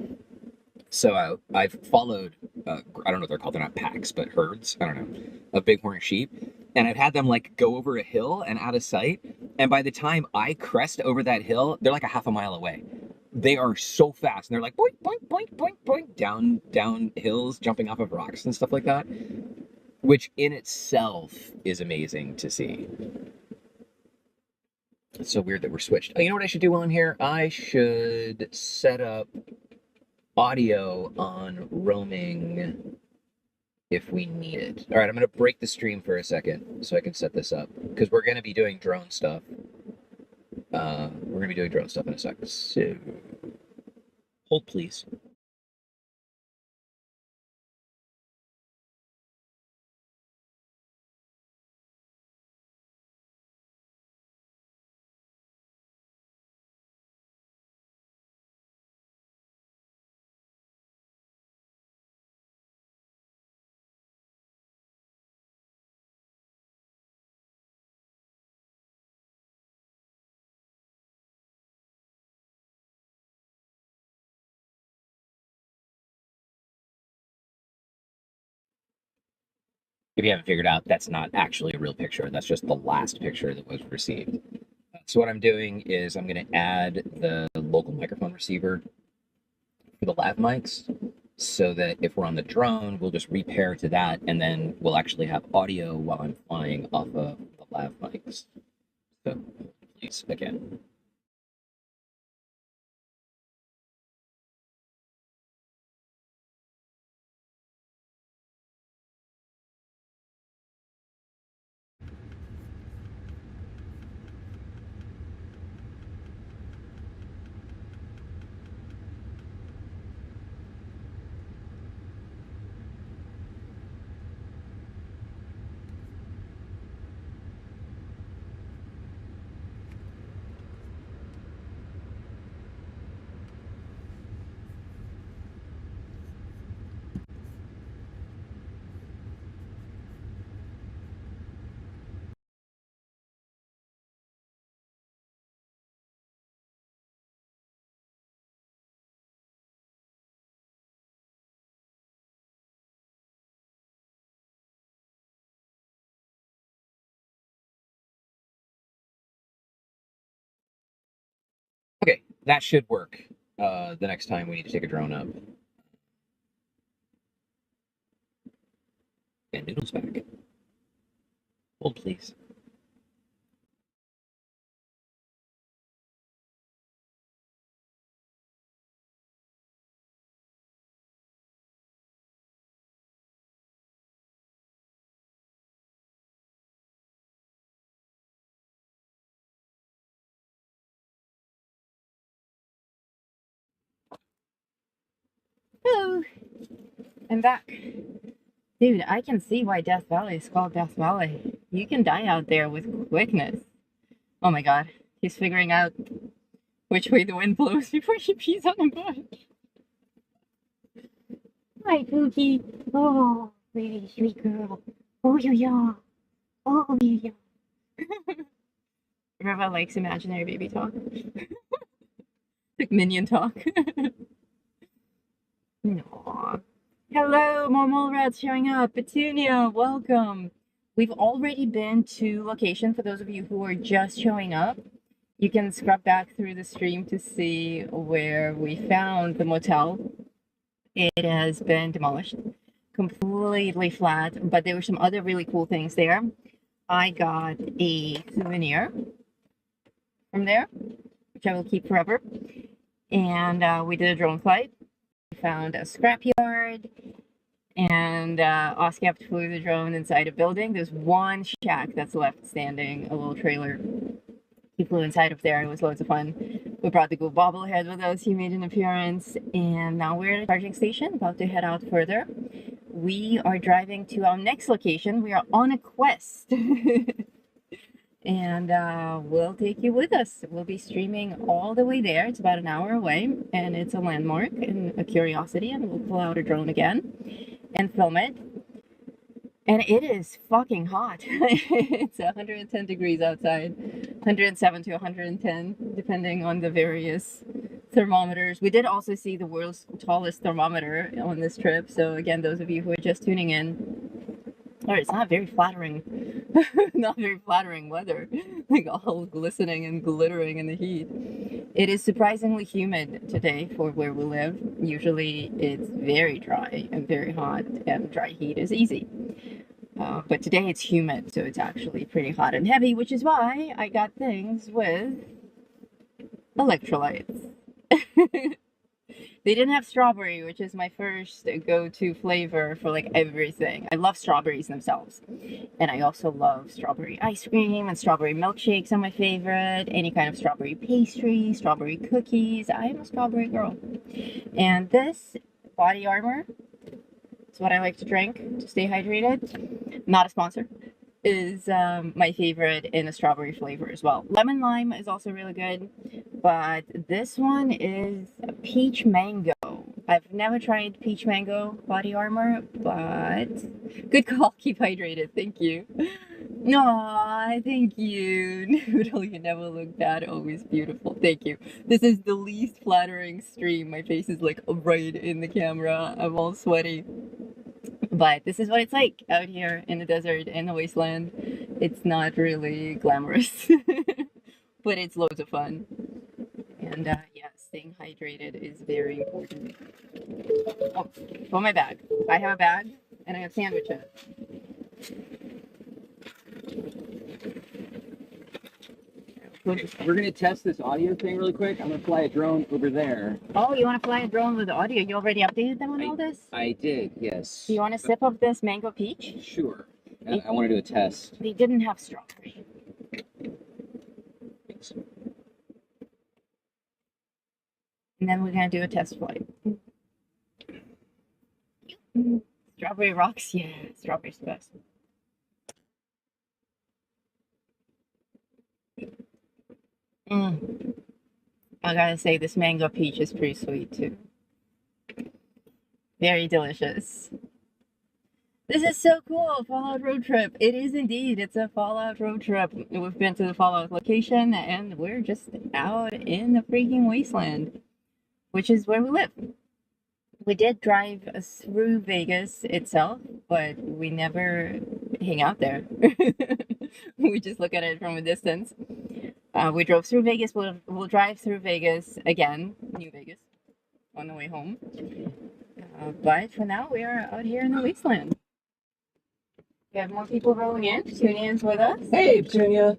So I've followed, I don't know what they're called, they're not packs, but herds, I don't know, of bighorn sheep. And I've had them like go over a hill and out of sight. And by the time I crest over that hill, they're like a half a mile away. They are so fast. And they're like, boink, boink, boink, boink, boink, down hills, jumping off of rocks and stuff like that. Which in itself is amazing to see. It's so weird that we're switched. Oh, you know what I should do on here? I should set up audio on roaming if we need it. All right, I'm going to break the stream for a second so I can set this up, because we're going to be doing drone stuff. In a second. So, hold please. If you haven't figured out, that's not actually a real picture. That's just the last picture that was received. So what I'm doing is I'm going to add the local microphone receiver for the lav mics, so that if we're on the drone, we'll just repair to that, and then we'll actually have audio while I'm flying off of the lav mics. So please, again. Okay, that should work the next time we need to take a drone up. And Noodle's back. Hold, please. Hello, I'm back. Dude, I can see why Death Valley is called Death Valley. You can die out there with quickness. Oh my god, he's figuring out which way the wind blows before he pees on a bush. Hi, Pookie. Oh, really sweet girl. Oh, yeah. Oh, yeah. Reva likes imaginary baby talk. Like minion talk. Aww. Hello, more mole rats showing up. Petunia, welcome. We've already been to location. For those of you who are just showing up, you can scrub back through the stream to see where we found the motel. It has been demolished, completely flat, but there were some other really cool things there. I got a souvenir from there, which I will keep forever. And we did a drone flight. We found a scrapyard, and Oscap flew the drone inside a building. There's one shack that's left standing, a little trailer. He flew inside of there. It was loads of fun. We brought the good Bobblehead with us. He made an appearance. And now we're at a charging station, about to head out further. We are driving to our next location. We are on a quest. And we'll take you with us. We'll be streaming all the way there. It's about an hour away. And it's a landmark and a curiosity. And we'll pull out a drone again and film it. And it is fucking hot. It's 110 degrees outside, 107 to 110, depending on the various thermometers. We did also see the world's tallest thermometer on this trip. So again, those of you who are just tuning in, or it's not very flattering, not very flattering weather, like all glistening and glittering in the heat. It is surprisingly humid today for where we live. Usually it's very dry and very hot, and dry heat is easy. But today it's humid, so it's actually pretty hot and heavy, which is why I got things with electrolytes. They didn't have strawberry, which is my first go-to flavor for like everything. I love strawberries themselves. And I also love strawberry ice cream, and strawberry milkshakes are my favorite. Any kind of strawberry pastry, strawberry cookies. I am a strawberry girl. And this body armor, it's what I like to drink to stay hydrated. Not a sponsor. Is my favorite in a strawberry flavor as well. Lemon lime is also really good, but this one is a peach mango. I've never tried peach mango body armor, but good call. Keep hydrated. Thank you. Aw, thank you. Noodle, you never look bad. Always beautiful. Thank you. This is the least flattering stream. My face is like right in the camera. I'm all sweaty. But this is what it's like out here in the desert, in the wasteland. It's not really glamorous, but it's loads of fun. And yeah, staying hydrated is very important. Oh, for my bag. I have a bag and I have sandwiches. We're gonna test this audio thing really quick. I'm gonna fly a drone over there. Oh, you want to fly a drone with the audio? You already updated them on all this? I did, yes. Do you want a sip of this mango peach? Sure. I want to do a test. They didn't have strawberry. And then we're gonna do a test flight. Strawberry rocks? Yeah, strawberry's the best. I gotta say, this mango peach is pretty sweet too. Very delicious. This is so cool, Fallout road trip. It is indeed, it's a Fallout road trip. We've been to the Fallout location and we're just out in the freaking wasteland, which is where we live. We did drive through Vegas itself, but we never hang out there. We just look at it from a distance. We drove through Vegas. We'll drive through Vegas again, New Vegas, on the way home. But for now, we are out here in the wasteland. We have more people rolling in. Petunia's with us. Hey, Petunia.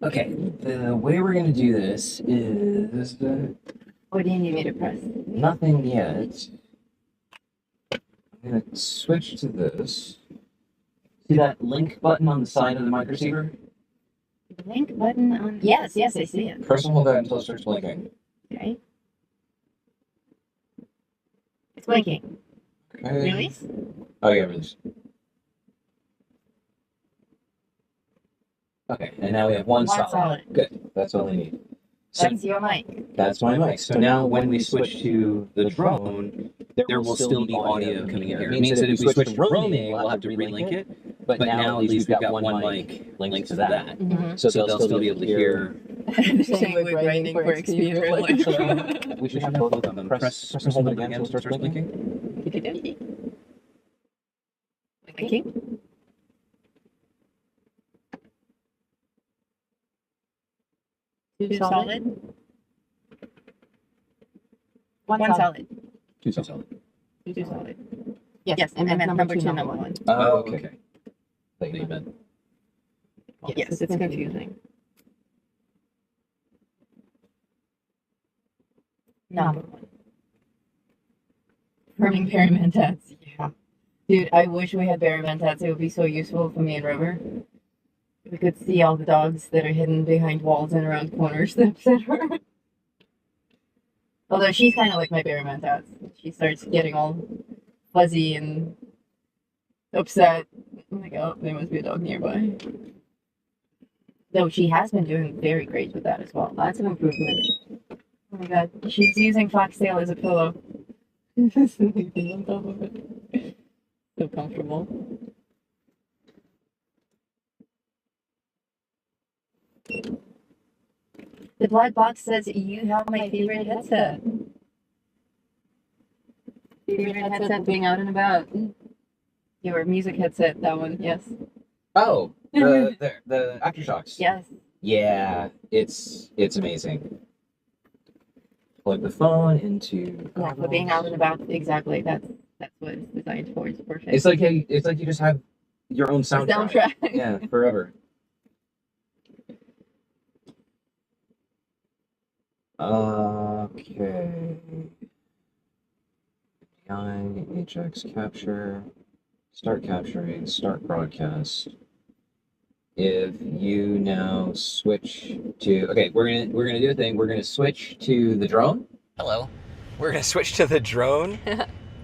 Okay, the way we're gonna do this is What do you need me to press? nothing yet. I'm gonna switch to this. See that link button on the side of the mic receiver? Link button on. Yes, I see it. Press and hold that until it starts blinking. Okay. It's blinking. Okay. Release? Oh yeah, release. Okay, and now we have one solid. Good. That's all I need. So That's your mic. that's my mic. So now when we switch to the drone, there will still be audio coming in here. It means that if we switch to roaming, we'll have to relink it. But now at least we've got one mic linked to that. So they'll still be able to hear. Saying we're grinding for XP earlier. We should have both of them. Press and hold it again until it starts blinking. Blinking? Two solid. One solid. Two solid. Two solid. Yes, and then number two, number one. Oh, okay. Thought you meant. Yes, it's confusing. Number one. Burning berry mentats. Yeah. Dude, I wish we had berry mentats. It would be so useful for me and River. We could see all the dogs that are hidden behind walls and around corners, etc. Although she's kind of like my berry mentats. She starts getting all fuzzy and upset. I'm like, oh, there must be a dog nearby. Though she has been doing very great with that as well. Lots of improvement. Oh my god, she's using Foxtail as a pillow. Sleeping on top of it. So comfortable. The black box says you have my favorite headset. Favorite headset being out and about. Your music headset, that one, yes. Oh, the Aftershocks. Yes. Yeah, it's amazing. Plug the phone into. Yeah, for being out and about, exactly. That's what it's designed for. It's perfect. It's like you just have your own soundtrack. Yeah, forever. Okay. HX capture. Start capturing. Start broadcast. If you now switch to we're gonna do a thing. We're gonna switch to the drone. Hello. We're gonna switch to the drone,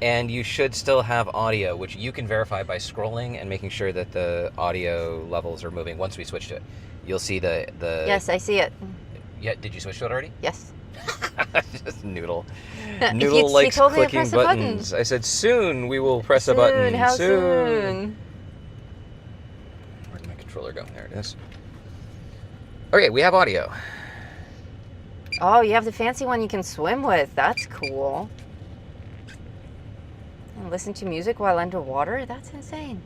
and you should still have audio, which you can verify by scrolling and making sure that the audio levels are moving. Once we switch to it, you'll see the. Yes, I see it. Yeah, did you switch to it already? Yes. Just Noodle. Noodle likes clicking buttons. I said soon we will press a button. How soon? Where'd my controller go? There it is. Okay, we have audio. Oh, you have the fancy one you can swim with. That's cool. And listen to music while underwater? That's insane.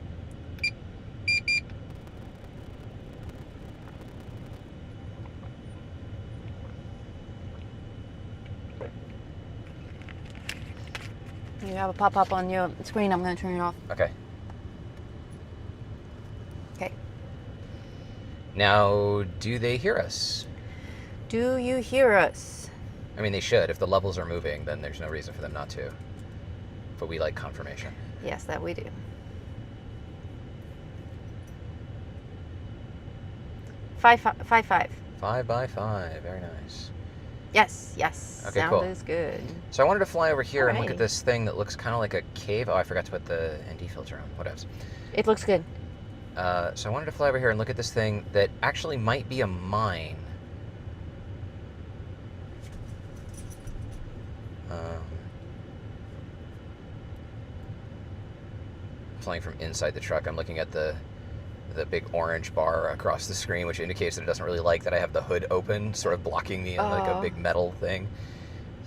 You have a pop-up on your screen. I'm going to turn it off. Okay. Okay. Now, do they hear us? Do you hear us? I mean, they should. If the levels are moving, then there's no reason for them not to. But we like confirmation. Yes, that we do. 5 5 5 5. 5 by 5. Very nice. Yes, yes. Okay, Sound cool. is good. So I wanted to fly over here and look at Alrighty. this thing that looks kind of like a cave. Oh, I forgot to put the ND filter on. Whatevs. It looks good. So I wanted to fly over here and look at this thing that actually might be a mine. Flying from inside the truck, I'm looking at the big orange bar across the screen, which indicates that it doesn't really like that I have the hood open, sort of blocking me in like a Oh. big metal thing.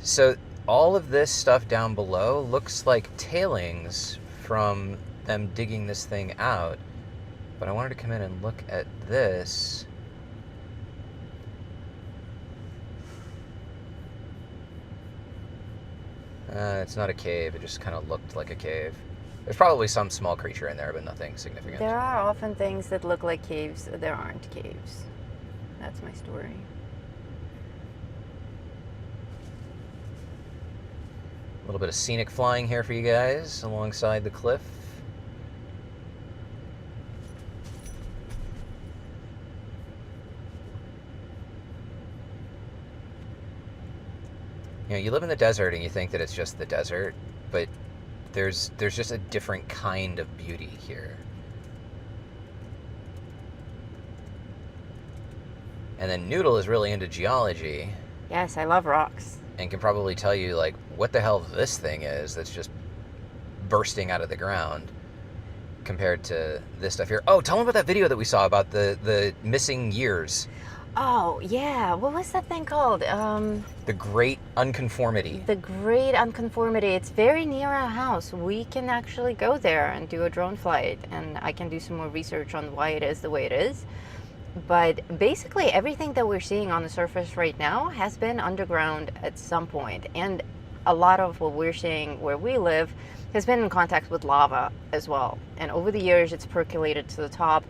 So all of this stuff down below looks like tailings from them digging this thing out. But I wanted to come in and look at this. It's not a cave, it just kind of looked like a cave. There's probably some small creature in there, but nothing significant. There are often things that look like caves. There aren't caves. That's my story. A little bit of scenic flying here for you guys alongside the cliff. You know, you live in the desert and you think that it's just the desert, but there's just a different kind of beauty here. And then Noodle is really into geology Yes, I love rocks. and can probably tell you, like, what the hell this thing is that's just bursting out of the ground compared to this stuff here. Oh, tell them about that video that we saw about the missing years. Oh, yeah. What was that thing called? The Great Unconformity. The Great Unconformity. It's very near our house. We can actually go there and do a drone flight, and I can do some more research on why it is the way it is. But basically, everything that we're seeing on the surface right now has been underground at some point, and a lot of what we're seeing where we live has been in contact with lava as well. And over the years, it's percolated to the top,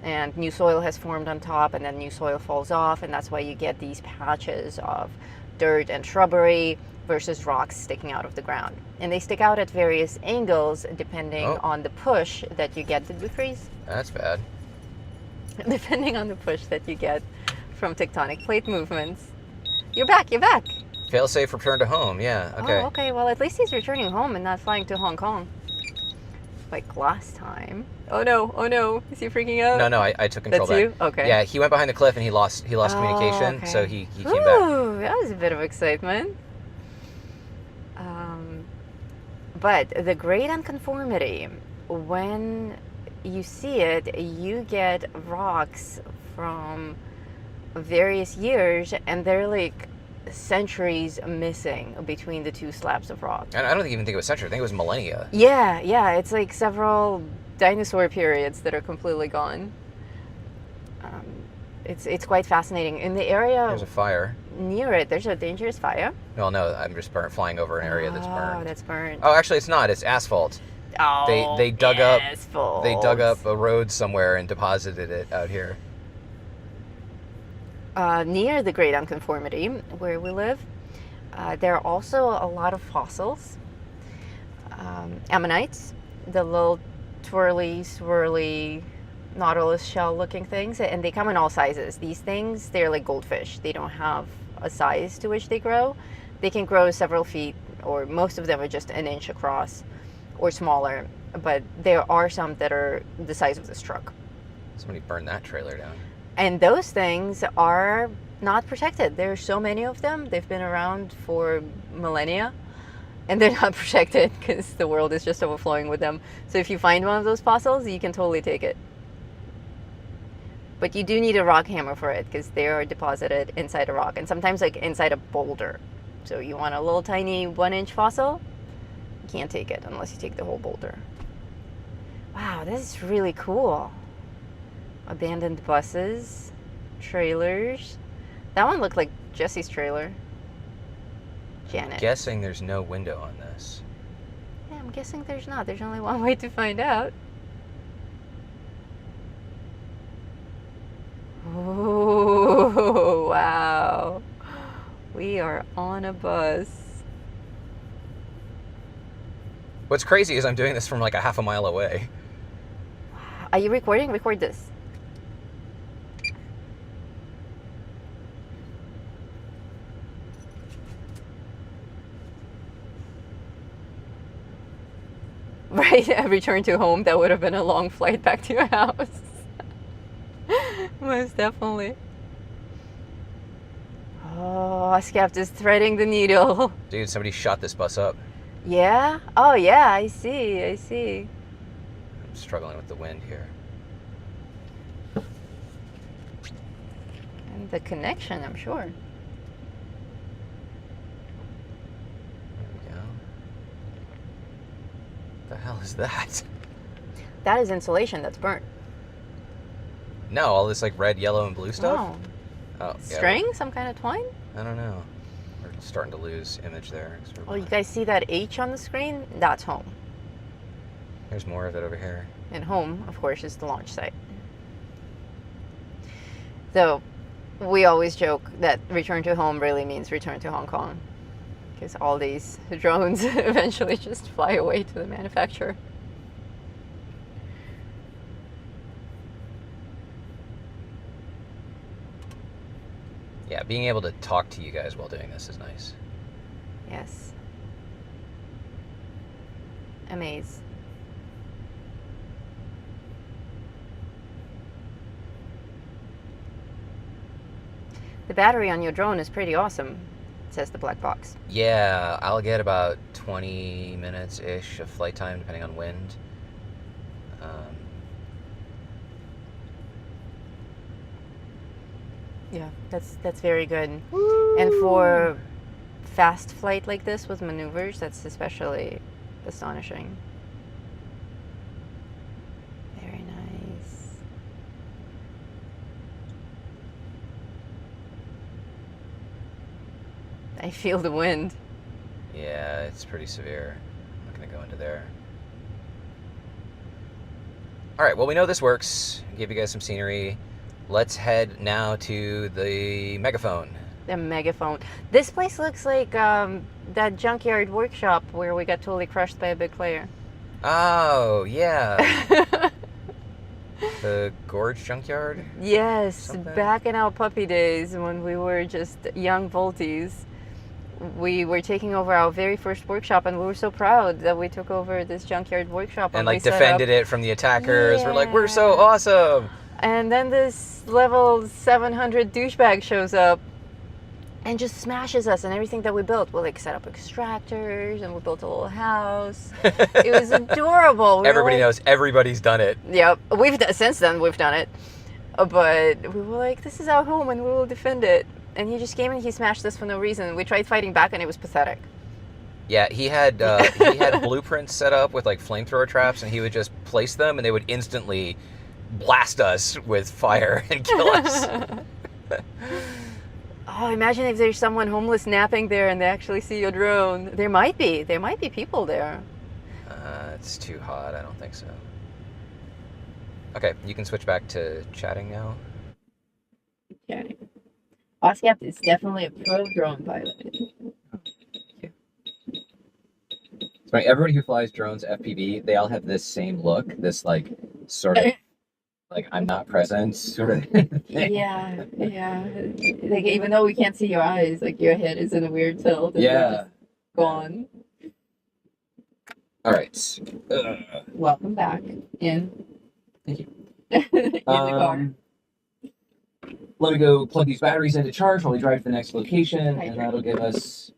and new soil has formed on top, and then new soil falls off, and that's why you get these patches of dirt and shrubbery versus rocks sticking out of the ground. And they stick out at various angles depending on the push that you get. Did we freeze? That's bad. Depending on the push that you get from tectonic plate movements. You're back, you're back. Failsafe return to home, yeah, okay. Oh, okay, well, at least he's returning home and not flying to Hong Kong. Like last time. Oh no, is he freaking out? No, I took control That's back. you? Okay. Yeah, he went behind the cliff and he lost communication, okay. so he came back. Ooh, that was a bit of excitement. But the Great Unconformity, when you see it, you get rocks from various years, and they're like centuries missing between the two slabs of rock. And I don't even think it was centuries, I think it was millennia. Yeah, it's like several dinosaur periods that are completely gone. It's quite fascinating. In the area There's a fire. near it, there's a dangerous fire. Well, no, I'm just flying over an area that's Oh, burned. that's burnt. Oh, actually, it's not. It's asphalt. Oh, They dug up. asphalt. They dug up a road somewhere and deposited it out here. Near the Great Unconformity, where we live, there are also a lot of fossils. Ammonites, the little twirly, swirly, nautilus shell-looking things, and they come in all sizes. These things, they're like goldfish. They don't have a size to which they grow. They can grow several feet, or most of them are just an inch across or smaller, but there are some that are the size of this truck. Somebody burned that trailer down. And those things are not protected. There are so many of them. They've been around for millennia, and they're not protected because the world is just overflowing with them. So if you find one of those fossils, you can totally take it. But you do need a rock hammer for it because they are deposited inside a rock, and sometimes like inside a boulder. So you want a little tiny 1-inch fossil, can't take it unless you take the whole boulder. Wow, this is really cool. Abandoned buses, trailers. That one looked like Jesse's trailer. Janet. Guessing there's no window on this. Yeah, I'm guessing there's not. There's only one way to find out. Oh, wow. We are on a bus. What's crazy is I'm doing this from like a half a mile away. Are you recording? Record this. Right, a return to home. That would have been a long flight back to your house. Most definitely. Oh, Scapt is threading the needle. Dude, somebody shot this bus up. Yeah? Oh, yeah, I see, I see. I'm struggling with the wind here. And the connection, I'm sure. There we go. What the hell is that? That is insulation that's burnt. No, all this like red, yellow, and blue stuff? Oh. Oh, yeah. String? Some kind of twine? I don't know. We're starting to lose image there. Oh, you guys see that H on the screen? That's home. There's more of it over here. And home, of course, is the launch site. So, we always joke that return to home really means return to Hong Kong. Because all these drones eventually just fly away to the manufacturer. Yeah, being able to talk to you guys while doing this is nice. Yes. Amaze. The battery on your drone is pretty awesome, says the black box. Yeah, I'll get about 20 minutes-ish of flight time, depending on wind. Yeah, that's very good. And for fast flight like this with maneuvers, that's especially astonishing. Very nice. I feel the wind. Yeah, it's pretty severe. I'm not going to go into there. All right, well, we know this works. Gave you guys some scenery. Let's head now to the Megaphone. The Megaphone. This place looks like that junkyard workshop where we got totally crushed by a big player. Oh, yeah. The Gorge Junkyard? Yes, Something? back in our puppy days when we were just young Volties, we were taking over our very first workshop, and we were so proud that we took over this junkyard workshop. And like defended it from the attackers. We're like, we're so awesome. And then this level 700 douchebag shows up and just smashes us and everything that we built. We like set up extractors and we built a little house. It was adorable. Everybody knows everybody's done it. Yep, since then we've done it. But we were like, this is our home and we will defend it. And he just came and he smashed us for no reason. We tried fighting back and it was pathetic. Yeah, he had blueprints set up with like flamethrower traps, and he would just place them and they would instantly blast us with fire and kill us. Oh, imagine if there's someone homeless napping there and they actually see your drone. There might be people there. It's too hot. I don't think so. Okay, you can switch back to chatting now. Chatting. Oscapt is definitely a pro drone pilot. It's funny, everybody who flies drones FPV, they all have this same look, this like sort of like I'm not present sort of thing. Yeah. Like even though we can't see your eyes, like your head is in a weird tilt. And Yeah. you're just gone. All right. Welcome back in. Thank you. In the car. Let me go plug these batteries into charge while we drive to the next location, and that'll give us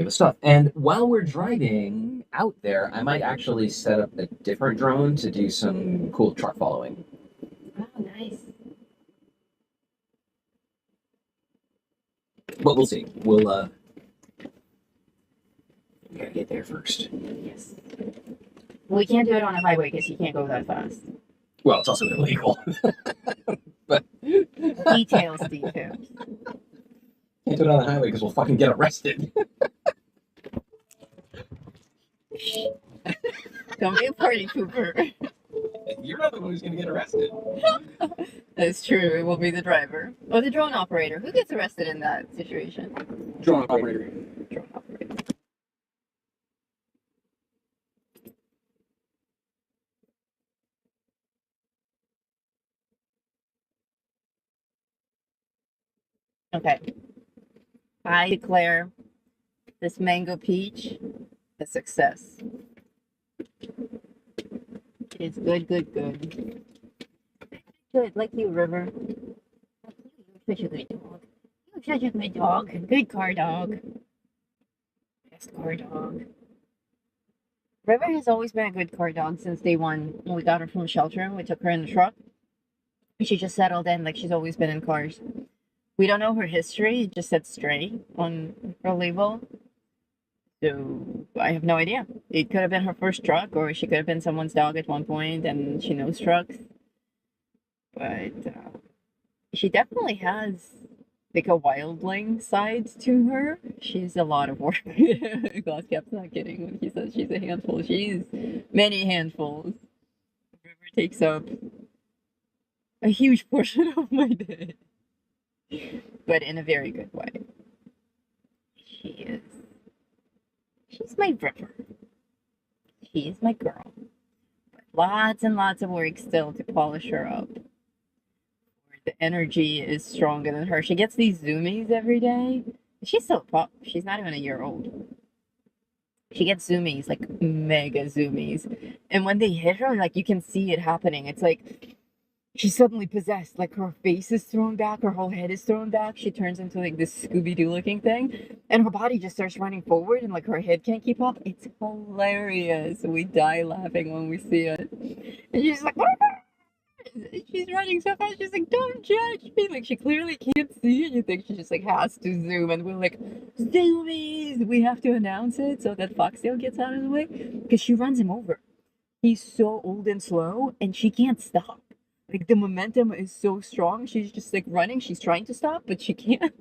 stuff. And while we're driving out there, I might actually set up a different drone to do some cool truck following. Oh, nice. But we'll see. We gotta get there first. Yes. We can't do it on a highway because you can't go that fast. Well, it's also illegal. But Details, details. can't do it on the highway because we'll fucking get arrested. Don't be a party pooper. You're not the one who's gonna get arrested. That's true. It will be the driver or the drone operator. Who gets arrested in that situation? Drone operator. Drone operator. Okay. I declare this mango peach a success. It is good, good, good. Good, like you, River. You're such a good dog. You're such a good dog. Good car dog. Best car dog. River has always been a good car dog since day one. When we got her from the shelter, we took her in the truck. And she just settled in like she's always been in cars. We don't know her history. It just said stray on her label. So I have no idea. It could have been her first truck, or she could have been someone's dog at one point and she knows trucks. But she definitely has like a wildling side to her. She's a lot of work. Glasscap's not kidding when he says she's a handful. She's many handfuls. River takes up a huge portion of my day. But in a very good way. She is. She's my River. She is my girl. But lots and lots of work still to polish her up. The energy is stronger than her. She gets these zoomies every day. She's still a pup. She's not even a year old. She gets zoomies, like mega zoomies. And when they hit her, like you can see it happening. It's like she's suddenly possessed. Like her face is thrown back, her whole head is thrown back. She turns into like this Scooby-Doo looking thing. And her body just starts running forward and like her head can't keep up. It's hilarious. We die laughing when we see it. And she's like, she's running so fast. She's like, don't judge me. Like she clearly can't see anything. She just like has to zoom. And we're like, zoomies. We have to announce it so that Foxtail gets out of the way. Because she runs him over. He's so old and slow and she can't stop. Like the momentum is so strong. She's just like running. She's trying to stop, but she can't.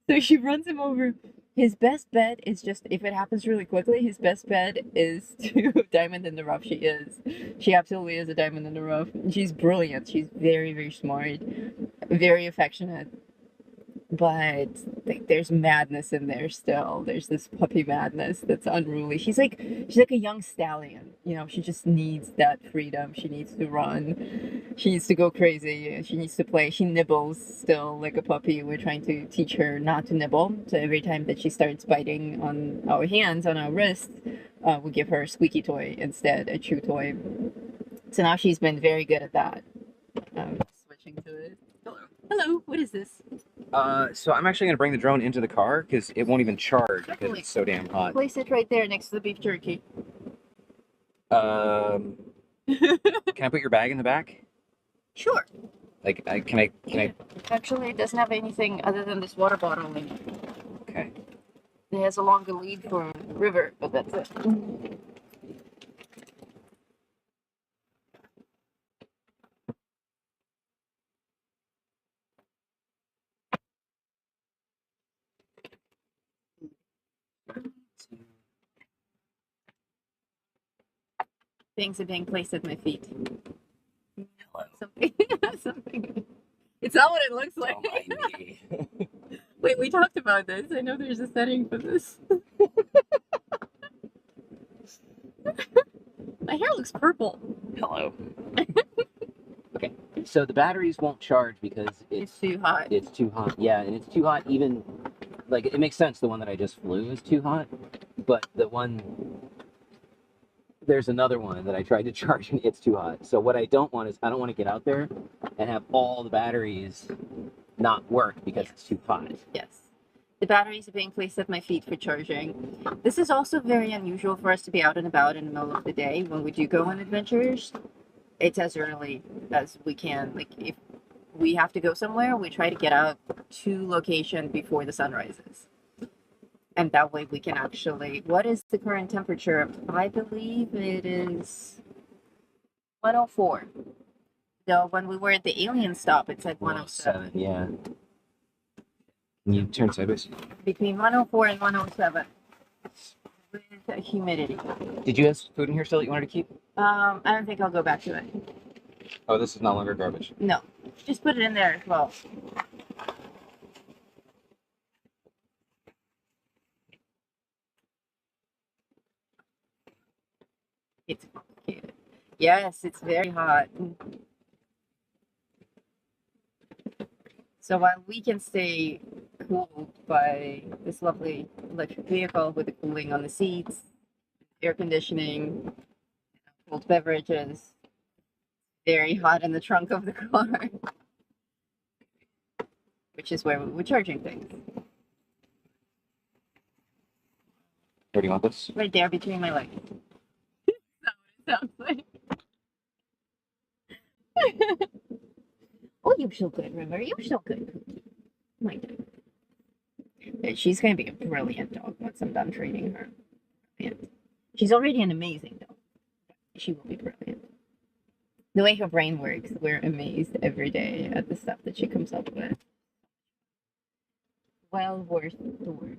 So she runs him over. His best bet is just, if it happens really quickly, his best bet is to diamond in the rough. She is. She absolutely is a diamond in the rough. She's brilliant. She's very, very smart. Very affectionate. But like, there's madness in there still. There's this puppy madness that's unruly. She's like a young stallion. You know, she just needs that freedom. She needs to run. She needs to go crazy. She needs to play. She nibbles still like a puppy. We're trying to teach her not to nibble. So every time that she starts biting on our hands, on our wrists, we give her a squeaky toy instead, a chew toy. So now she's been very good at that. Switching to it. Hello, what is this? So I'm actually going to bring the drone into the car because it won't even charge because Definitely. it's so damn hot. Place it right there next to the beef jerky. Can I put your bag in the back? Sure. Like, can I? Actually, it doesn't have anything other than this water bottle in it. Okay. It has a longer lead for River, but that's it. Things are being placed at my feet. Hello. Something. Something. It's not what it looks like. Oh, my knee. Wait, we talked about this. I know there's a setting for this. My hair looks purple. Hello. Okay, so the batteries won't charge because It's too hot. It's too hot. Yeah, and it's too hot even, like, it makes sense the one that I just flew is too hot, but the one, there's another one that I tried to charge and it's too hot. So what I don't want is, I don't want to get out there and have all the batteries not work because it's too hot. Yes. The batteries are being placed at my feet for charging. This is also very unusual for us to be out and about in the middle of the day when we do go on adventures. It's as early as we can. Like, if we have to go somewhere, we try to get out to location before the sun rises. And that way we can actually, what is the current temperature? I believe it is 104. Though when we were at the alien stop, it's at 107. Yeah. Can you turn sideways? Between 104 and 107 with the humidity. Did you have food in here still that you wanted to keep? I don't think I'll go back to it. Oh, this is no longer garbage. No, just put it in there as well. It's complicated. Yes, it's very hot. So while we can stay cooled by this lovely electric vehicle with the cooling on the seats, air conditioning, cold beverages, very hot in the trunk of the car, which is where we were charging things. Where do you want this? Right there between my legs. That's what it sounds like. Oh, you're so good, River. You're so good. My dog. She's going to be a brilliant dog once I'm done training her. Brilliant. She's already an amazing dog. She will be brilliant. The way her brain works, we're amazed every day at the stuff that she comes up with. Well worth the work.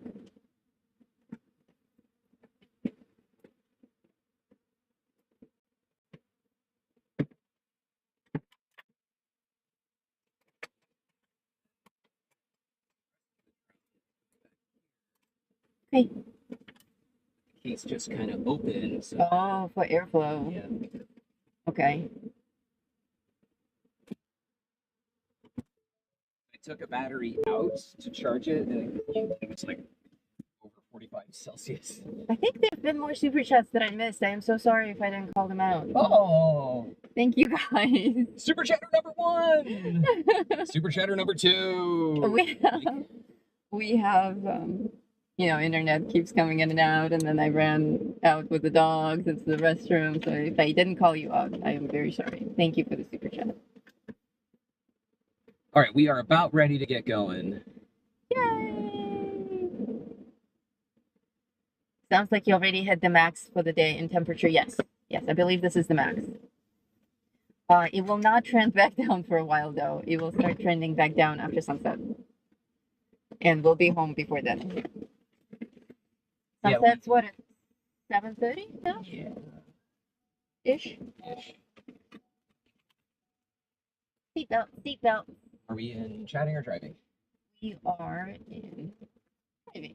Okay. Case just kind of opens. Oh, for airflow. Yeah. Okay. I took a battery out to charge it, and it was like over 45 Celsius. I think there have been more super chats that I missed. I am so sorry if I didn't call them out. Oh! Thank you guys. Super Chatter number 1! Super Chatter number 2! We have you know, internet keeps coming in and out, and then I ran out with the dogs into the restroom. So if I didn't call you out, I am very sorry. Thank you for the super chat. All right, we are about ready to get going. Yay! Sounds like you already hit the max for the day in temperature. Yes, yes, I believe this is the max. It will not trend back down for a while, though. It will start trending back down after sunset. And we'll be home before then. Sunset's what, at 7:30 now? Yeah. Ish? Seatbelt, seatbelt. Are we in chatting or driving? We are in driving.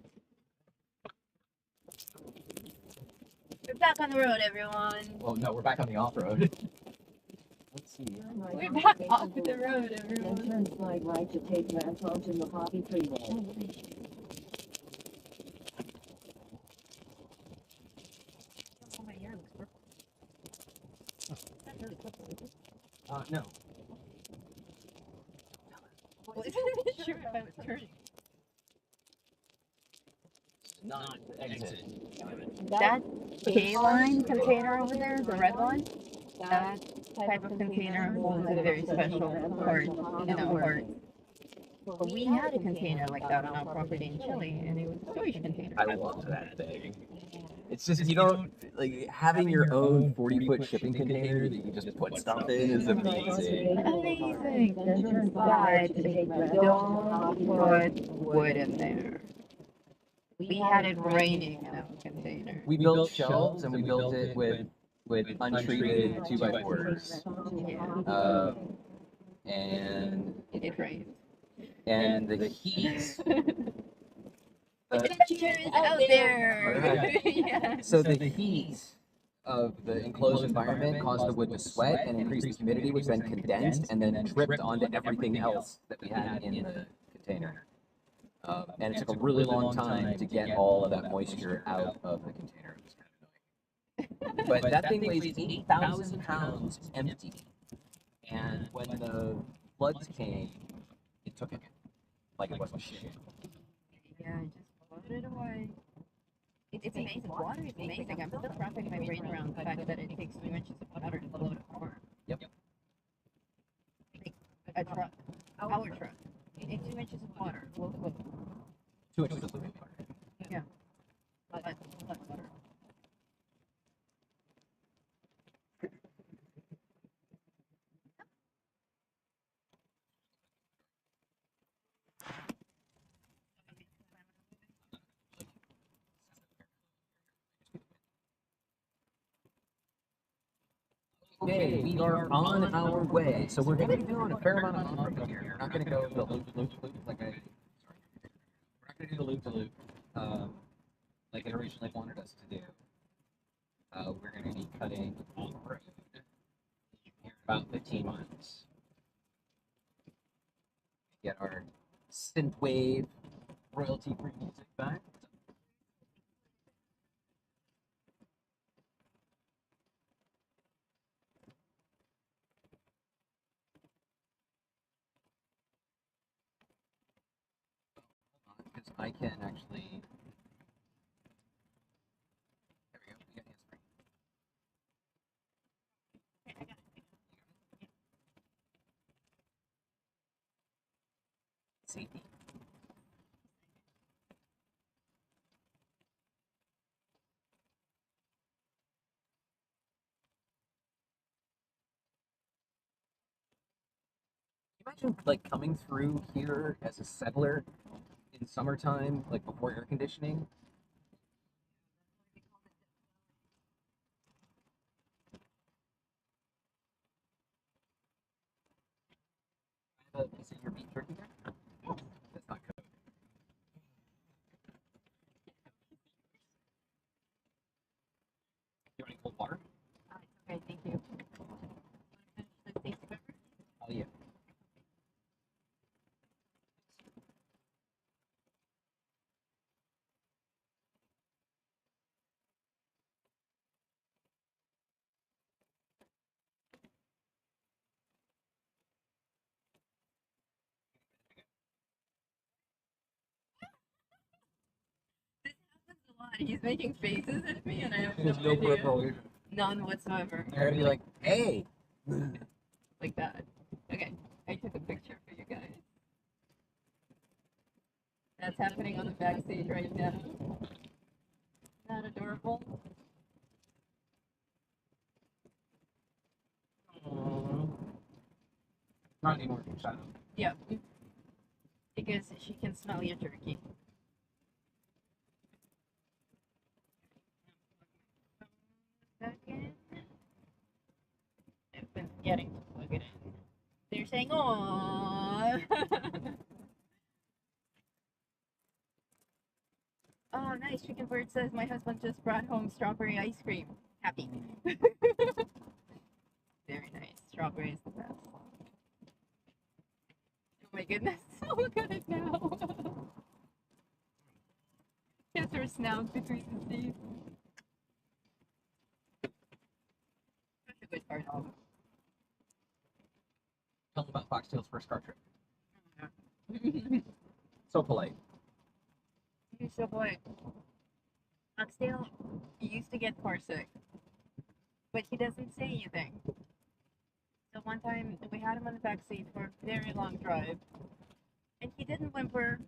We're back on the road, everyone. Well, no, we're back on the off-road. Let's see. We're back off the road, everyone. Then turn slide right to take left onto Mojave Freeway. No. Sure, if I was turning. Not exit. That K-line container over there, the red one, that type of container holds a very special part in our heart. But we had a container like that on our property in Chile, and it was a storage container. I love that thing. It's just, you don't, like, having your own 40-foot shipping container that you just put stuff in is amazing. Amazing! But don't put wood in there. We had it raining in our container. We built shelves, and we built it with untreated 2x4s. Yeah, And it rained. the heat. Adventure is out there! Yeah. So the heat of the enclosed environment caused the wood to sweat and increased the humidity, which then condensed and then dripped onto everything else that we had in the container. And it took a really long time to get all of that moisture out of the container. It was kind of annoying. But that thing weighs 8,000 pounds empty. And when the floods came, it took it like it wasn't shit. Yeah, I just floated away. It's amazing. Water is amazing. I'm still wrapping my brain around the fact that it takes 2 inches of water to float a car. Yep. Like a truck, our truck. In 2 inches of water, will float. 2 inches of living water. Yeah. Okay, we are on our way. So we're going to be doing a fair amount of modeling here. We're not going to go the loop like I. Sorry. We're not going to do the loop to loop like I originally wanted us to do. We're going to be cutting on the road here about 15 miles. Get our synthwave royalty-free music back. Because I can actually. There we go. We got hands free. Safety. Imagine like coming through here as a settler in summertime, like before air conditioning. Is it your beef jerky there? That's not good. You want any cold water? Oh, it's okay, thank you. Oh yeah. This happens a lot. He's making faces at me, and I have There's no no idea. peripheral. None whatsoever. They're gonna be like, hey. Like that. Okay, I took a picture for you guys. That's happening on the backstage right now. Not adorable. Not anymore, Shadow. Yeah. Because she can smell your jerky. Second. I've been forgetting to plug it in. They're saying, "Aww." Oh, nice. Chicken Bird says my husband just brought home strawberry ice cream. Happy. Very nice. Strawberry is the best. Oh my goodness. Look at it now. Gets her snout between the teeth. Such a good part of Tell them about Foxtail's first car trip. it. So polite. He's so polite. Foxtail used to get car sick, but he doesn't say anything. So one time we had him on the back seat for a very long drive, and he didn't whimper.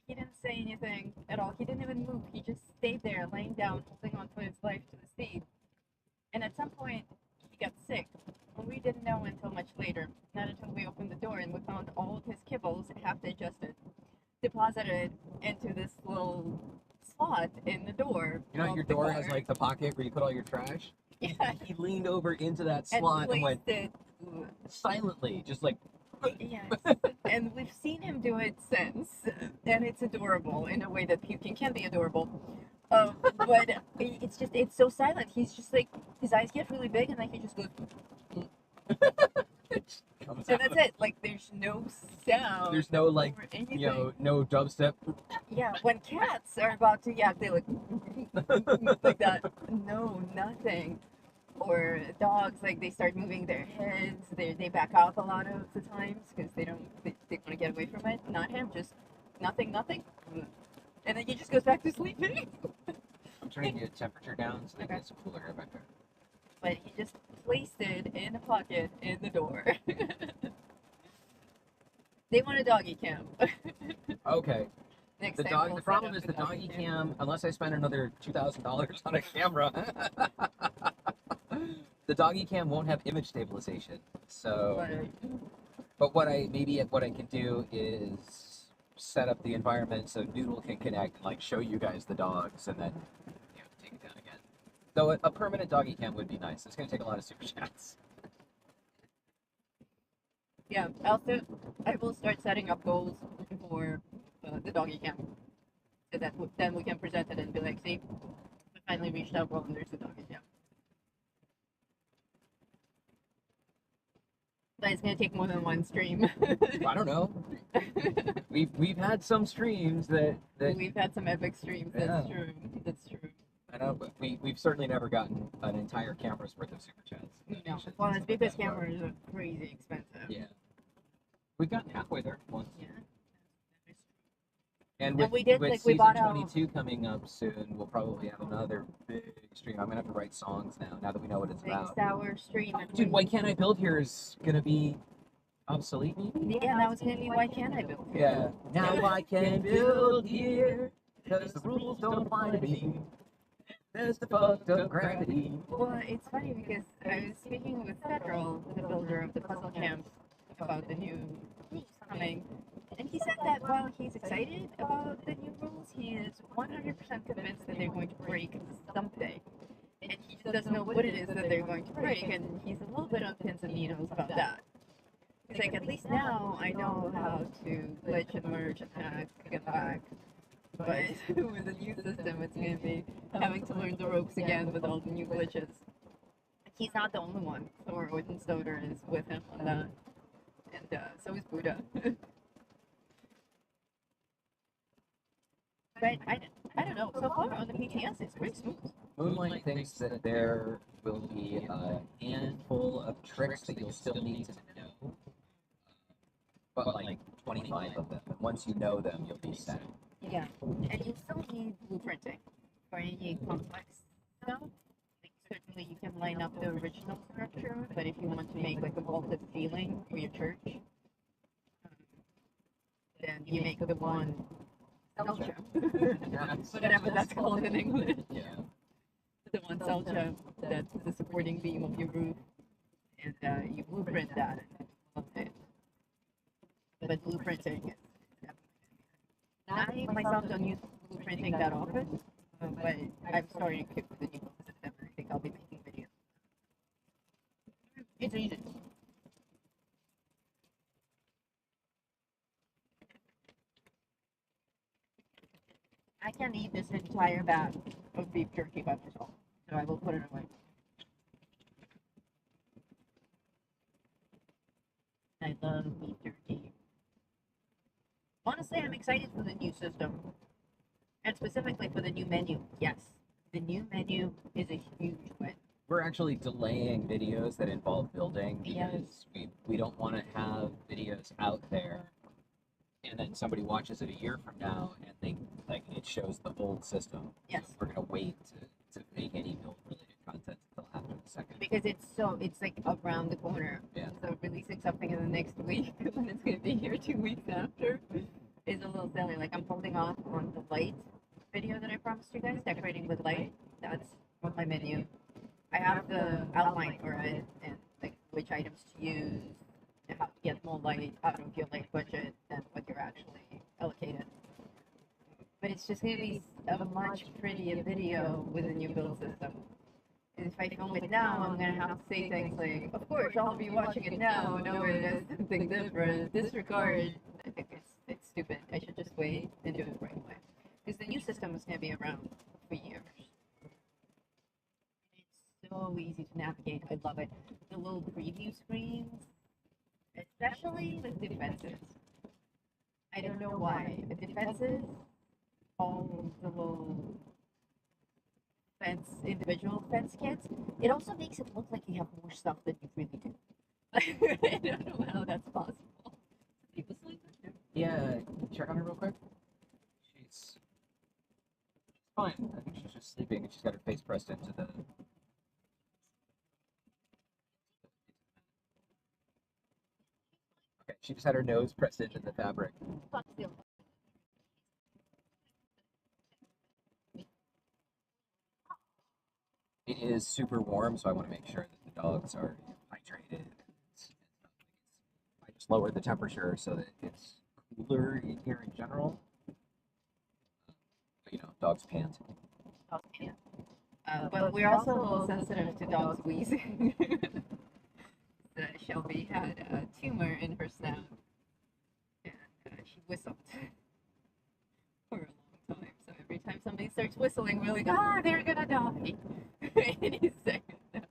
He didn't say anything at all. He didn't even move. He just stayed there, laying down, holding on to his life to the seat. And at some point, he got sick. And we didn't know until much later. Not until we opened the door and we found all of his kibbles, half digested, deposited into this little slot in the door. You know, of your the door has car. like the pocket where you put all your trash. Yeah. He leaned over into that And slot and placed went it. silently, just like. Yes. And we've seen him do it since. And it's adorable in a way that puking can be adorable. But it's so silent. He's just like, his eyes get really big and then he just goes. Comes So out. that's it. Like, there's no sound. There's no like, or anything. no dubstep. Yeah, when cats are about to yak, they like like that. No, nothing. Or dogs, like they start moving their heads. They back off a lot of the times because they want to get away from it. Not him, just nothing. And then he just goes back to sleeping. I'm turning the temperature down so that Okay. it's cooler here back there. But he just placed it in a pocket in the door. They want a doggy cam. Okay. Next The time dog. we'll The set problem up is a the doggy cam. Unless I spend another $2,000 on a camera, the doggy cam won't have image stabilization. So, but what I can do is set up the environment so Noodle can connect and like show you guys the dogs and then take it down again. Though a permanent doggy cam would be nice. It's going to take a lot of super chats. Yeah. Also, I will start setting up goals for the doggy cam, so that then we can present it and be like, see, we finally reached our goal and there's the doggy cam. But it's gonna take more than one stream. I don't know. We've had some streams that We've had some epic streams. That's Yeah. true. That's true. I know, but we've certainly never gotten an entire camera's worth of super chats. No. Donations Well, and it's stuff like because that, but- cameras are crazy expensive. Yeah. We've gotten halfway there once. Yeah. And And with, we did, with like, we season bought our- 22 coming up soon, we'll probably have another big stream. I'm gonna have to write songs now that we know what it's Big about. sour stream. Dude, Why Can't I Build Here is gonna be obsolete, maybe? Yeah, that was gonna be Why Can't I Build? Yeah. Now I can build here, because the rules don't apply to me. There's the fucked up gravity. Well, it's funny because I was speaking with Cerdyll, the builder of the puzzle camps, about the new rules coming, and he said that while he's excited about the new rules, he is 100% convinced that they're going to break someday. And he just doesn't know what it is that they're going to break, and he's a little bit on pins and needles about that. He's like, at least now I know how to glitch and merge, attack, get back. But with the new system, it's going to be having to learn the ropes again with all the new glitches. He's not the only one. Thor Odinstoder is with him on that. And so is Buddha. But I don't know. So far on the PTS, it's pretty smooth. Moonlight thinks that there will be a handful of tricks that you'll still need to know, but like 25 of them. And once you know them, you'll be set. Yeah. And you still need blueprinting for any complex stuff. Like, certainly you can line up the original structure, but if you want to make like a vaulted ceiling for your church, then you make the one Celcha. Whatever that's called in English. Yeah. The one Celcha that's the supporting beam of your roof. And you blueprint that. And but blueprinting is I myself don't use blueprinting that often, but I'm starting to with the new build system, and I think I'll be making videos. It's easy. I can eat this entire bag of beef jerky by myself, so I will put it away. I love beef jerky. Honestly, I'm excited for the new system. And specifically for the new menu. Yes, the new menu is a huge win. We're actually delaying videos that involve building Yeah. because we don't want to have videos out there and then somebody watches it a year from now and they like it shows the old system. Yes. We're gonna wait to make any build related content until after the second. Because it's like around the corner. Yeah. So releasing something in the next week when it's gonna be here 2 weeks after is a little silly. Like I'm holding off on the light video that I promised you guys, decorating with light. That's on my menu. I have the outline for it and like which items to use, and how to get more light out of your light budget than what you're actually allocated. But it's just gonna be a much prettier video with a new build system. And if I film it now, I'm gonna have to say things like, of course, all of you watching it now know it as something different. Disregard. I think it's stupid. I should just wait and do it right away. Because the new system is gonna be around for years. It's so easy to navigate. I love it. The little preview screens, especially with defenses. I don't know why. The defenses, all the little individual fence kits, it also makes it look like you have more stuff than you really do. I don't know how that's possible. People sleep there. Yeah, check on her real quick. She's fine. I think she's just sleeping and she's got her face pressed into the Okay, she just had her nose pressed into the fabric. Fuck still. It is super warm, so I want to make sure that the dogs are hydrated. I just lowered the temperature so that it's cooler in here in general. But, you know, dogs pant. Oh, yeah. But we're also a little sensitive to dogs wheezing. Shelby had a tumor in her snout, and she whistled for a long time. So every time somebody starts whistling, we're like, ah, they're gonna die any second now.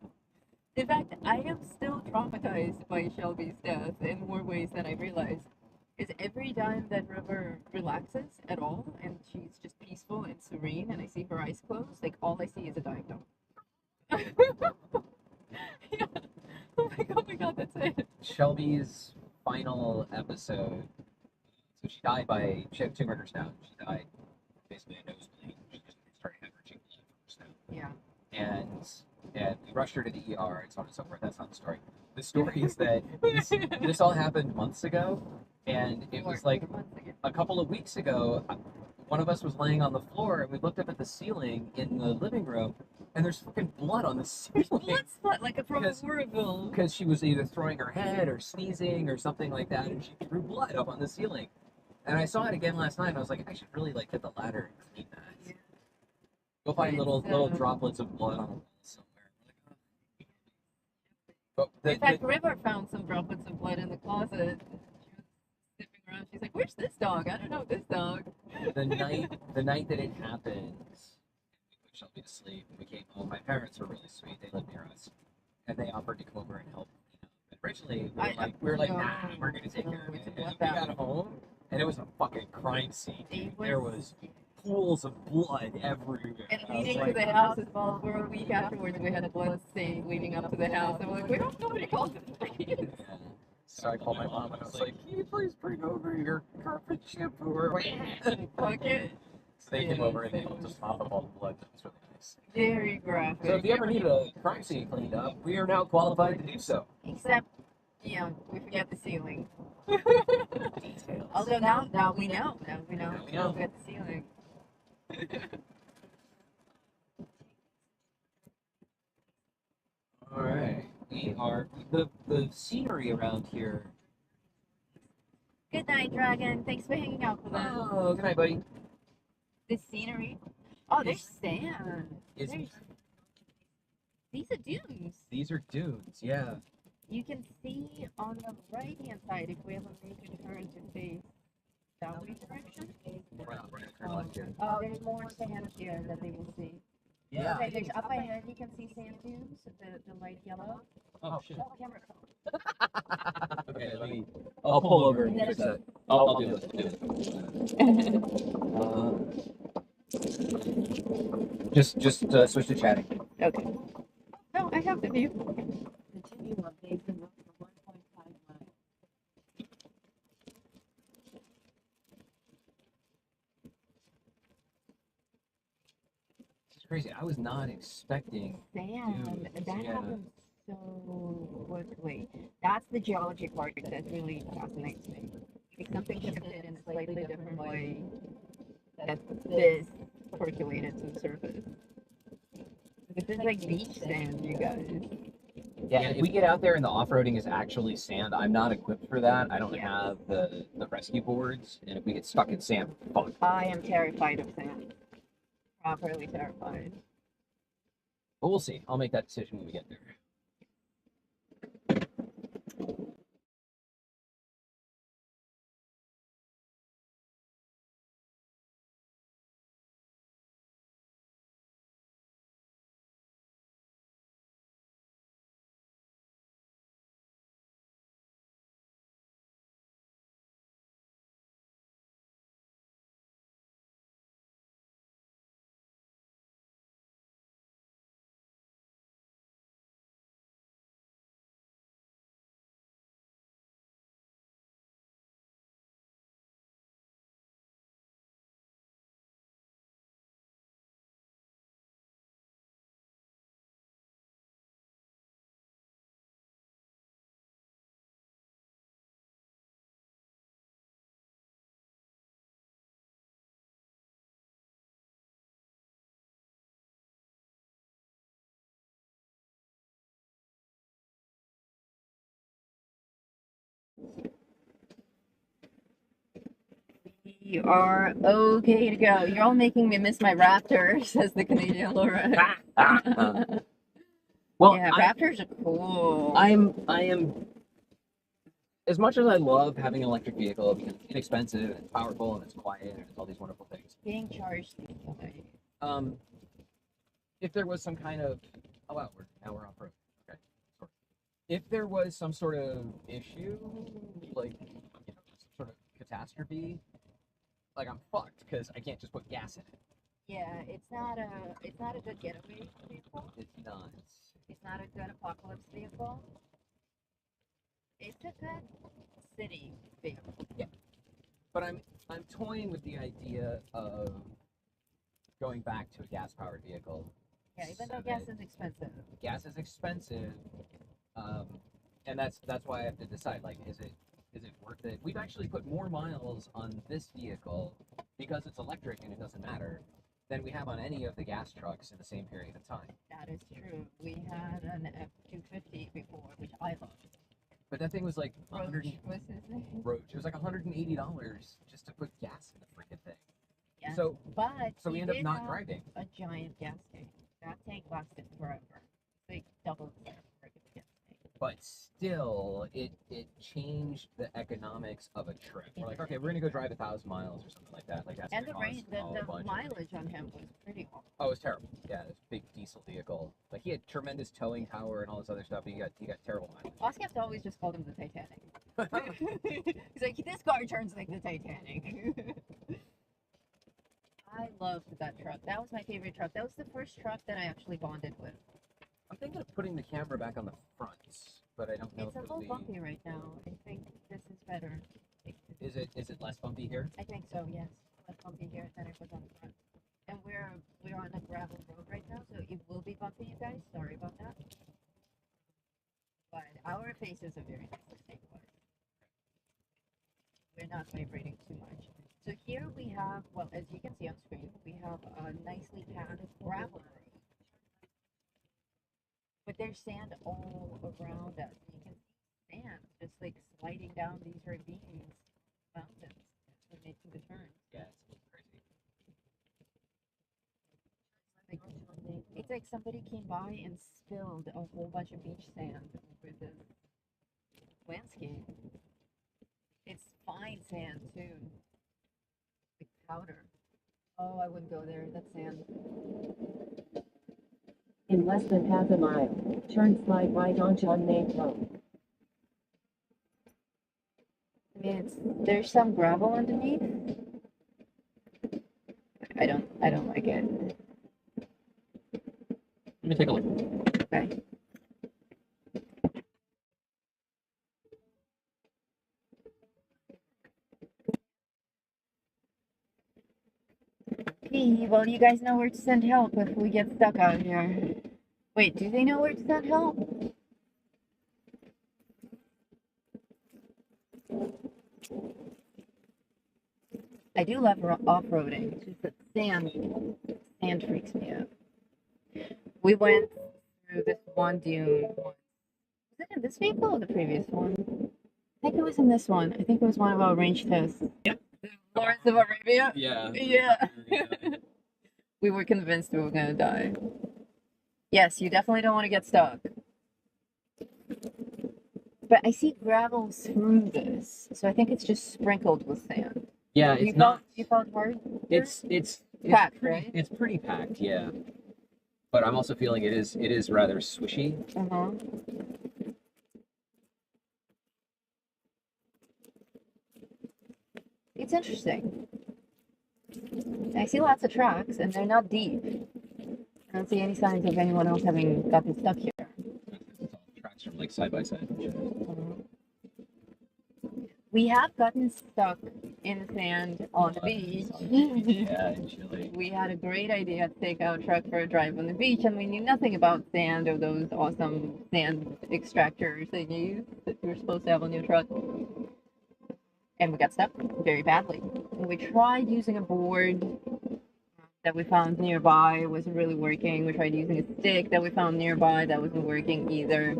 In fact, I am still traumatized by Shelby's death in more ways than I realized. Is every time that River relaxes at all and she's just peaceful and serene and I see her eyes closed, like all I see is a dying dog. Yeah. Oh my god, that's it. Shelby's final episode. So she died she had a tumor in her snout. She died basically a nosebleed. She just started hemorrhaging blood from her snout. Yeah. And we rushed her to the ER and so on and so forth. That's not the story. The story is that this all happened months ago, and it was like a couple of weeks ago. One of us was laying on the floor and we looked up at the ceiling in the living room, and there's fucking blood on the ceiling. Blood spot like a from Horrible. Because she was either throwing her head or sneezing or something like that, and she threw blood up on the ceiling. And I saw it again last night, and I was like, I should really like get the ladder and clean that. Yeah. Go find little droplets of blood on a wall somewhere. But In fact, River found some droplets of blood in the closet. She was sniffing around. She's like, "Where's this dog? I don't know this dog." the night that it happened, we put Shelby to sleep. And we came home. My parents were really sweet. They lived near us, and they offered to come over and help. And originally, we were like, nah, we're gonna take care of it. And we got home, and it was a fucking crime scene. There was pools of blood everywhere. And leading to the house as well. For a week afterwards, we had a blood stain leading up to the house, and we're like, we don't know what to call it. So I called my mom and I was like, can you please bring over your carpet shampoo or Bucket. So they came over and they helped us mop up all the blood. That was really nice. Very graphic. So if you ever need a crime scene cleaned up, we are now qualified to do so. Except, yeah, we forget the ceiling. Details. Although now we know. Now we know. Now we know. We forget the ceiling. All right. We are the scenery around here. Good night, Dragon. Thanks for hanging out with us. Oh, good night, buddy. The scenery. Oh, there's sand. Is These are dunes. these are dunes? Yeah. You can see on the right-hand side if we have a major turn to face that way direction. Oh, there's more sand here that they can see. Yeah. Okay, there's up ahead. You can see sand dunes, the light yellow. Oh shit. Oh, camera. Okay, let me. I'll pull over and fix that. I'll do it. Just switch to chatting. Okay. No, I have the view. Continue on Basin Road for 1.5 miles. It's crazy. I was not expecting. Sand. Dunes, That yeah. happens so quickly. That's the geology part that really fascinates me. Like something shifted in a slightly different way that this percolated to the surface. This is like beach sand, you guys. Yeah, if we get out there and the off-roading is actually sand, I'm not equipped for that. I don't have the rescue boards, and if we get stuck in sand, fuck. I am terrified of sand. Properly terrified. But we'll see. I'll make that decision when we get there. We are okay to go. You're all making me miss my raptor, says the Canadian Laura. Well, Yeah, raptors are cool. I am. As much as I love having an electric vehicle because it's inexpensive and it's powerful and it's quiet and it's all these wonderful things. Being charged. Okay. If there was some kind of now we're off road. Okay. If there was some sort of issue, like some sort of catastrophe, like I'm fucked because I can't just put gas in it. Yeah, it's not a good getaway vehicle. It's not. It's not a good apocalypse vehicle. It's a good city vehicle. Yeah. But I'm toying with the idea of going back to a gas powered vehicle. Yeah, even though gas is expensive. Gas is expensive, and that's why I have to decide, like, is it worth it? We've actually put more miles on this vehicle because it's electric and it doesn't matter than we have on any of the gas trucks in the same period of time. That is true. We had an F-250 before, which I loved. But that thing was like Roach was his name. Roach. It was like $180 just to put gas in the freaking thing. Yeah. So But we he end up did not have driving. a giant gas tank. That tank lasted forever. Like double the size of a regular gas tank. But still, it changed the economics of a trip. We're like, okay, we're gonna go drive 1,000 miles or something like that. Like that's And the gonna range, cost a the bunch of mileage on him was pretty awful. Oh, it was terrible. Yeah, this big diesel vehicle. Like he had tremendous towing power and all this other stuff. He got terrible mileage. Oscap's always just called him the Titanic. He's like, this car turns like the Titanic. I loved that truck. That was my favorite truck. That was the first truck that I actually bonded with. I'm thinking of putting the camera back on the front, but I don't know It's a if little it'll be. bumpy right now. I think this is better. Is it less bumpy here? I think so, yes. Less bumpy here than it was on the front. And we're on a gravel road right now, so it will be bumpy, you guys. Sorry about that. But our faces are very nice to stabilize. We're not vibrating too much. So here we have, well, as you can see on screen, we have a nicely padded gravel road. But there's sand all around us. You can see sand just like sliding down these ravines, mountains, as we're making the turn. Yeah, it's crazy. It's like somebody came by and spilled a whole bunch of beach sand over the landscape. It's fine sand too. Like powder. Oh, I wouldn't go there. That's sand. In less than half a mile, turn slide right on John Main Road. I mean, there's some gravel underneath. I don't like it. Let me take a look. Okay. Okay, well, you guys know where to send help if we get stuck out here. Wait, do they know where to send help? I do love off-roading. It's just that sand freaks me out. We went through this one dune once. Was it in this vehicle or the previous one? I think it was in this one. I think it was one of our range tests. Yeah. Lawrence of Arabia? Yeah. Yeah. We were convinced we were gonna die. Yes, you definitely don't want to get stuck. But I see gravel through this, so I think it's just sprinkled with sand. Yeah, it's not. You felt hard? It's Packed, pretty, right? It's pretty packed, yeah. But I'm also feeling it is rather swishy. Uh-huh. It's interesting. I see lots of tracks, and they're not deep. I don't see any signs of anyone else having gotten stuck here. It's all tracks from like side by side. We have gotten stuck in sand on the beach. Yeah, in Chile. We had a great idea to take our truck for a drive on the beach, and we knew nothing about sand or those awesome sand extractors they use that you were supposed to have on your truck. And we got stuck very badly. And we tried using a board that we found nearby. It wasn't really working. We tried using a stick that we found nearby. That wasn't working either.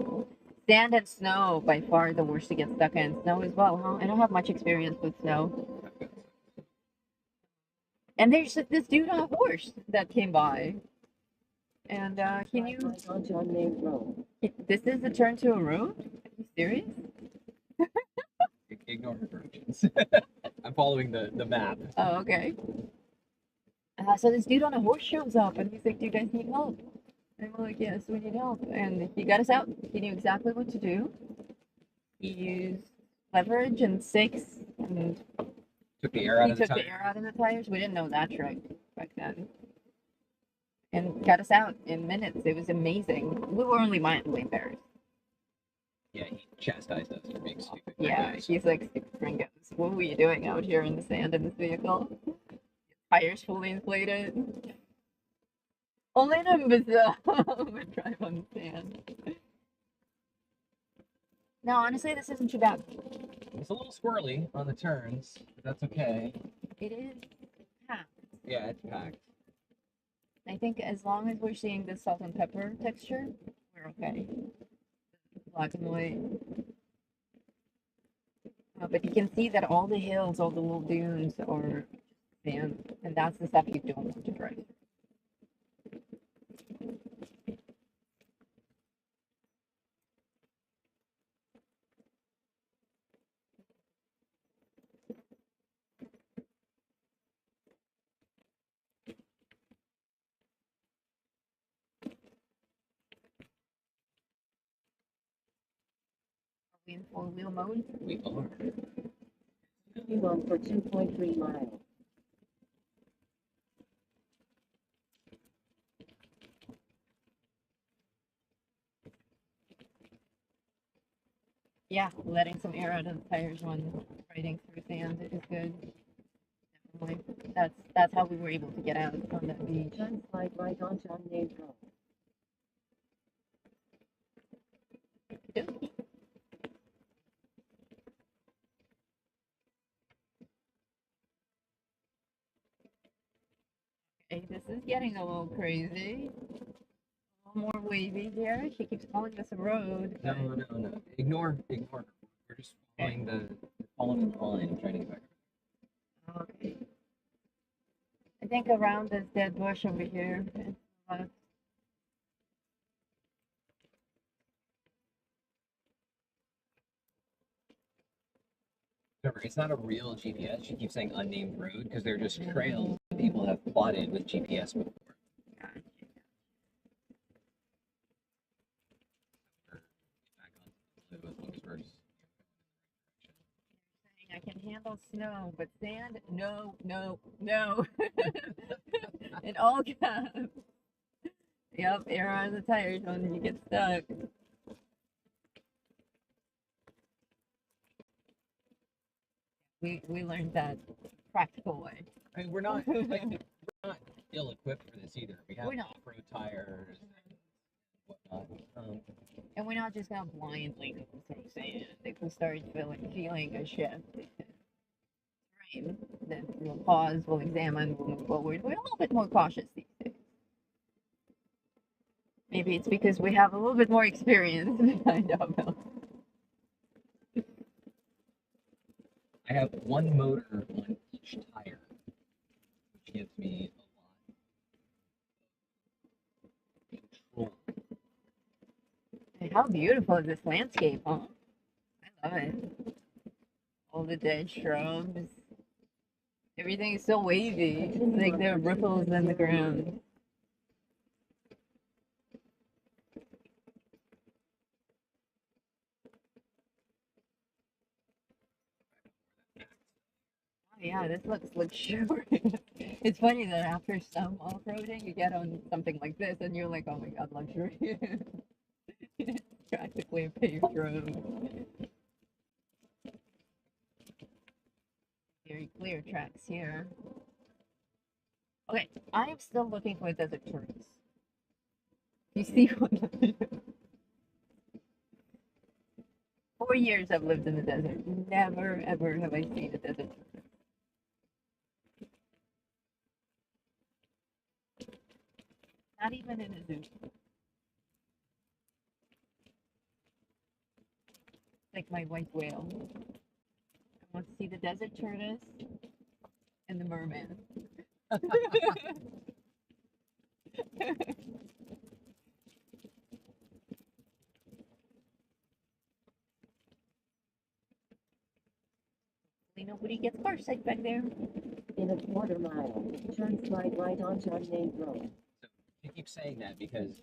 Sand and snow, by far the worst to get stuck in. Snow as well, huh? I don't have much experience with snow. And there's this dude on a horse that came by. And can you? Right onto unnamed road. This is a turn to a road? Are you serious? Ignore her directions. I'm following the map. Oh, okay. So this dude on a horse shows up and he's like, "Do you guys need help?" And we're like, "Yes, we need help." And he got us out. He knew exactly what to do. He used leverage and sticks, and Took the air out he of the took the tire. air out of the tires. We didn't know that trick back then. And got us out in minutes. It was amazing. We were only mildly embarrassed. Yeah, he chastised us for being stupid. Yeah, he's like, "Stupid Pringles, what were you doing out here in the sand in this vehicle? Tires fully inflated. Only an imbecile would drive on the sand." No, honestly, this isn't too bad. It's a little squirrely on the turns, but that's okay. It is packed. Yeah, it's packed. I think as long as we're seeing the salt and pepper texture, we're okay. Black and white. But you can see that all the hills, all the little dunes are sand, and that's the stuff you don't want to drive. Are we in four-wheel mode? We are. Continue on for 2.3 miles. Yeah, letting some air out of the tires when riding through sand is good. Definitely. That's how we were able to get out on that beach. Turn slide right onto unnamed road. Okay, this is getting a little crazy. A little more wavy here. She keeps calling this a road. No, no, no. Ignore her. We're just following the line and trying to get back. Okay. I think around this dead bush over here. Remember, it's not a real GPS. She keeps saying unnamed road because they're just trails that people have plotted with GPS before. Gotcha. Back on the blue first. I can handle snow, but sand, no, no, no. In all caps. Yep, air on the tires when you get stuck. We learned that practical way. I mean, we're not ill equipped for this either. We have We're not. off-road tires and whatnot. And we're not just gonna blindly go through sand. If we start feeling a shift, rain, then we'll pause, we'll examine, we'll move forward. We're a little bit more cautious these days. Maybe it's because we have a little bit more experience behind our belt. I have one motor on each tire, which gives me a lot of control. And how beautiful is this landscape, huh? I love it. All the dead shrubs. Everything is so wavy. It's like there are ripples in the ground. Oh yeah, this looks luxurious. It's funny that after some off-roading, you get on something like this and you're like, oh my god, luxury. It's practically a paved road. Very clear tracks here. Okay, I am still looking for a desert tortoise. You see what? 4 years I've lived in the desert. Never ever have I seen a desert tortoise. Not even in a zoo. Like my white whale. I want to see the desert tortoise and the merman. Nobody gets car sick back there. In a quarter mile, turn slide right onto unnamed road. You keep saying that because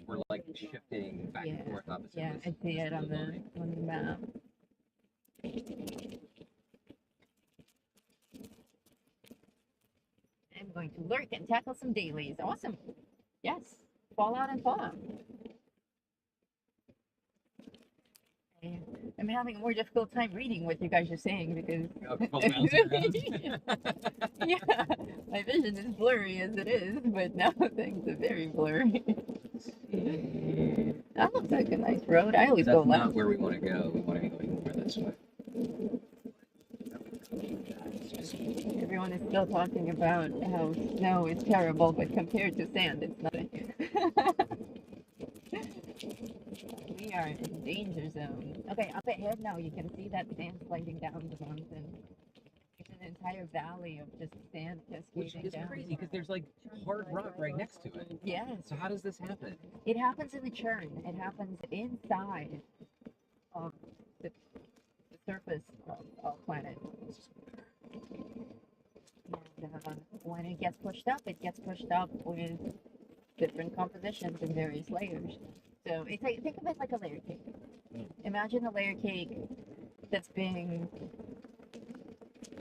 we're like shifting back and forth opposite. Yeah, this- I see this it on building. the map. I'm going to lurk and tackle some dailies. Awesome. Yes. Fall out and fall out. I'm having a more difficult time reading what you guys are saying because yeah, my vision is blurry as it is, but now things are very blurry. That looks like a nice road. I always go That's not left. where we want to go. We want to be going more this way. Everyone is still talking about how snow is terrible, but compared to sand, it's nothing. We are in danger zone. Okay, up ahead now, you can see that sand sliding down the mountain. It's an entire valley of just sand cascading Which is down. crazy because there's like hard rock right next to it. Yes, So how does this happen? it happens in the churn. It happens inside of the surface of our planet. And when it gets pushed up with different compositions and various layers. So it's like, think of it like a layer cake. Imagine a layer cake that's being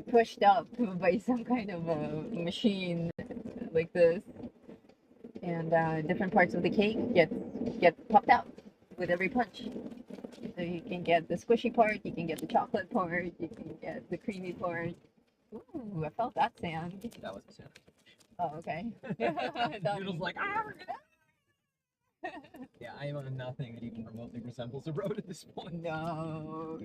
pushed up by some kind of a machine like this, and different parts of the cake get popped out with every punch. So you can get the squishy part, you can get the chocolate part, you can get the creamy part. Ooh, I felt that sand. That was a sound. Oh, okay. I thought- Noodle's like, ah, we're gonna... Yeah, I am on nothing that even remotely resembles a road at this point. No.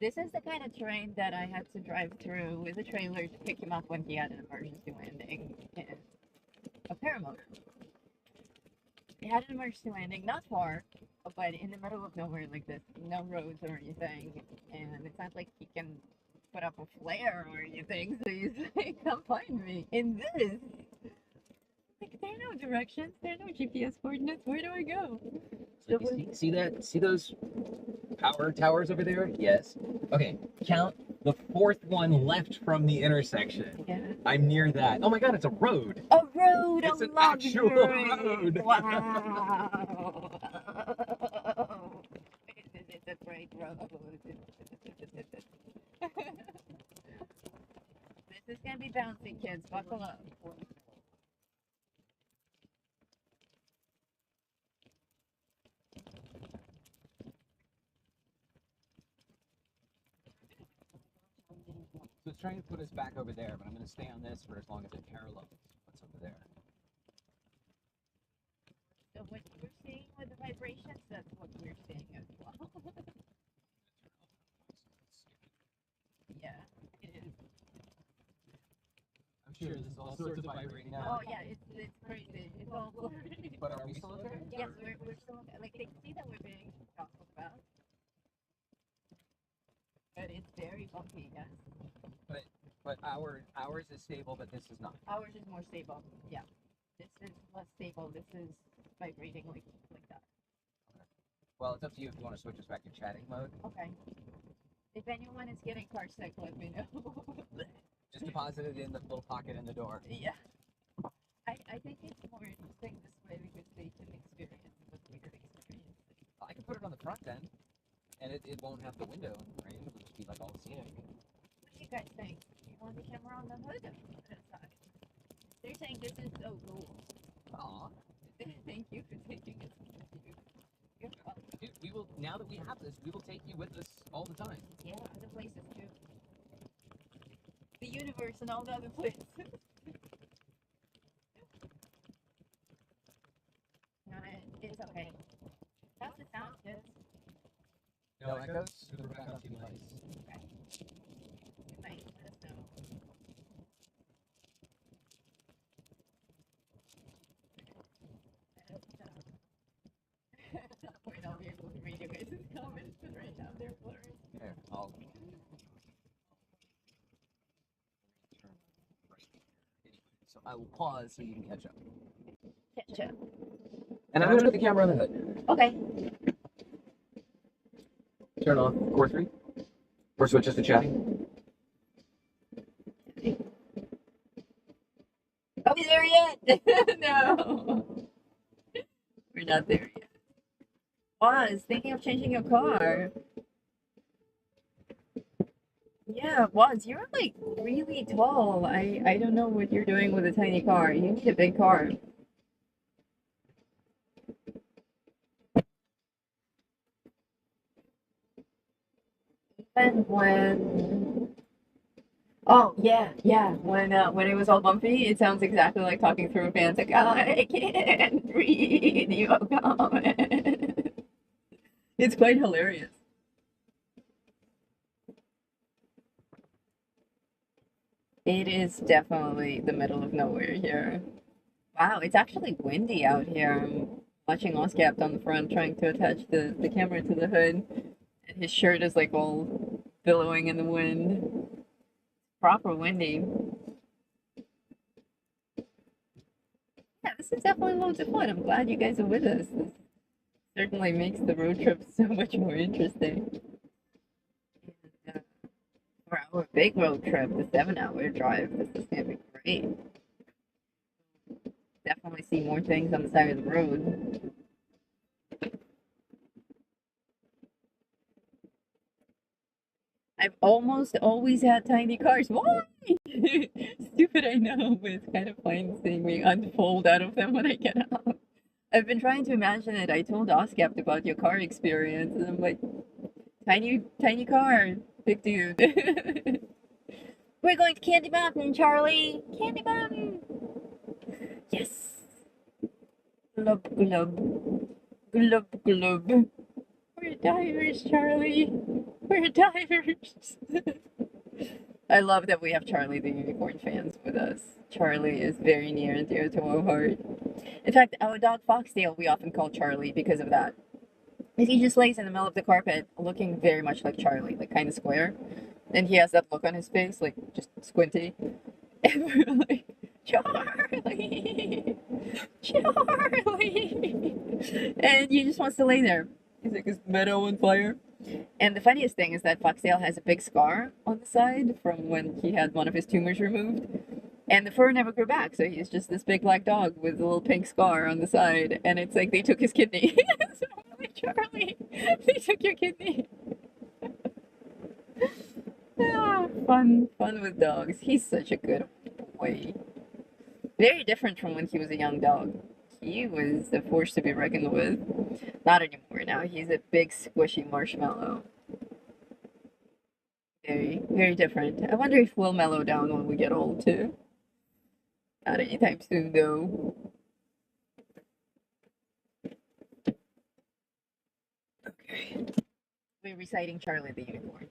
This is the kind of terrain that I had to drive through with a trailer to pick him up when he had an emergency landing in a paramotor. He had an emergency landing not far, but in the middle of nowhere like this, no roads or anything, and it's not like he can put up a flare or anything, so he's like, come find me. In this, like, there are no directions, there are no GPS coordinates, where do I go? So you see that? See those power towers over there? Yes. Okay, count the fourth one left from the intersection. Yeah. I'm near that. Oh my god, it's a road! A road, It's a an actual luxury. road. Wow. It's a great road. This is gonna be bouncy, kids. Buckle up. So it's trying to put us back over there, but I'm going to stay on this for as long as it parallels what's over there. So what you were seeing with the vibrations, that's what we're seeing as well. Yeah, it is. I'm sure there's all sorts of vibrating now. Oh yeah, it's crazy. It's all blurry. But are we still okay? Yes, we're still like they can see that we're being talked about. But it's very bumpy, yes. But ours is stable, but this is not. Ours is more stable. Yeah. This is less stable. This is vibrating like that. Well, it's up to you if you want to switch us back to chatting mode. Okay. If anyone is getting car sick, let me know. Just deposit it in the little pocket in the door. Yeah. I think it's more interesting this way because they can experience what we're experiencing. I can put it on the front then, and it won't have the window in the rain. It'll just be like all scenic. What do you guys think? You want the camera on the hood or on the side? They're saying this is so cool. Aw. Thank you for taking us with you. You're welcome. Dude, we will, now that we have this, we will take you with us all the time. Yeah, other places too. The universe and all the other places. No, it's okay. How's the sound, kids? No echoes? Super back up to device. Okay. You might let us know. I hope so. At some point I'll be able to read you guys' comments, but right now they're blurry. Here, I'll turn right So I will pause so you can catch up. Catch up. And I'm going to put the camera on the hood. Okay. Turn off core 3. Or switches to chatting. Are we there yet? No. We're not there yet. Was thinking of changing your car. Yeah, Was, you're like really tall. I don't know what you're doing with a tiny car. You need a big car. Even when oh yeah, when it was all bumpy, it sounds exactly like talking through a fan. It's like I can't breathe, you comment. It's quite hilarious. It is definitely the middle of nowhere here. Wow, it's actually windy out here. I'm watching Oscapt on the front, trying to attach the camera to the hood, and his shirt is like all billowing in the wind. Proper windy. Yeah, this is definitely loads of fun. I'm glad you guys are with us. This certainly makes the road trip so much more interesting. And, for our big road trip, the 7-hour drive, this is gonna be great. Definitely see more things on the side of the road. I've almost always had tiny cars. Why? Stupid, I know, but it's kind of fun seeing me unfold out of them when I get out. I've been trying to imagine it. I told Oscapt about your car experience, and I'm like, tiny car, big dude. We're going to Candy Mountain, Charlie. Candy Mountain. Yes. Glub, glub. Glub, glub. We're divers, Charlie. We're divers. I love that we have Charlie the Unicorn fans with us. Charlie is very near and dear to our heart. In fact, our dog Foxtail we often call Charlie because of that. Because he just lays in the middle of the carpet looking very much like Charlie, like kind of square. And he has that look on his face, like just squinty. And we're like, Charlie! Charlie! And he just wants to lay there. He's like, is Meadow on fire? And the funniest thing is that Foxtail has a big scar on the side from when he had one of his tumors removed. And the fur never grew back, so he's just this big black dog with a little pink scar on the side. And it's like they took his kidney. So I'm like, Charlie, they took your kidney. Fun with dogs. He's such a good boy. Very different from when he was a young dog. He was a force to be reckoned with. Not anymore now. He's a big squishy marshmallow. Very, very different. I wonder if we'll mellow down when we get old too. Not anytime soon though. Okay. We're reciting Charlie the Unicorn.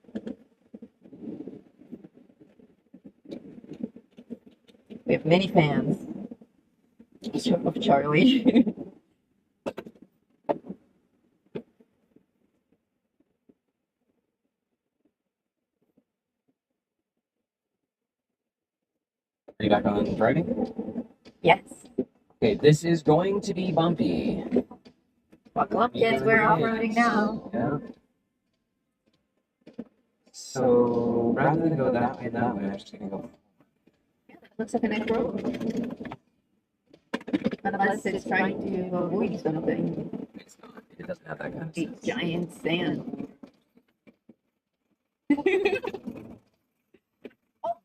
We have many fans of Charlie. Are you back on driving? Yes. Okay, this is going to be bumpy. Buckle up, kids. We're off-roading now. Yeah. So rather than go that way, I'm just gonna go. Yeah, that looks like a nice road. Unless it's trying to avoid something. It's not. It doesn't have that kind of Big sense. giant sand. Oh,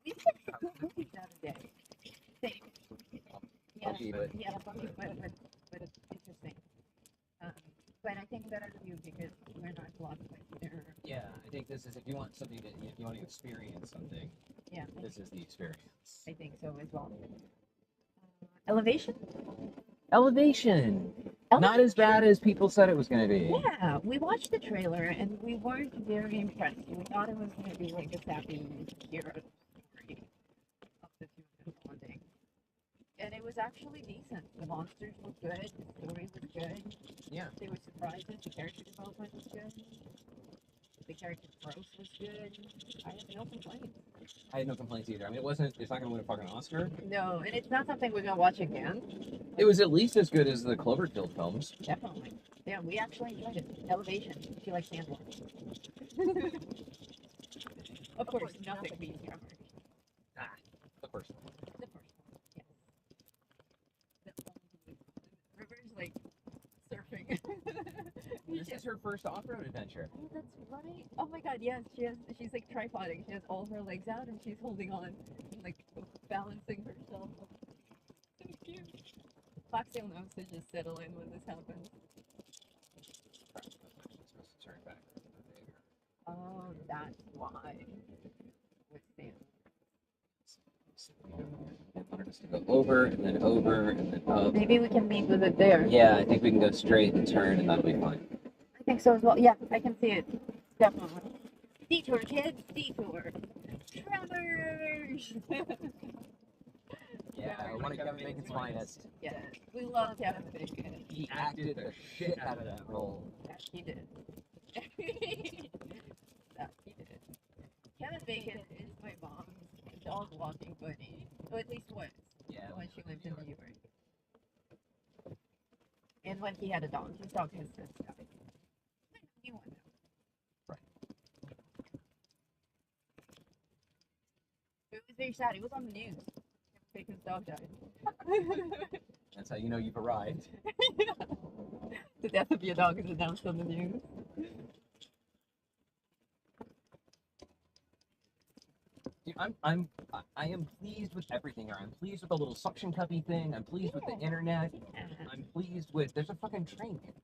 we took some cool movies the other day. Same. Yeah, Bumpy, but yeah, bumpy, but it's interesting. But I think better than you because we're not blocked by their. yeah, I think this is if you want something if you want to experience something, Yeah, this is the experience. I think so as well. Elevation? Elevation. Not as bad as people said it was going to be. Yeah, we watched the trailer and we weren't very impressed. We thought it was going to be like a sappy hero story of the two of them bonding. And it was actually decent. The monsters were good, the story was good. Yeah. There were surprises, the character development was good. The character growth was good. I have no complaints. I had no complaints either. I mean, it's not going to win a fucking Oscar. No, and it's not something we're gonna watch again. It was at least as good as the Cloverfield films. Definitely. Yeah, we actually enjoyed it. Elevation. She likes sandworms. Of course, nothing beats Tremor. The first one. The first one, yes. River's like surfing. This is her first off-road adventure. Oh, that's right. Oh my god, yes, she's like tripoding. She has all her legs out and she's holding on and like balancing herself. So cute. Foxtail knows to just settle in when this happens. Supposed to turn back. Oh, that's why. With Sam. I wanted us to go over and then up. Maybe we can meet with it there. Yeah, I think we can go straight and turn, and that'll be fine. I think so as well. Yeah, I can see it. Definitely. Detour, kids. Detour. Tremors. Yeah, one of Kevin Bacon's finest. Yes, we love Kevin Bacon. He acted the shit out of that role. That he did. That he did. Kevin Bacon is my mom's dog walking buddy. Or at least was. Yeah. When she lived in New York. And when he had a dog. His dog has since died. You want that. It was very sad. It was on the news. Kevin Bacon's dog died. That's how you know you've arrived. The death of your dog is announced on the news. Dude, I am pleased with everything here. I'm pleased with the little suction cuppy thing. I'm pleased with the internet. I'm pleased with. There's a fucking train here.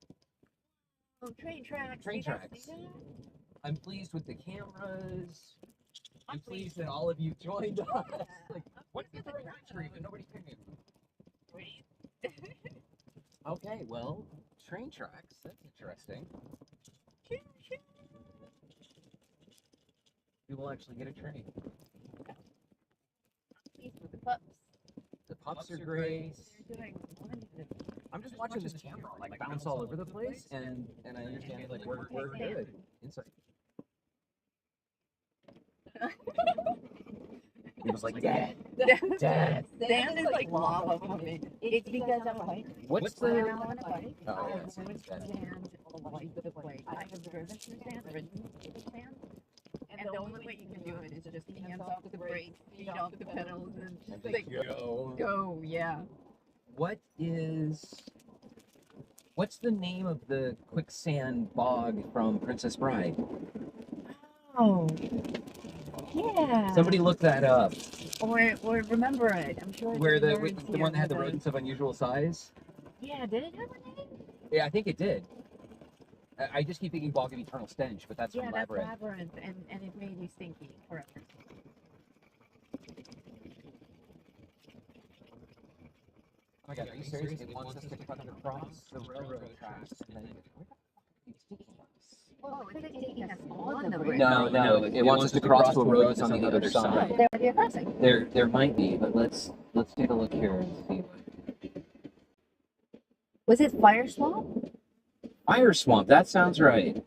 Oh, train tracks. Train You guys tracks. see that? I'm pleased with the cameras. I'm pleased that all of you joined us. Like, what's the live stream and nobody's paying? Okay, well, train tracks. That's interesting. We will actually get a train. Pleased with the pups. The pups are great. They're doing wonderful. I'm just watching this camera like bounce all over the place, and I understand like we're good. Insight. It was like dead. Dead. Sand is like lava for me. It's because I'm white. What's When the? I'm on a bike, Oh, I yeah, avoid sand's dead. sand all the way. I have driven through sand, ridden through sand. And the only way you can do it is just hands off the brakes, feet off the pedals, and just like go, yeah. What's the name of the quicksand bog from Princess Bride? Oh, yeah. Somebody look that up. Or remember it. I'm sure. Where the words the here one that had the with rodents of unusual size? Yeah, did it have a name? Yeah, I think it did. I just keep thinking Bog of Eternal Stench, but that's Yeah, from that's Labyrinth. Labyrinth, and it made you stinky forever. Oh my god, are you serious? It wants us to cut across the railroad tracks and then Oh, it's like taking us on the bridge. No, it wants us to cross to a road that's on the other side. There might be a crossing. There might be, but let's take a look here and see. Was it Fire Swamp? Fire Swamp, that sounds right.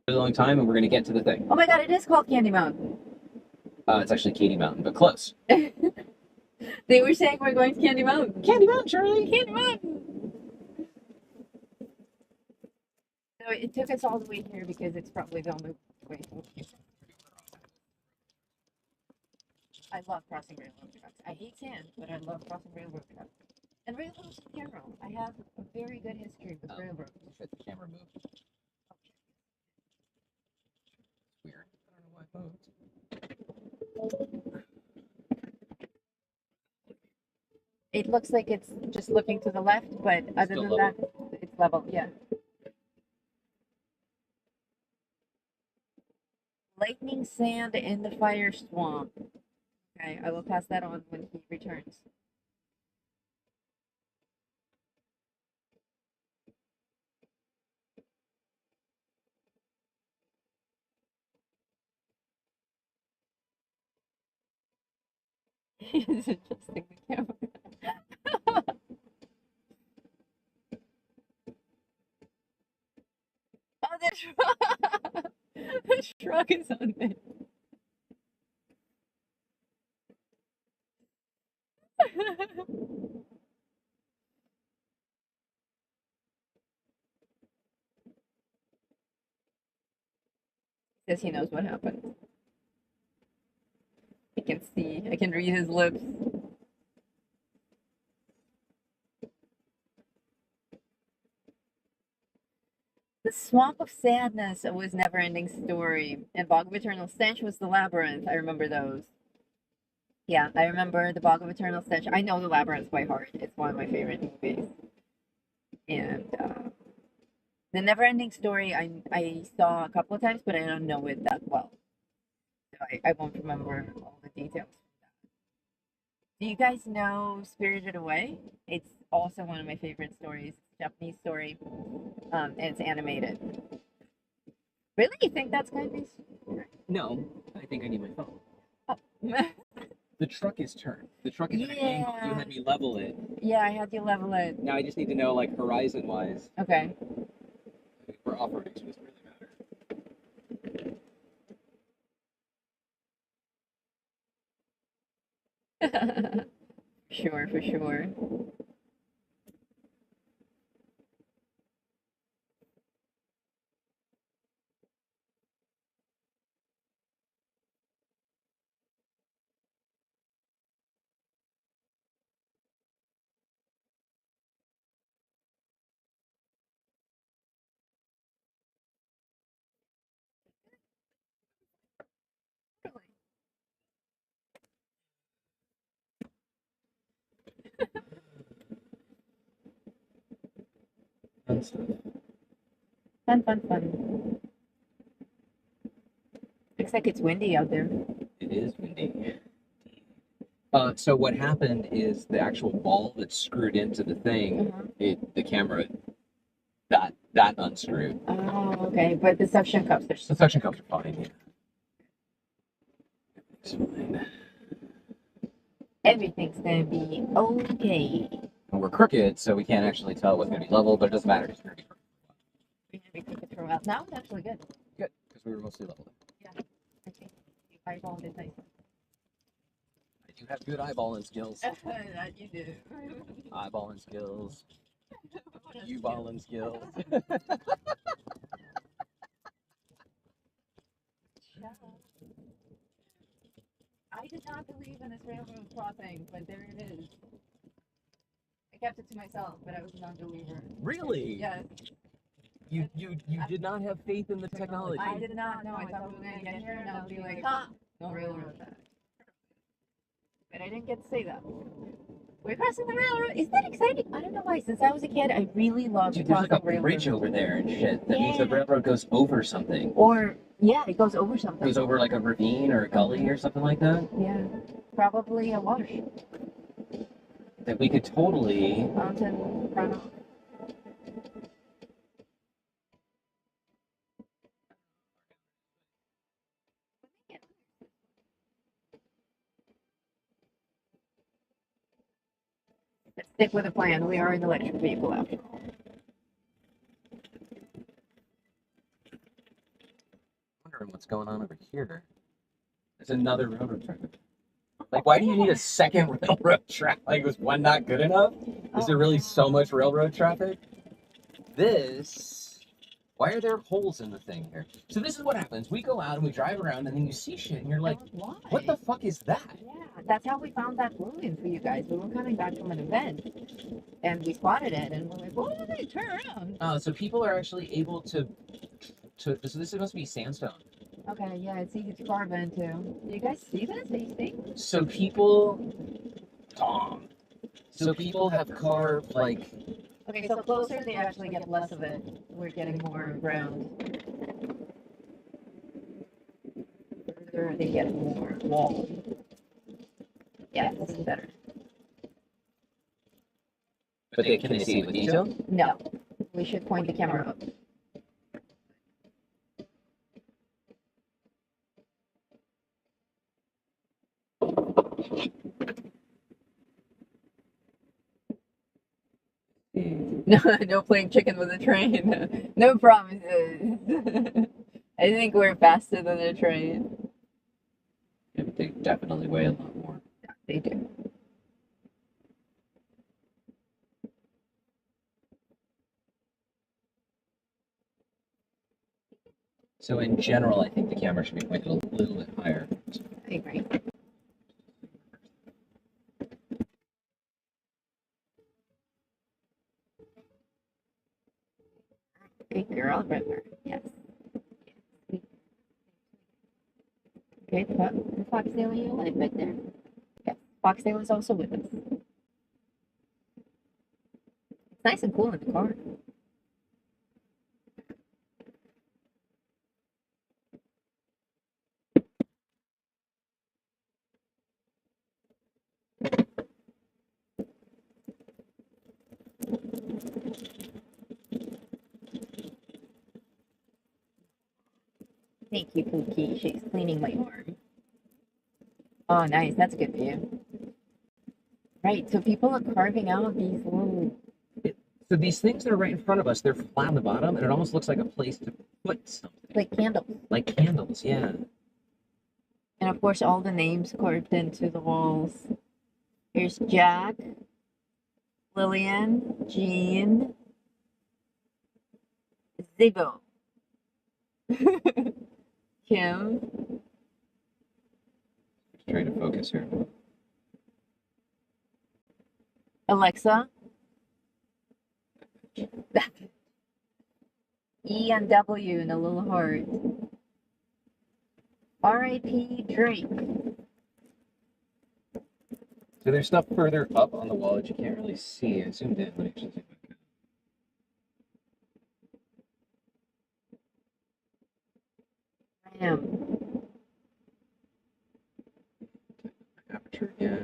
A long time, and we're gonna get to the thing. Oh my god, it is called Candy Mountain. It's actually Katy Mountain, but close. They were saying we're going to Candy Mountain. Candy Mountain, Charlie. Candy Mountain. So it took us all the way here because it's probably the only way. I love crossing railroad tracks. I hate sand, but I love crossing railroad tracks. And railroads in general. I have a very good history with railroads. Shit, the camera moved. Weird. I don't know why it moved. It looks like it's just looking to the left, but other Still than that, it's level. Yeah. Lightning sand in the fire swamp. Okay, I will pass that on when he returns. He's adjusting the camera. the truck. The truck is on there. Says he knows what happened. I can see. I can read his lips. The Swamp of Sadness was Never Ending Story, and Bog of Eternal Stench was The Labyrinth. I remember those. Yeah, I remember the Bog of Eternal Stench. I know The Labyrinth by heart. It's one of my favorite movies. And the Never Ending Story I saw a couple of times, but I don't know it that well. So I won't remember all the details. Do you guys know Spirited Away? It's also one of my favorite stories. It's a Japanese story, and it's animated. Really? You think that's going to be? No, I think I need my phone. Oh. The truck is turned. The truck is at an angle. You had me level it. Yeah, I had you level it. Now I just need to know, like, horizon-wise. Okay. For off-roading, so it doesn't really matter. Sure, for sure. Fun stuff. Fun. Looks like it's windy out there. It is windy. So what happened is the actual ball that's screwed into the thing, the camera, that unscrewed. Oh, okay. But the suction cups are The still. suction cups are fine. Yeah. It's fine. Everything's gonna be okay. And we're crooked, so we can't actually tell what's going to be level, but it doesn't matter. It's going to be We're gonna be quick to throw out. Now it's actually good. good because we were mostly leveled. I think you eyeballed it nice. I do have good eyeballing skills. That you do. Eyeballing skills. You balling skills. I did not believe in this railroad crossing, but there it is. I kept it to myself, but I was a non-believer. Really? Yes. You did not have faith in the technology. I did not know. I thought we were going to get here and I would be like, huh, no railroad track. But I didn't get to say that. We're crossing the railroad. Isn't that exciting? I don't know why. Since I was a kid, I really loved Dude, there's crossing like a railroad. bridge over there and shit. That means the Yeah. railroad goes over something. Or, yeah, it goes over something. Goes over like a ravine or a gully or something like that. Yeah. Probably a water. That we could totally. Mountain runoff. Let's stick with the plan. We are an electric vehicle after all. Wondering what's going on over here. There's another railroad track. Like, why do you need a second railroad track? Like, was one not good enough? Is there really so much railroad traffic? This. Why are there holes in the thing here? So this is what happens. We go out and we drive around and then you see shit and you're like, why? what the fuck is that? Yeah, that's how we found that balloon for you guys. We were coming back from an event and we spotted it and we're like, what did they turn around? So people are actually able to so this must be sandstone. Okay, yeah, it's easy to carve into. Do you guys see this? Do you see? So people, Tom. So people have carved like. Okay, so closer they actually get less of it. We're getting more ground. Further they get more wall. Yeah, this is better. But can they see it with detail? No, we should point the camera up. No, no playing chicken with a train. No promises. I think we're faster than a train. Yeah, but they definitely weigh a lot more. Yeah, they do. So in general, I think the camera should be pointed a little bit higher. I agree. Good girl, River. Yes. Okay, Foxtail, you alive back there? Yes, Foxtail is also with us. It's nice and cool in the car. Thank you, Pookie. She's cleaning my arm. Oh, nice. That's a good view. Right, so people are carving out these little... So these things that are right in front of us, they're flat on the bottom, and it almost looks like a place to put something. like candles. Like candles, yeah. And of course, all the names carved into the walls. Here's Jack, Lillian, Jean, Zibo, Kim, Trying to focus here. Alexa, E and W and a little heart. R.I.P. Drake. So there's stuff further up on the wall that you can't really see. I zoomed in. Let me actually zoom back out. Damn. Aperture, yeah.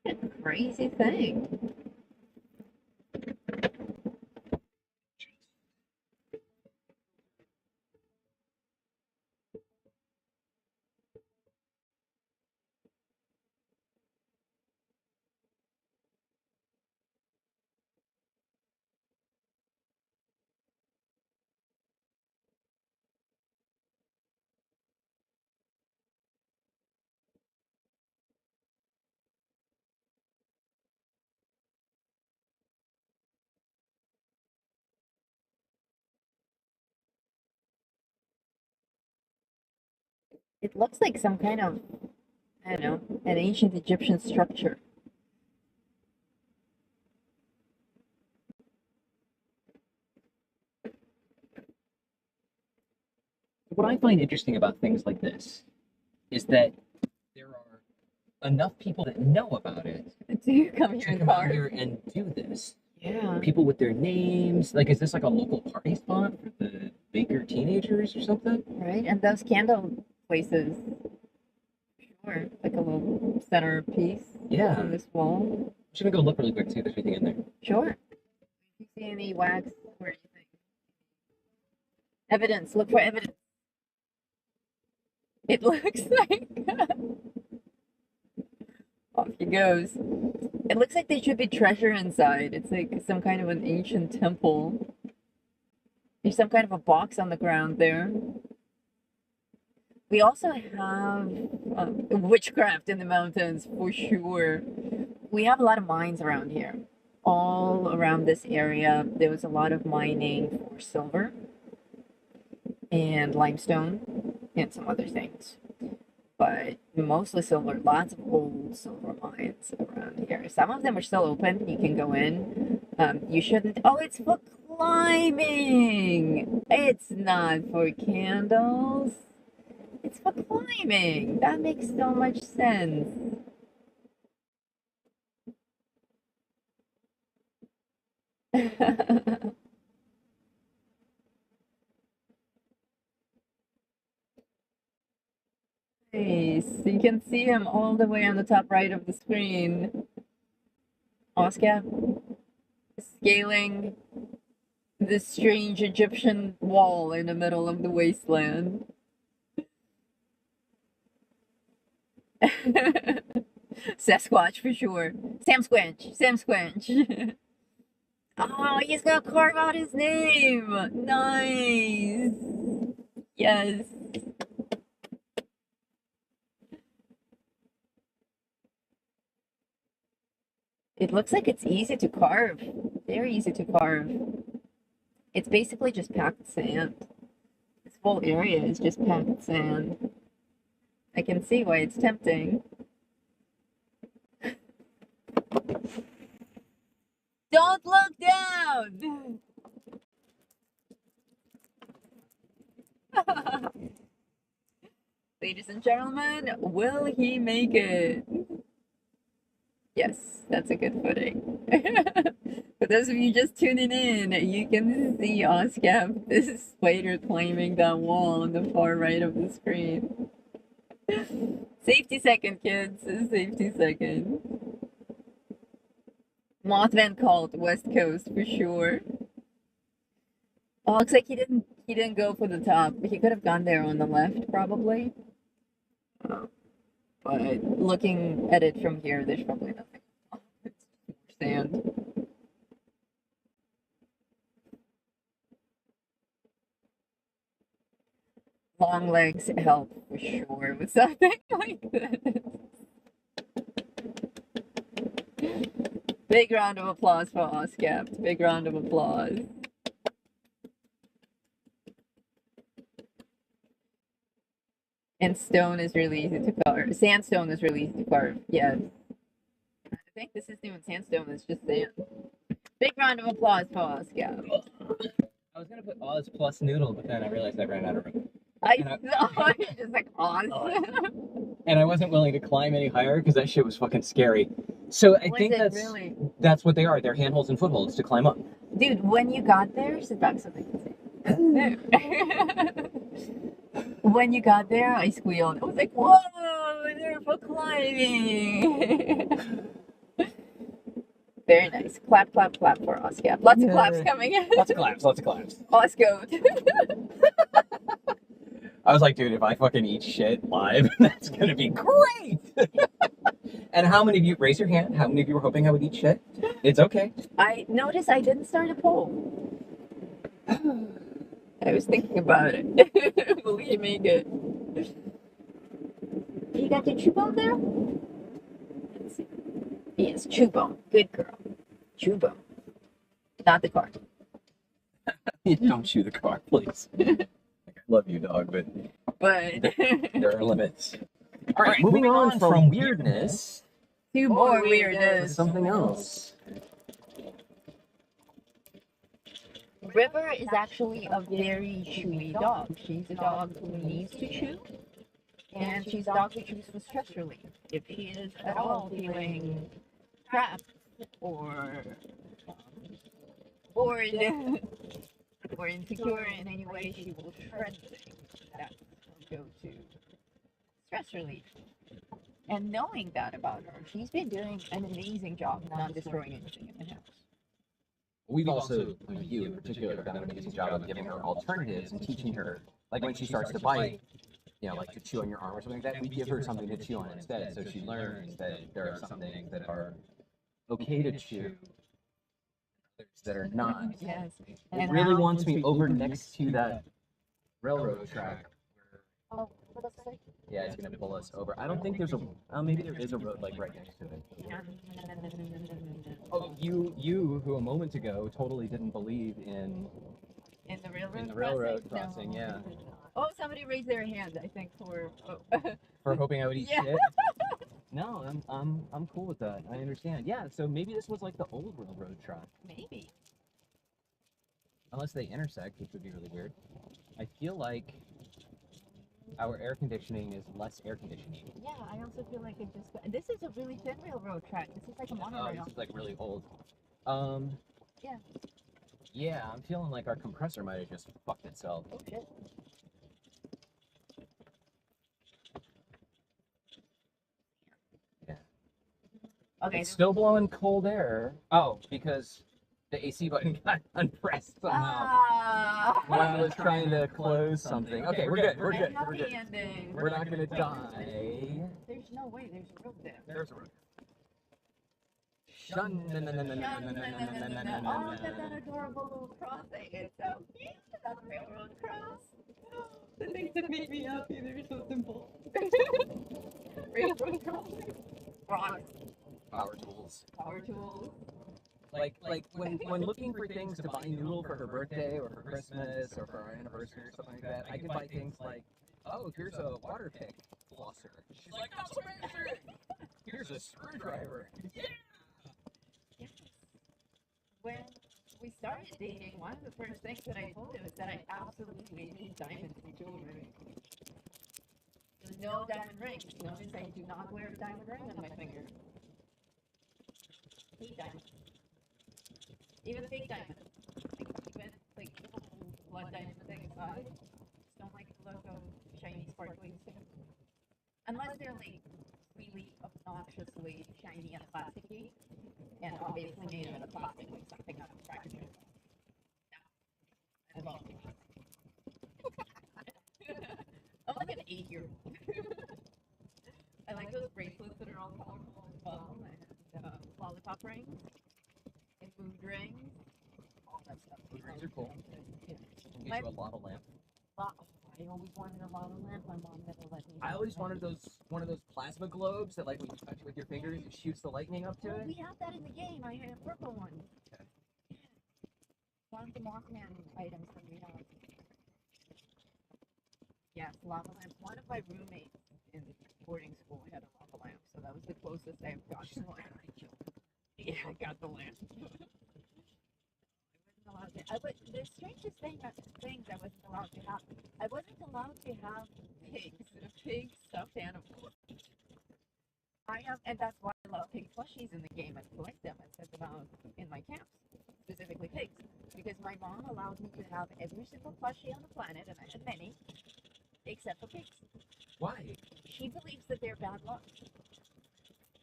What a crazy thing. It looks like some kind of, I don't know, an ancient Egyptian structure. What I find interesting about things like this is that there are enough people that know about it Do you come here to and come out carve? here and do this. Yeah. People with their names. Like, is this like a local party spot for the Baker teenagers or something? Right? And those candle places. Sure. Like a little centerpiece Yeah. on this wall. I'm just gonna go look really quick, see if there's anything in there. Sure. If you see any wax or anything. Evidence. Look for evidence. It looks like. Off he goes. It looks like there should be treasure inside. It's like some kind of an ancient temple. There's some kind of a box on the ground there. We also have witchcraft in the mountains for sure. We have a lot of mines around here. All around this area, there was a lot of mining for silver and limestone and some other things. But mostly silver, lots of old silver mines around here. Some of them are still open. You can go in. You shouldn't. Oh, it's for climbing. It's not for candles. It's for climbing. That makes so much sense. Nice. You can see him all the way on the top right of the screen. Oscar scaling this strange Egyptian wall in the middle of the wasteland. Sasquatch for sure. Sam Squinch. Sam Squinch. Oh, he's gonna carve out his name. Nice. Yes. It looks like it's easy to carve. Very easy to carve. It's basically just packed sand. This whole area is just packed sand. I can see why it's tempting. Don't look down! Ladies and gentlemen, will he make it? Yes, that's a good footing. For those of you just tuning in, you can see Oscap, this spider climbing that wall on the far right of the screen. Safety second, kids. Safety second. Mothman cult, West Coast for sure. Oh, looks like he didn't go for the top. He could have gone there on the left, probably. But looking at it from here, there's probably nothing. It's sand. Long legs help for sure with something like this. Big round of applause for Oscapt. Big round of applause. And stone is really easy to carve. Sandstone is really easy to carve. Yes. I think this isn't even sandstone, it's just sand. Big round of applause for Oscar. I was gonna put Oz plus noodle, but then I realized I ran out of room. I saw it, just like Oz. And I wasn't willing to climb any higher because that shit was fucking scary. So I think that's what they are. They're handholds and footholds to climb up. Dude, when you got there, sit back so they can see. When you got there, I squealed. I was like, whoa, they're for climbing. Very nice. Clap, clap, clap for Oscar. Lots of claps coming in. Lots of claps, lots of claps. Oscar. I was like, dude, if I fucking eat shit live, that's gonna be great. And how many of you, raise your hand, how many of you were hoping I would eat shit? It's okay. I noticed I didn't start a poll. I was thinking about it. Will he make it? You got your chew bone there? Let's see. Yes, chew bone. Good girl. Chew bone. Not the card. Don't chew the car, please. I love you, dog, but there are limits. All right, moving on from weirdness to more weirdness. Something else. River is actually a very chewy dog. She's a dog who needs to chew, and she's a dog who chews for stress relief. If she is at all feeling trapped or bored or insecure in any way, she will shred things. That's her go-to stress relief. And knowing that about her, she's been doing an amazing job not destroying anything in the house. We've also, you in particular, done an amazing job of giving her alternatives and teaching her, like when she starts to bite, you know, like to chew on your arm or something like that, we give her something to chew on instead, so she learns that there are some things that are okay to chew, that are not. Yes. It really wants me over next to that railroad track. Oh, what else say? Yeah, it's gonna pull us over. I don't think there's a, maybe there is a road like right next to it. Oh, you who a moment ago totally didn't believe in the railroad crossing, No. yeah. Oh, somebody raised their hand, I think, for For hoping I would eat Yeah. shit. No, I'm cool with that. I understand. Yeah, so maybe this was like the old railroad track. maybe. Unless they intersect, which would be really weird. I feel like our air conditioning is less air conditioning. Yeah, I also feel like it just. This is a really thin railroad track. This is like a Oh, monorail. this is like really old. Yeah. Yeah, I'm feeling like our compressor might have just fucked itself. Oh shit. Yeah. Okay. It's still blowing cold air. Oh, because The AC button got unpressed somehow Ah! when I was trying to close something. Okay, we're good. We're A good. We're happy good. ending. We're not gonna die. There's no way. There's a rope there. There's a room. Shun. Oh, look at that adorable little crossing. It's so cute. That railroad cross. The things that make me happy, they're so simple. Railroad crossing. Rocks. Power tools. Power tools. Like when looking for things to buy Noodle for her birthday or for Christmas or for our anniversary or something like that, I can buy things like, oh, here's a water pick flosser. She's like, that's amazing. Here's a screwdriver. Yeah. Yes. When we started dating, one of the first things that I told him is that I absolutely need diamonds in jewelry. No diamond rings. Notice I do not wear a diamond ring on my finger. Hate diamonds. Even fake diamonds. Even like blood diamond thing aside. Just don't like the look of shiny sparkling stuff. Unless they're like really obnoxiously shiny and plasticky. And obviously made out of plastic, like something out of Cracker Jacks. I love I'm like an 8-year-old. I like those bracelets that are all colorful as well, and lollipop rings, and food rings, all that stuff. Food rings are cool. Yeah. Get you a lava lamp. I always wanted a lava lamp. My mom never let me. I always wanted one of those plasma globes that, like, when you touch it with your fingers, it shoots the lightning up to Oh, it. we have that in the game. I have a purple one. Okay. One of the Mothman items that we have. Yes, lava lamps. One of my roommates in boarding school had a lava lamp, so that was the closest I've got to one. Yeah, I got the lamp. I wasn't allowed to. The strangest things I wasn't allowed to have. I wasn't allowed to have pigs, pig stuffed animals. And that's why I love pig plushies in the game and collect them and set them out in my camps, specifically pigs, because my mom allowed me to have every single plushie on the planet, and I had many, except for pigs. Why? She believes that they're bad luck.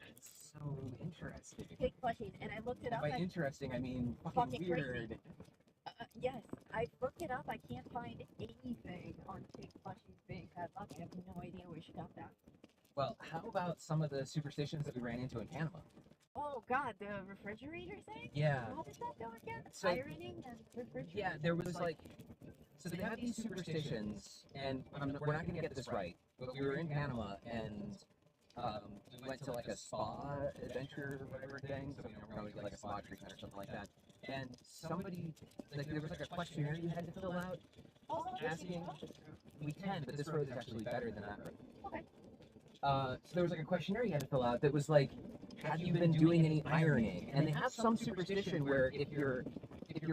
That's so interesting. Pig plushies, and I looked it up. By interesting, I mean Fucking weird. crazy. Yes, I looked it up. I can't find anything on pig plushies being bad luck. I have no idea where she got that. Well, how about some of the superstitions that we ran into in Panama? Oh God, the refrigerator thing? Yeah. How did that go again? So- Ironing and refrigerator? Yeah, there was like, so they have these superstitions, and we're not going to get this right, but we were in Panama, and we went to like a spa adventure or whatever thing, so we're going to get like a spa treatment or something like that, and somebody, like there was like a questionnaire you had to fill out, Oh, asking, we can, but this road is actually better than that road. Okay. So there was like a questionnaire you had to fill out that was like, have you been doing any ironing? And they have some superstition where if you're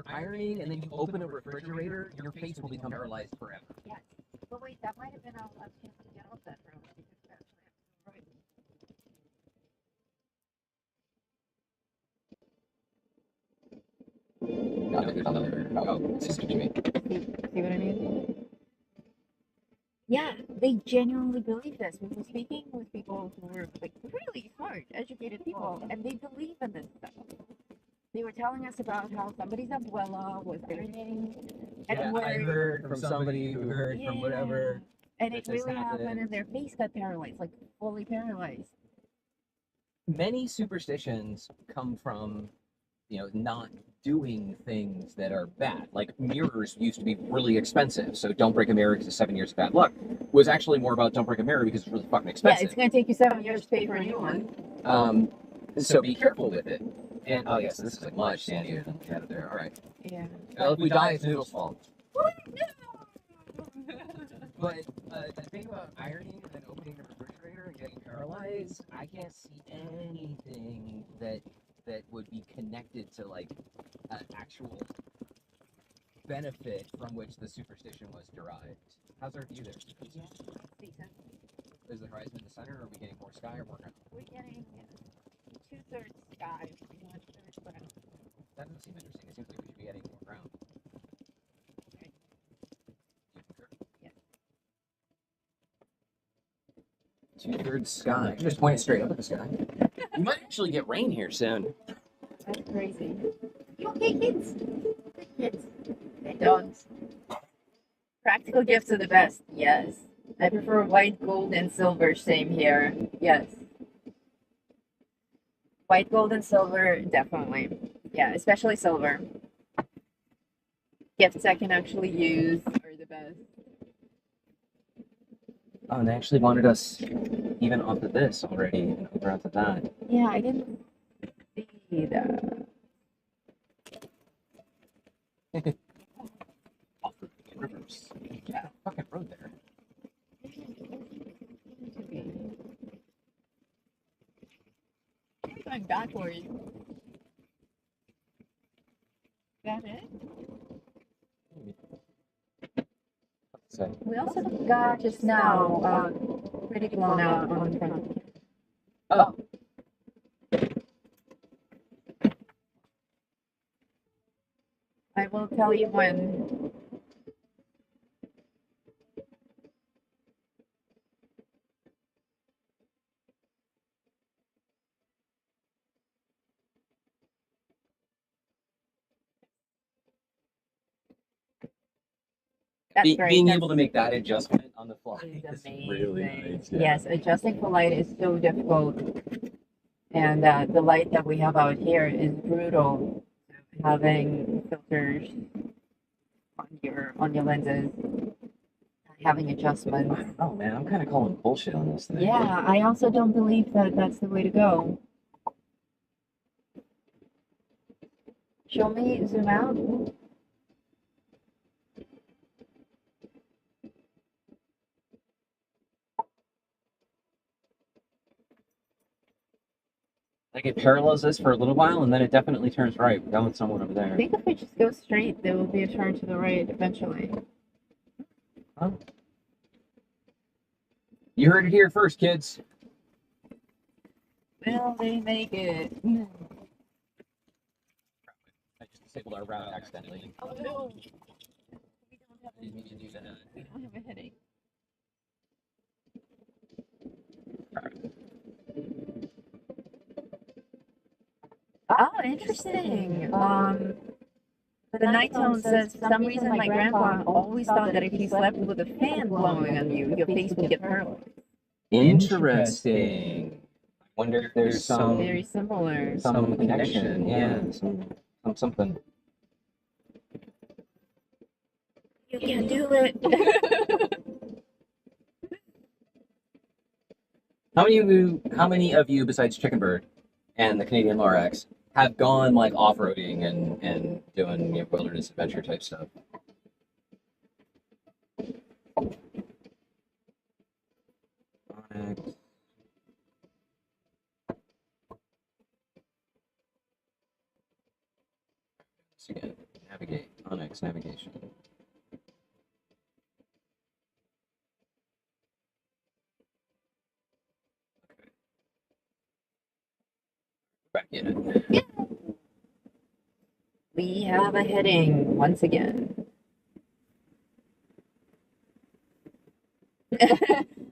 ironing and then you open a refrigerator, your face will become paralyzed forever. Yes. But wait, that might have been our last chance to get off that road. Because we actually have to go right. Oh, excuse me. See what I mean? Yeah, they genuinely believe this. We were speaking with people who were like really smart, educated people, and they believe in this stuff. They were telling us about how somebody's abuela was ironing, and Yeah, I heard from somebody who heard from whatever. and it that this really happened, happened. and their face got paralyzed, like fully paralyzed. Many superstitions come from, not doing things that are bad. Like mirrors used to be really expensive, so don't break a mirror because it's 7 years of bad luck. Was actually more about don't break a mirror because it's really fucking Yeah, expensive. it's gonna take you 7 years to pay for a new one. So be careful with it. And oh yes, this is like much sandier than we had it there. All right. Yeah. Well, if we die, it's Noodle's fault. What? No. But the thing about ironing and then opening the refrigerator and getting paralyzed, I can't see anything that would be connected to like an actual benefit from which the superstition was derived. How's our view there? Yeah, decent. Is the horizon in the center, or are we getting more sky or more ground? We're getting 2/3 sky, 1/3 ground. That doesn't seem interesting. It seems like we should be getting more ground. Okay. Do you concur? Yeah. 2/3 sky. Just point it straight up at the sky. We might actually get rain here soon. That's crazy. You Okay, kids. Good kids. Good dogs. Practical gifts are the best. Yes. I prefer white, gold, and silver. Same here. Yes. White, gold, and silver, definitely. Yeah, especially silver. Gifts I can actually use are the best. Oh, and they actually wanted us even off of this already and over onto that. Yeah, I didn't see that. Off of the rivers. Yeah, fucking road there. Going backwards. That it? So, We also got just now pretty blown out on the front. oh, I will tell you when. That's great. being That's- able to make that adjustment on the fly is is really amazing. nice. Yeah. Yes, adjusting for light is so difficult, and the light that we have out here is brutal. Having filters on your lenses, having adjustments. Oh man, I'm kind of calling bullshit on this thing. Yeah, I also don't believe that that's the way to go. Show me, zoom out. Like it parallels this for a little while, and then it definitely turns right. We're going somewhere over I there. think if we just go straight, there will be a turn to the right eventually. Oh. You heard it here first, kids. Will they make it? I just disabled our route accidentally. Oh no! I didn't mean to do that. We don't have a headache. Oh, interesting. The night tone says for some reason my grandpa always thought that if you slept with a fan blowing on you, your face would get paralyzed. Interesting. I wonder if there's some Very similar. connection. Yeah, something. You can do it. How many of you besides Chicken Bird and the Canadian Lorax have gone like off-roading and doing wilderness adventure type stuff? Onyx. Once again, navigate. Onyx navigation. Okay. Back in it. We have a heading once again.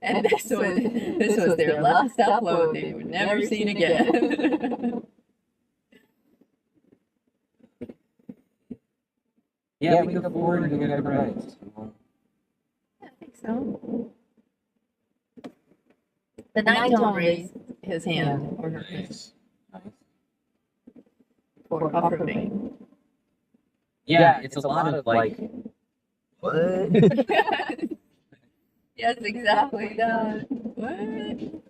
And this was their last upload. They were never seen again. Yeah, we go forward and we go right. I think so. The night tone raised his hand or her fist Nice. for off-roading. Yeah, it's a lot of like. What? Yes, exactly that. What?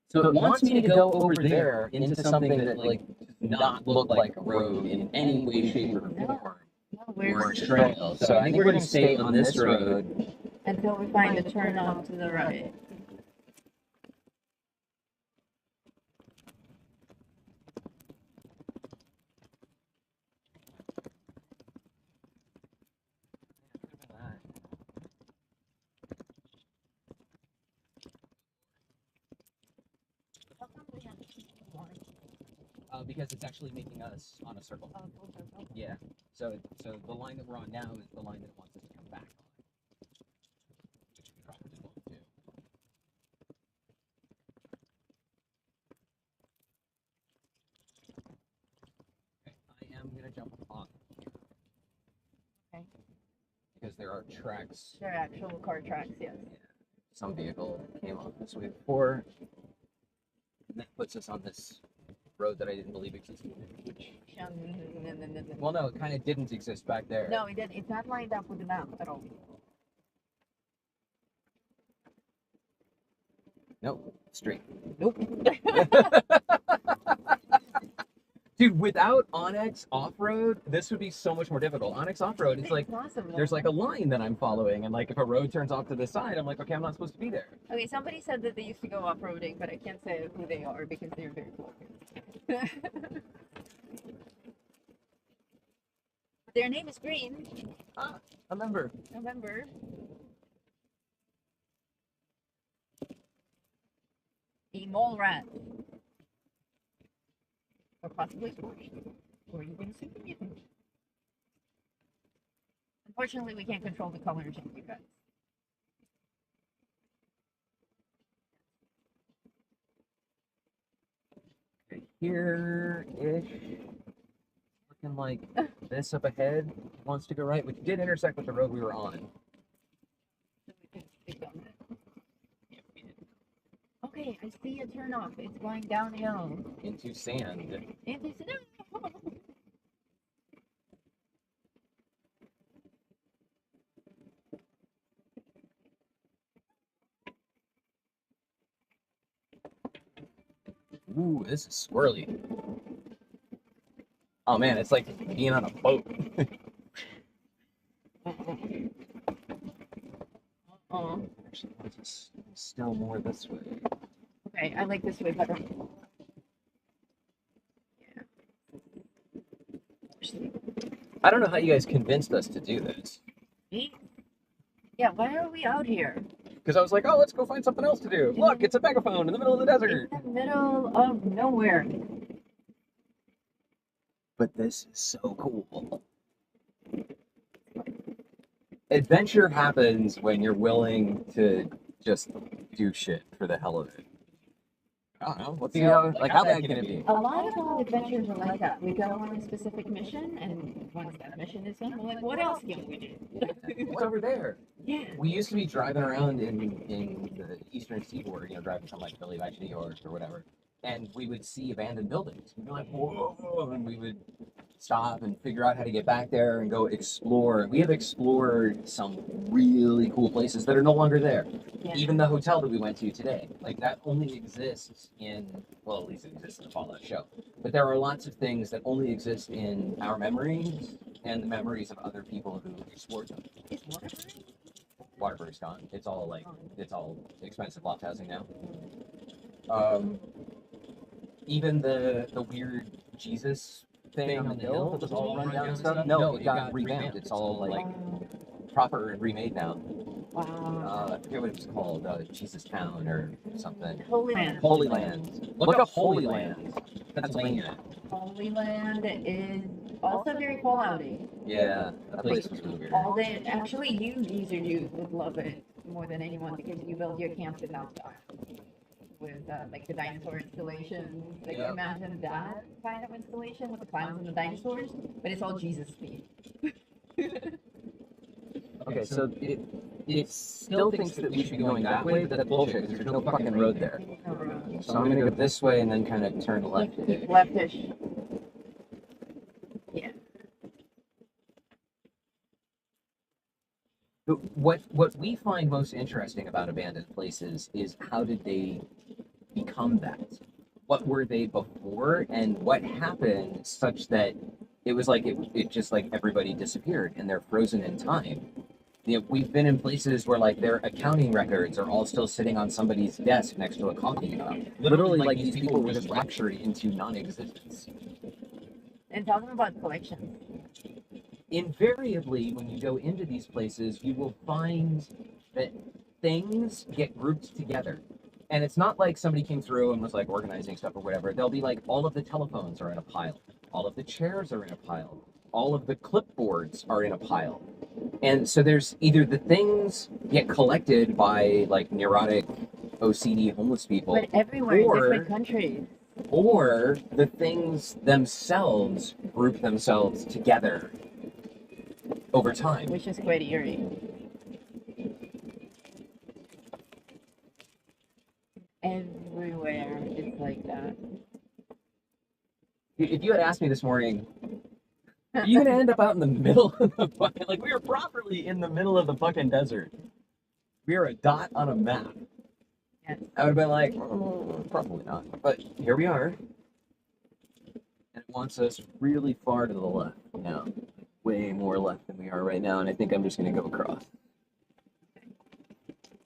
So it wants me to go over there into something that like does not look like a road in any way, shape, or form, No, or we're a trail. So I think we're going to stay on this road. until we find a turn off to the right. Because it's actually making us on a circle. Yeah. So the line that we're on now is the line that it wants us to come back on. Which we probably won't do. Okay, because there are tracks. They're actual car tracks, yes. Some vehicle came off this way before. And that puts us on this road that I didn't believe existed. Well, no, it kind of didn't exist back there. No, it didn't. It's not lined up with the map at all. Nope. Straight. Nope. Dude, without Onyx Off-Road, this would be so much more difficult. Onyx Off-Road, it's like, awesome. there's like a line that I'm following, and like if a road turns off to the side, I'm like, okay, I'm not supposed to be there. Okay, somebody said that they used to go off-roading, but I can't say who they are because they're very cool. Their name is Green. Ah, a member. November. A mole rat. Or possibly scorched. Or even super mutant. Unfortunately, we can't control the colors of you guys. Here-ish. Looking like this up ahead wants to go right, which did intersect with the road we were on. So we can stick on it. Okay, I see a turnoff. It's going downhill. Into sand. Into snow. Ooh, this is swirly. Oh man, it's like being on a boat. Actually, let's still more this way. Okay, I like this way better. Yeah. I don't know how you guys convinced us to do this. Me? Yeah, why are we out here? Because I was like, oh, let's go find something else to do. Look, it's a megaphone in the middle of the desert. In the middle of nowhere. But this is so cool. Adventure happens when you're willing to just do shit for the hell of it. I don't know. What's like how bad can it be? A lot of our adventures are like that. We go on a specific mission, and once that mission is done, we're like, what else can we do? What's over there? Yeah. We used to be driving around in the eastern seaboard, driving from like Philly back to New York or whatever, and we would see abandoned buildings. We'd be like, whoa, and we would stop and figure out how to get back there and go explore. We have explored some really cool places that are no longer there. Yeah. Even the hotel that we went to today, like that only exists in, well, at least it exists in the Fallout show. But there are lots of things that only exist in our memories and the memories of other people who explored them. Is Waterbury? Waterbury's gone. It's all it's all expensive loft housing now. Even the weird Jesus thing on the hill that was all run down and stuff. No, it got revamped. It's all like proper and remade now. Wow. I forget what it's called. Jesus Town or something. Holy Land. Holy Land. Look up Holy Land. Pennsylvania. Holy Land is also very Fallouty. Yeah, that place was really weird. All day. Actually, you user youth would love it more than anyone because you build your camp in outside with like the dinosaur installation. Like Yeah. imagine that kind of installation with the clowns and the dinosaurs, but it's all Jesus themed. Okay, so it still thinks that we should be going that way, but that's bullshit because there's no fucking road there. So I'm gonna go this way and then kind of turn left. Leftish. Yeah. But what we find most interesting about abandoned places is how did they become that? What were they before, and what happened such that it was like it just like everybody disappeared and they're frozen in time. We've been in places where like their accounting records are all still sitting on somebody's desk next to a coffee cup. Literally, like these people were just raptured into non-existence. And talking about collections. Invariably, when you go into these places, you will find that things get grouped together. And it's not like somebody came through and was like organizing stuff or whatever. They'll be like, all of the telephones are in a pile. All of the chairs are in a pile. All of the clipboards are in a pile. And so there's either the things get collected by like neurotic OCD homeless people. But everywhere in different countries. Or the things themselves group themselves together over time. which is quite eerie. Everywhere it's like that. If you had asked me this morning, are you gonna end up out in the middle of the fucking, like, we are properly in the middle of the fucking desert. We are a dot on a map. Yes. I would have been like, probably not. But here we are. And it wants us really far to the left now. Way more left than we are right now, and I think I'm just gonna go across.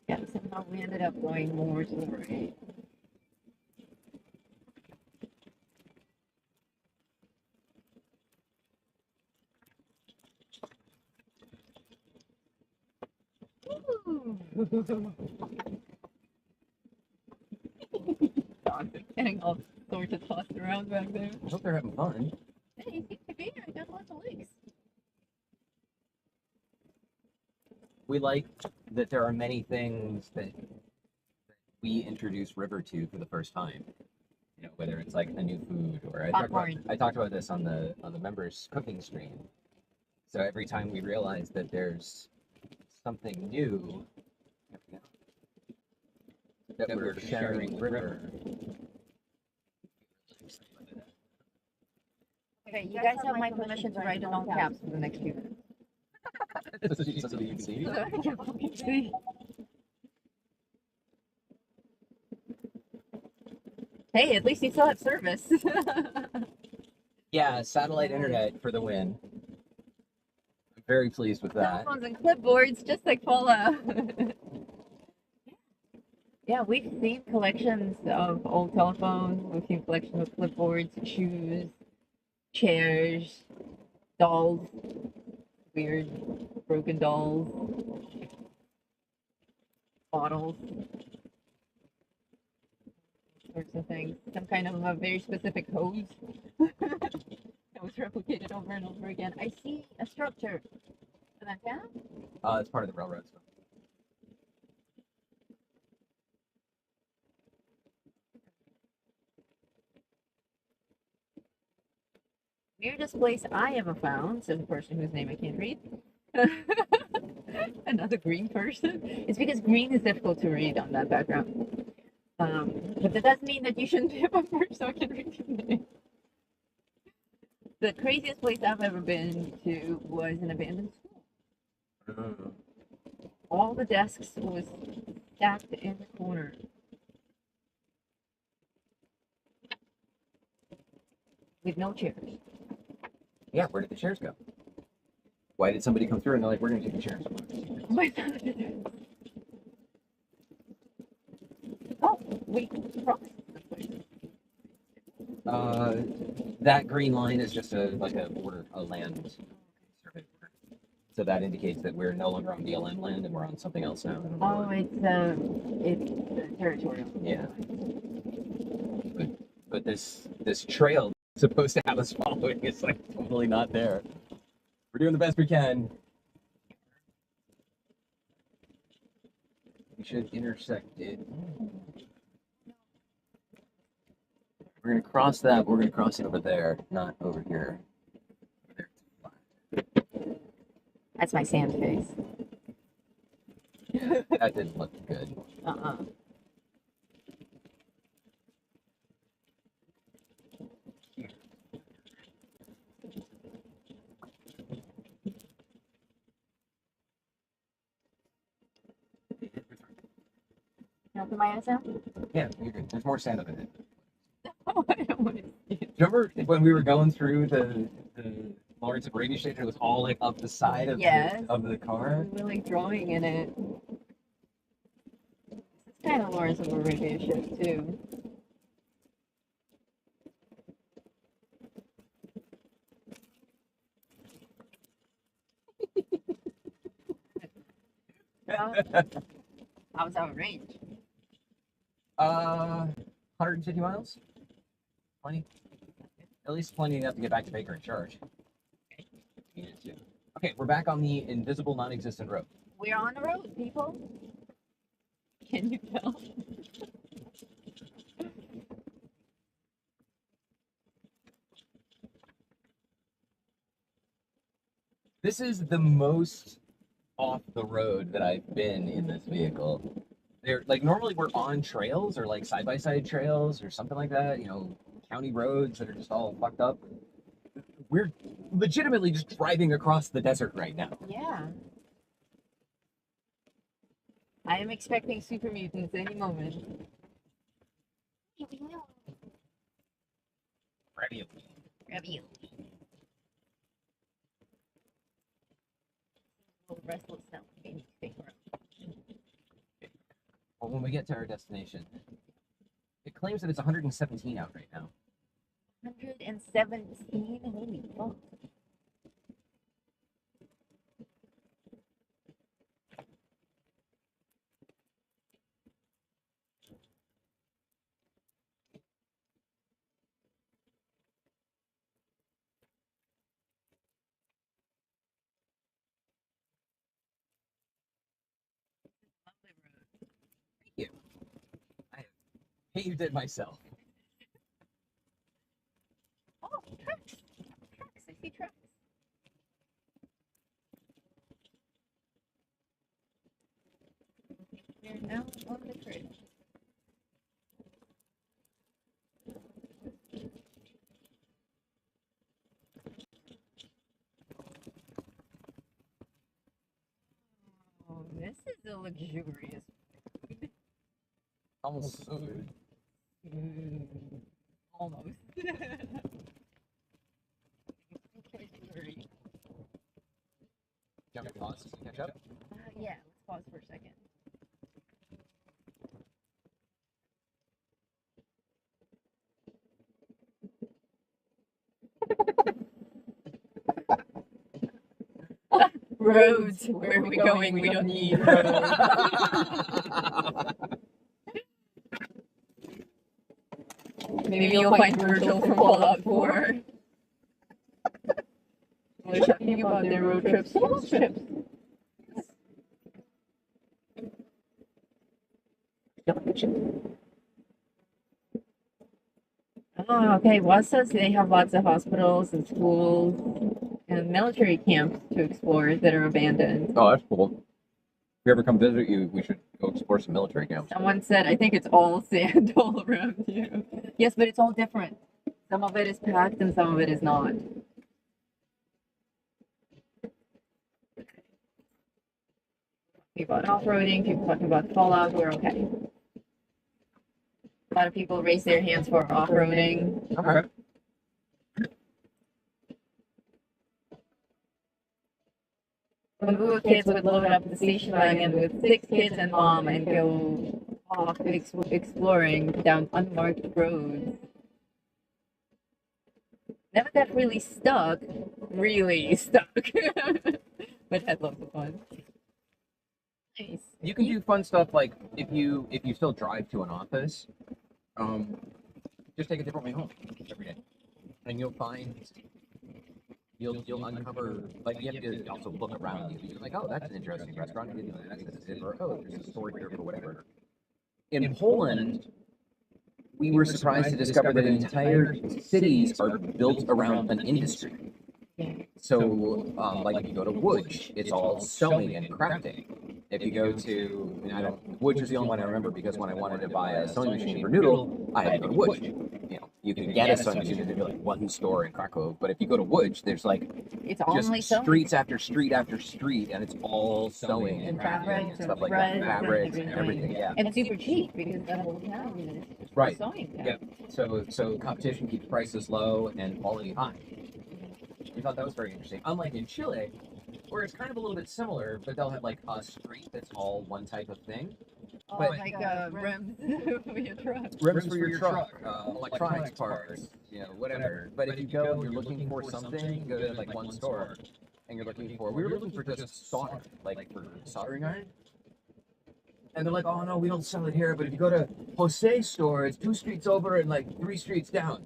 Yeah, somehow we ended up going more to the right. Dogs are getting all sorts of tossed around back there. I hope they're having fun. Hey, you seem to be. I got lots of leaks. We like that there are many things that we introduce River to for the first time. You know, whether it's like a new food or Popcorn. I talked about this on the members cooking stream. So every time we realize that there's something new that we're sharing River. Okay, you guys have my permission to write it on caps for the next few minutes. So that you can see. So that I can fucking see. Hey, at least you still have service. Yeah, satellite internet for the win. I'm very pleased with that. Telephones and clipboards, just like Fallout. Yeah, we've seen collections of old telephones. We've seen collections of clipboards, shoes, chairs, dolls, weird broken dolls, bottles, sorts of things. Some kind of a very specific hose that was replicated over and over again. I see a structure. An antenna? It's part of the railroad stuff. Weirdest place I ever found, says a person whose name I can't read. Another green person. It's because green is difficult to read on that background. But that doesn't mean that you shouldn't be a person so I can read your name. The craziest place I've ever been to was an abandoned school. All the desks was stacked in the corner. With no chairs. Yeah, where did the chairs go? Why did somebody come through and they're like, we're gonna take the chairs? Oh, we crossed. That green line is just a border, a land survey border. So that indicates that we're no longer on BLM land and we're on something else now. Oh, it's territorial. Yeah. But this trail supposed to have us following is like totally not there. We're doing the best we can. We should intersect it. We're gonna cross that. We're gonna cross it over there, not over here. Over there. That's my sand face. That didn't look good. Now put my ass out? Yeah, you're good. There's more sand under it. Oh, I don't want to see it. Remember when we were going through the Lawrence of Arabia station? It was all like up the side of Yes. the car. We're like drawing in it. It's kind of Lawrence of Arabia shit too. How's our range? 150 miles. Plenty. At least plenty enough to get back to Baker and charge. Needed to. Okay, we're back on the invisible, non-existent road. We're on the road, people. Can you tell? This is the most off the road that I've been in this vehicle. They're like normally we're on trails or like side by side trails or something like that, you know, county roads that are just all fucked up. We're legitimately just driving across the desert right now. Yeah. I am expecting super mutants any moment. Ravioli. Ravioli. Restless now. Well, when we get to our destination, it claims that it's 117 out right now. 117? Holy fuck. Thank you. I paved it myself. Oh, trucks! Trucks! I see trucks. We're now on the bridge. Oh, this is a luxurious Almost so good. almost. Jump and pause to catch up. Yeah, let's pause for a second. Roads. Where are we going? We don't need roads. Maybe you'll find Virgil from Fallout 4. They're talking about their road trips. Road trips. Oh, okay. Was says they have lots of hospitals and schools and military camps to explore that are abandoned. Oh, that's cool. If we ever come visit you, we should go explore some military camps. Someone said, I think it's all sand all around you. Yes, but it's all different. Some of it is packed and some of it is not. People about off-roading, people talking about Fallout, we're okay. A lot of people raise their hands for off-roading. Okay. When we were kids, we'd load up the station wagon with 6 kids and mom and go off exploring down unmarked roads. Never got really stuck, but had lots of fun. Nice. You can do fun stuff like if you still drive to an office, just take a different way home every day, and you'll find you'll uncover, like, you have to also look around you. You're like, oh, that's an interesting restaurant. I didn't know that existed, or oh, there's a store here for whatever. In Poland, we were surprised to discover that entire cities are built around an industry. So, like if you go to Łódź, it's all sewing and crafting. If you go to, and I don't, Łódź is the only one I remember because when I wanted to buy a sewing machine for Noodle, I had to go to Łódź. You know, you can get a sewing machine at like one store in Krakow, but if you go to Łódź, there's like It's only just sewing. streets after street after street, and it's all sewing and And crafting fabrics and stuff and like that, threads and fabrics and everything. everything. Yeah. And it's super cheap because the whole town is Right. sewing. Town. Yep. So competition keeps prices low and quality high. We thought that was very interesting. Unlike in Chile, where it's kind of a little bit similar, but they'll have like a street that's all one type of thing. Oh, But- like rims for your truck. Rims for your truck, electronics parts, you know, whatever. But if you go and you're looking for something, you go to like one store and you're looking for, we were looking for just solder, like for soldering iron. And they're like, oh no, we don't sell it here, but if you go to Jose's store, it's 2 streets over and like 3 streets down.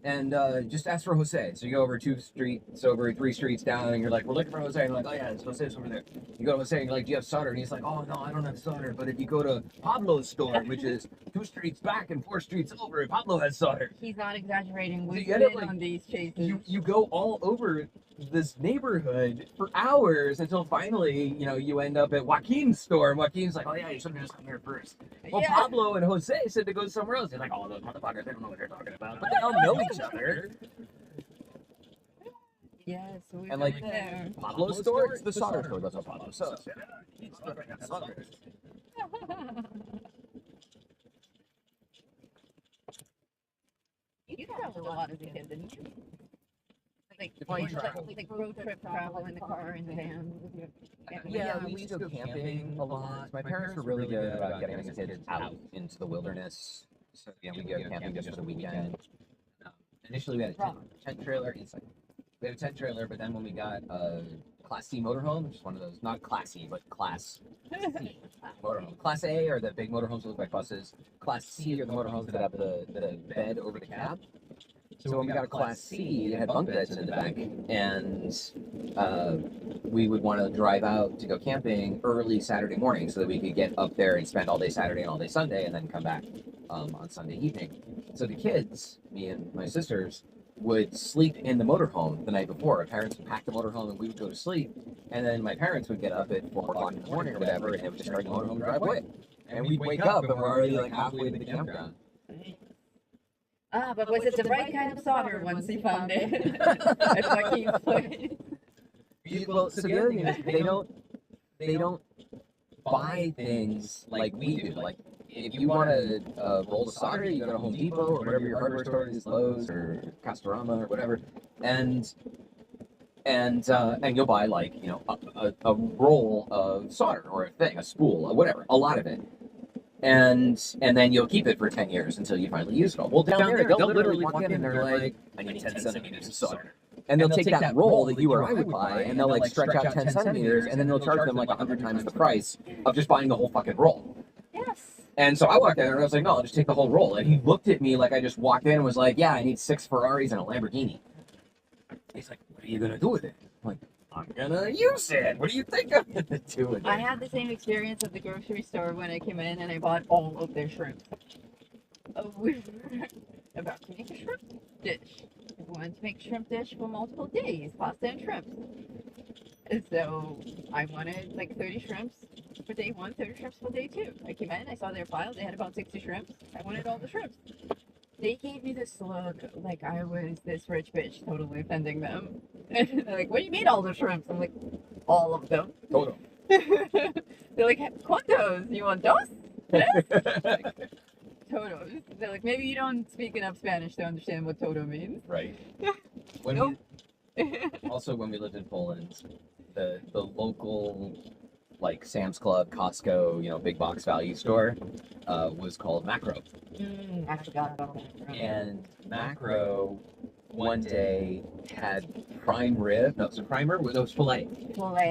And just ask for Jose. So you go over 2 streets over, 3 streets down, and you're like, we're looking for Jose. And you're like, oh yeah, it's Jose's over there. You go to Jose, and you're like, do you have solder? And he's like, oh no, I don't have solder. But if you go to Pablo's store, which is 2 streets back and 4 streets over, Pablo has solder. He's not exaggerating. So We've you end up, been like, on these chases. You go all over this neighborhood for hours until finally, you end up at Joaquin's store, and Joaquin's like, oh yeah, you should have just come here first. Well, Yeah. Pablo and Jose said to go somewhere else. They're like, oh, those motherfuckers, they don't know what they're talking about, but they all know each other. Yes, we And, were like, there. Pablo's store, it's the solder store. That's what Pablo sells. You traveled a lot as a kid, didn't you? Like, I like, traveled. like road trip travel in the car, in the van. With your family. Yeah, we used to go camping a lot. My parents were really good about getting us kids out into the wilderness. So, we go camping just for the weekend. Initially, we had a tent trailer. We had a tent trailer, but then when we got a Class C motorhome, which is one of those, not classy, but Class C motorhome. Class A are the big motorhomes that look like buses. Class C are the motorhomes that have the bed over the cab. So when we got a Class C, it had bunk beds in the back, and we would want to drive out to go camping early Saturday morning so that we could get up there and spend all day Saturday and all day Sunday, and then come back on Sunday evening. So the kids, me and my sisters, would sleep in the motorhome the night before. Our parents would pack the motorhome, and we would go to sleep, and then my parents would get up at 4 o'clock in the morning or whatever, and they would just start the motorhome and drive away. And we'd wake up, and we're already like halfway to the campground. Ah, but was it the right kind of solder once you found it? At Joaquin's place. Well, so the other thing is they don't buy things like we do. Like if you want a bolt of solder, you go to Home Depot or whatever your hardware store is, Lowe's or Castorama or whatever, and you'll buy like a roll of solder or a thing, a spool, or whatever, a lot of it. And then you'll keep it for 10 years until you finally use it all. Well, down there, they'll literally walk in and they're like, I need 10 centimeters of solder. And they'll take that roll that you or I would buy, and they'll like stretch out 10 centimeters, and then they'll charge them like 100 times the price of just buying the whole fucking roll. Yes. And so I walked in and I was like, no, I'll just take the whole roll. And he looked at me like I just walked in and was like, yeah, I need 6 Ferraris and a Lamborghini. He's like, what are you going to do with it? I'm like, I'm gonna use it. What do you think I'm gonna do with it? I had the same experience at the grocery store when I came in and I bought all of their shrimp. We were about to make a shrimp dish. We wanted to make a shrimp dish for multiple days, pasta and shrimp. And so I wanted like 30 shrimps for day 1, 30 shrimps for day 2. I came in, I saw their pile, they had about 60 shrimps. I wanted all the shrimps. They gave me this look like I was this rich bitch totally offending them. And they're like, what do you mean all the shrimps? I'm like, all of them. Toto. They're like, ¿cuántos? You want dos? Like, Totos. They're like, maybe you don't speak enough Spanish to understand what Toto means. Right. Nope. Also, when we lived in Poland, the local like Sam's Club, Costco, big box value store was called Macro. I forgot about that. And Macro one day had prime rib. No, it was a prime rib. No, it was filet.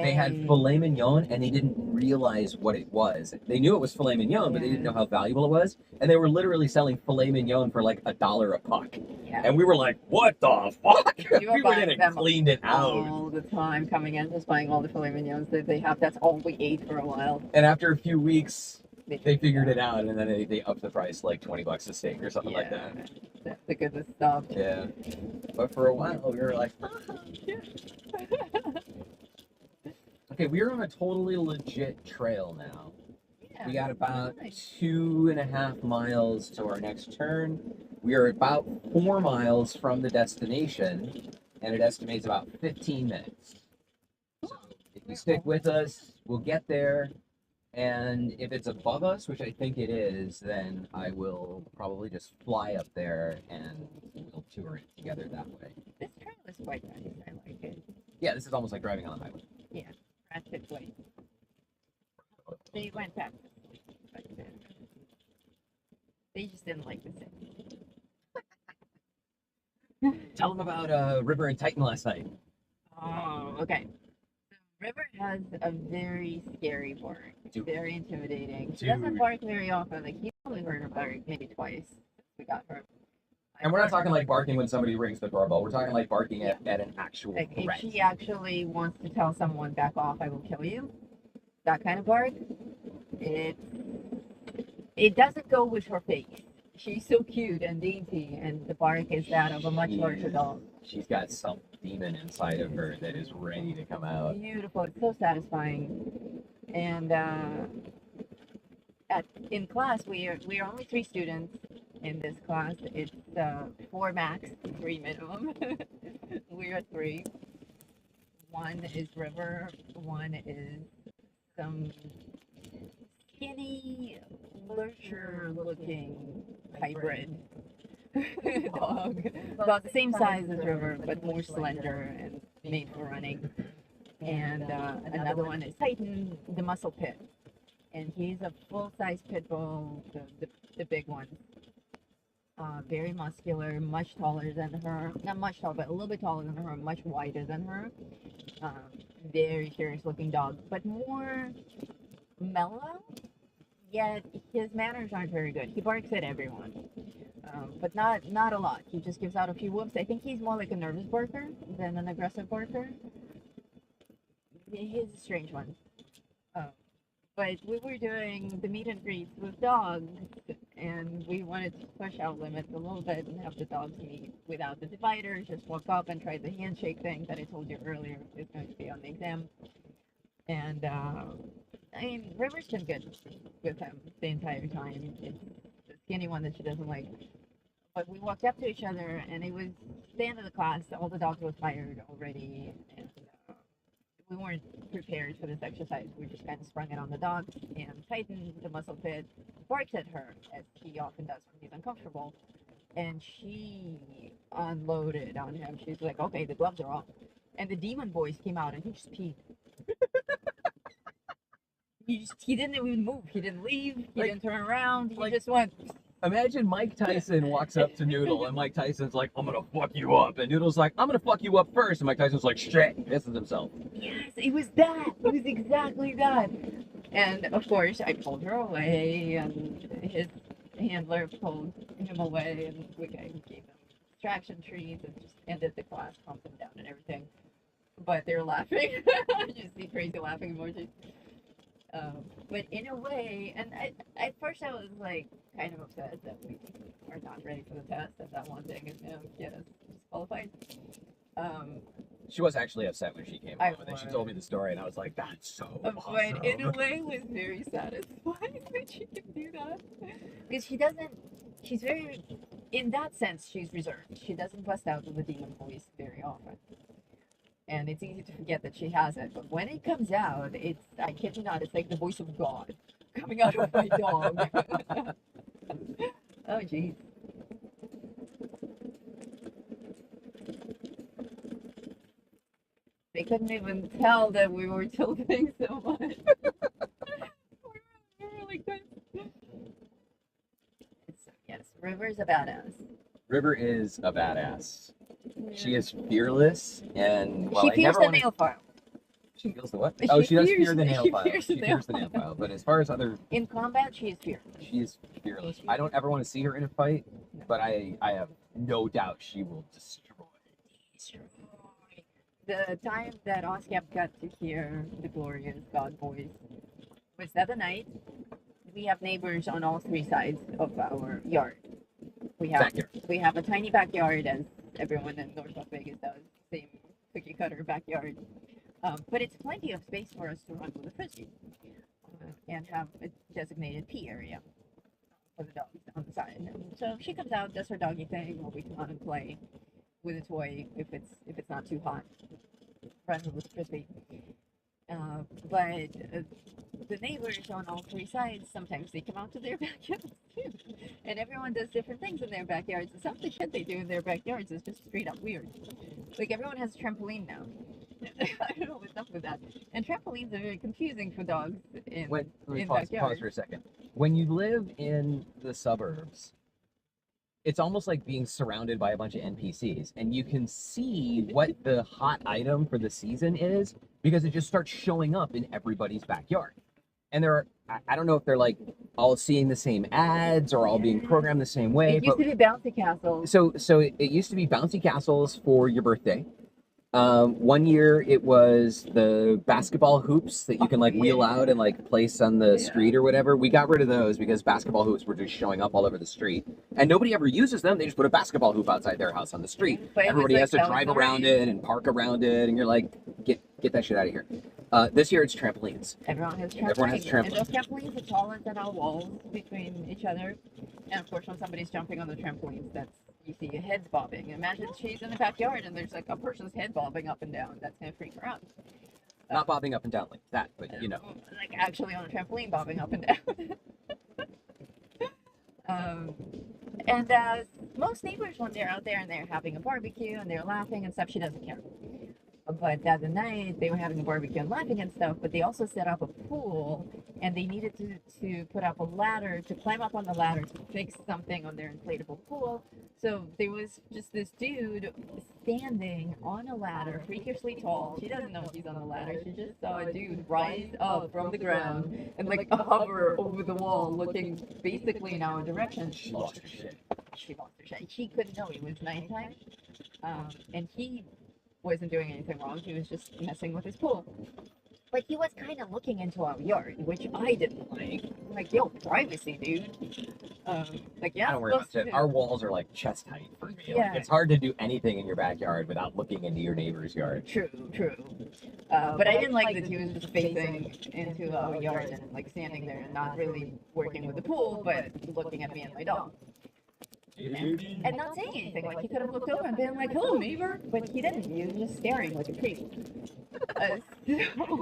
They had filet mignon, and they didn't realize what it was. They knew it was filet mignon, but they didn't know how valuable it was. And they were literally selling filet mignon for like $1 a puck. Yeah. And we were like, "What the fuck?" You were We went in buying and them cleaned it out. all the time, coming in, just buying all the filet mignons that they have. That's all we ate for a while. And after a few weeks, they figured it out, and then they upped the price like $20 a steak or something like that. That's the good stuff. Yeah. But for a while, we were like, okay, we're on a totally legit trail now. Yeah. We got about Nice. 2.5 miles to our next turn. We are about 4 miles from the destination, and it estimates about 15 minutes. So if you stick with us, we'll get there. And if it's above us, which I think it is, then I will probably just fly up there and we'll tour it together that way. This trail is quite nice. I like it. Yeah, this is almost like driving on the highway. Rapid way. They went back. But, they just didn't like the city. Tell them about River and Titan last night. Oh, okay. The river has a very scary bark. It's Dude. very intimidating. She doesn't Dude. bark very often. Like, you only heard her bark maybe twice since we got her. And we're not talking like barking when somebody rings the doorbell. We're talking like barking at an actual Like, if threat. she actually wants to tell someone, back off, I will kill you, that kind of bark, it doesn't go with her face. she's so cute and dainty, and the bark is that of a much larger dog. She's got some demon inside of her that is ready to come out. Beautiful. It's so satisfying. And in class, we are only 3 students in this class. It's 4 max, 3 minimum. We are 3. One is River. One is some skinny, lurcher-looking hybrid dog, about the same size as River, but more slender and made for running. And another one is Titan, the muscle pit, and he's a full-size pit bull, the big one. Very muscular, much taller than her. Not much taller, but a little bit taller than her, much wider than her. Very curious-looking dog, but more mellow. Yet his manners aren't very good. He barks at everyone, but not a lot. He just gives out a few whoops. I think he's more like a nervous barker than an aggressive barker. He's a strange one. But we were doing the meet and greets with dogs, and we wanted to push our limits a little bit and have the dogs meet without the dividers. Just walk up and try the handshake thing that I told you earlier is going to be on the exam. And I mean, River's been good with him the entire time. It's the skinny one that she doesn't like. But we walked up to each other, and it was the end of the class. All the dogs were tired already, and we weren't prepared for this exercise. We just kind of sprung it on the dogs, and Titan, the muscle pit, barks at her, as he often does when he's uncomfortable. And she unloaded on him. She's like, okay, the gloves are off. And the demon voice came out, and he just peed. He didn't even move. He didn't leave. He didn't turn around. He just went. Imagine Mike Tyson walks up to Noodle, and Mike Tyson's like, I'm gonna fuck you up. And Noodle's like, I'm gonna fuck you up first. And Mike Tyson's like, shit, pisses himself. Yes, it was that. It was exactly that. And of course, I pulled her away, and his handler pulled him away, and we gave him distraction trees and just ended the class, calmed him down and everything. But they're laughing. You see crazy laughing emojis. But in a way, and at first I was like kind of upset that we are not ready for the test, and that one thing is going to get us disqualified. She was actually upset when she came I home, and then she told me the story, and I was like, that's so awesome. But in a way, it was very satisfying that she could do that. Because she's very, in that sense, she's reserved. She doesn't bust out with a demon voice very often. And it's easy to forget that she has it. But when it comes out, I kid you not, it's like the voice of God coming out of my dog. Oh, jeez. They couldn't even tell that we were tilting so much. we were really good. Yes, River's a badass. River is a badass. She is fearless, and she fears the nail file. She feels the what? She Oh, she does fears- fear the nail she file. fears She the fears the nail nail file. But as far as other, In combat, she is fearless. she is fearless. I don't ever want to see her in a fight, but I have no doubt she will destroy. The time that Oscap got to hear the glorious God voice was the other night. We have neighbors on all 3 sides of our yard. We have a tiny backyard, as everyone in North Las Vegas does, same cookie cutter backyard. But it's plenty of space for us to run with a frisbee and have a designated pee area for the dogs on the side. And so she comes out, does her doggy thing, while we come out and play with a toy if it's not too hot. Run with a frisbee. But the neighbors on all 3 sides, sometimes they come out to their backyards too. And everyone does different things in their backyards. And some of the shit they do in their backyards is just straight up weird. Like, everyone has a trampoline now. I don't know what's up with that. And trampolines are very confusing for dogs in Let me in pause backyards. for a second. When you live in the suburbs, it's almost like being surrounded by a bunch of NPCs, and you can see what the hot item for the season is because it just starts showing up in everybody's backyard. And I don't know if they're like all seeing the same ads or all being programmed the same way. It used to be bouncy castles. So it used to be bouncy castles for your birthday. One year it was the basketball hoops that you can like wheel out and like place on the street or whatever. We got rid of those because basketball hoops were just showing up all over the street, and nobody ever uses them. They just put a basketball hoop outside their house on the street. But it was Everybody like has to drive around it and park around it, and you're like, get that shit out of here. This year it's trampolines. Everyone has trampolines. Everyone has And trampolines. those trampolines are taller than our walls between each other. And of course, when somebody's jumping on the trampolines, you see your heads bobbing. Imagine she's in the backyard and there's like a person's head bobbing up and down. That's gonna freak her out. Not bobbing up and down like that, but you know. Like actually on a trampoline bobbing up and down. And most neighbors, when they're out there and they're having a barbecue and they're laughing and stuff, she doesn't care. But the other night they were having a barbecue and laughing and stuff, but they also set up a pool and they needed to put up a ladder to climb up on the ladder to fix something on their inflatable pool. So there was just this dude standing on a ladder, freakishly tall. She doesn't know he's on a ladder. She just saw a dude rise up from the ground and like hover over the wall, looking basically in our direction. She lost her shit. She lost her shit. She couldn't know it was nighttime, and he wasn't doing anything wrong. He was just messing with his pool. But he was kind of looking into our yard, which I didn't like. Like, yo, privacy, dude. Like, yeah. I don't worry about it. Our walls are like chest height for me. Yeah. Like, it's hard to do anything in your backyard without looking into your neighbor's yard. True. But I didn't like that he was just facing into our yard and like standing there and not really working with the pool, but looking at me and my dog. And not saying anything. Like, he could have looked over and been like, hello, neighbor. But he didn't. He was just staring like a creep.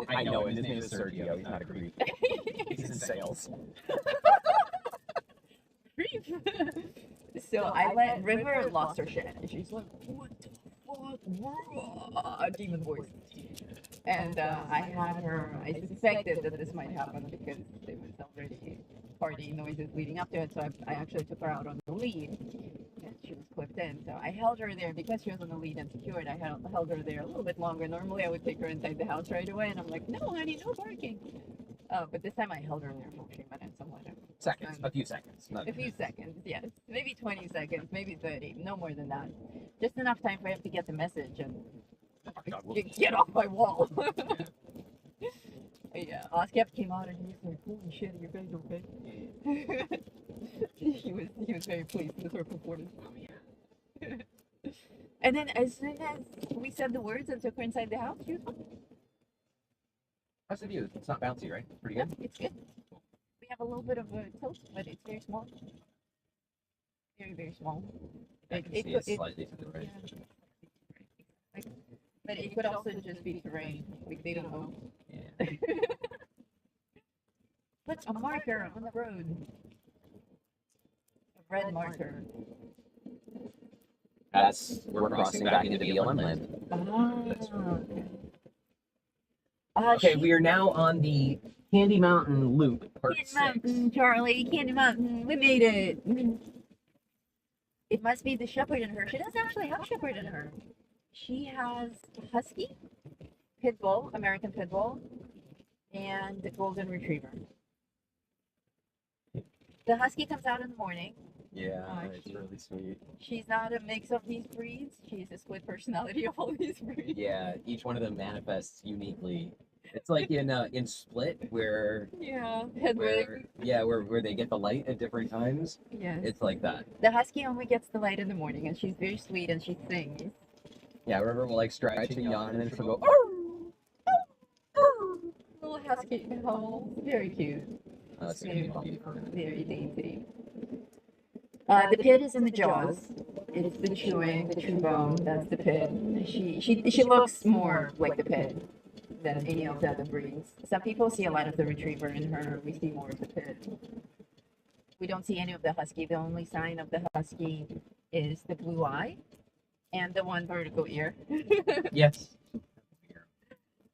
I know, his name is Cerdyll. He's not a creep. He's in sales. Creep. So I let River lost her shit. And she's like, what the fuck? Demon voice. And I suspected that this might happen because there was already party noises leading up to it, so I actually took her out on the lead, and she was clipped in. So I held her there because she was on the lead and secured. I held her there a little bit longer. Normally I would take her inside the house right away, and I'm like, no, honey, no barking. But this time I held her there for a few minutes. Seconds, a few seconds. A few seconds, yes. Maybe 20 seconds, maybe 30, no more than that. Just enough time for him to get the message and get off my wall. Yeah, Oscap came out and he was like, holy shit, are you guys okay? he was very pleased with her performance. And then as soon as we said the words and took her inside the house, she was fine. How's the view? It's not bouncy, right? It's pretty good? Yeah, it's good. We have a little bit of a tilt, but it's very small. Very, very small. I can see it slightly to the right. Yeah. But it could also just be terrain. Like, they don't know. Yeah. What's a marker on the road? A red marker. We're crossing back into BLM land. Okay, we are now on the Candy Mountain Loop, part Candy 6. Mountain, Charlie, Candy Mountain, we made it. It must be the shepherd in her. She doesn't actually have shepherd in her. She has husky, pit bull, American pit bull, and the golden retriever. The husky comes out in the morning. Yeah, it's really sweet. She's not a mix of these breeds. She's a split personality of all these breeds. Yeah, each one of them manifests uniquely. It's like in Split where Yeah, Hedwig. where they get the light at different times. Yes. It's like that. The husky only gets the light in the morning, and she's very sweet, and she sings. Yeah, River will like stretch and yawn, and then she'll go. Little husky. Oh, very cute. Oh, that's gonna be bumpy for her. Very dainty. The pit is in the jaws. It's the chewing, the chew bone. That's the pit. She looks more like the pit than any of the other breeds. Some people see a lot of the retriever in her. We see more of the pit. We don't see any of the husky. The only sign of the husky is the blue eye and the one vertical ear. Yes.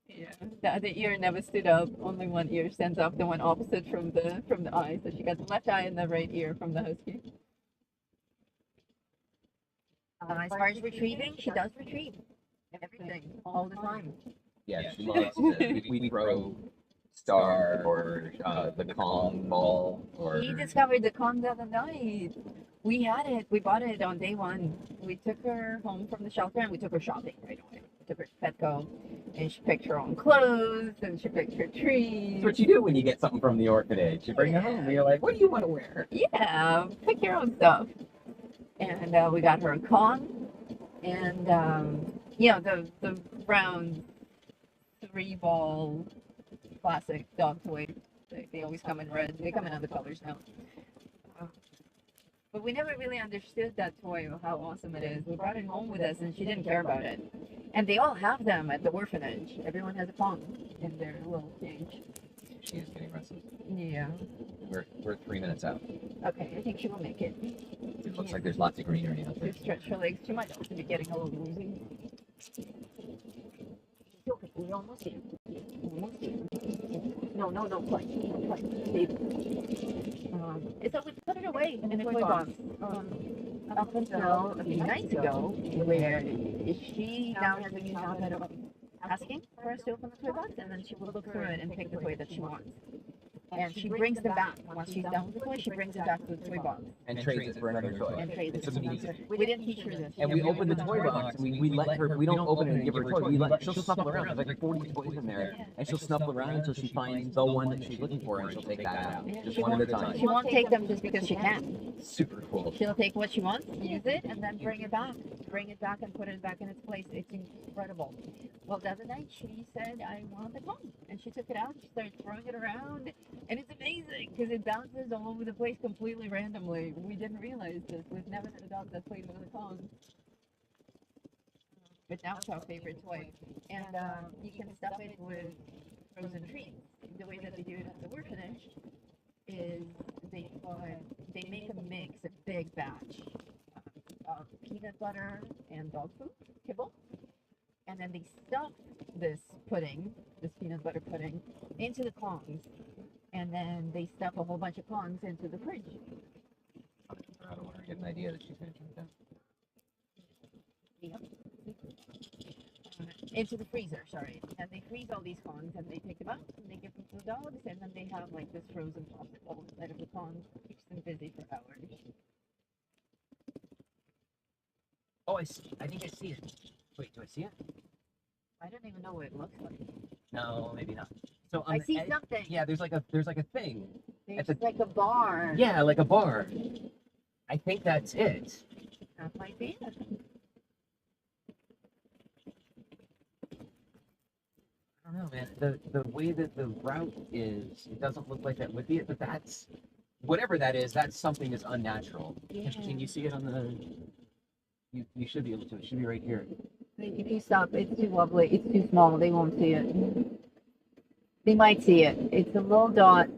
Yeah, the other ear never stood up. Only one ear stands up. The one opposite from the eye. So she got the left eye and the right ear from the husky. As far as retrieving, she does retrieve everything all the time. Yeah, she loves to. We throw Star or the Kong ball or. He discovered the Kong the other night. We had it. We bought it on day one. We took her home from the shelter and we took her shopping right away. We took her Petco, and she picked her own clothes, and she picked her trees. That's what you do when you get something from the orphanage. You bring it home and you're like, what do you want to wear? Yeah, pick your own stuff. And we got her a Kong, and the round 3-ball classic dog toy. They always come in red. They come in other colors now. But we never really understood that toy or how awesome it is. We brought it home with us, and she didn't care about it. And they all have them at the orphanage. Everyone has a Kong in their little cage. She is getting restless. Yeah. We're 3 minutes out. Okay, I think she will make it. It looks like there's lots of greenery out there. To stretch her legs. She might also be getting a little woozy. Okay, we're almost there. Almost there. No, play. So we put it away in a toy box. Up until a few nights ago, where she now has a new habit of asking for us to open the toy box, and then she will look through it and pick the toy that she wants. And she brings them back. Once she's done with the toy, she brings it back to the toy box. And trades it for another toy. And trades it It's for amazing. another. We didn't teach her this. And we open the toy box and we let her, we don't open it and give her a toy. She'll snuffle around. There's like 40 toys in there. And she'll snuffle around until she finds the one that she's looking for, and she'll take that out. Just one at a time. She won't take them just because she can. Super cool. She'll take what she wants, use it, and then bring it back. Bring it back and put it back in its place. It's incredible. Well, the other night she said, I want the Kong. And she took it out, she started throwing it around, and it's amazing because it bounces all over the place completely randomly. We didn't realize this. We've never had a dog that played with a Kong. But now it's our favorite toy. And you can stuff it with frozen treats. The way that they do it at the orphanage is they make a mix, a big batch of peanut butter and dog food, kibble. And then they stuff this peanut butter pudding, into the Kongs. And then they stuff a whole bunch of Kongs into the fridge. I don't want her to get an idea that she's going to drink them. Into the freezer, sorry. And they freeze all these Kongs, and they take them out, and they give them to the dogs, and then they have like this frozen popsicle instead of the Kong. Keeps them busy for hours. Oh, I think I see it. Wait, do I see it? I don't even know what it looks like. No, maybe not. So on I the see edge- something. Yeah, there's like a thing. It's like a bar. Yeah, like a bar. I think that's it. That might be it. I don't know, man. The way that the route is, it doesn't look like that would be it, but that's whatever that is. That's something that's unnatural. Yeah. Can you see it on the? You should be able to. It should be right here. If you stop, it's too lovely. It's too small. They won't see it. They might see it. It's a little dot.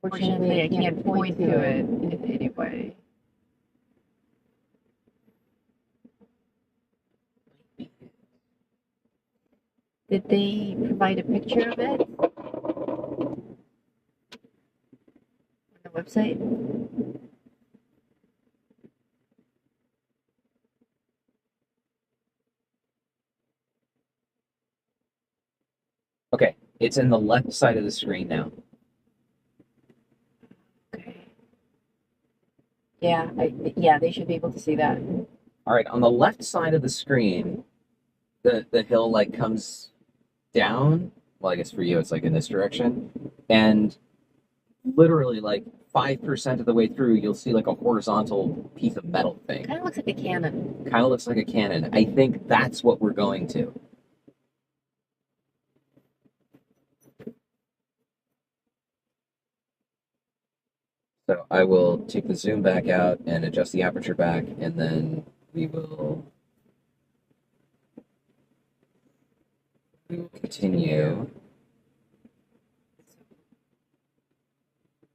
Fortunately, I can't point to it in any way. Did they provide a picture of it on the website? Okay, it's in the left side of the screen now. Okay. Yeah, they should be able to see that. All right, on the left side of the screen, the hill like comes down. Well, I guess for you it's like in this direction, and literally like 5% of the way through, you'll see like a horizontal piece of metal thing. Kind of looks like a cannon. Kind of looks like a cannon. I think that's what we're going to. So I will take the zoom back out and adjust the aperture back, and then we will continue.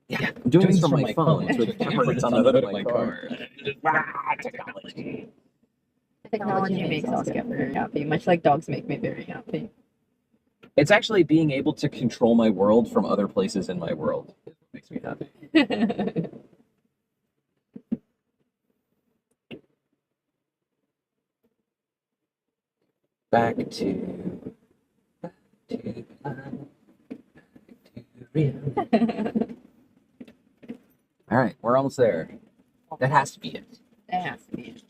Yeah, I'm doing this from my phone, so the camera that's on the hood of my car. Technology. Technology makes Oscar very happy, much like dogs make me very happy. It's actually being able to control my world from other places in my world is what makes me happy. Back to real. All right, we're almost there. That has to be it. That has to be it.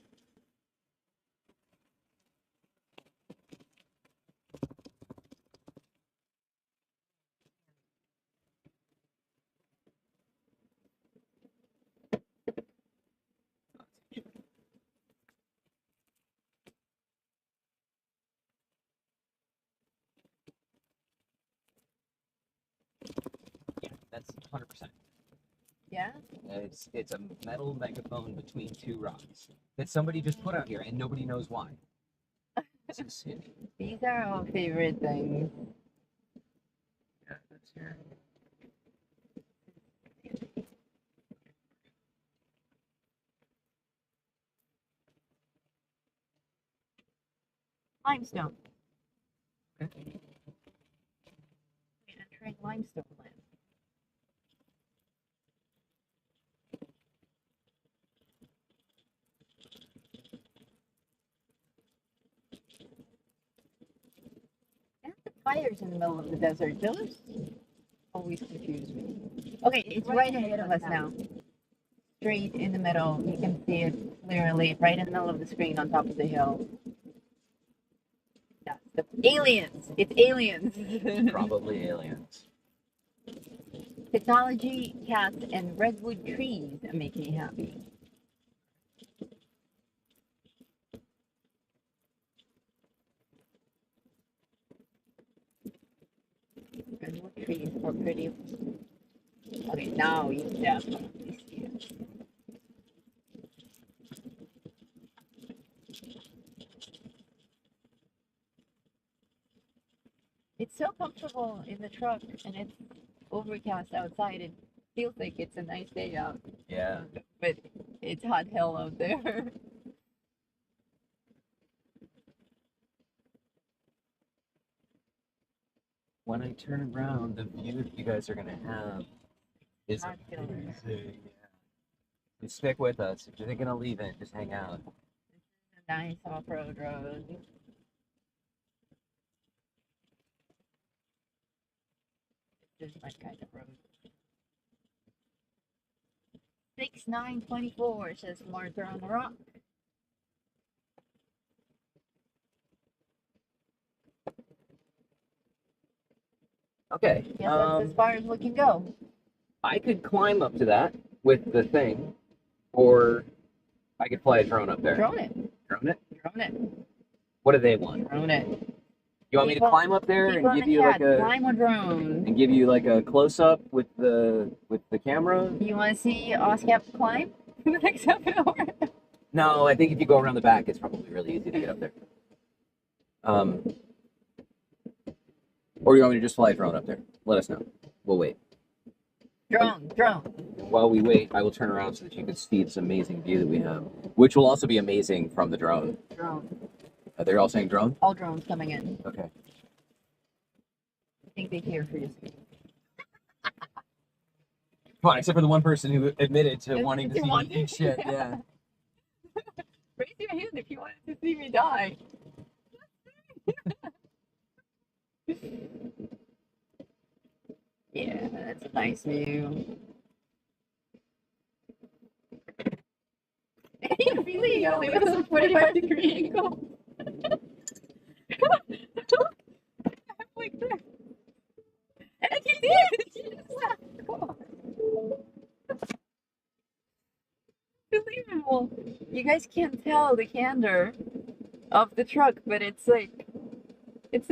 Yeah, that's 100%. Yeah? It's a metal megaphone between two rocks that somebody just put out here and nobody knows why. This is silly. These are our favorite things. Yeah, that's here. Limestone. Okay. Entering limestone land. And the fires in the middle of the desert. Those always confuse me. Okay, it's right ahead of us now. Straight in the middle. You can see it clearly right in the middle of the screen on top of the hill. That's the aliens. It's aliens. Probably aliens. Technology, cats, and redwood trees make me happy. Redwood trees are pretty. Okay, now you definitely see it. It's so comfortable in the truck, and it's overcast outside. It feels like it's a nice day out, Yeah. but it's hot hell out there. When I turn around, the view that you guys are gonna have is Hot killer. amazing. Yeah. And stick with us. If you're thinking of leaving, just hang out. A nice off-road road. This is my kind of road. 6924 says Martha on the Rock. Okay. Yes, that's as far as we can go. I could climb up to that with the thing, or I could fly a drone up there. Drone it. Drone it? Drone it. What do they want? Drone it. You want me to People- climb up there People and in give the you like chat, a climb a drone. and give you like a close up with the camera? You want to see OSCAP climb in the next half an hour? No, I think if you go around the back, it's probably really easy to get up there. Or you want me to just fly a drone up there? Let us know. We'll wait. Drone. While we wait, I will turn around so that you can see this amazing view that we have, which will also be amazing from the drone. Drone. They're all saying drone? All drones coming in. Okay. I think they hear for you. Come on, except for the one person who admitted to Just- wanting to you see want me eat to- shit. Yeah. Raise your hand if you wanted to see me die. Yeah, that's a nice view. You really only with a 45-degree angle. Like that. And I can see it. She just laughed. Come on. Unbelievable. You guys can't tell the candor of the truck, but it's like this.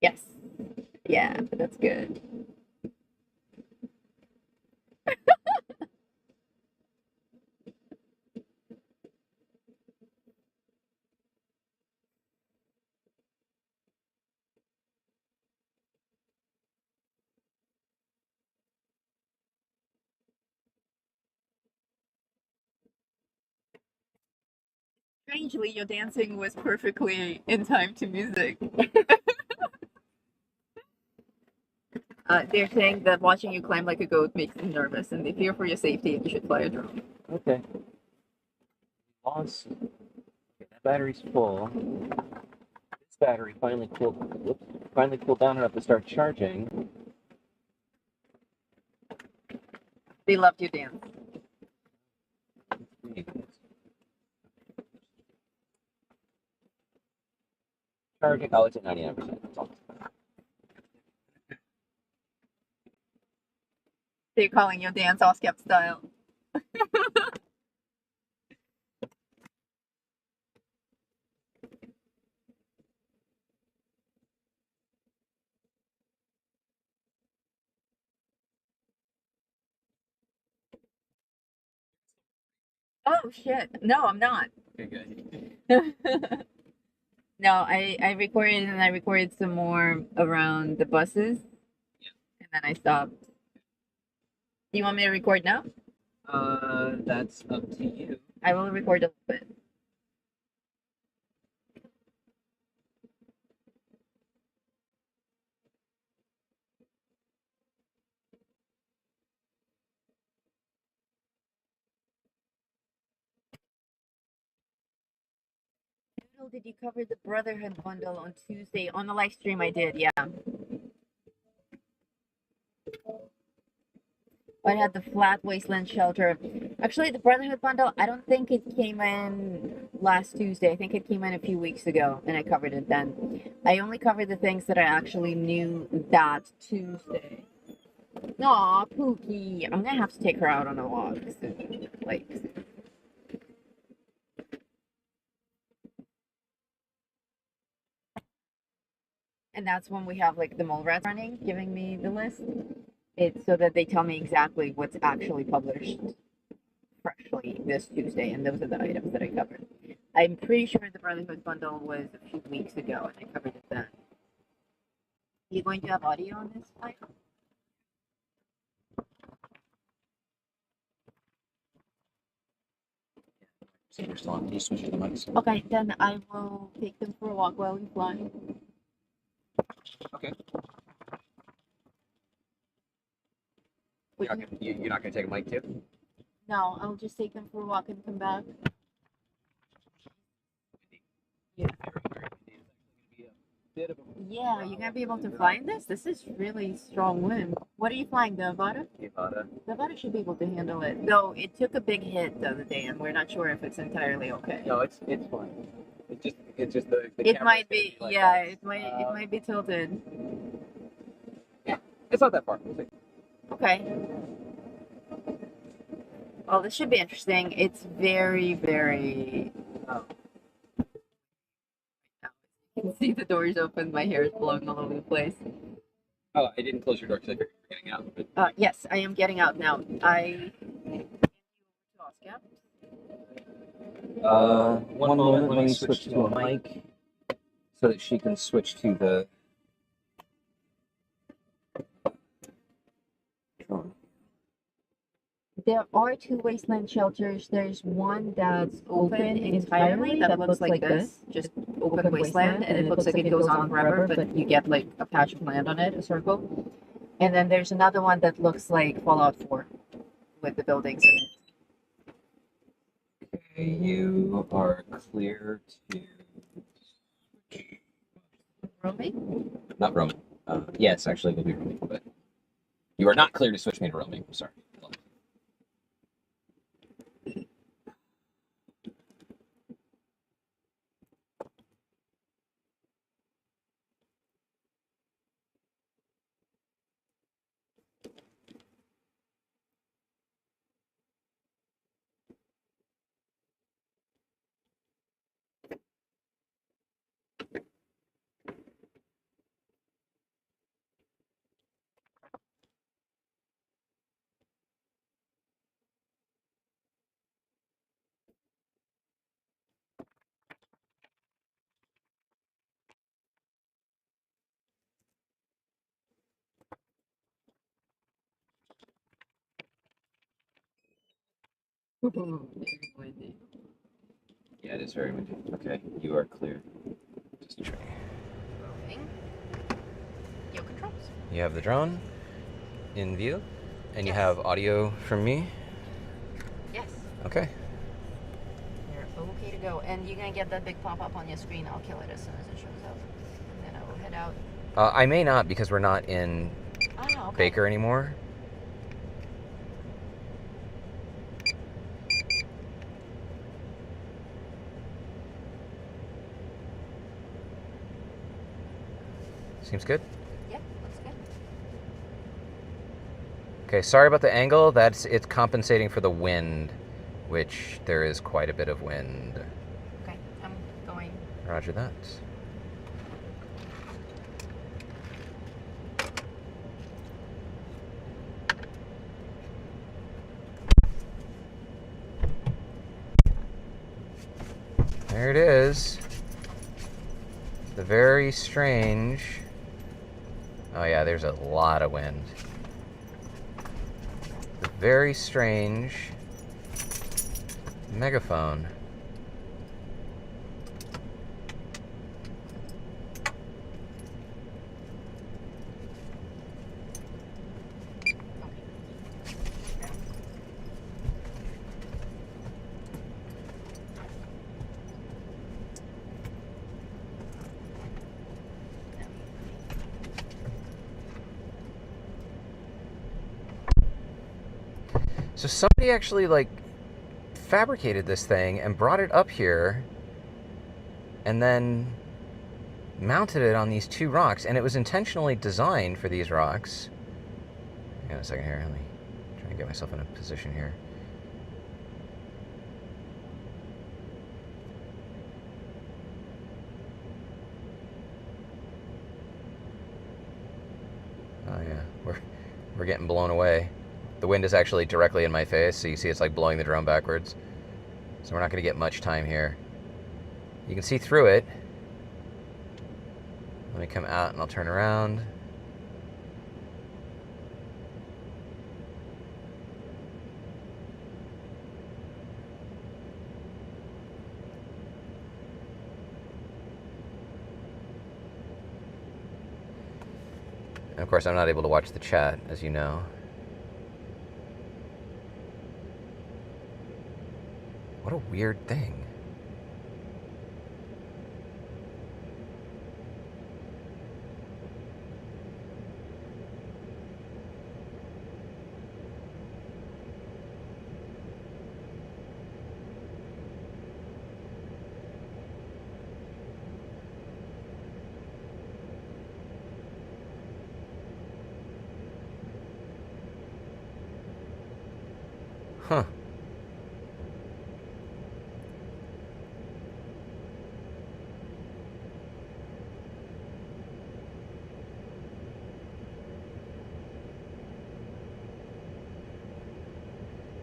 Yes. Yeah, but that's good. Strangely, your dancing was perfectly in time to music. They're saying that watching you climb like a goat makes them nervous, and they fear for your safety, and you should fly a drone. Okay. Lost. Okay, that battery's full. This battery finally cooled down enough to start charging. They loved your dance. Charging. Oh, it's at 99%. That's all. They're calling your dance Oscap style. Oh shit! No, I'm not. Okay, good. No, I recorded and I recorded some more around the buses. Yeah. And then I stopped. Do you want me to record now? That's up to you. I will record a little bit. Noodle, did you cover the Brotherhood bundle on Tuesday? On the live stream I did, yeah. I had the flat wasteland shelter. Actually, the Brotherhood bundle, I don't think it came in last Tuesday. I think it came in a few weeks ago, and I covered it then. I only covered the things that I actually knew that Tuesday. Aw, Pookie. I'm gonna have to take her out on a walk soon. Like, and that's when we have like the mole rats running, giving me the list. It's so that they tell me exactly what's actually published freshly this Tuesday, and those are the items that I covered. I'm pretty sure the Brotherhood bundle was a few weeks ago, and I covered it then. Are you going to have audio on this file? So you're still on. Can you switch to the mics? Okay, then I will take them for a walk while we fly. Okay. Would You're not gonna take a mic too? No, I'll just take them for a walk and come back. Yeah, you're gonna be able to fly in this? This is really strong wind. What are you flying, the Avata? The Avata should be able to handle it. Though it took a big hit the other day, and we're not sure if it's entirely okay. No, it's fine. It's just the It might be, like yeah, that. it might be tilted. It's not that far. We'll see. Okay. Well, this should be interesting. It's very, very. You can see the doors open. My hair is blowing all over the place. Oh, I didn't close your door because I figured you were getting out. But Yes, I am getting out now. one moment. Let me switch to a mic so that she can switch to the drone. There are two wasteland shelters. There's one that's open entirely that looks like this, just open wasteland, and it looks like it goes on forever, but you get like a patch of land on it, a circle. And then there's another one that looks like Fallout 4 with the buildings in it. Okay, you are clear to Roaming? not roaming. Yes, actually, we'll be roaming, but you are not clear to switch me to roaming. I'm sorry. Yeah, it is very windy. Okay, you are clear. Just try. Roaming. Yo controls. You have the drone. in view? And you Yes. have audio from me? Yes. Okay. You're okay to go. And you're going to get that big pop-up on your screen. I'll kill it as soon as it shows up. And then I will head out. I may not because we're not in Ah, okay. Baker anymore. Seems good. Yep, looks good. Okay, sorry about the angle. It's compensating for the wind, which there is quite a bit of wind. Okay, I'm going. Roger that. There it is. The very strange. Oh yeah, there's a lot of wind. The very strange Megaphone. So somebody actually like fabricated this thing and brought it up here and then mounted it on these two rocks, and it was intentionally designed for these rocks. Hang on a second here, let me try and get myself in a position here. Oh yeah, we're getting blown away. The wind is actually directly in my face, so you see it's like blowing the drone backwards. So we're not going to get much time here. You can see through it. Let me come out and I'll turn around. And of course, I'm not able to watch the chat, as you know. What a weird thing. Huh.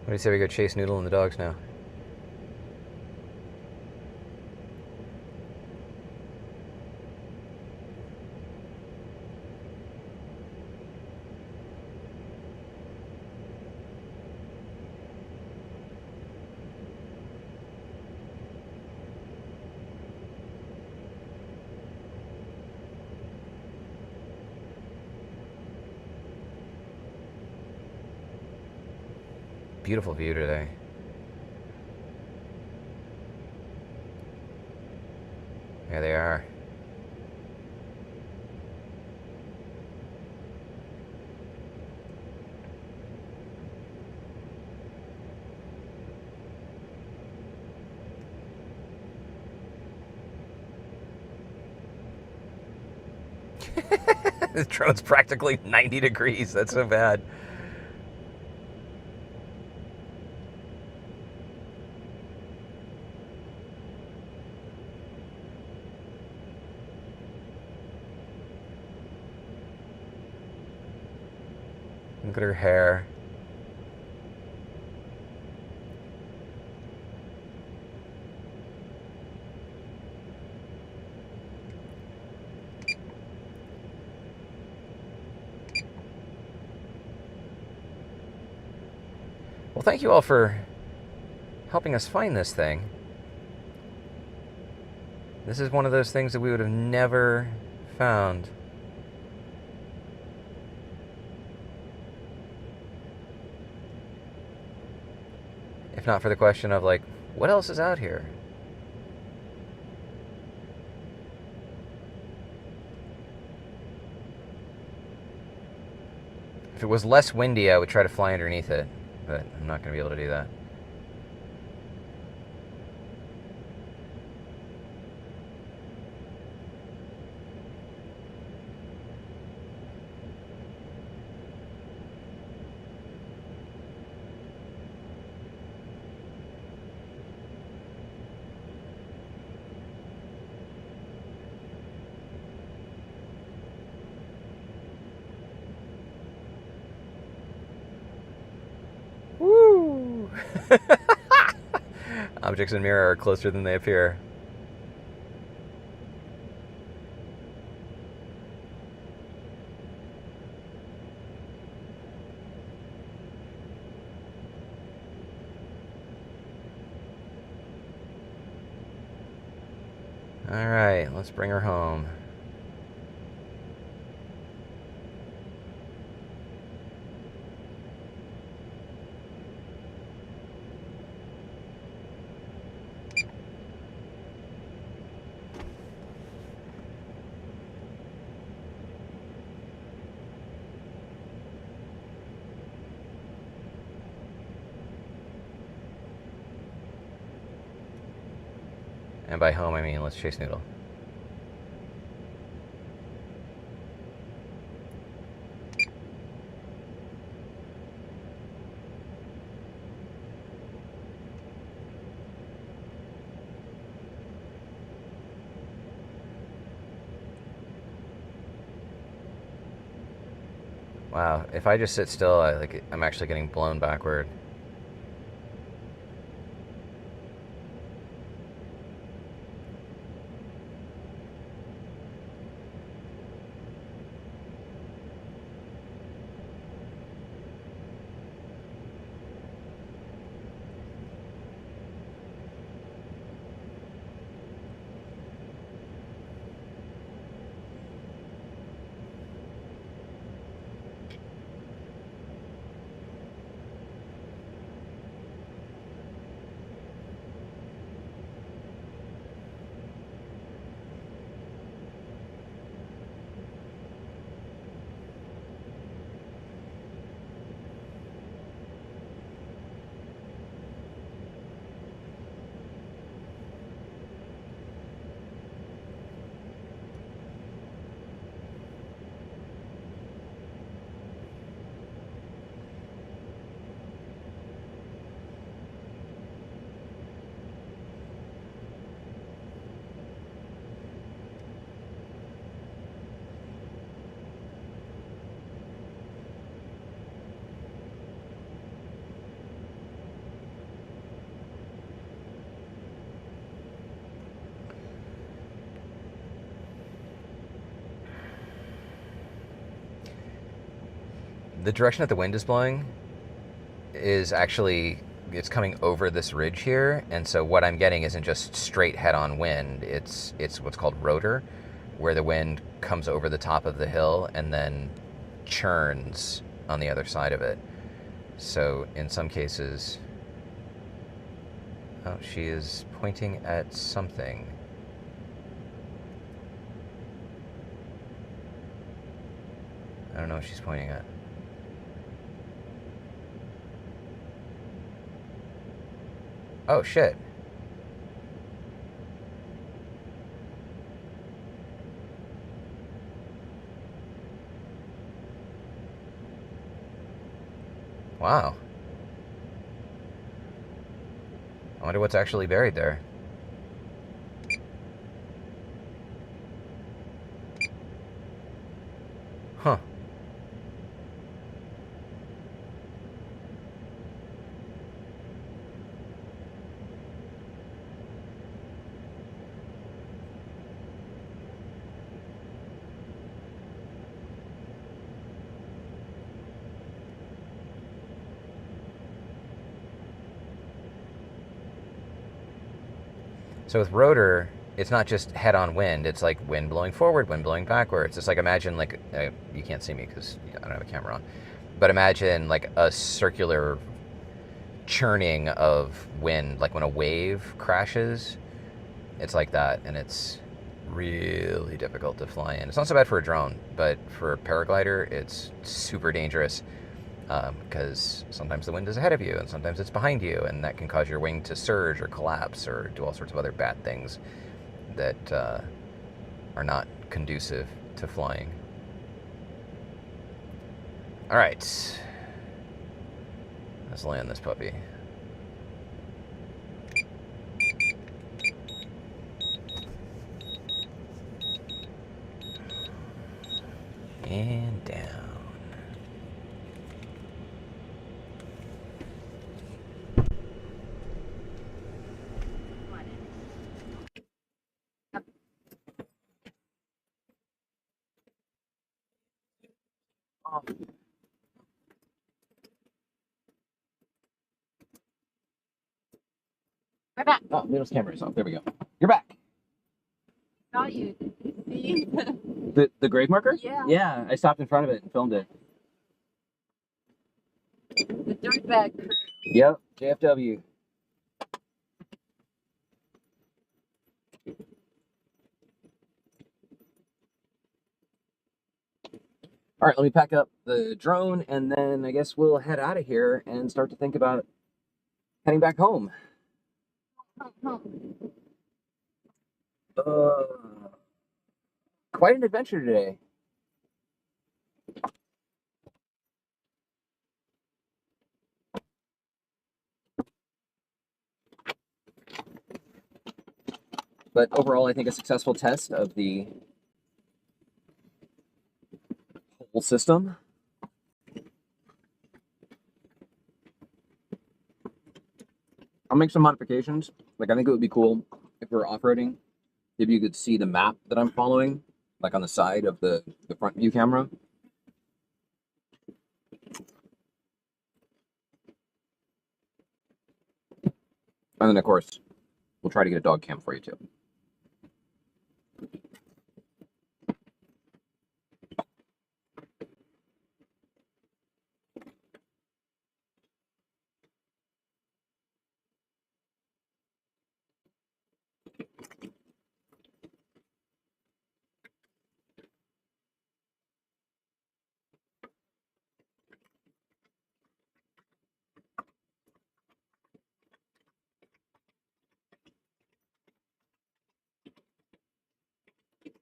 What do you say we go chase Noodle and the dogs now? Beautiful view today. There they are. This drone's practically 90 degrees. That's so bad. Look at her hair. Well, thank you all for helping us find this thing. This is one of those things that we would have never found. If not for the question of, like, what else is out here? If it was less windy, I would try to fly underneath it, but I'm not going to be able to do that. Woo! Objects in mirror are closer than they appear. All right, let's bring her home. And by home, I mean let's chase Noodle. Wow, if I just sit still, I'm actually getting blown backward. The direction that the wind is blowing is actually, it's coming over this ridge here, and so what I'm getting isn't just straight head-on wind, it's what's called rotor, where the wind comes over the top of the hill and then churns on the other side of it. So in some cases, oh, she is pointing at something. I don't know what she's pointing at. Oh, shit. Wow. I wonder what's actually buried there. Huh. So with rotor, it's not just head-on wind. It's like wind blowing forward, wind blowing backwards. It's like, imagine like, you can't see me because I don't have a camera on, but imagine like a circular churning of wind, like when a wave crashes. It's like that, and it's really difficult to fly in. It's not so bad for a drone, but for a paraglider, it's super dangerous because sometimes the wind is ahead of you, and sometimes it's behind you, and that can cause your wing to surge or collapse or do all sorts of other bad things that are not conducive to flying. All right, let's land this puppy. And down. We're back. Oh, Noodle's camera is off. There we go. You're back. Saw you. See? The grave marker? Yeah. Yeah, I stopped in front of it and filmed it. The dirtbag crew. Yep, JFW. All right, let me pack up the drone, and then I guess we'll head out of here and start to think about heading back home. Quite an adventure today. But overall, I think a successful test of the whole system. I'll make some modifications. Like, I think it would be cool if we're off-roading. Maybe you could see the map that I'm following, like on the side of the front view camera. And then, of course, we'll try to get a dog cam for you, too.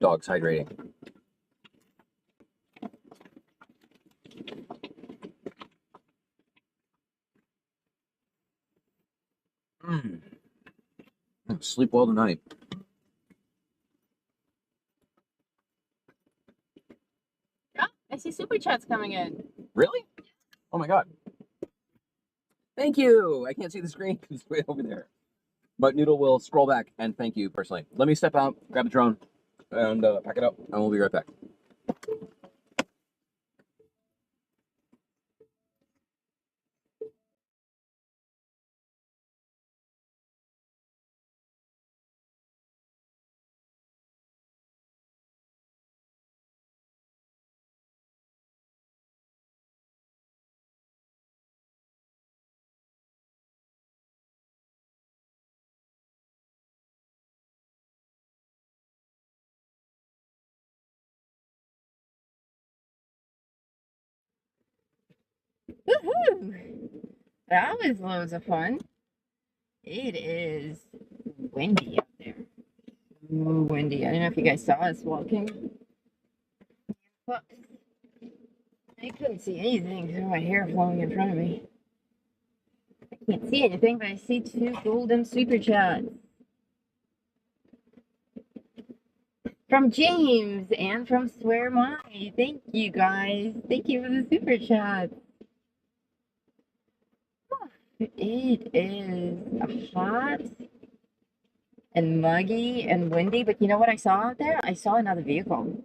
Dog's hydrating. Sleep well tonight. Oh, I see super chats coming in. Really? Oh my god. Thank you. I can't see the screen because it's way over there. But Noodle will scroll back and thank you personally. Let me step out, grab the drone, and pack it up, and we'll be right back. Woohoo! That was loads of fun. It is windy out there. Ooh, windy. I don't know if you guys saw us walking. But I couldn't see anything because my hair flowing in front of me. I can't see anything, but I see 2 golden super chats. From James and from Swear My. Thank you guys. Thank you for the super chat. It is hot and muggy and windy, but you know what I saw out there? I saw another vehicle.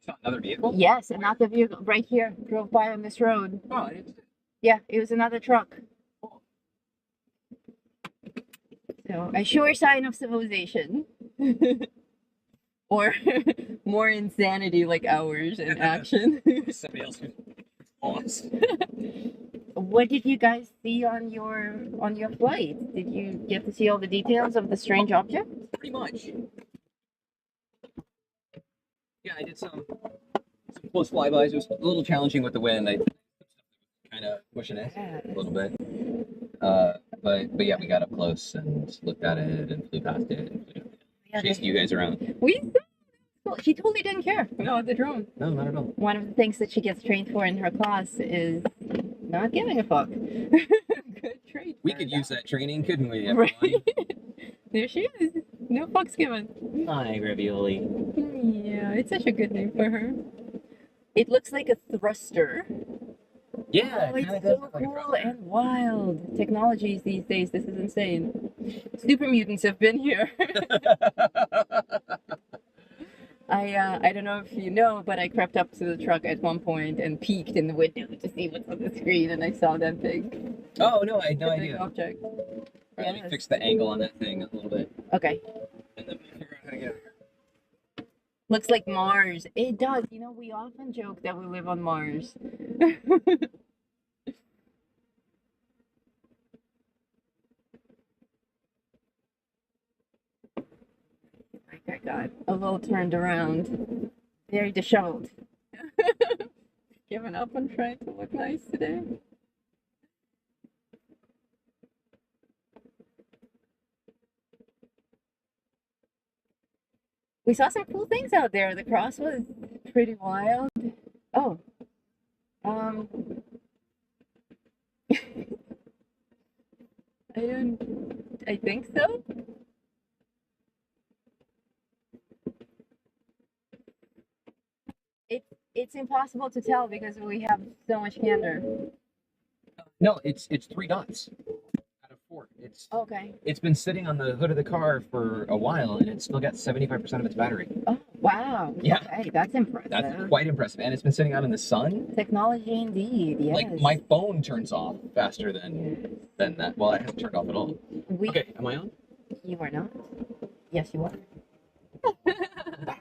Saw another vehicle? Yes, another vehicle right here. Drove by on this road. Oh, I didn't. Yeah, it was another truck. So a sure sign of civilization. Or more insanity like ours in action. Somebody else was lost. what did you guys see on your flight? Did you get to see all the details of the strange object? Pretty much. Yeah, I did some close flybys. It was a little challenging with the wind. I kind of pushing it a little bit. But yeah, we got up close and looked at it and flew past it and chased you guys around. We well, she totally didn't care about the drone. No, not at all. One of the things that she gets trained for in her class is not giving a fuck. Good trait. We could use that training, couldn't we? Everyone? Right. There she is. No fucks given. Hi, Ravioli. Yeah, it's such a good name for her. It looks like a thruster. Yeah, Oh, it it's kinda does so look like a cool thruster. and wild. Technologies these days, this is insane. Super mutants have been here. I don't know if you know, but I crept up to the truck at one point and peeked in the window to see what's on the screen, and I saw that big, Oh no, I had no big idea. object. Alright, let me Yes. fix the angle on that thing a little bit, Okay. and then we'll figure out how to get out of here. Looks like Mars. It does. You know, we often joke that we live on Mars. I got a little turned around. Very disheveled. Giving up on trying to look nice today. We saw some cool things out there. The cross was pretty wild. Oh. I think so. It's impossible to tell because we have so much candor. No, it's 3 dots out of 4. Okay. It's been sitting on the hood of the car for a while, and it's still got 75% of its battery. Oh, wow. Yeah. Okay, that's impressive. That's quite impressive, and it's been sitting out in the sun. Technology indeed, yes. Like my phone turns off faster than that. Well, it hasn't turned off at all. We, Okay, am I on? You are not? Yes, you are. Back.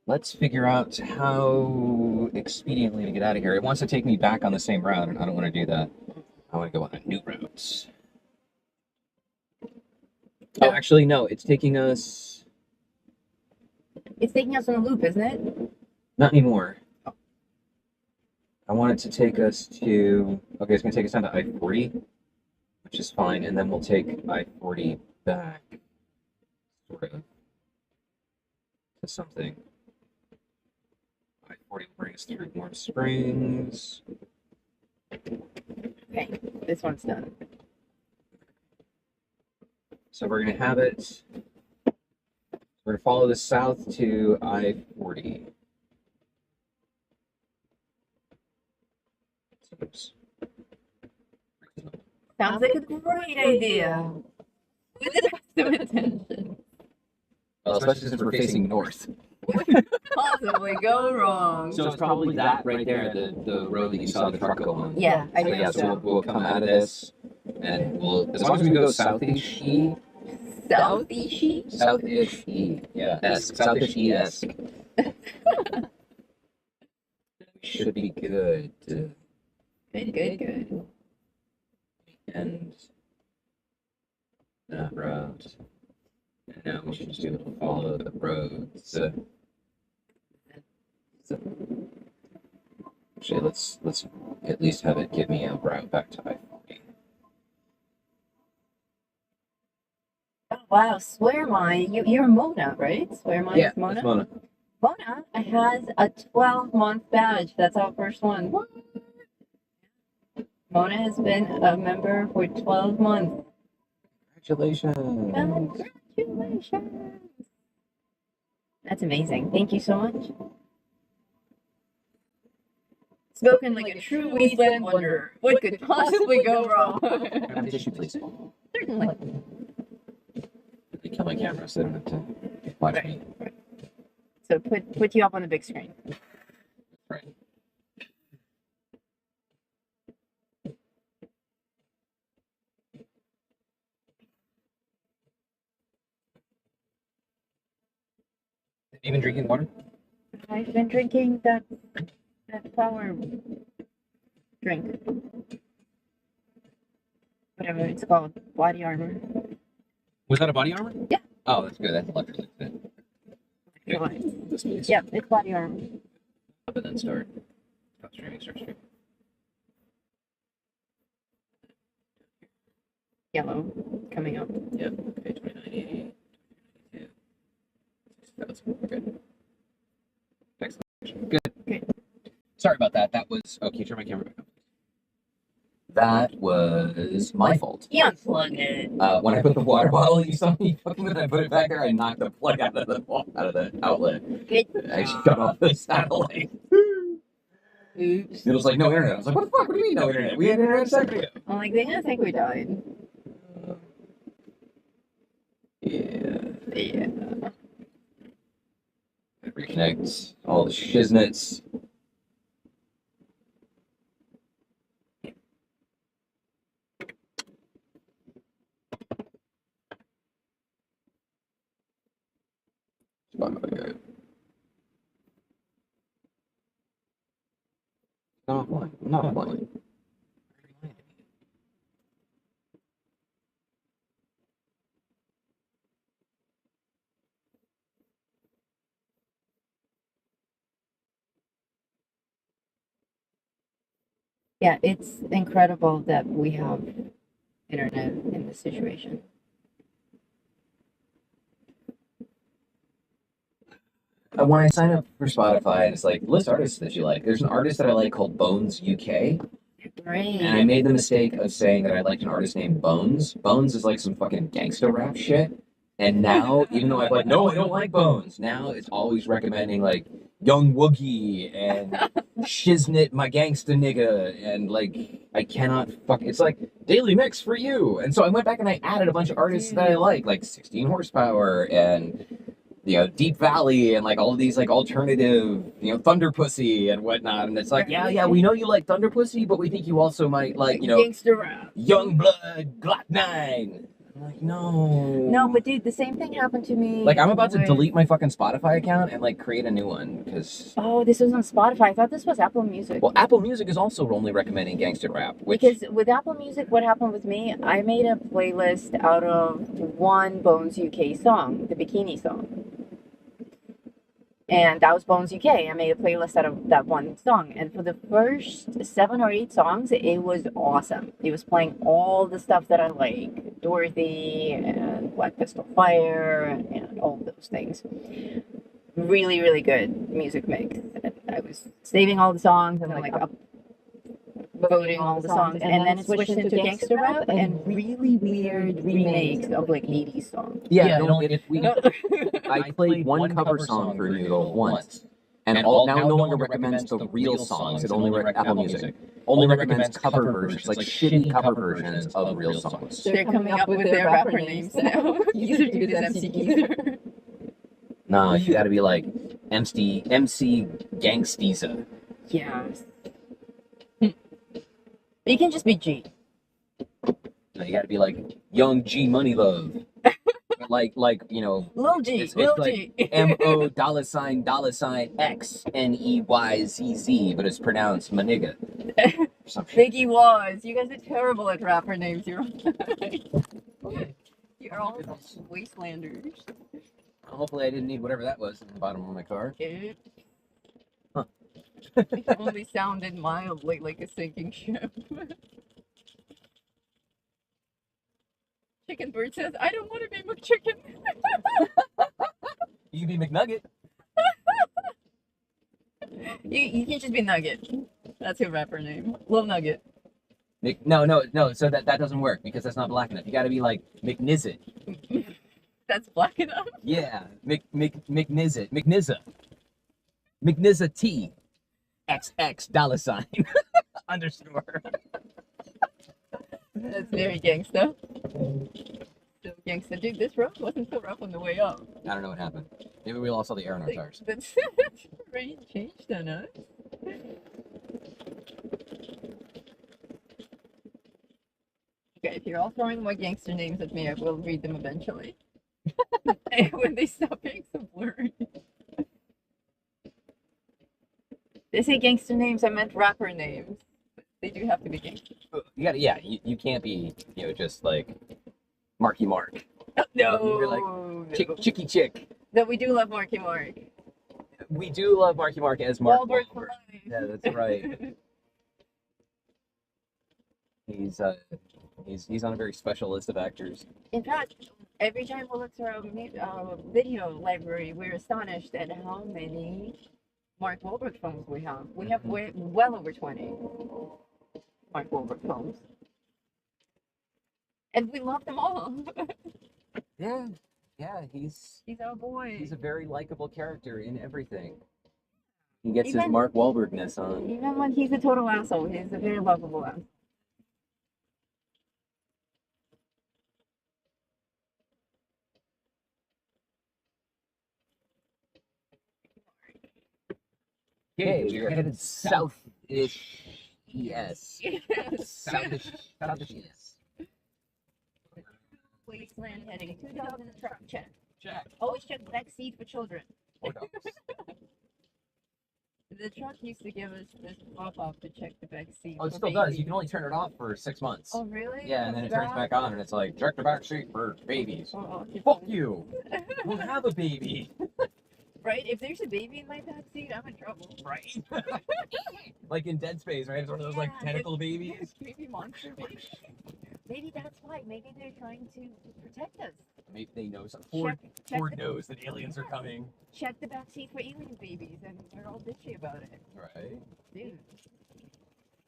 Let's figure out how expediently to get out of here. It wants to take me back on the same route, and I don't want to do that. I want to go on a new route. Oh, actually, no. It's taking us... It's taking us on a loop, isn't it? Not anymore. I want it to take us to... Okay, it's going to take us down to I-40, which is fine, and then we'll take I-40 back, sort of, to something. I-40 will bring us through Warm Springs. Okay, this one's done. So we're going to have it... We're going to follow this south to I-40. Oops. Sounds like a great idea. With the best of intention. Well, especially since we're facing north. Possibly go wrong. So it's probably that right there, the road that you saw the truck go on. Yeah, I So think yeah, so we'll come out of this, and we'll, as long as we go southeast-y, Southeast-y? southeast-y, yeah, southeast-y-esque, should be good. Good. And that route. And now we should just be able to follow the roads. So actually, let's at least have it give me a route back to I-40. Oh, wow, Swear Mine. You're Mona, right? Swear Mine is Mona? that's Mona. Mona has a 12-month badge. That's our first one. Mona has been a member for 12 months. Congratulations. Congratulations. That's amazing. Thank you so much. Spoken like a true wasteland wanderer. What could possibly go wrong? Can I have a tissue, please? Certainly. Let me kill my camera so they don't have to watch me. So put you up on the big screen. Right. Have you been drinking water? I've been drinking that power drink. Whatever it's called. Body armor. Was that a body armor? Yeah. Oh, that's good. That's electrolyte. Then. This means Yeah, it's body armor. up and then start. Stop streaming. Start streaming. Yellow coming up. Yep. Okay. 2980. 22. That's good. Excellent. Good. Good. Sorry about that. That was. Oh, can you turn my camera back on? That was my fault. He unplugged it. When I put the water bottle, you saw me fucking when I put it back there. I knocked the plug out of the outlet. Good. I shut off the satellite. Oops. It was like no internet. I was like, what the fuck? What do you mean no internet? We had internet a second ago. I'm like, they're gonna think we died. Yeah. Yeah. Reconnect all the shiznits. Not offline. Not offline. Yeah, it's incredible that we have internet in this situation. When I sign up for Spotify, it's like list artists that you like. There's an artist that I like called Bones UK, Great. and I made the mistake of saying that I liked an artist named Bones. Bones is like some fucking gangsta rap shit. And now, even though I'm like, no, I don't like Bones, now it's always recommending like Young Woogie and Shiznit, my gangsta nigga, and like I cannot fuck. It's like daily mix for you. And so I went back and I added a bunch of artists that I like 16 Horsepower and Deep Valley and like all of these like alternative, Thunder Pussy and whatnot. And it's like, yeah, we know you like Thunder Pussy, but we think you also might like, gangster rap. Young Blood, Glock 9. I'm like, no. No, but dude, the same thing happened to me. Like, I'm about to with- delete my fucking Spotify account and like create a new one because. Oh, this was on Spotify. I thought this was Apple Music. Well, Apple Music is also only recommending gangster rap, which. Because with Apple Music, what happened with me, I made a playlist out of one Bones UK song, the Bikini song. And that was Bones UK. I made a playlist out of that one song. And for the first 7 or 8 songs, it was awesome. It was playing all the stuff that I like. Dorothy and Black Pistol Fire and all those things. Really, really good music mix. And I was saving all the songs and like upvoting all the songs. And then it switched into gangster rap and really weird remakes of like 80s songs. Yeah, I played one cover song for Noodle once. And now no longer recommends the real songs. It only Apple Music only recommends cover versions, like shitty cover versions of real songs. They're coming up with their rapper names now. User do this MC Geezer. No, you gotta be like MC Gangstiza. Yes. You can just be G. No, you gotta be like Young G Money Love. like Lil G. it's Lil like G. MO $XNEYZZ, but it's pronounced Manigga. Some shit. Biggie was. You guys are terrible at rapper names. You're all wastelanders. Hopefully I didn't need whatever that was at the bottom of my car. It Huh. only sounded mildly like a sinking ship. Chicken Bird says, I don't want to be McChicken. You can be McNugget. You can just be Nugget. That's your rapper name. Lil Nugget. No. So that doesn't work because that's not black enough. You got to be like McNizzit. That's black enough. Yeah, McNizzit, McNizza T, XX $ underscore. That's very gangsta. So gangsta. Dude, this road wasn't so rough on the way up. I don't know what happened. Maybe we lost all the air in our tires. That's rain changed on us. Okay, if you're all throwing more gangster names at me, I will read them eventually. When they stop being so blurry. They say gangster names, I meant rapper names. They do have to be gangster. You gotta, yeah, you can't be, just like Marky Mark. No. You're like Chicky Chick. No, we do love Marky Mark. We do love Marky Mark as Mark Wahlberg for Wahlberg. life. Yeah, that's right. He's on a very special list of actors. In fact, every time we look through our video library, we're astonished at how many Mark Wahlberg films we have. We have well over 20 Mark Wahlberg films. And we love them all. Yeah, he's He's our boy. a very likable character in everything. He gets his Even- Mark Wahlbergness on. Even when he's a total asshole, he's a very lovable asshole. Okay, we're headed south-ish. Yes. Southish. Yes. Wasteland heading 2000 truck check. Check. Always check back seat for children. Or dogs. The truck used to give us this pop-up to check the back seat. Oh, it for still does. babies. You can only turn it off for 6 months. Oh, really? Yeah, and then it That's turns bad? back on, and it's like, check the back seat for babies. Oh, Fuck you. We'll have a baby. Right? If there's a baby in my back seat, I'm in trouble. Right? Like in Dead Space, right? It's one of those, like, Yeah, tentacle babies. Maybe monster baby. Maybe that's why. Maybe they're trying to protect us. Maybe they know something. Check Ford the- knows that aliens are coming. Check the back seat for alien babies, and they're all bitchy about it. Right? Dude,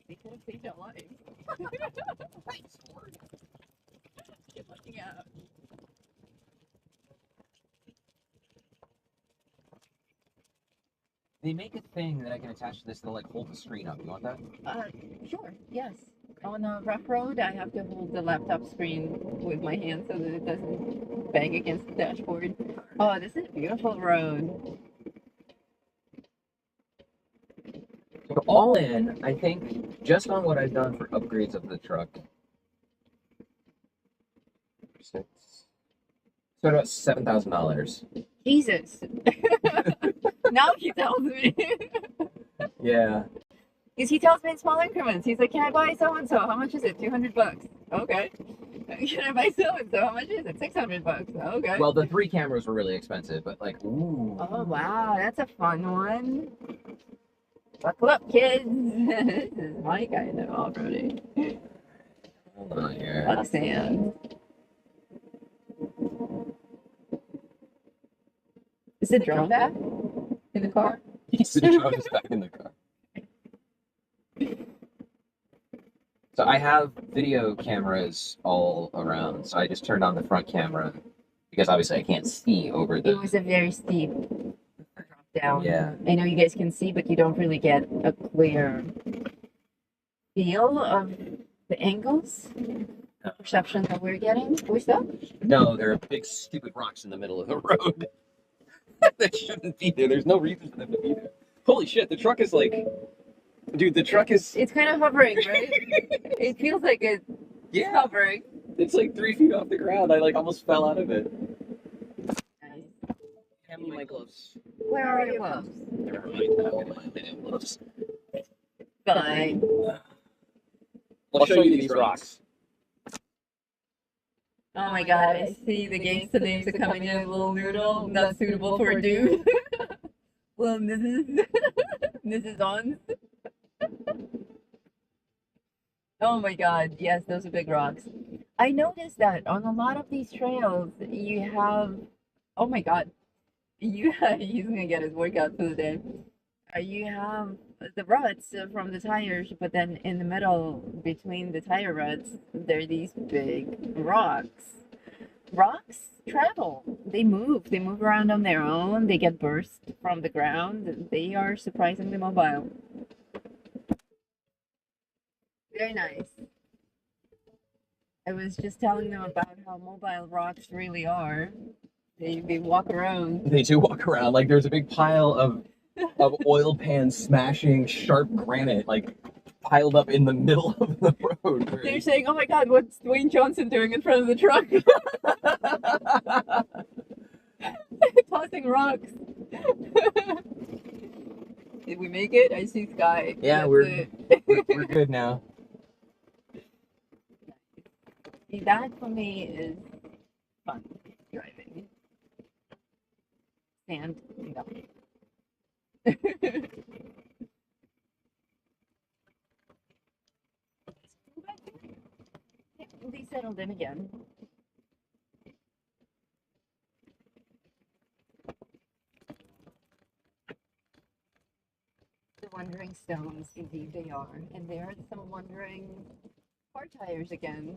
they could have saved our lives. Thanks, Ford. Get looking out. They make a thing that I can attach to this that'll, like, hold the screen up. You want that? Sure, yes. On a rough road, I have to hold the laptop screen with my hand so that it doesn't bang against the dashboard. Oh, this is a beautiful road. So all in, I think, just on what I've done for upgrades of the truck, so about $7,000. Jesus. Now he tells me. Yeah. Because he tells me in small increments. He's like, can I buy so-and-so? How much is it? $200. Okay. Can I buy so-and-so? How much is it? $600. Okay. Well, the 3 cameras were really expensive, but like, ooh. Oh, wow. That's a fun one. Buckle up, kids. This is my kind of off-roading. Hold on here. Lot of sand. Is the drone back in the car? Yes, the drone is back in the car. So I have video cameras all around, so I just turned on the front camera because obviously I can't see over It the. was a very steep drop down. Yeah. I know you guys can see, but you don't really get a clear feel of the angles. No. Perception that we're getting. Are we stuck? No, there are big stupid rocks in the middle of the road that shouldn't be there. There's no reason for them to be there. Holy shit, the truck is like, dude, the truck is. It's kind of hovering, right? It feels like it's Yeah, hovering. it's like 3 feet off the ground. I like almost fell out of it. Nice. Hand me my gloves. Where are your gloves? Never mind. I'm gonna my damn gloves. Fine. I'll show you these rocks. Oh my god, I see the gangsta names are coming in. Little Noodle, not suitable for a dude. Well, Mrs. On. Oh my god, yes, those are big rocks. I noticed that on a lot of these trails, you have. Oh my god. He's gonna get his workout for the day. You have the ruts from the tires, but then in the middle, between the tire ruts, there are these big rocks. Rocks travel. They move. They move around on their own. They get burst from the ground. They are surprisingly mobile. Very nice. I was just telling them about how mobile rocks really are. They walk around. They do walk around like there's a big pile of oil pan smashing sharp granite like piled up in the middle of the road. They're Right? saying, "Oh my God, what's Dwayne Johnson doing in front of the truck?" Tossing rocks. Did we make it? I see sky. Yeah, That's we're it. we're good now. See, that for me is fun driving. Sand, no. They settled in again. The wandering stones, indeed they are. And there are some wandering car tires again.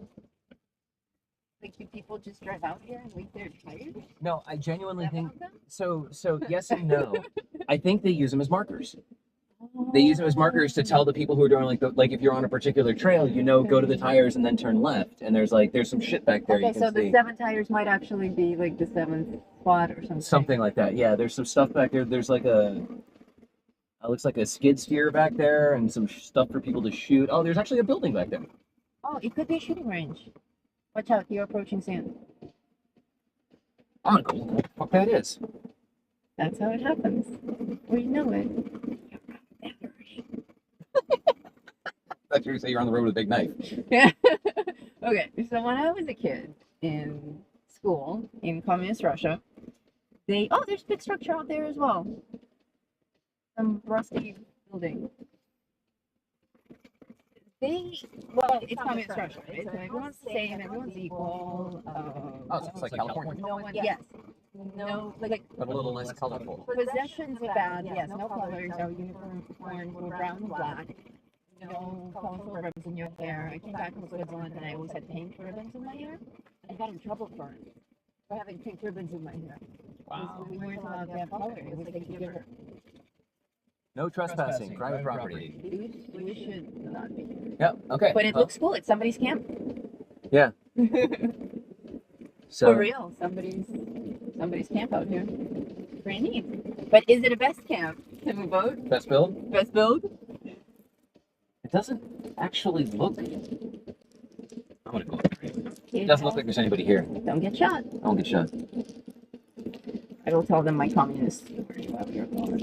Like, do people just drive out here and leave their tires? No, I genuinely Is that think one of them? so. Yes and no. I think they use them as markers. They use them as markers to tell the people who are doing like if you're on a particular trail, go to the tires and then turn left. And there's some shit back there you Okay, can so see. the 7 tires might actually be like the 7th spot or something. Something like that. Yeah, there's some stuff back there. There's like it looks like a skid steer back there and some stuff for people to shoot. Oh, there's actually a building back there. Oh, it could be a shooting range. Watch out, you're approaching sand. I don't know what the fuck that is. That's how it happens. Well, you know it. I thought you were gonna say you're on the road with a big knife. Okay, so when I was a kid in school in communist Russia, there's a big structure out there as well. Some rusty building. It's communist Russia, right? So everyone's the same, everyone's equal. Oh, so it's like California. No one, yes. No, like, But a little less colorful. possessions are bad, yes. No colors, our uniforms were brown and black. No colorful ribbons in your hair. I came back from Switzerland and I always had pink ribbons in my hair. I got in trouble for it. For having pink ribbons in my hair. Wow. We weren't allowed to have color. It was like a giver. No trespassing, private property. We should not be here. Yeah, okay. But it looks cool. It's somebody's camp. Yeah. So For real. Somebody's camp out here. Pretty neat. But is it a best camp? Can we vote? best build? Best build? It doesn't actually look. I'm gonna go. It doesn't look like there's anybody here. Don't get shot. I won't get shot. I will tell them my communist story while you're gone.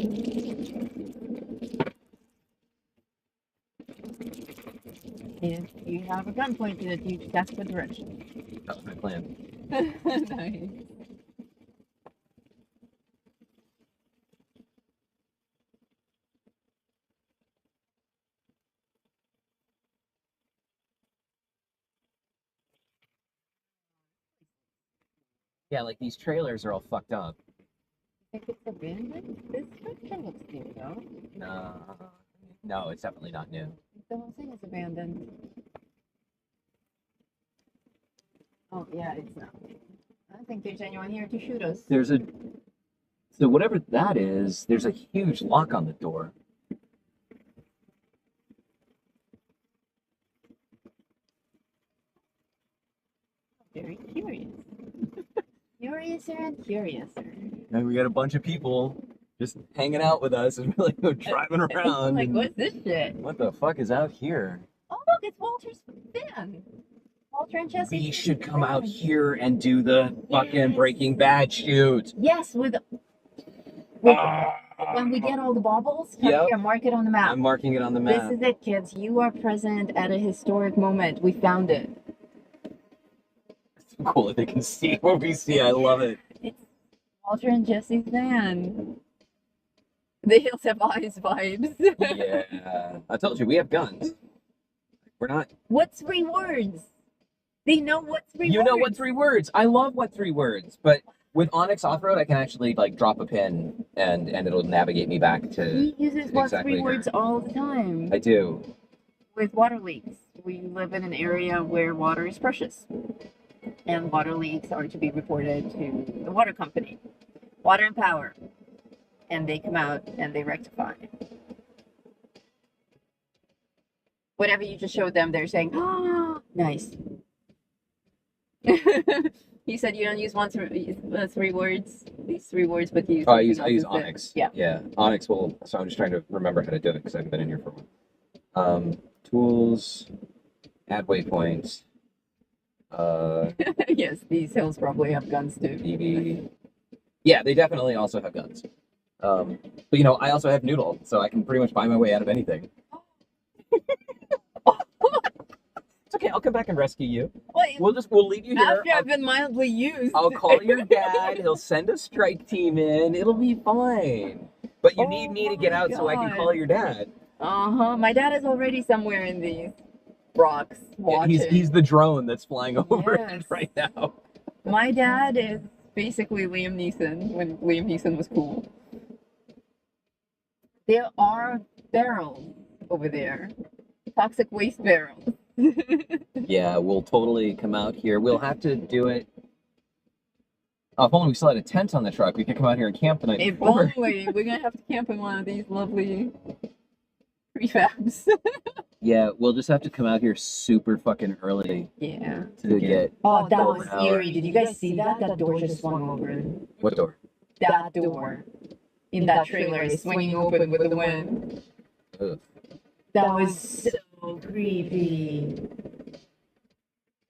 If you have a gun pointed at you, that's the direction. That was my plan. Nice. Yeah, like these trailers are all fucked up. I think it's abandoned. This structure looks new though. No, it's definitely not new. The whole thing is abandoned. Oh yeah, it's not. I don't think there's anyone here to shoot us. So whatever that is, there's a huge lock on the door. Very curious. Curiouser and curiouser. And we got a bunch of people just hanging out with us and we're like driving around. Like, and what's this shit? what the fuck is out here? Oh look, it's Walter's van. Walter and Jesse. We should come out here and do the fucking Breaking Bad shoot. Yes, with when we get all the baubles, come Yep. here, mark it on the map. I'm marking it on the This map. is it, kids. You are present at a historic moment. We found it. It's so cool that they can see what we see. I love it. It's Walter and Jesse's van. The Hills Have Eyes vibes. Yeah. I told you, we have guns. We're not. What's 3 words? They know what 3 words. You know what 3 words? I love what 3 words. But with Onyx Off-Road, I can actually like drop a pin and it'll navigate me back to. He uses what exactly 3 words all the time. I do. With water leaks. We live in an area where water is precious. And water leaks are to be reported to the water company. Water and Power. And they come out and they rectify. Whatever you just showed them, they're saying, "Ah, nice." You said you don't use 3 words, these 3 words, but you use. Oh, I use something else instead. Onyx. Yeah. Yeah. Onyx will. So I'm just trying to remember how to do it because I haven't been in here for a while. Tools, add waypoints. Yes, these hills probably have guns too. BB. Yeah, they definitely also have guns. But I also have Noodle, so I can pretty much buy my way out of anything. It's okay. I'll come back and rescue you. Wait, We'll leave you here. after I've been mildly used. I'll call your dad. He'll send a strike team in. It'll be fine. But you need me to get out so I can call your dad. My dad is already somewhere in these rocks watching. He's the drone that's flying over Yes. it right now. My dad is basically Liam Neeson when Liam Neeson was cool. There are barrels over there. Toxic waste barrels. Yeah, we'll totally come out here. We'll have to do it. Oh, if only we still had a tent on the truck, we could come out here and camp the night If before. only. We're gonna have to camp in one of these lovely prefabs. Yeah, we'll just have to come out here super fucking early Yeah. to get. Oh, that was Hour. eerie. Did you guys see that? That door just swung open. What door? That door in that trailer is swinging open with the wind. Ugh. That was so creepy.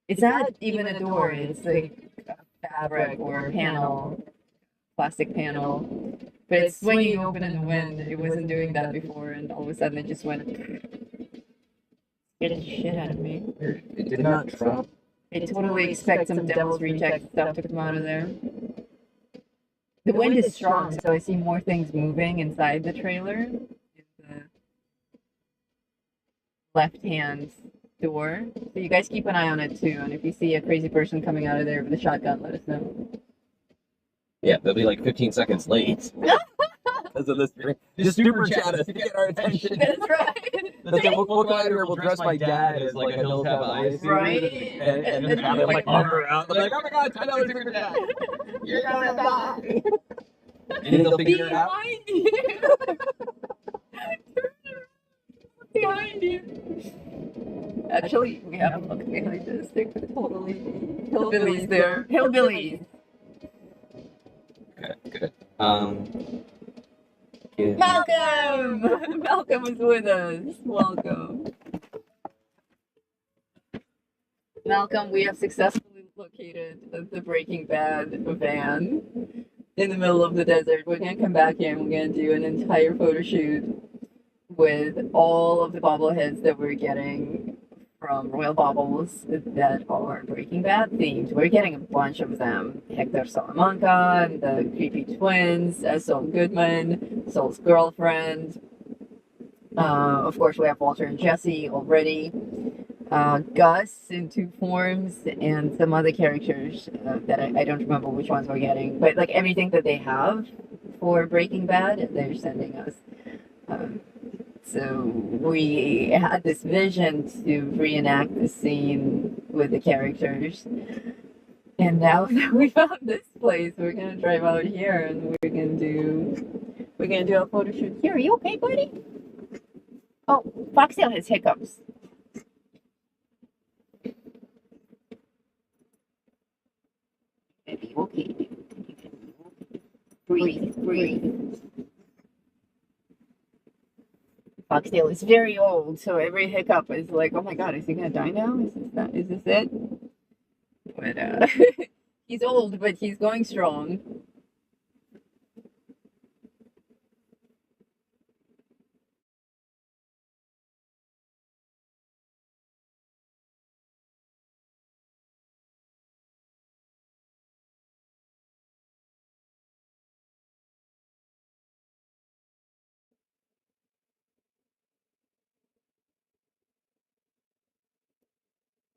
It's not even a door, it's like a fabric or a panel, plastic panel. But it's swinging open in the wind. It wasn't doing that before, and all of a sudden it just went. Scared the shit out of me. It did not drop. I totally expect some Devil's Reject stuff to come out of there. The wind is strong, so I see more things moving inside the trailer. In the left-hand door. So you guys keep an eye on it too, and if you see a crazy person coming out of there with a shotgun, let us know. Yeah, they'll be like 15 seconds late. Because of this. Just super chat us to get our attention. That's right. We'll come out here, we'll dress my dad as like a Hills Have Eyes suit. Right. And then have him like wander around. They're like, oh my god, $10 super chat. You're gonna die. And then they'll figure it out. Behind you. Behind you. Actually, we haven't looked behind us. There could totally be hillbillies there. Hillbillies. Okay, good. Malcolm! Malcolm is with us. Welcome. Malcolm, we have successfully located the Breaking Bad van in the middle of the desert. We're gonna come back here and we're gonna do an entire photo shoot with all of the bobbleheads that we're getting from Royal Baubles that are Breaking Bad themed. We're getting a bunch of them. Hector Salamanca, the creepy twins, Saul Goodman, Saul's girlfriend. Of course, we have Walter and Jesse already. Gus in 2 forms, and some other characters that I don't remember which ones we're getting. But like everything that they have for Breaking Bad, they're sending us. So we had this vision to reenact the scene with the characters. And now that we found this place, we're gonna drive out here and we're gonna do a photo shoot here. Are you okay, buddy? Oh, Foxtail has hiccups. Maybe okay, dude. Breathe, breathe. Foxtail is very old, so every hiccup is like, oh my god, is he gonna die now? Is this it? But he's old, but he's going strong.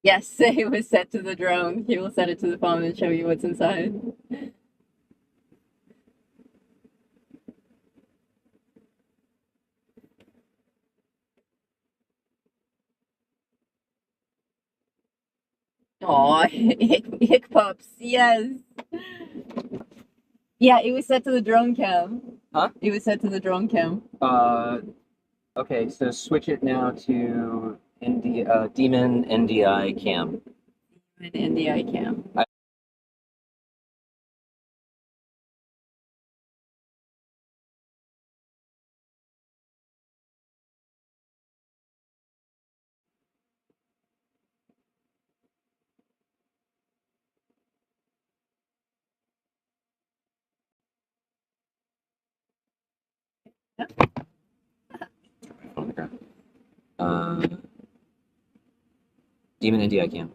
Yes, it was set to the drone. He will set it to the phone and show you what's inside. Aw, hick pups, yes. Yeah, it was set to the drone cam. Huh? It was set to the drone cam. Okay, so switch it now to Demon NDI cam. An NDI cam. On the ground. Demon and DI cam.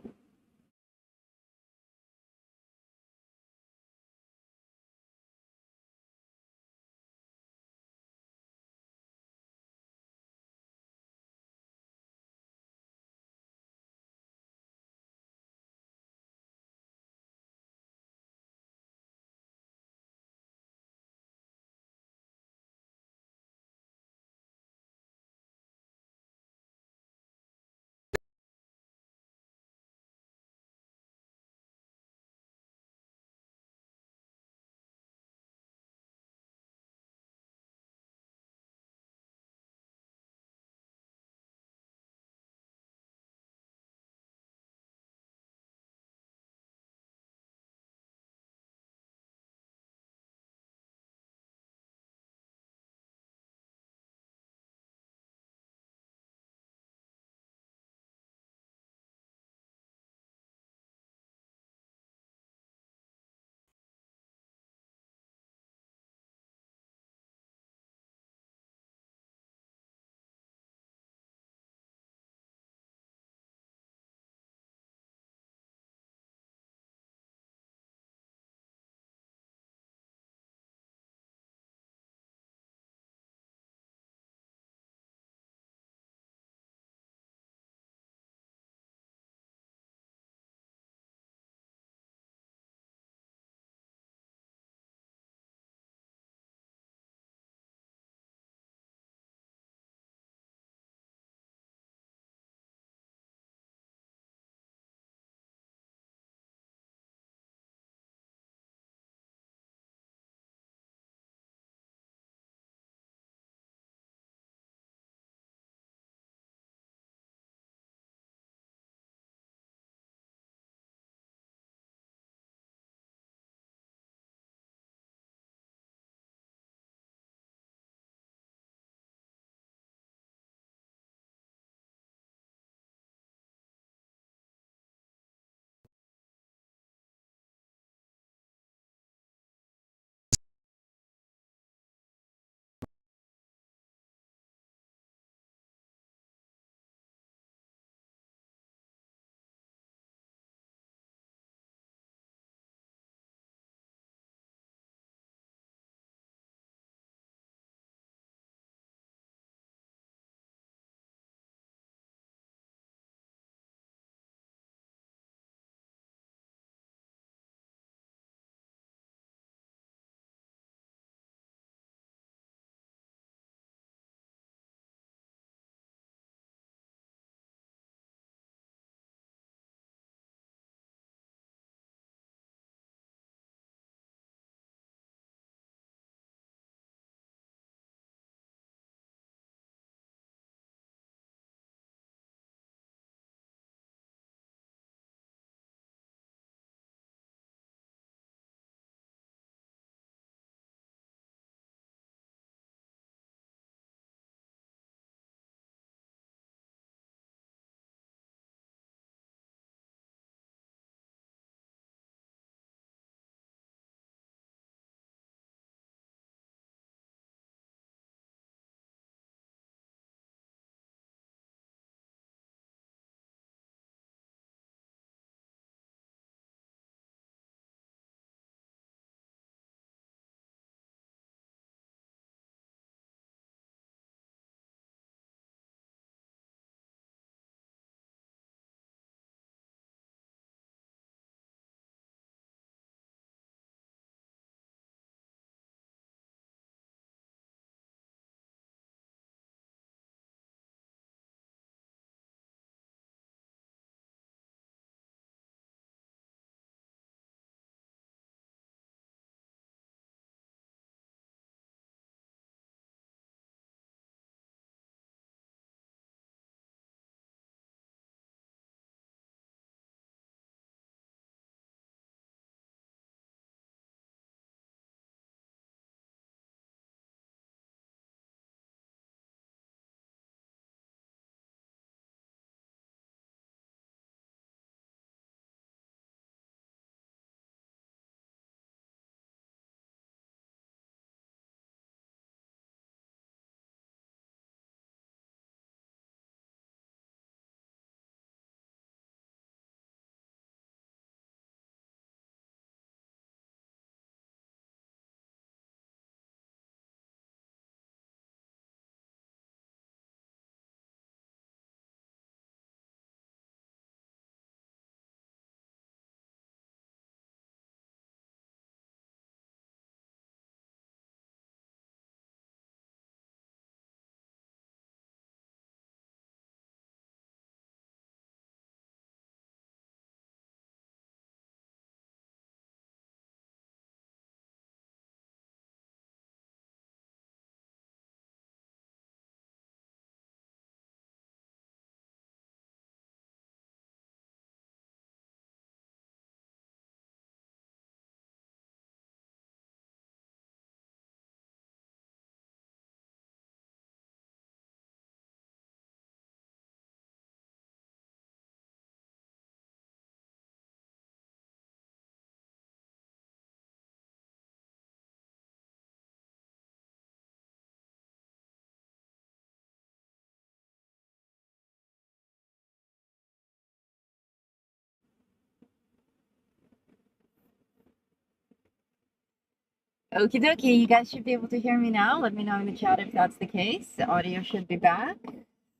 Okie dokie, you guys should be able to hear me now. Let me know in the chat if that's the case. The audio should be back.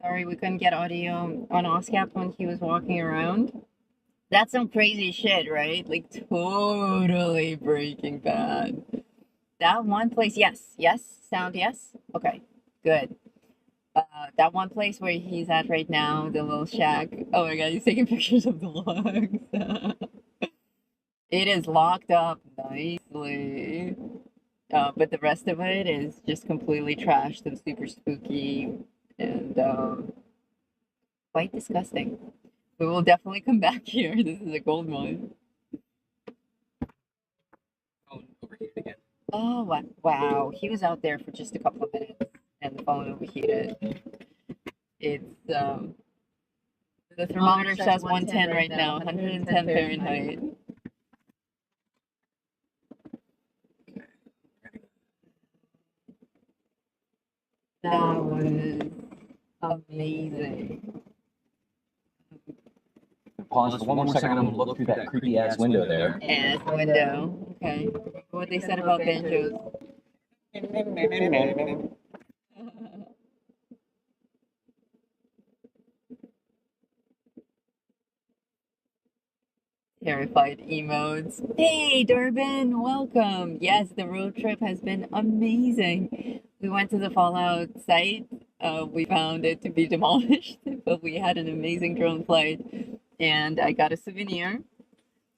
Sorry, we couldn't get audio on OSCAP when he was walking around. That's some crazy shit, right? Like, totally Breaking Bad. That one place, yes, sound yes? Okay, good. That one place where he's at right now, the little shack. Oh my god, he's taking pictures of the logs. It is locked up nicely. But the rest of it is just completely trashed and super spooky and quite disgusting. We will definitely come back here. This is a gold mine. Phone overheated again. Oh, wow. He was out there for just a couple of minutes and the phone overheated. It's, the thermometer says 110 right now, 110 Fahrenheit. That was amazing. Pause for one more second. I'm gonna look through that creepy ass window there. Ass window. Okay. What they said about banjos. Terrified emotes. Hey, Durbin, welcome. Yes, the road trip has been amazing. We went to the Fallout site. We found it to be demolished, but we had an amazing drone flight, and I got a souvenir.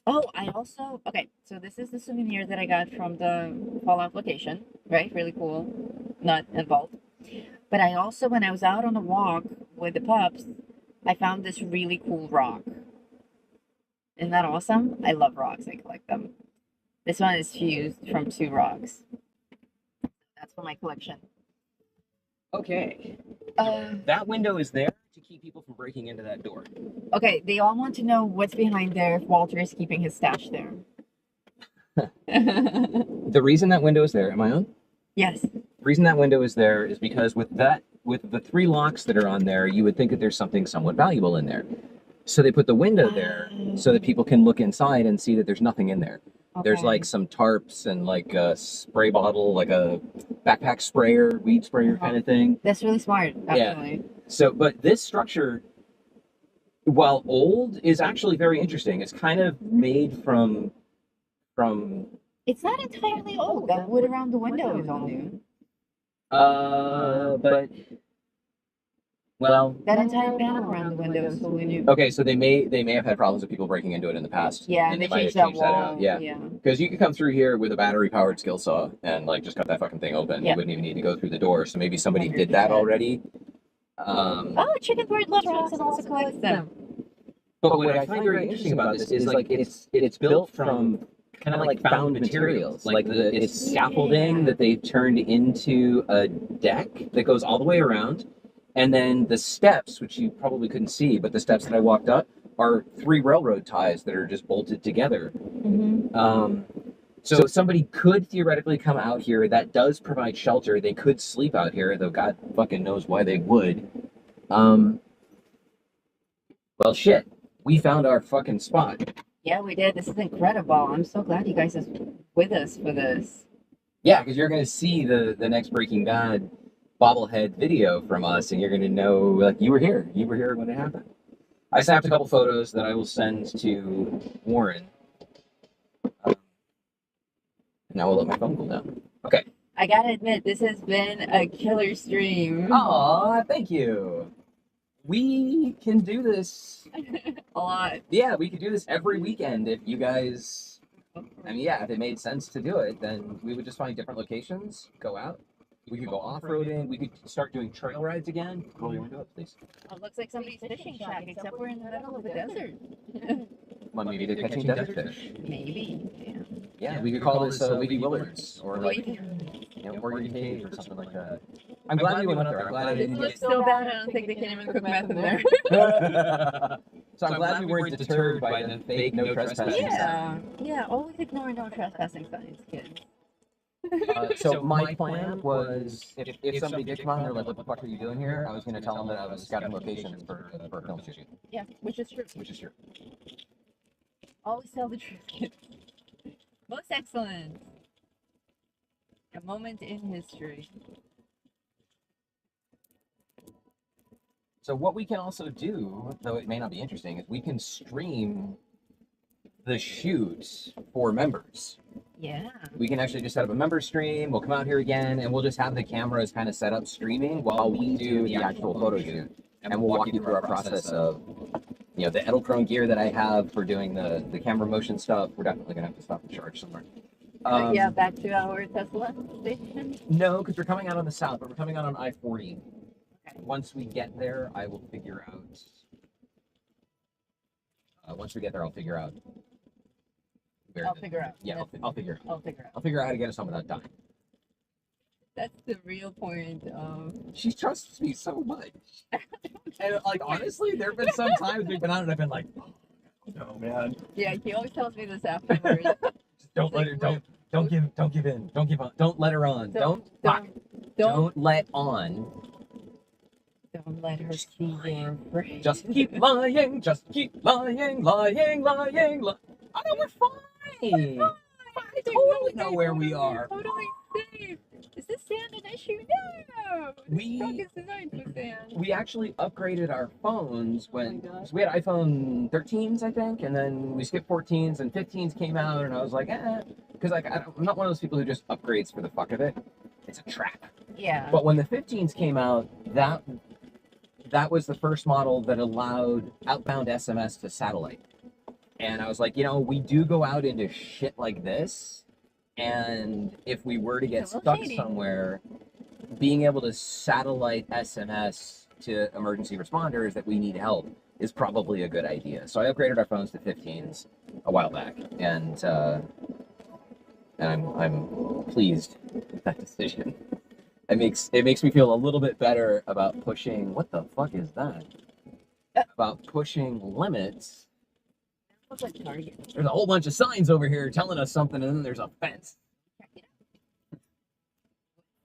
Oh, I also, okay, so this is the souvenir that I got from the Fallout location, right? Really cool, not involved. But I also, when I was out on a walk with the pups, I found this really cool rock. Isn't that awesome? I love rocks. I collect them. This one is fused from 2 rocks. That's for my collection. Okay. Uh, That window is there to keep people from breaking into that door. okay, they all want to know what's behind there if Walter is keeping his stash there. The reason that window is there, am I on? Yes. The reason that window is there is because with the 3 locks that are on there, you would think that there's something somewhat valuable in there. So they put the window there so that people can look inside and see that there's nothing in there. There's Okay. like some tarps and like a spray bottle, like a backpack sprayer, weed sprayer kind of thing. That's really smart, Yeah. actually. So, but this structure, while old, is actually very interesting. It's kind of made from It's not entirely old. That wood around the window is all new. but well, That entire panel around the window is totally new. okay, so they may have had problems with people breaking into it in the past. Yeah, and they might have changed that changed that wall. out. Yeah. Because you could come through here with a battery-powered skill saw and like just cut that fucking thing open. Yeah. You wouldn't even need to go through the door. So maybe somebody did that 100%. already. Oh, Chicken Bird loves rocks and also collects them. But what I find very interesting about this is like it's built from kind of like found materials. Like it's scaffolding that they've turned into a deck that goes all the way around. And then the steps, which you probably couldn't see, but the steps that I walked up are 3 railroad ties that are just bolted together. Mm-hmm. So somebody could theoretically come out here. That does provide shelter. They could sleep out here, though God fucking knows why they would. Well, shit. We found our fucking spot. Yeah, we did. This is incredible. I'm so glad you guys are with us for this. Yeah, because you're going to see the next Breaking Bad Bobblehead video from us, and you're going to know, like, you were here when it happened. I snapped a couple photos that I will send to Warren. Now we'll let my phone cool down. Okay. I gotta admit, this has been a killer stream. Aw, thank you. We can do this. A lot. Yeah, we could do this every weekend if you guys. I mean, yeah, if it made sense to do it, then we would just find different locations, go out. We could go off-roading. We could start doing trail rides again. Roll your window up, please. It looks like somebody's fishing shack, except we're in the middle of the desert. Well, maybe they're catching desert fish. Maybe. Yeah, we could call this Leafy Willards, or like, Oregon Cave, or something like that. I'm glad we went up there. I'm glad I It didn't looks get. so bad, I don't think they can even cook meth in there. So I'm glad we weren't deterred by the fake no trespassing sign. Yeah, always ignore no trespassing signs, kids. So my plan was, if somebody did come on, they're like, "What the fuck are you doing here?" I was going to tell them that I was scouting locations for a film shoot, Yeah, which is true. which is true. Always tell the truth, kids. Most excellent. moment in history. So what we can also do, though it may not be interesting, is we can stream the shoot for members. Yeah. We can actually just set up a member stream. We'll come out here again, and we'll just have the cameras kind of set up streaming while we do the actual photo shoot. And we'll walk you through our process of, you know, the Edelkrone gear that I have for doing the camera motion stuff. We're definitely gonna have to stop and charge somewhere. Yeah, back to our Tesla station. No, because we're coming out on the south, but we're coming out on I-40. Once we get there, I will figure out. Once we get there, I'll figure out. I'll figure out. Yeah, I'll figure. I'll figure out. I'll figure out how to get us home without dying. That's the real point of. She trusts me so much. And like honestly, there have been some times we've been out and I've been like, oh, no man. Yeah, he always tells me this afterwards. Just don't let her. Don't give in. Don't give on. Don't let her on. Don't let on. Don't let her see your brain. Just keep lying. Just keep lying. I know we're fine. I totally know where we are. Totally safe. Is this sand an issue? No. This truck is designed for sand. We actually upgraded our phones when gosh. so we had iPhone 13s, I think, and then we skipped 14s and 15s came out, and I was like, because like I'm not one of those people who just upgrades for the fuck of it. It's a trap. Yeah. But when the 15s came out, that was the first model that allowed outbound SMS to satellite. And I was like, you know, we do go out into shit like this, and if we were to get stuck somewhere, being able to satellite SMS to emergency responders that we need help is probably a good idea. So I upgraded our phones to 15s a while back, and I'm pleased with that decision. It makes me feel a little bit better about pushing. What the fuck is that? About pushing limits. Looks like Target. There's a whole bunch of signs over here telling us something, and then there's a fence. Check it out.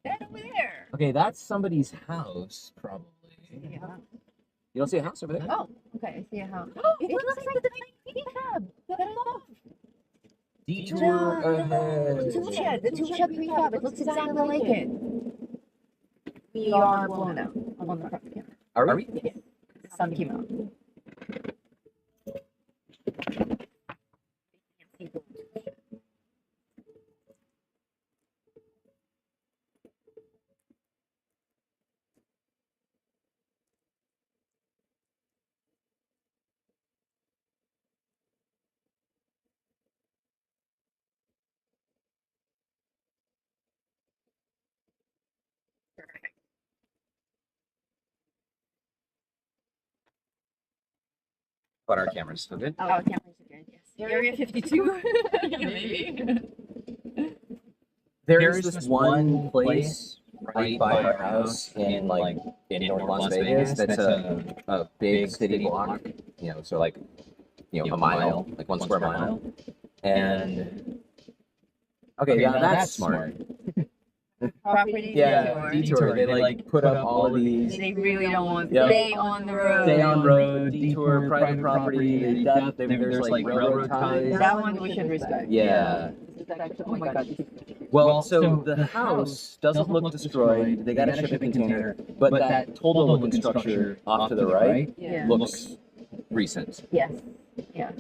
That over there. Okay, that's somebody's house, probably. Yeah. You don't see a house over there? Oh, okay. I see a house. It looks like the prefab that I love. Detour ahead. The tool shed prefab. It looks exactly like it. We are blown out on the front camera. Are we? Yeah. The sun came out. But our camera's still good. Oh, cameras are good. Yes. Area 52. Yeah, maybe. There is this one place right by our house in North Las Vegas that's a big city block. You know, so like a mile, like 1 square mile. And okay, yeah, that's smart. Property Yeah, detour. They like put up all of these. They really don't want Yep. stay on the road. Stay on road, detour, private property. There's like railroad ties. That one we should respect. Yeah. Oh my god. Well, so the house doesn't look destroyed. They got a shipping container, but that total looking structure off to the right Yeah. looks recent. Yes. Yeah.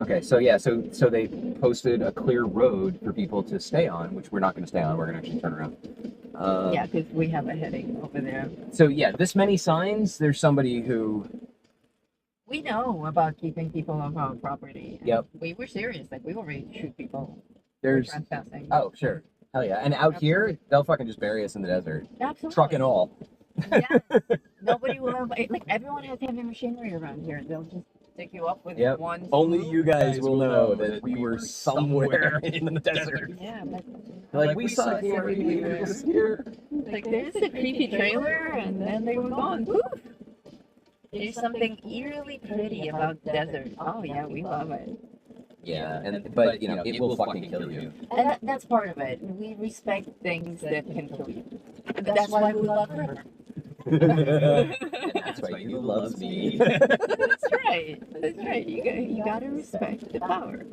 Okay, so yeah, so they posted a clear road for people to stay on, which we're not going to stay on. We're going to actually turn around. Yeah, because we have a headache over there. So yeah, this many signs. There's somebody who. We know about keeping people off our property. And Yep. We were serious. Like, we were ready to shoot people for There's. trespassing. Oh sure, hell yeah, and out here they'll fucking just bury us in the desert, Absolutely. truck and all. Yeah. Nobody will have, like, everyone has heavy machinery around here. They'll just stick you up with Yep. one. Only swoop. you guys will know that we were somewhere in the desert. Yeah, but Like we saw aliens here. like there's a creepy trailer, and then they were gone. Poof. There's something eerily pretty about desert. Oh yeah, we love it. Yeah, but you know it will fucking kill you. And that's part of it. We respect things that can kill you. That's why we love her. That's why you love me. That's right. That's right. You gotta respect the power.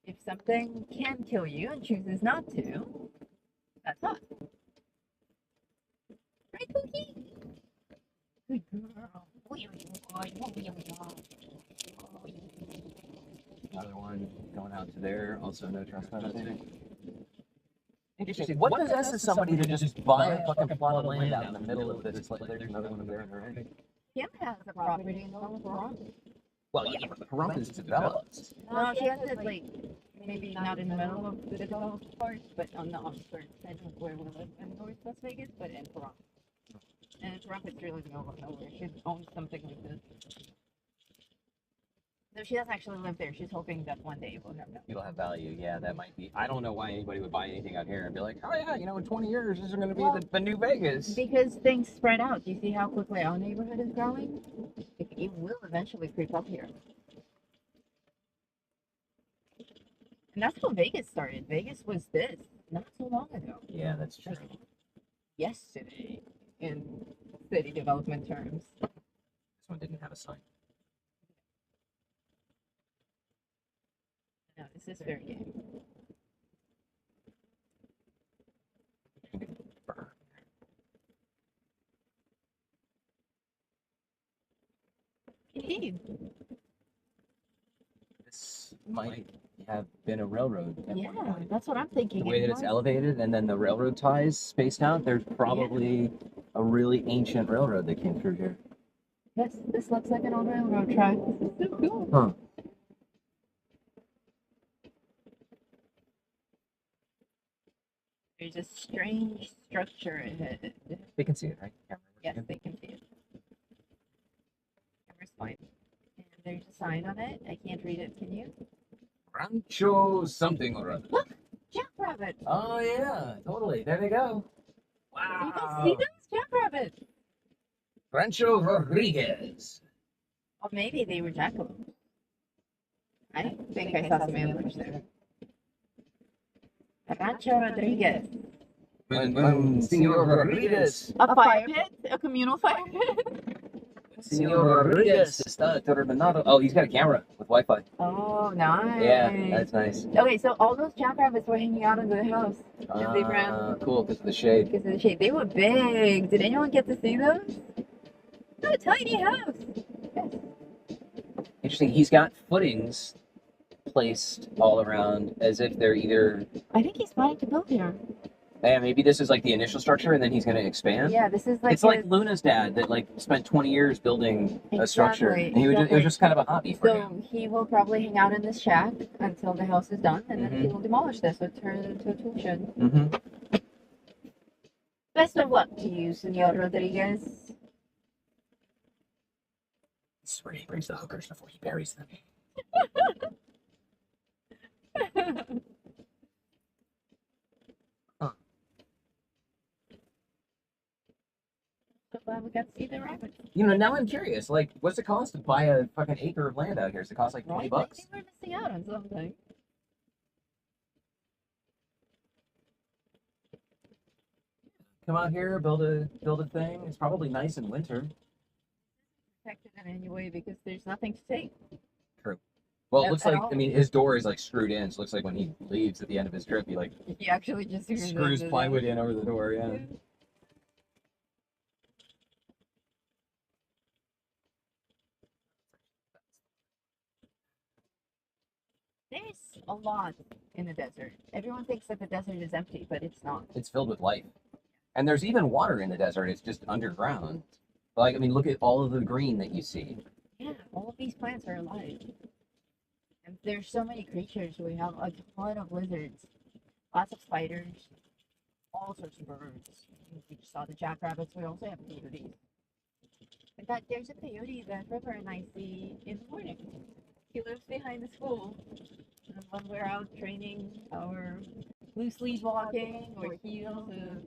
If something can kill you and chooses not to, that's hot. Right, Pookie? Good girl. Another one going out to there. Also no trespassing. Interesting. What possesses somebody to just buy a fucking plot of land out in the middle of this? It's like there's another one there in the right. Kim has a property in Pahrump. Well, yeah, but Pahrump is developed. No, she has it like maybe not in the middle of the developed part, but on the outskirts of where we live in North Las Vegas, but in Pahrump. And in Pahrump it's really middle of nowhere. She owns something like this. No, she doesn't actually live there. She's hoping that one day it will have value. It'll have value. Yeah, that might be. I don't know why anybody would buy anything out here and be like, oh yeah, in 20 years this is going to be the new Vegas. Because things spread out. Do you see how quickly our neighborhood is growing? It will eventually creep up here. And that's how Vegas started. Vegas was this not so long ago. Yeah, that's true. Yesterday, in city development terms. This one didn't have a sign. No, this is fair game. Indeed. This might have been a railroad. at Yeah, one point. that's what I'm thinking. The way that it's elevated and then the railroad ties spaced out, there's probably a really ancient railroad that came through here. Yes, this looks like an old railroad track. This is so cool. Huh. There's a strange structure in it. They can see it, right? Yes, they can see it. Camera's fine. And there's a sign on it. I can't read it. Can you? Rancho something or other. Look! Jackrabbit! Oh yeah, totally. There they go. You can see those jackrabbits! Rancho Rodriguez. Or maybe they were jackalopes. I think I saw some antlers there. Rancho Rodriguez. When Senor Rodriguez. A fire pit? A communal fire pit? Senor Rodriguez está terminado. Oh, he's got a camera with Wi-Fi. Oh, nice. Yeah, that's nice. Okay, so all those jackrabbits were hanging out under the house. As they ran. Cool, because of the shade. Because of the shade. They were big. Did anyone get to see those? What a tiny house. Yes. Interesting. He's got footings placed all around as if they're either. I think he's planning to build here. Yeah, maybe this is like the initial structure and then he's going to expand. Yeah, this is like. It's like Luna's dad that like spent 20 years building a structure. Exactly, And he would it was just kind of a hobby for him. So he will probably hang out in this shack until the house is done, and then he will demolish this or turn it into a tool shed. Mm-hmm. Best of luck to you, Senor Rodriguez. This is where he brings the hookers before he buries them. So glad we got to see the rabbit. Now I'm curious. Like, what's the cost to buy a fucking acre of land out here? Does it cost like $20? I think we're missing out on something. Come out here, build a thing. It's probably nice in winter. Protected in any way because there's nothing to take. True. Well, it At looks like all. his door is like screwed in, so it looks like when he leaves at the end of his trip, he like He actually just screws plywood in over the door. Yeah. There's a lot in the desert. Everyone thinks that the desert is empty, but it's not. It's filled with life, and there's even water in the desert. It's just underground. Like, I mean, look at all of the green that you see. Yeah, all of these plants are alive. And there's so many creatures. We have a ton of lizards, lots of spiders, all sorts of birds. We just saw the jackrabbits. We also have coyotes. In fact, there's a coyote that River and I see in the morning. He lives behind the school. And when we're out training our loose lead walking or heel to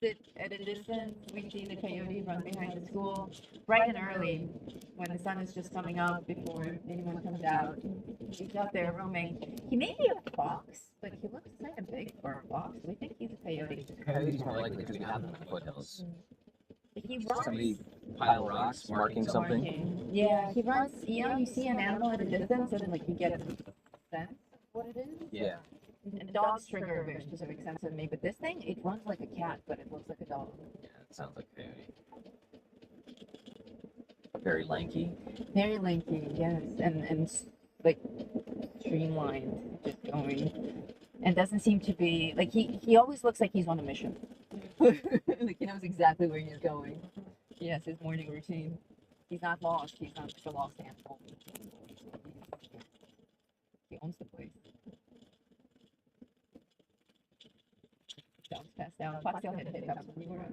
sit at a distance, we see the coyote run behind the school bright and early when the sun is just coming up before anyone comes out. He's out there roaming. He may be a fox, but he looks kind of big for a fox. We think he's a coyote. Coyotes more likely because we have them in the foothills. He runs. Somebody pile rocks, marking something. Yeah, he runs. You see an animal at a distance, and like you get a sense what it is. Yeah. And dogs trigger a very specific sense in me, but this thing, it runs like a cat, but it looks like a dog. Yeah, it sounds like a coyote. Very lanky. Very lanky, yes, and like streamlined, just going, and doesn't seem to be like he always looks like he's on a mission. Like he knows exactly where he's going. Yes, his morning routine. He's not lost. He's not like a lost animal. He owns the place. Dog's passed out. Foxtail had hiccups when we were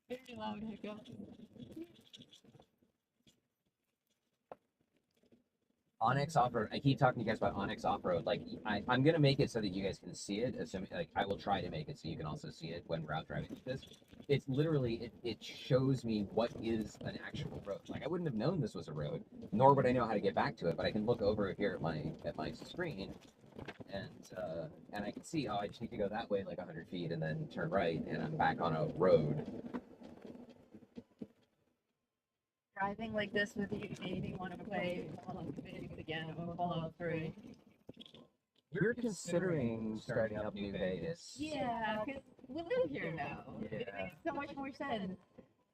very loud hiccups. Onyx Off-Road. I keep talking to you guys about Onyx Off-Road. Like, I'm going to make it so that you guys can see it. Assuming, like, I will try to make it so you can also see it when we're out driving with this. It's literally, it shows me what is an actual road. Like, I wouldn't have known this was a road, nor would I know how to get back to it, but I can look over here at my screen, and I can see, oh, I just need to go that way like 100 feet and then turn right, and I'm back on a road. Driving like this with you made me want to play Fallout 6 again or Fallout 3. You're considering starting up New Vegas. Yeah, because we live here now. It Yeah. makes so much more sense.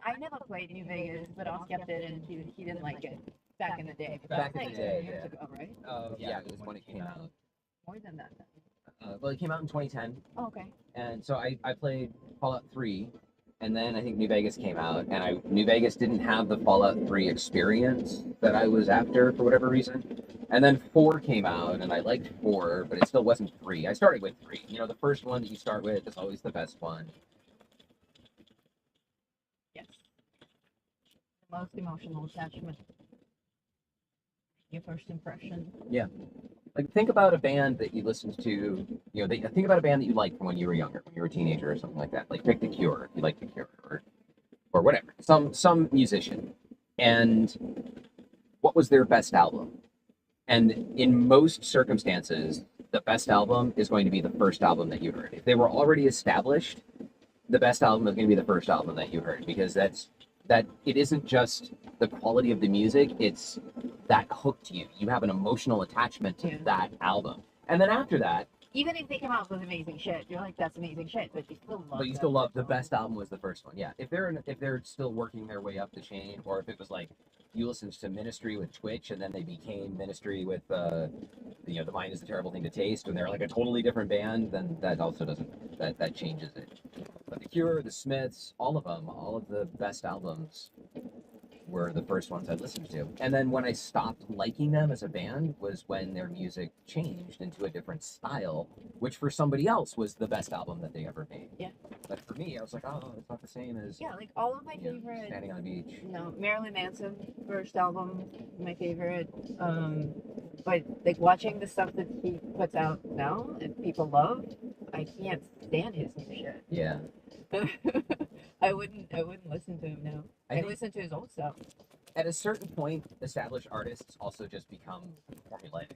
I never played New Vegas, but Oscar did, and he didn't like it back in the day. But Back that was in the like day, 10 years yeah. ago, right? Yeah, it was when it came out. More than that. Well, it came out in 2010. Oh, okay. And so I played Fallout 3, and then I think New Vegas came out, and New Vegas didn't have the Fallout 3 experience that I was after for whatever reason. And then 4 came out, and I liked 4, but it still wasn't 3. I started with 3. You know, the first one that you start with is always the best one. Yes. The most emotional attachment. Your first impression. Yeah. Like, think about a band that you listened to, you know, think about a band that you liked from when you were younger, when you were a teenager or something like that. Like, pick The Cure, if you like The Cure, or whatever. Some musician. And what was their best album? And in most circumstances, the best album is going to be the first album that you heard. If they were already established, the best album is going to be the first album that you heard, because that it isn't just the quality of the music, it's that hooked you. You have an emotional attachment to that album. And then after that, Even if they come out with amazing shit, you're like, that's amazing shit, but you still love. but you still love the best album was the first one. Yeah. If they're still working their way up the chain, or if it was like you listened to Ministry with Twitch and then they became Ministry with The Mind is a Terrible Thing to Taste, and they're like a totally different band, then that also doesn't that changes it. But The Cure, The Smiths, all of them, all of the best albums were the first ones I listened to. And then when I stopped liking them as a band was when their music changed into a different style, which for somebody else was the best album that they ever made. Yeah. But for me, I was like, oh, it's not the same as Yeah, like all of my you know, favorite. Standing on the Beach. No, Marilyn Manson first album, my favorite. But like watching the stuff that he puts out now and people love, I can't stand his new shit. Yeah. I wouldn't listen to him now. I think listen to his old stuff. at a certain point, established artists also just become formulaic.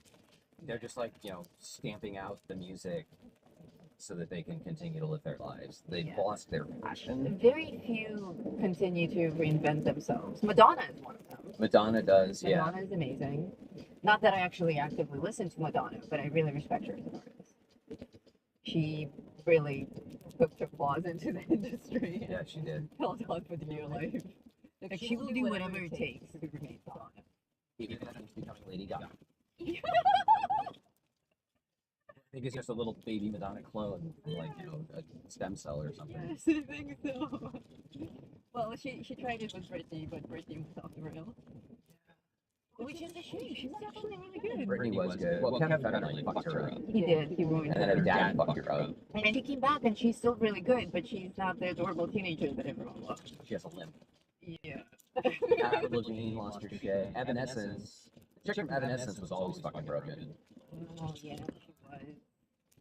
They're just like, stamping out the music so that they can continue to live their lives. They've Yeah. lost their passion. Very few continue to reinvent themselves. Madonna is one of them. Madonna does, yeah. Madonna is amazing. Not that I actually actively listen to Madonna, but I really respect her as an artist. She really hooked her claws into the industry. Yeah, she did. Held on for dear life. Like she will do whatever it takes to remain Madonna. Even if she's becoming Lady Gaga. I think it's just a little baby Madonna clone, like, a stem cell or something. Yes, I think so. Well, she tried it with Britney, but Britney was off the rails. Which is a shame. She's actually really good. Britney was good. Well, Kevin Federline fucked her up. He did. He ruined And then her her. dad fucked her up. And she came back, and she's still really good, but she's not the adorable teenager that everyone loves. She has a limp. Yeah. Avril Lavigne lost her shit. Evanescence. The chick from Evanescence was always fucking broken. Oh yeah, she was.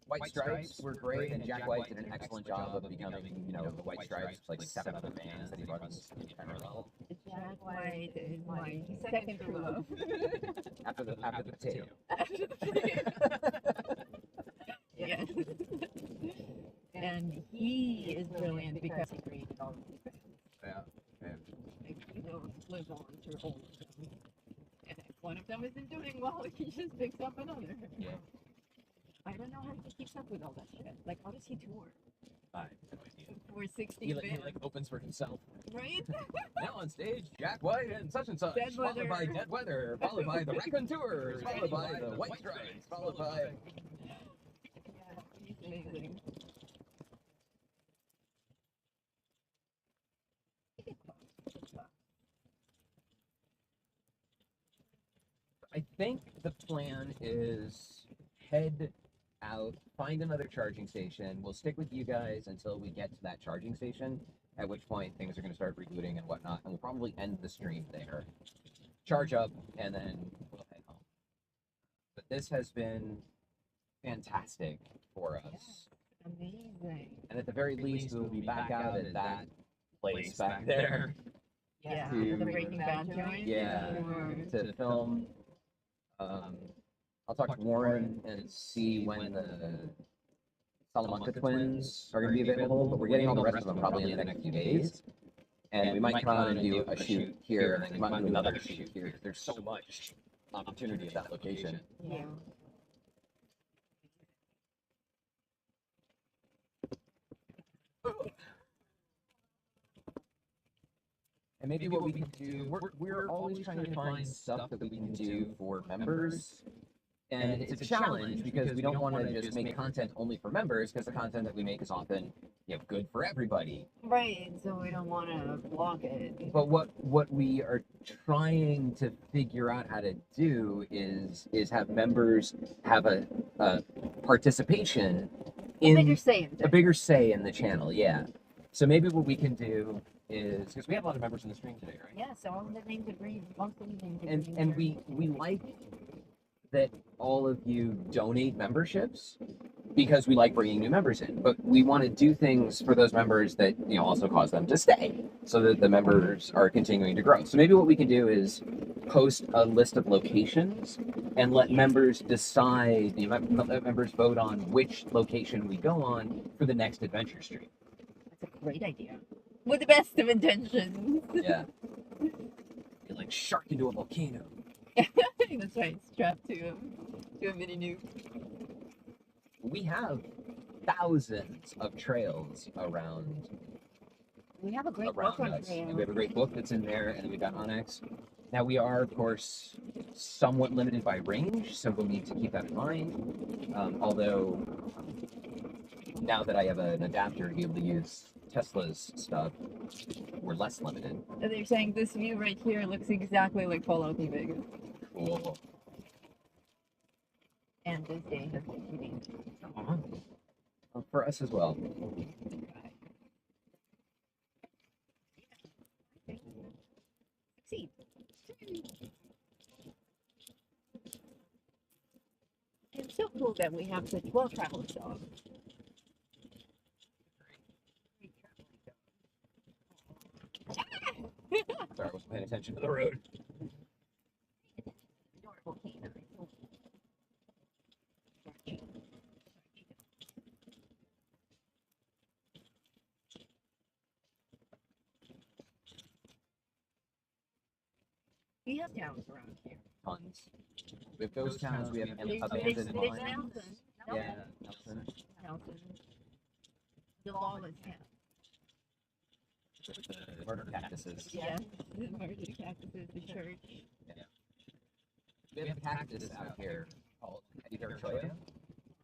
White Stripes were great, and Jack White did an excellent job of becoming, the White Stripes, like 7 other bands that he runs in parallel. Jack White is my second true love. After the potato. Yes. And he is brilliant because he created all of these bands. Yeah. Like, he will live on through all of them. Yeah. one of them isn't doing well, he just picks up another. Yeah. I don't know how he keeps up with all that shit. Like, how does he tour I have no idea. for 60 He bands? like opens for himself. Right? Now on stage, Jack White and such, Dead followed Weather. by Dead Weather, followed by the Raconteurs, followed by the White Stripes, followed by... Yeah, he's amazing. I think the plan is head out, find another charging station. We'll stick with you guys until we get to that charging station, at which point things are going to start rebooting and whatnot, and we'll probably end the stream there. Charge up, and then we'll head home. But this has been fantastic for us. Amazing. And at the very least, we'll be back out at that place back there. Yeah, To- the Breaking Bad joint. Yeah, Or- to film. I'll talk to Warren and see when the Salamanca twins are going to be available, but we're getting all the rest of them probably in the next few days. And we might come out and do a shoot here, and then we might do another shoot here, because there's so much opportunity at that location. Yeah. And maybe what we can do, we're always trying to find stuff that we can do for members. And it's a challenge because we don't want to just make content only for members, because the content that we make is often, good for everybody. Right, so we don't want to block it. But what we are trying to figure out how to do is have members have a participation in Bigger say in a bigger say in the channel. Yeah. So maybe what we can do is, because we have a lot of members in the stream today, right? Yeah, so all the names agree. Most of the names agree. And we like that all of you donate memberships because we like bringing new members in, but we want to do things for those members that also cause them to stay, so that the members are continuing to grow. So maybe what we can do is post a list of locations and let members decide, let members vote on which location we go on for the next adventure stream. That's a great idea. With the best of intentions. Yeah. You're like shark into a volcano. That's right, strapped to a mini nuke. We have thousands of trails around We have a great book on us. And we trails. have a great book that's in there, and then we've got Onyx. Now we are, of course, somewhat limited by range, so we'll need to keep that in mind. Although, now that I have an adapter to be able to use Tesla's stuff, we're less limited. And they're saying this view right here looks exactly like Fallout New Vegas. Cool. And this day has been shooting. For us as well. Succeed. It's so cool that we have such well-traveled dogs. Sorry, I wasn't paying attention to the road. Adorable canine. We have towns around here. Tons. We have ghost towns, we have There's abandoned mines. Nelson. Yeah, Nelson. Nelson. The lawless town. The murder cactuses. Yes, the murder cactuses, the church. We have a cactus out here called Choya,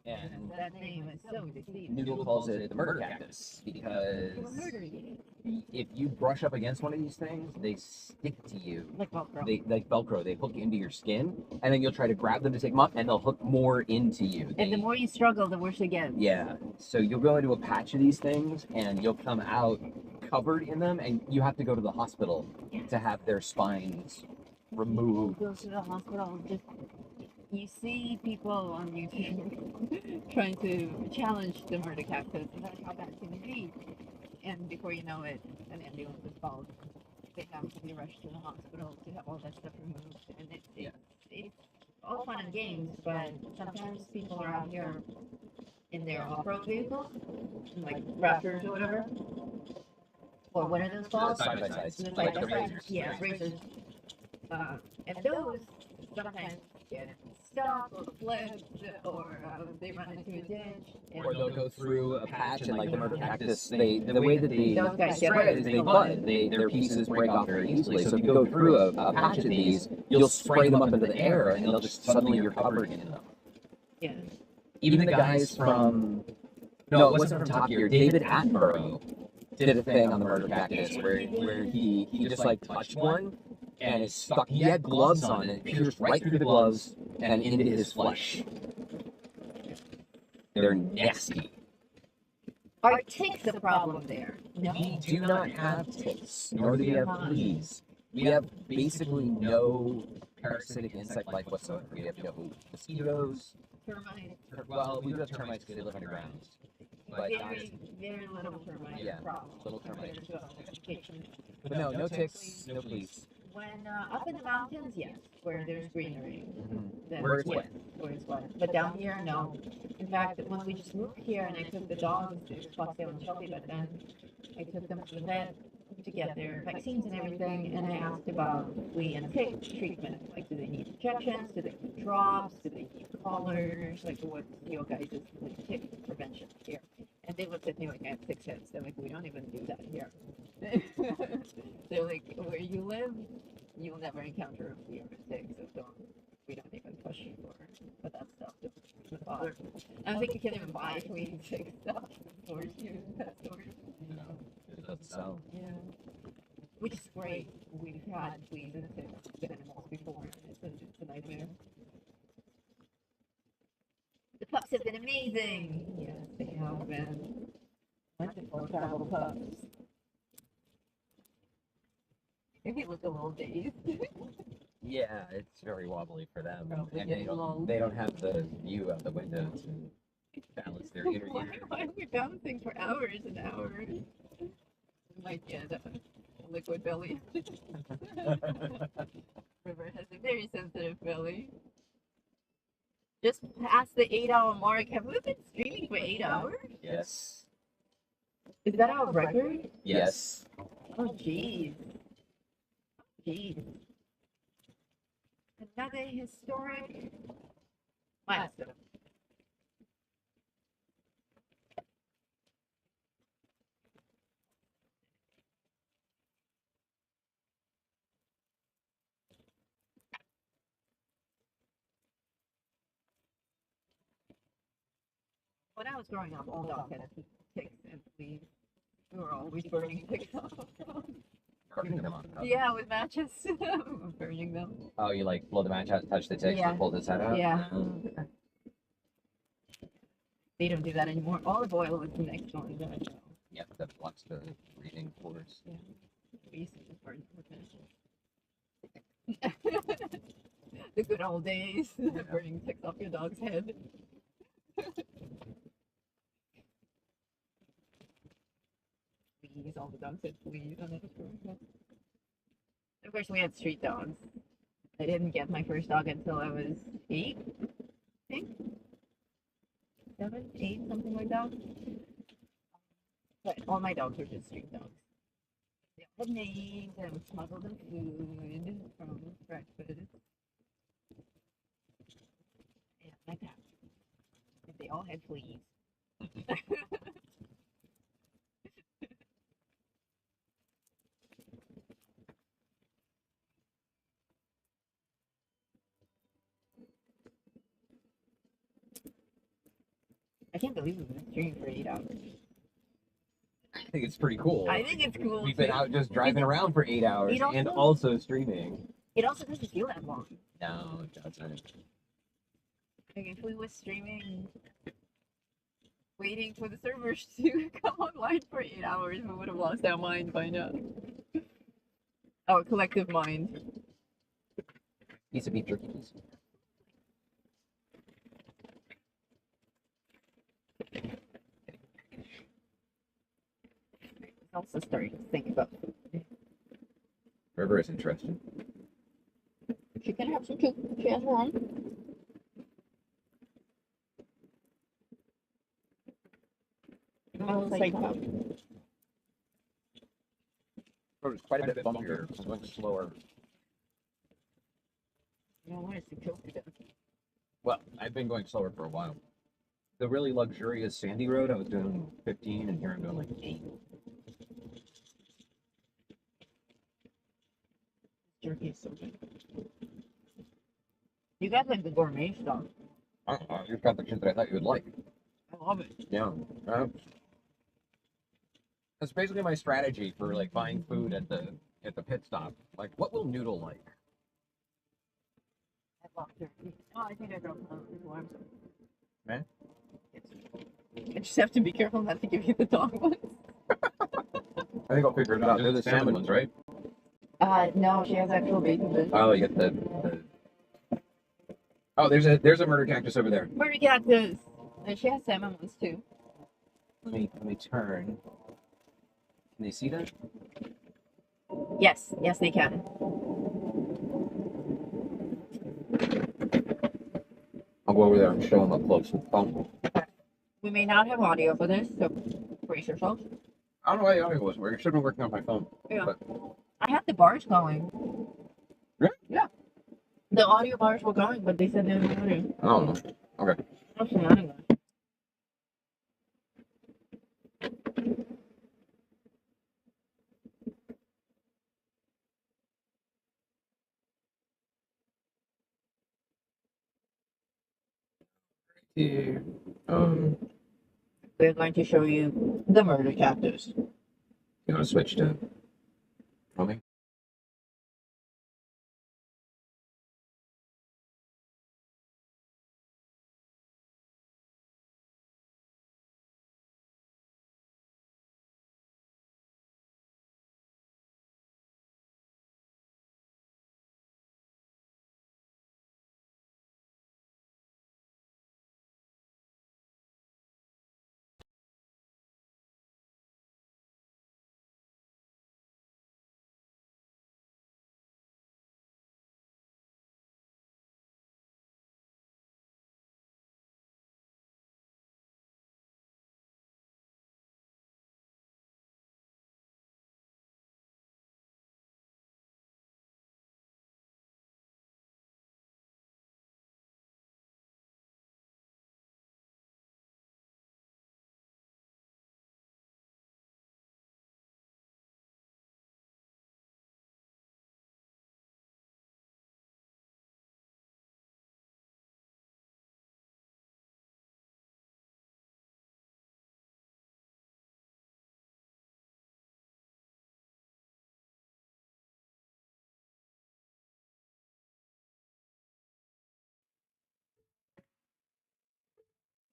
and That name is so deceiving. Noodle calls it the murder cactus We're because murdering it. if you brush up against one of these things, they stick to you. Like Velcro. They like Velcro. They hook into your skin, and then you'll try to grab them to take them up, and they'll hook more into you. And the They- more you struggle, the worse it gets. yeah. So you'll go into a patch of these things, and you'll come out covered in them, and you have to go to the hospital to have their spines removed. Go to the hospital. Just you see people on YouTube trying to challenge the murder cactus, and that's how bad can it be. And before you know it, an ambulance is called. They have to be rushed to the hospital to have all that stuff removed, and it's all fun and games. But sometimes people are out here in their off-road vehicles, like Raptors or whatever. Or what are those called? Side by sides. The Like the side-by-sides. racers. Yeah, racers. And those sometimes get stuck or flipped, or they run into a ditch. Or they'll go through a patch and like the murder cactus, the way that they Those guys get spread is they bud. Their pieces break off very easily. So if you go through a patch of these, you'll spray them up into the air and they'll just suddenly you're covered in them. Yeah. Even the guys from no, it wasn't from Top Gear. David Attenborough did a thing on the murder cactus where he just like touched one and it stuck. He had gloves on and it pierced right through the gloves and into his flesh. They're nasty. Are ticks a problem there? No. We do not have ticks, nor do we have fleas. We have basically no parasitic insect life whatsoever. We have no mosquitoes. Termites. Well, we do have termites because they live underground. But Very little termite Yeah, problem. little termite. compared to vegetation. But no ticks, no fleas. When up in the mountains, yes, where there's greenery. Then Where it's wet. Where it's wet. But down here, no. In fact, when we just moved here and I took the dogs, to Foxtail and Shelby, but then I took them to the vet to get their vaccines and everything, and I asked about flea and tick treatment. Like, do they need injections? Do they need drops? Do they need collars? Like, what's your guys' tick prevention here? And they looked at me like I have 6 heads. They're like, we don't even do that here. They're like, where you live, you'll never encounter a flea or a tick, so we don't even push you for that stuff. Don't bother. I don't think you can even buy flea and tick stuff in stores here, pet stores. No, it doesn't sell. Yeah. Which is great. We've had fleas and ticks animals before. It's a nightmare. The pups have been amazing. Yes, they have been. Wonderful travel pups. Maybe look a little dazed. Yeah, it's very wobbly for them. Probably And they getting lulled. don't have the view out the window to balance their inner ear. Why are we bouncing for hours and hours? We might get a liquid belly. River has a very sensitive belly. Just past the 8-hour mark. Have we been streaming for 8 hours? Yes. Is that our record? Yes. Oh, jeez. Jeez. Another historic milestone. When I was growing up, all dogs had ticks and fleas. We were always burning ticks off. Burning them on. Yeah, with matches. Burning them. Oh, you like blow the match out, touch the tick, Yeah. and pull his head out? Yeah. Oh. They don't do that anymore. Olive oil is the next one. That Yeah, that blocks the breathing pores. we used to just burn with the good old days. Burning ticks off your dog's head. Fleas, all the dogs had fleas on it. Of course, we had street dogs. I didn't get my first dog until I was 8, I think. 7, 8, something like that. But all my dogs were just street dogs. They all had names and smuggled them food from breakfast. Yeah, like that. And they all had fleas. I can't believe we've been streaming for 8 hours. I think it's pretty cool. I think it's cool. We've been out just driving around for 8 hours You don't and know. also streaming. It also doesn't feel that long. No, it doesn't. Like if we were streaming, waiting for the servers to come online for 8 hours, we would have lost our mind by now. Our collective mind. Piece of beef jerky, please. I'm also starting to think about food. River is interesting. She can have some too. She has her own. I'll say that. River's quite a bit bumpier, so much slower. I don't want us to kill to death. Well, I've been going slower for a while. The really luxurious sandy road, I was doing 15, and here I'm doing like 8. Jerky is so good. You got like the gourmet stuff. You've got the shit that I thought you would like. I love it. Yeah. That's basically my strategy for like buying food at the pit stop. Like, what will Noodle like? I love jerky. Oh, I think I dropped the alarm. Man? I just have to be careful not to give you the dog ones. I think I'll figure it out. They're the salmon ones, right? No, she has actual bacon fish. Oh, you get the... Oh, there's a murder cactus over there. Murder cactus. And she has salmon ones too. Let me turn. Can they see that? Yes, yes they can. I'll go over there and show them up close with the phone. We may not have audio for this, so brace yourself. I don't know why the audio wasn't working. It should have been working on my phone. Yeah. But... I had the bars going. Really? Yeah. The audio bars were going, but they said they didn't have audio. I don't know. Okay. That's annoying. Here. We're going to show you the murder cactus. You want to switch to filming?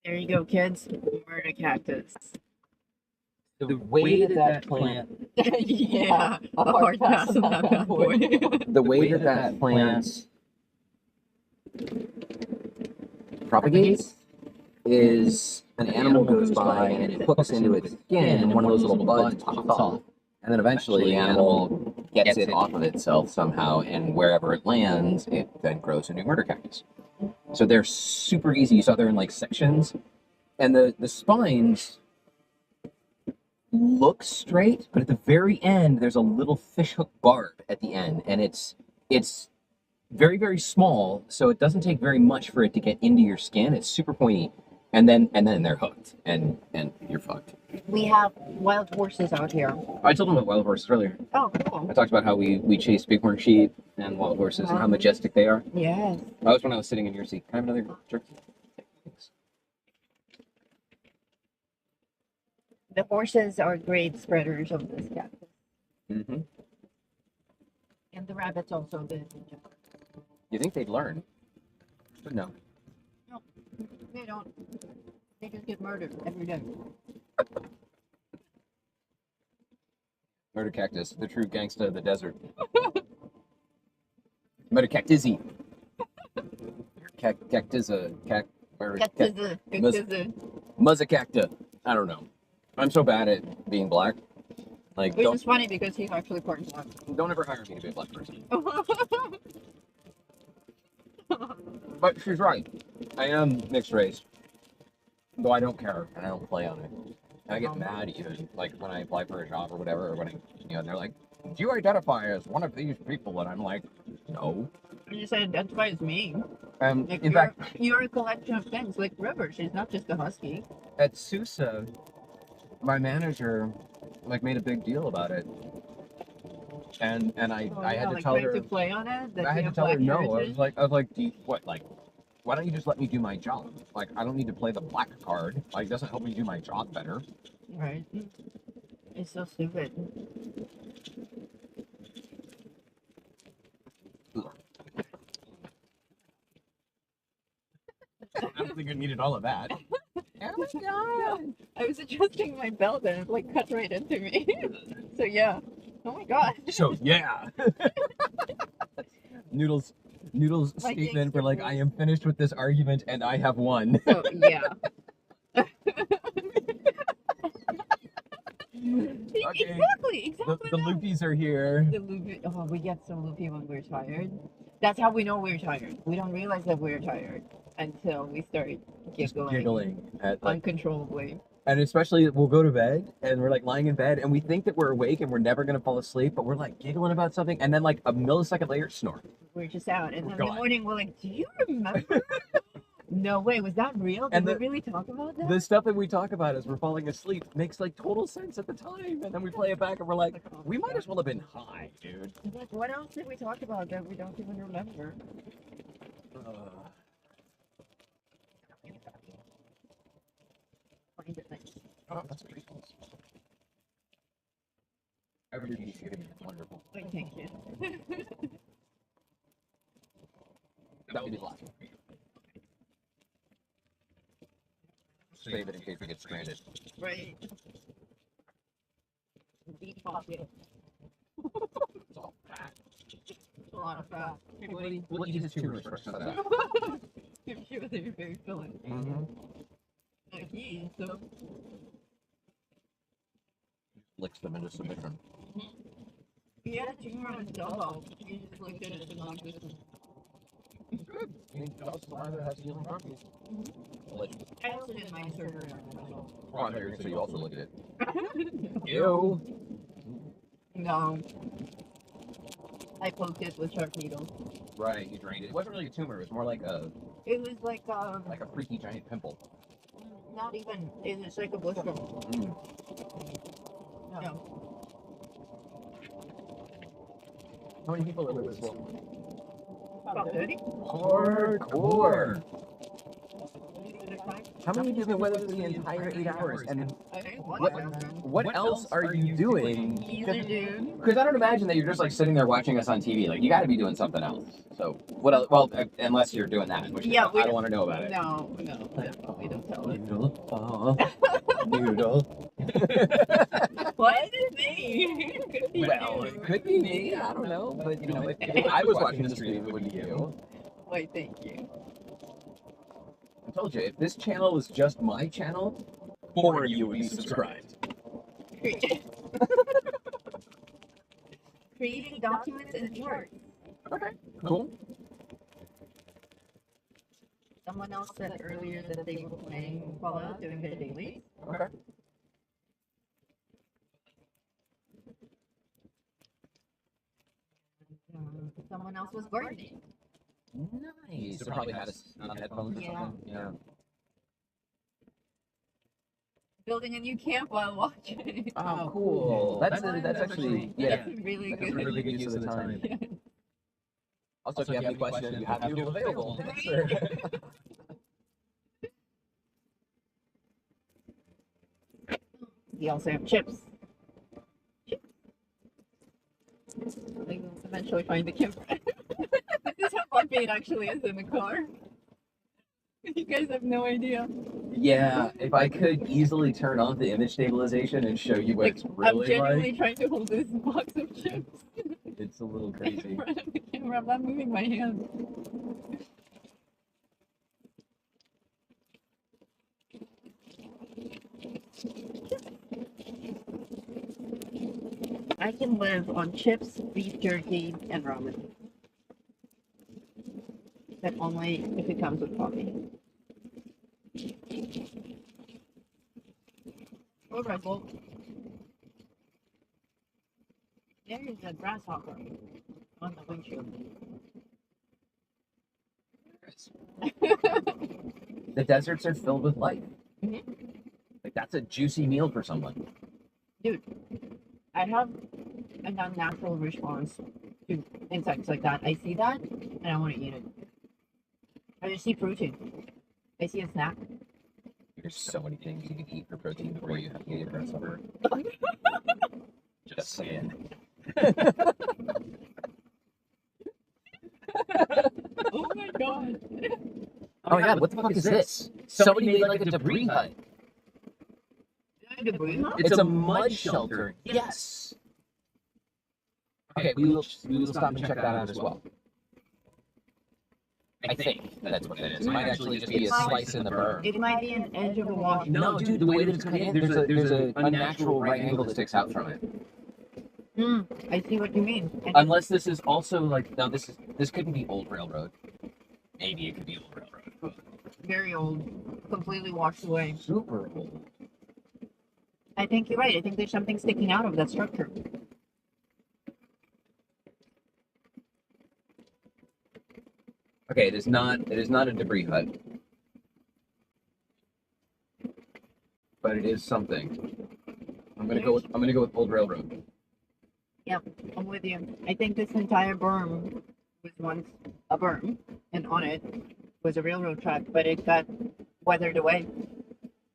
There you go, kids. Murder cactus. The way that plant... Yeah, a hard pass on that bad boy. The way that plant propagates is an animal goes by and it hooks into its skin and one of those little buds pops off. And then eventually the animal gets it off of itself somehow, and wherever it lands, it then grows a new murder cactus. So they're super easy. You saw they're in like sections. And the spines look straight, but at the very end, there's a little fishhook barb at the end. And it's very, very small, so it doesn't take very much for it to get into your skin. It's super pointy. And then they're hooked, and you're fucked. We have wild horses out here. I told them about wild horses earlier. Oh, cool. I talked about how we chased bighorn sheep and wild horses and how majestic they are. Yes. That was when I was sitting in your seat. Can I have another jerky? Thanks. The horses are great spreaders of this cactus. Mm-hmm. And the rabbits also good. You think they'd learn? But no. No, they don't. They just get murdered every day. Murder cactus, the true gangsta of the desert. Murder cactusy. Cactusa. Muzza cacta. I don't know. I'm so bad at being black. Like, Which is funny because he's actually part black. don't ever hire me to be a black person. But she's right. I am mixed race. Though I don't care and I don't play on it. And I get mad even, like when I apply for a job or whatever, or when I, they're like, do you identify as one of these people? And I'm like, no. You just identify as me. Like In fact, you're a collection of things. Like River, she's not just a husky. at Sousa, my manager like made a big deal about it, and I had to like tell trying her. to play on it. That I had you to have tell her black no. heritage. I was like, what? Like, why don't you just let me do my job? Like, I don't need to play the black card. Like, it doesn't help me do my job better. Right. It's so stupid. I don't think I needed all of that. Oh my god! I was adjusting my belt and it like cut right into me. So yeah. Oh my god. So yeah. Noodles My statement for like, gangster I am finished with this argument and I have won. So yeah. Okay. Exactly. The that. loopies are here. The loopy. Oh, we get so loopy when we're tired. That's how we know we're tired. We don't realize that we're tired until we start Just giggling giggling at like, uncontrollably. and especially we'll go to bed and we're like lying in bed and we think that we're awake and we're never gonna fall asleep, but we're like giggling about something and then like a millisecond later snore. We're just out, and then in the God. morning we're like, "Do you remember?" No way. Was that real? Did And we the- really talk about that? The stuff that we talk about as we're falling asleep makes like total sense at the time, and then we play it back and we're like, we might as well have been high, dude. Like, what else did we talk about that we don't even remember? Find it nice. Oh, that's great. Everything you gave me is wonderful. Wait, thank you. That would be last. Save it in case we get stranded. Right. Deep pocket. It's all fat. A lot of fat. We'll eat his tumors first. How's that? I'm sure they're very filling. Mm-hmm. Like he, so Licks them into submission. he had a tumor on his elbow. He just looked at it and like this. Good. I mean, that's why that has healing properties. Allegedly. I also did my surgery on his elbow. Oh, I know, so you also look at it. Ew. No. I poked it with sharp needles. Right, you drained it. It wasn't really a tumor. It was more like a It was like freaky giant pimple. not even. It was like a blister. Mm. No. How many people live in this world? About 30. Hardcore. How many of you have been with us for the entire 8 hours? And what else are you doing? Easy, dude. Because I don't imagine that you're just like sitting there watching us on TV. Like you got to be doing something else. So what else? Well, unless you're doing that, which Yeah, I don't want to know about it. No, definitely don't tell us. Noodle. Noodle. Why is it me? Could be Well, you. it could be me. I don't know. But you know, if I was watching the stream, it would be you. Wait, thank you. I told you, if this channel was just my channel, 4 of you would be subscribed. Creating documents and charts. Okay, cool. Someone else said earlier that they were playing Fallout, doing their dailies. Okay. Someone else was gardening. Nice. So probably had us on headphones or Yeah. something. Yeah. Building a new camp while watching. Oh, cool. That's actually yeah. That's really That's good. a really good use of the time. Also, if you have any questions, you have Noodle available to answer. We also have chips. I will eventually find the camera. This is how bumpy it actually is in the car. You guys have no idea. Yeah, if I could easily turn on the image stabilization and show you what Like, it's I'm really genuinely like, trying to hold this box of chips it's a little in crazy. front of the camera. I'm not moving my hand. I can live on chips, beef jerky, and ramen. But only if it comes with coffee. Or Red Bull. There is a grasshopper on the windshield. is. The deserts are filled with life. Mhm. Like, that's a juicy meal for someone. Dude, I have an unnatural response to insects like that. I see that and I want to eat it. I just see protein. I see a snack. There's so many things you can eat for protein before you have to eat it for supper. Just saying. Oh my god. Oh my god, what the fuck is this? Somebody made like a debris hut. It's a mud shelter. Yes. Okay, we will stop and check that out as well. I think that's what it is. It might actually just be a slice in the berm. It might be an edge of a wash. No, dude, the way that it's cut in, there's a unnatural right angle that sticks out from it. I see what you mean. Unless this is also like, no, this couldn't be old railroad. Maybe it could be old railroad. Very old, completely washed away. Super old. I think you're right. I think there's something sticking out of that structure. Okay, it is not a debris hut. But it is something. I'm gonna go with old railroad. Yep, I'm with you. I think this entire berm was once a berm, and on it was a railroad track, but it got weathered away.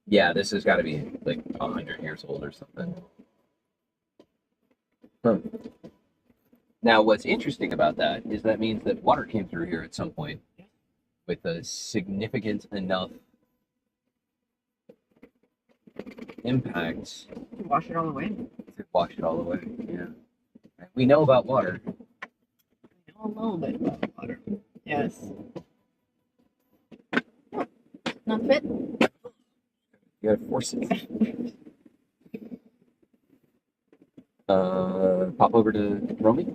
Yeah, this has got to be like 100 years old or something. Huh. Now, what's interesting about that is that means that water came through here at some point with a significant enough impact To wash it all away. to wash it all away. Yeah. We know about water. I know a little bit about water. Yes. Not fit? You gotta force it. Pop over to Romy.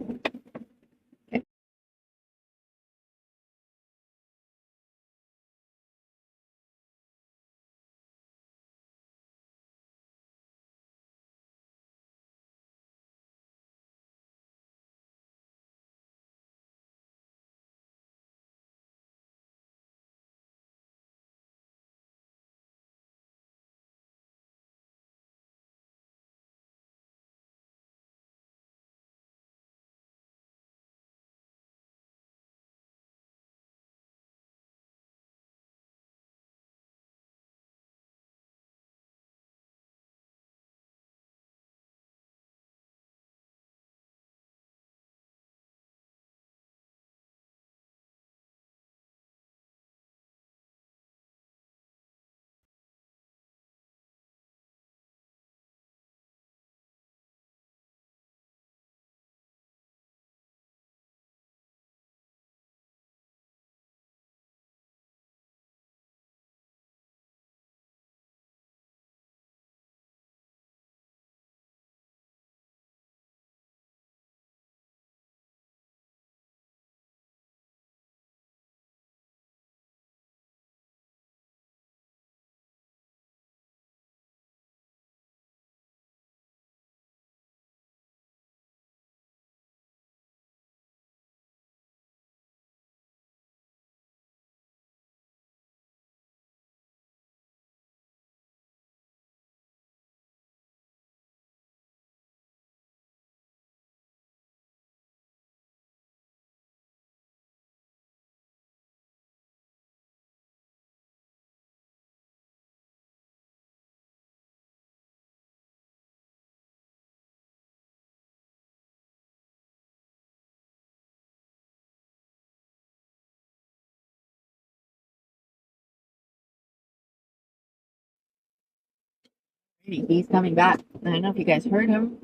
He's coming back. I don't know if you guys heard him,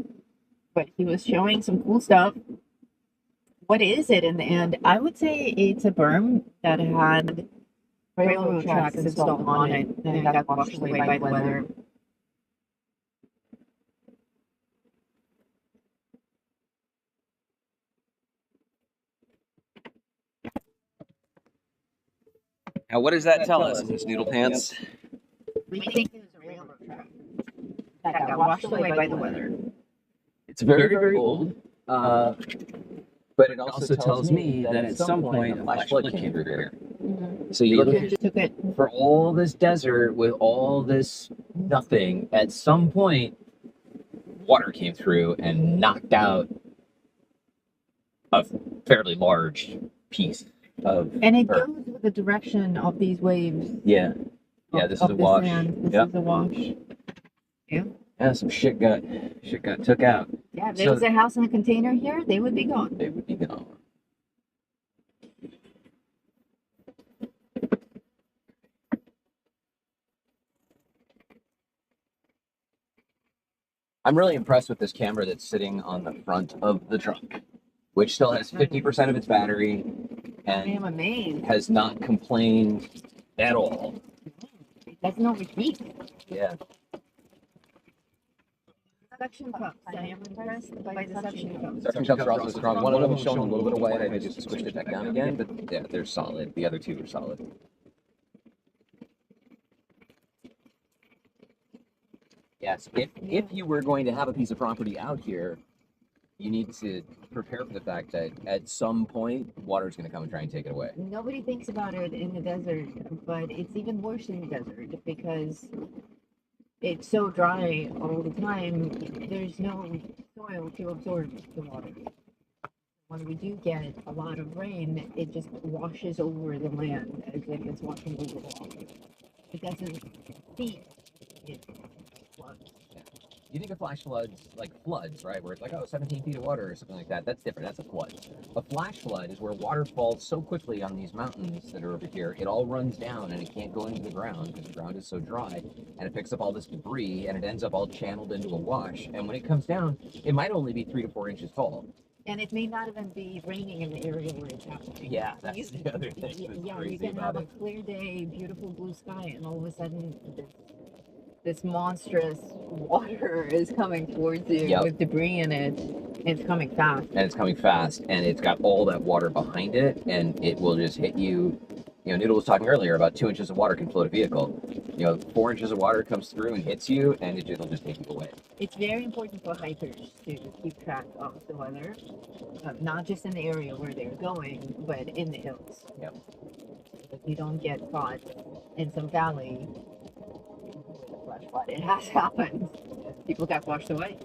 but he was showing some cool stuff. What is it in the end? I would say it's a berm that had railroad tracks installed on it and it got washed away by the weather. Now, what does that tell us, Miss Noodle Pants? We think it was a railroad track that got washed away by the weather. It's very, very old. But it also tells me that at some point a flash flood came through here. So you look Just took it. for all this desert with all this nothing. At some point, water came through and knocked out a fairly large piece of. And it earth. goes with the direction of these waves. Yeah. Yeah, this is of a the wash. Sand. This Yep. is a wash. Yeah, some shit got took out. Yeah, if there So- was a house in a container here, they would be gone. They would be gone. I'm really impressed with this camera that's sitting on the front of the truck, which still has 50% of its battery I am and amazed. has not complained at all. That's no repeat. Yeah. Suction cups. I am impressed by the suction cups. Suction cups are also strong. One of them was showing a little bit of white. I just squished it back down again, but yeah, they're solid. The other two are solid. Yes, if you were going to have a piece of property out here, you need to prepare for the fact that at some point, water's going to come and try and take it away. Nobody thinks about it in the desert, but it's even worse in the desert because it's so dry all the time. There's no soil to absorb the water. When we do get a lot of rain, it just washes over the land as if it's washing over the water. It doesn't seep. It floods. You think of flash floods like floods, right? Where it's like, oh, 17 feet of water or something like that. That's different. That's a flood. A flash flood is where water falls so quickly on these mountains that are over here, it all runs down and it can't go into the ground because the ground is so dry, and it picks up all this debris and it ends up all channeled into a wash. And when it comes down, it might only be 3 to 4 inches tall. And it may not even be raining in the area where it's happening. Yeah, that's the other thing that's Yeah, crazy you can about have a it. clear day, beautiful blue sky, and all of a sudden this monstrous water is coming towards you Yep. with debris in it. It's coming fast. And it's coming fast, and it's got all that water behind it, and it will just hit you. You know, Noodle was talking earlier about 2 inches of water can float a vehicle. 4 inches of water comes through and hits you, and it'll just take you away. It's very important for hikers to keep track of the weather, not just in the area where they're going, but in the hills. Yep. If you don't get caught in some valley with a flash flood, it has happened. People got washed away.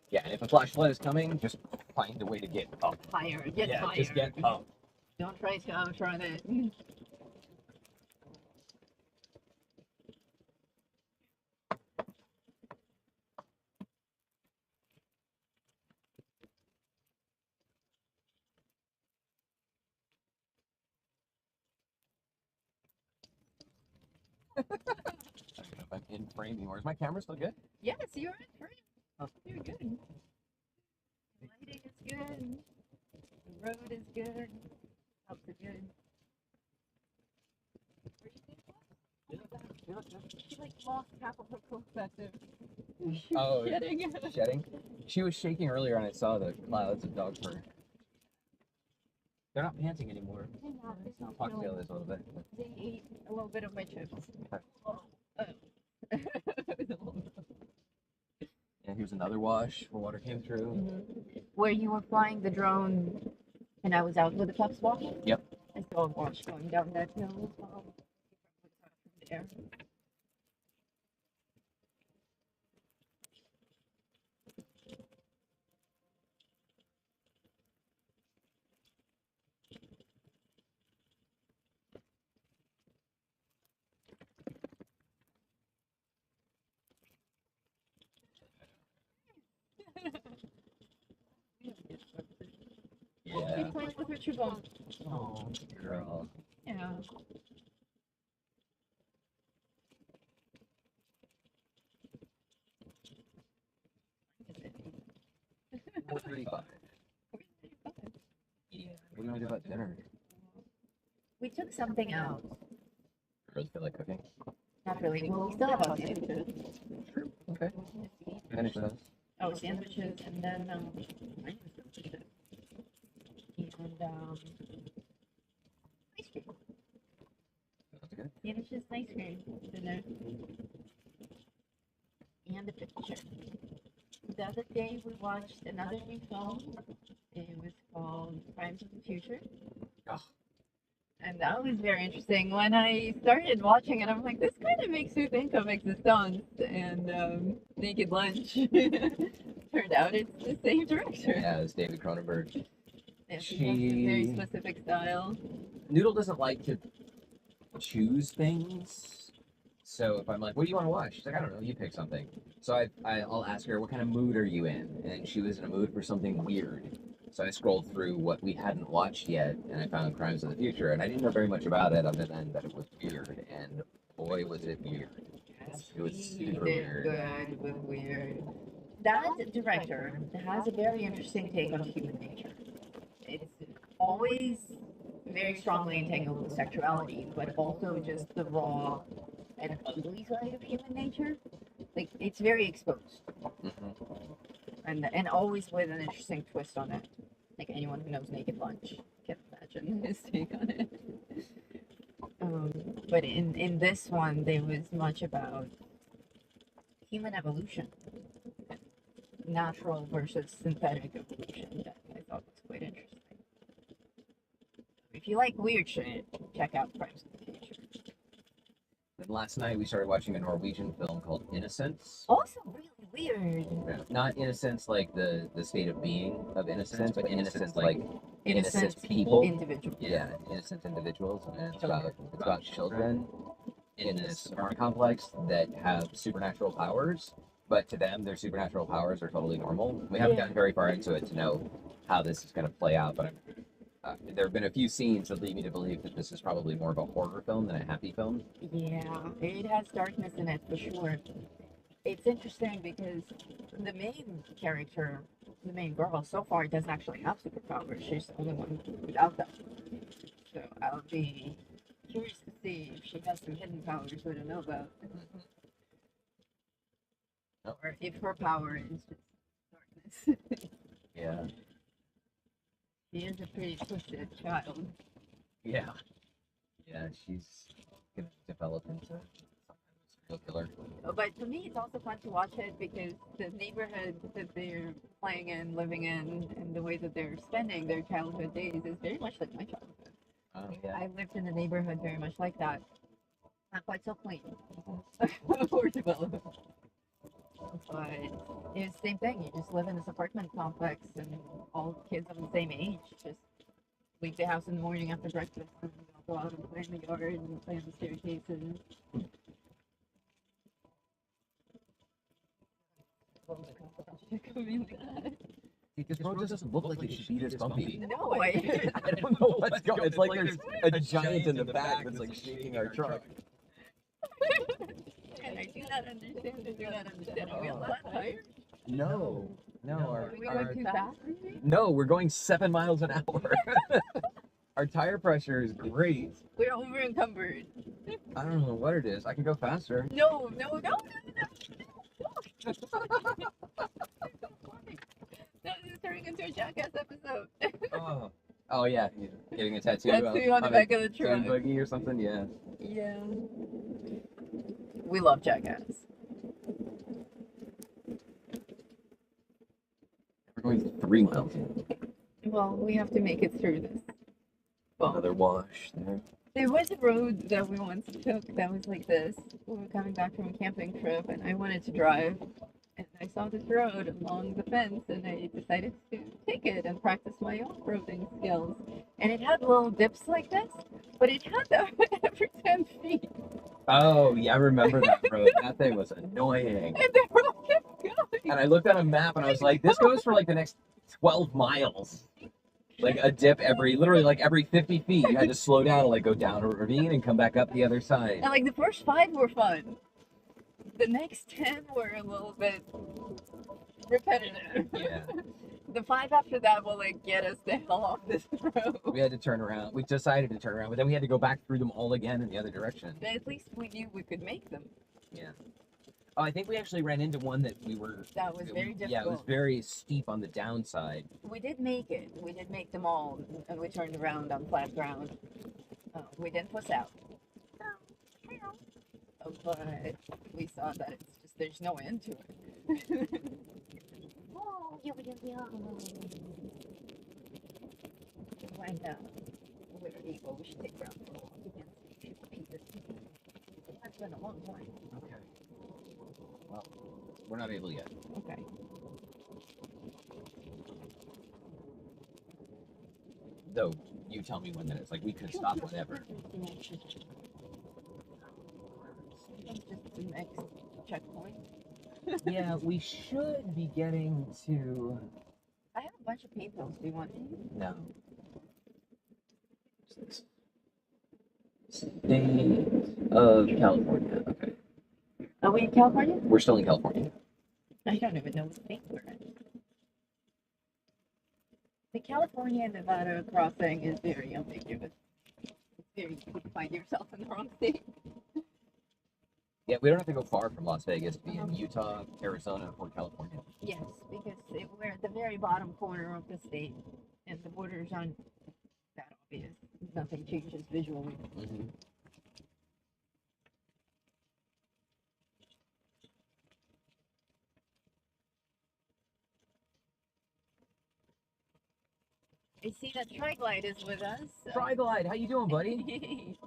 Yeah, and if a flash flood is coming, just find a way to get up. Higher, get Yeah, higher. just get up. Don't try to outrun it. I don't know if I'm in frame anymore. Is my camera still good? Yes, you're in frame. Oh, you're good. The lighting is good. The road is good. Helps are good. Where do you think? She like lost half of her perspective. Oh, Kidding. shedding. She was shaking earlier, and I saw the clouds of dog fur. They're not panting anymore. Foxtail is a little bit. They ate a little bit of my chips. Oh. And here's another wash where water came through. Where you were flying the drone and I was out with the pups walking? Yep. I saw a wash going down that hill as well. There. Yeah. She plays with her chew bone. Oh, girl. Yeah. 4:35. Yeah. What do you want to do about dinner? We took something out. Really feel like cooking? Not really. Well, we still have our sandwiches. Okay. Finish those. Oh, sandwiches and then and ice cream. That's good. Sandwiches, ice cream, dinner, and a picture. The other day we watched another new film. It was called Crimes of the Future. Oh. And that was very interesting. When I started watching it, I'm like, this kind of makes me think of Existence and Naked Lunch. Turned out it's the same director. Yeah, it was David Cronenberg. Yeah, he has a very She specific style. Noodle doesn't like to choose things. So if I'm like, what do you want to watch? She's like, I don't know, you pick something. So I'll ask her, what kind of mood are you in? And she was in a mood for something weird. So I scrolled through what we hadn't watched yet, and I found Crimes of the Future, and I didn't know very much about it other than that it was weird, and boy was it weird. It was super weird. Good with weird. That director has a very interesting take on human nature. It's always very strongly entangled with sexuality, but also just the raw and ugly side of human nature. Like, it's very exposed. And always with an interesting twist on it. Like, anyone who knows Naked Lunch can imagine his take on it. But in this one, there was much about human evolution. Natural versus synthetic evolution that I thought was quite interesting. If you like weird shit, check out Crimes of the Future. Then last night we started watching a Norwegian film called Innocence. Also really weird. Not innocence like the state of being of innocence, but innocence like Innocent innocent people. individuals. Yeah, innocent individuals. And it's about children in this apartment complex that have supernatural powers, but to them, their supernatural powers are totally normal. We haven't gotten very far into it to know how this is going to play out, but there have been a few scenes that lead me to believe that this is probably more of a horror film than a happy film. Yeah, it has darkness in it for sure. It's interesting because the main character, the main girl, so far doesn't actually have superpowers. She's the only one without them. So I'll be curious to see if she has some hidden powers we don't know about. Or if her power is just darkness. Yeah. She is a pretty twisted child. Yeah. Yeah, she's going to develop into some kind of serial killer. But for me, it's also fun to watch it because the neighborhood that they're playing in, living in, and the way that they're spending their childhood days is very much like my childhood. Oh, yeah. I lived in a neighborhood very much like that. Not quite so clean or developed. But it's the same thing. You just live in this apartment complex and all kids of the same age just leave the house in the morning after breakfast and go out and play in the yard and play on the staircases. This road doesn't look like it should be this bumpy. No, I don't know what's going on. It's like there's a giant in the back that's like shaking our truck. and I do not understand. Are we on flat tire? No. Are we going too fast? No, we're going 7 miles an hour. Our tire pressure is great. We're over encumbered. I don't know what it is. I can go faster. No. This is turning into a Jackass episode. Oh yeah, getting a tattoo. Tattoo on the back of the truck. Buggy or something. Yeah. Yeah. We love Jackass. We're going 3 miles. Well, we have to make it through this. Well, Another wash there. there was a road that we once took that was like this. We were coming back from a camping trip, and I wanted to drive. And I saw this road along the fence, and I decided to take it and practice my off-roading skills. And it had little dips like this, but it had them every 10 feet. Oh yeah, I remember that road. That thing was annoying. And the road kept going. And I looked at a map and I was like, this goes for like the next 12 miles. Like a dip literally like every 50 feet. You had to slow down and like go down a ravine and come back up the other side. And like the first 5 were fun. The next 10 were a little bit repetitive. Yeah. The 5 after that will like get us the hell off this road. We had to turn around. We decided to turn around, but then we had to go back through them all again in the other direction. But at least we knew we could make them. Yeah. Oh, I think we actually ran into one that we were... That was very difficult. Yeah, it was very steep on the downside. We did make it. We did make them all, and we turned around on flat ground. We didn't puss out. But we saw that it's just, there's no end to it. When we're able, we should take ground. long time. Okay. Well, we're not able yet. Okay. Though, you tell me when that is. Like, we could stop whenever. Just the next checkpoint. Yeah, we should be getting to... I have a bunch of papers. Do you want any? No. State of California. Okay. Are we in California? We're still in California. I don't even know what state we're in. The California and Nevada crossing is very ambiguous. It's very easy to find yourself in the wrong state. Yeah, we don't have to go far from Las Vegas to be in Utah, Arizona, or California. Yes, because we're at the very bottom corner of the state, and the borders aren't that obvious. Nothing changes visually. Mm-hmm. I see that Triglide is with us. Triglide, how you doing, buddy?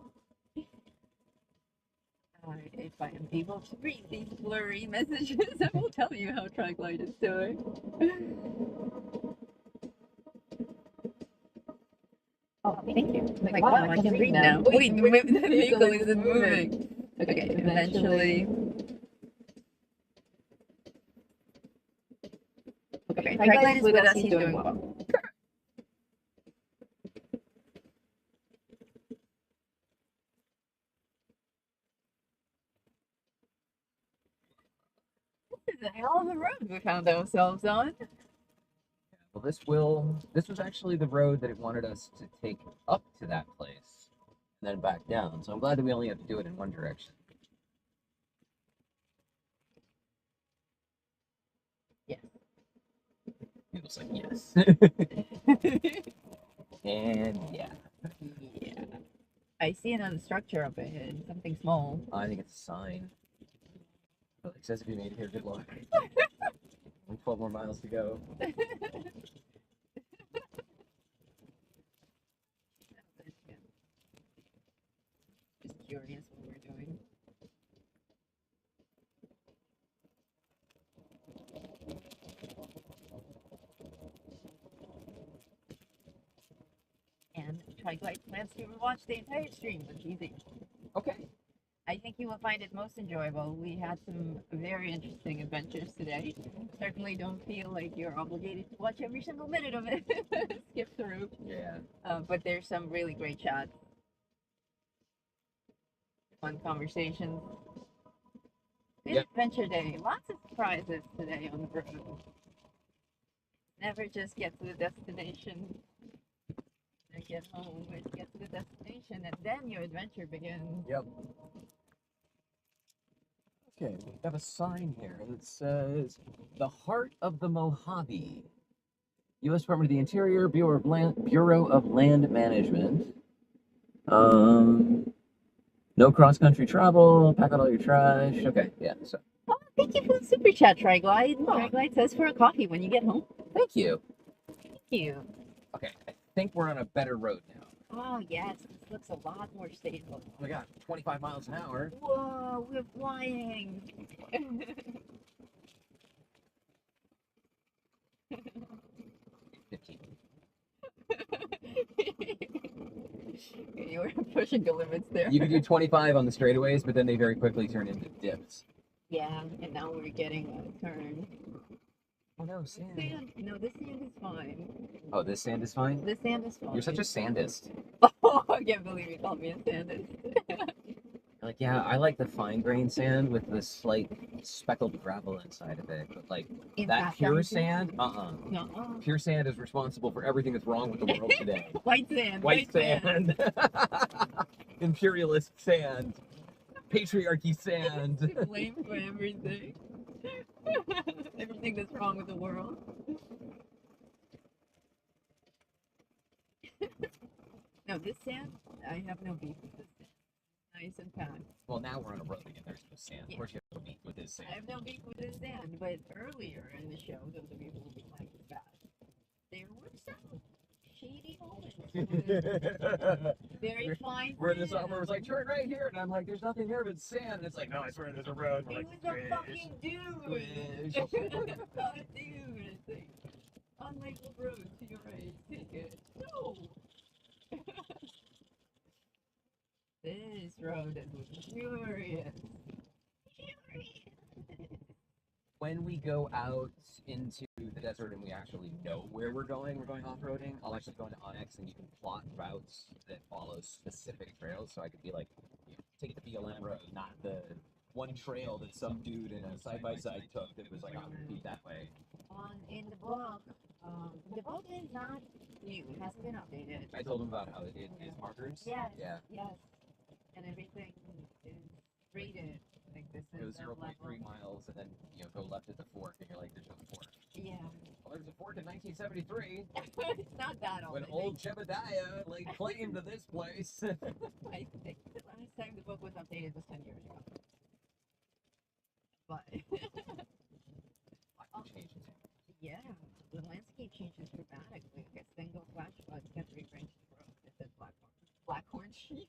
If I am able to read these blurry messages, I will tell you how Triglide is doing. Oh, thank you. Like, wow, I can read now. Wait, the vehicle isn't moving. Okay, eventually. Okay, Triglide is with us. He's doing well. This is a hell of a road we found ourselves on. Well, this was actually the road that it wanted us to take up to that place and then back down. So I'm glad that we only have to do it in one direction. Yes. It was like, yes. And yeah. Yeah. I see another structure up ahead, something small. I think it's a sign. It says if you made it here, good luck. 12 more miles to go. Just curious what we're doing. And Triglide plans to watch the entire stream with easy. Okay. I think you will find it most enjoyable. We had some very interesting adventures today. Certainly don't feel like you're obligated to watch every single minute of it. Skip through. Yeah. But there's some really great chats. Fun conversations. Good Yep. adventure day. Lots of surprises today on the road. Never just get to the destination and get home. But get to the destination and then your adventure begins. Yep. Okay, we have a sign here that says the Heart of the Mojave. U.S. Department of the Interior, Bureau of Land Management. No cross-country travel, pack out all your trash. Okay, yeah, so. Oh, thank you for the super chat, Triglide. Triglide says for a coffee when you get home. Thank you. Thank you. Okay, I think we're on a better road now. Oh, yes, this looks a lot more stable. We got 25 miles an hour. Whoa, we're flying. 15. You were pushing the limits there. You can do 25 on the straightaways, but then they very quickly turn into dips. Yeah, and now we're getting a turn. Oh no, sand. Sand. No, this sand is fine. Oh, this sand is fine? This sand is fine. You're such a sandist. Oh, I can't believe you called me a sandist. Like, yeah, I like the fine grain sand with the slight speckled gravel inside of it. But like In that fact, pure I'm- sand, No. Pure sand is responsible for everything that's wrong with the world today. White sand. White sand. Imperialist sand. Patriarchy sand. Blame for everything. Everything that's wrong with the world. No, this sand, I have no beef with this sand. Nice and packed. Well, now we're on a road again. There's no sand. Of Yeah. course you have no beef with this I sand. have no beef with this sand, but earlier in the show, those of you who will be like that, there were some shady moments. Very fine. Where the summer was like, turn right here, and I'm like, there's nothing there but sand. And it's like, no, I swear there's a road. We're It like, was a fucking dude. squish. A dude. It's like, unlabeled road to your right. Take it. No. This road is furious. When we go out into the desert and we actually know where we're going off-roading, I'll actually go into Onyx and you can plot routes that follow specific trails. So I could be like, take it to BLM Road, not the one trail that some dude in a side-by-side took that was like 100 feet that way. In the book is not new. It hasn't been updated. I told him about how it is markers. Yes. Yeah. Yes. And everything is rated. Like this It was is a 0.3 level. miles, and then go left at the fork, and you're like, "There's no fork." Yeah. Well, there's a fork in 1973 It's not that old. when I old Jebediah laid claim to this place. I think the last time the book was updated was 10 years ago. But Changes. yeah, the landscape changes dramatically. Like a single flashlight gets rearranged the road. It says Blackhorn sheep.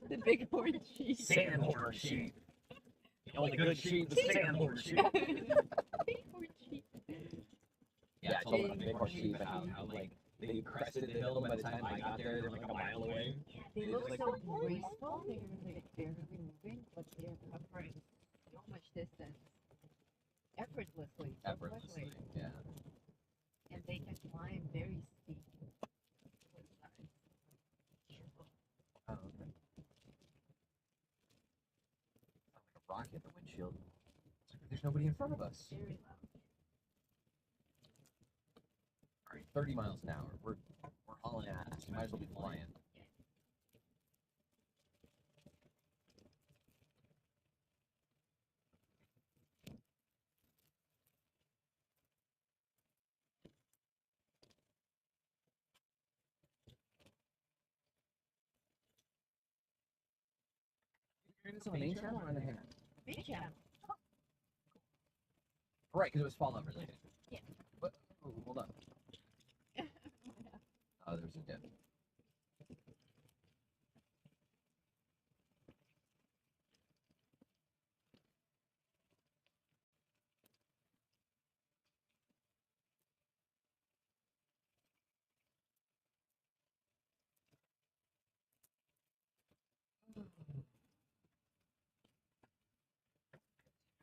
The big horn sheep. Sandhorn sheep. The only good sheep, the sandhorn sheep. Big horn sheep. Yeah, I told him about the big horse sheep and how like they crested the hill, and by the time I got there, they were like a mile away. Yeah, they look like, so graceful. They're like barely moving, but they're covering so much distance effortlessly. So Effortlessly, quickly. yeah. And they can climb very steep cliffsides. Oh, okay. Sounds like a rock hit the windshield. It's like there's nobody in front of us. Very loud. All right, 30 miles an hour. We're hauling ass. We might as well be flying. You're in the main channel or in the hand? Big channel. Right, because it was Fallout related. Yeah. But oh, hold on. Oh, there was a dip.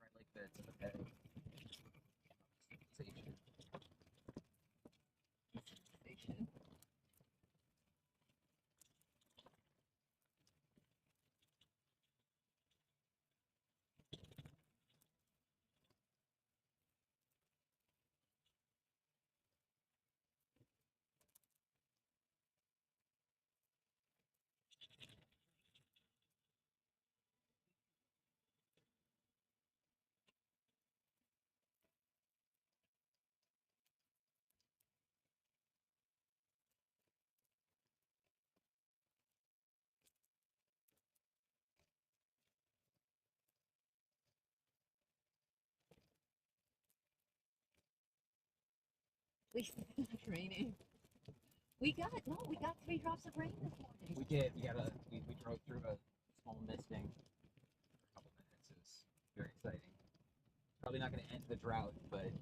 Right, like that to the bed. Station. Station. At least it's not raining. We got 3 drops of rain this morning. We did. We drove through a small misting for a couple minutes. It was very exciting. Probably not going to end the drought, but it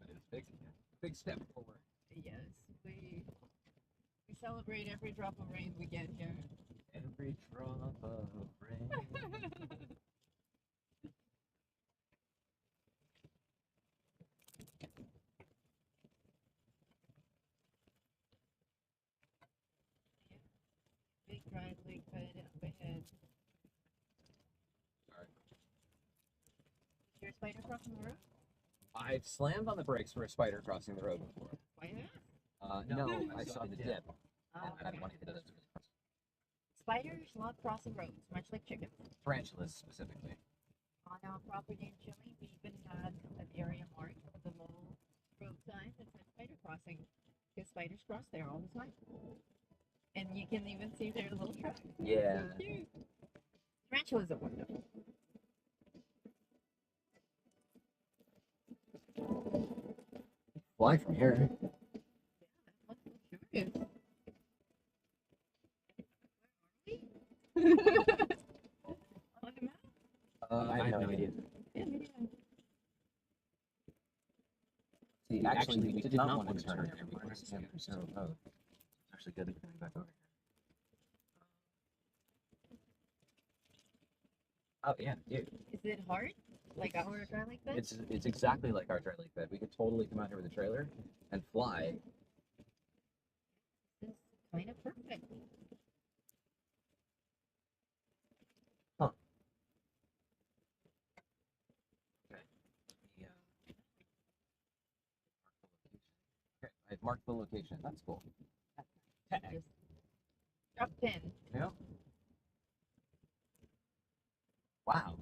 was big step forward. Yes, we celebrate every drop of rain we get here. Every drop of rain. Big dry lake bed up ahead. Sorry. Is your spider crossing the road? I've slammed on the brakes for a spider crossing the road before. Spider? No, I saw the dip. Oh, And I don't okay. want to hit those. Spiders love crossing roads, much like chickens. Tarantulas specifically. On our property in Chile, we even had an area marked with a little road sign that said spider crossing. Because spiders cross there all the time. And you can even see their little tracks. Yeah. So cute. Tarantulas are wonderful. Fly from here. Yeah, that's so curious. I have no idea. See, actually, we did not want to turn there. We wanted to have zero mode. It's actually good that coming back over here. Oh yeah, dude. Is it hard? Like our dry lake bed? It's exactly like our dry lake bed. We could totally come out here with a trailer and fly. It's kind of perfect. Huh. Okay. Yeah. Okay, I've marked the location. That's cool. Tag. Just drop pin. Yeah. Wow.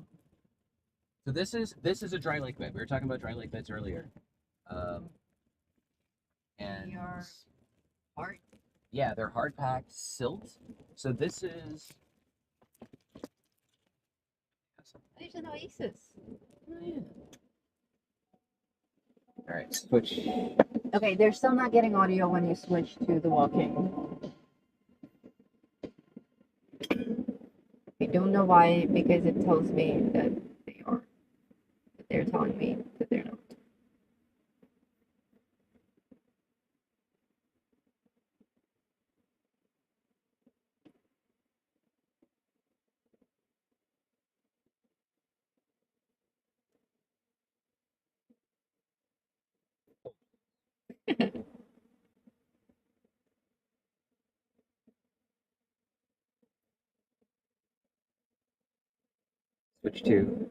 So this is a dry lake bed. We were talking about dry lake beds earlier. And They are hard. yeah, they're hard packed silt. So this is There's an oasis. oh, yeah. All right, switch. Okay, they're still not getting audio when you switch to the walking. I don't know why, because it tells me that they are. But they're telling me that they're not. Switch to.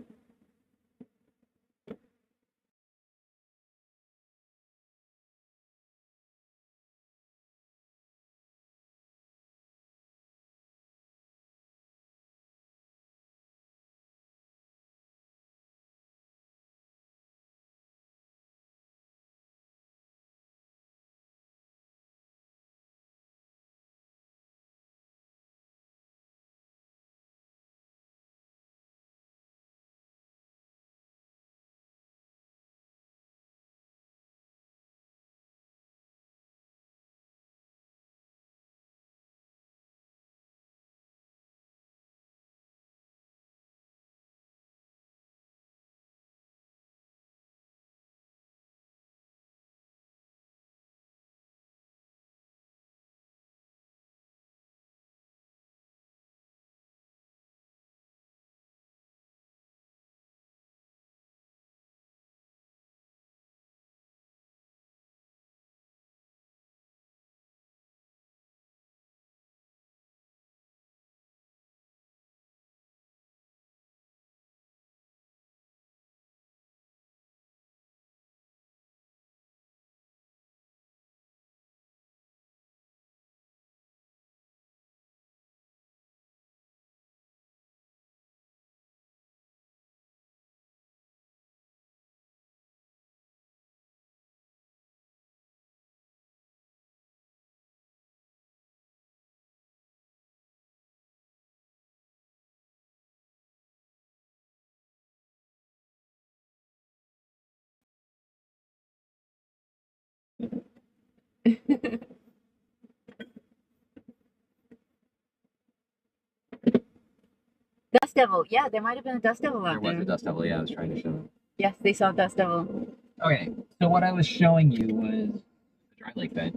Dust Devil. Yeah, there might have been a Dust Devil There out was there. a dust devil. Yeah, I was trying to show them. Yes, they saw Dust Devil. Okay, so what I was showing you was the dry lake bed.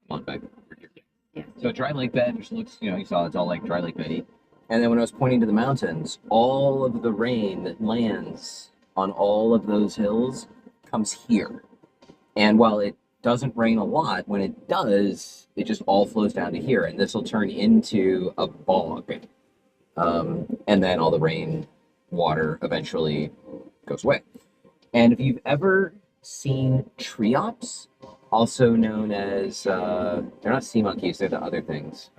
Come on back. Yeah. So a dry lake bed, which looks, you saw it's all like dry lake beddy. And then when I was pointing to the mountains, all of the rain that lands on all of those hills comes here. And while it doesn't rain a lot, when it does, it just all flows down to here. And this will turn into a bog. And then all the rain water eventually goes away. And if you've ever seen triops, also known as, they're not sea monkeys, they're the other things.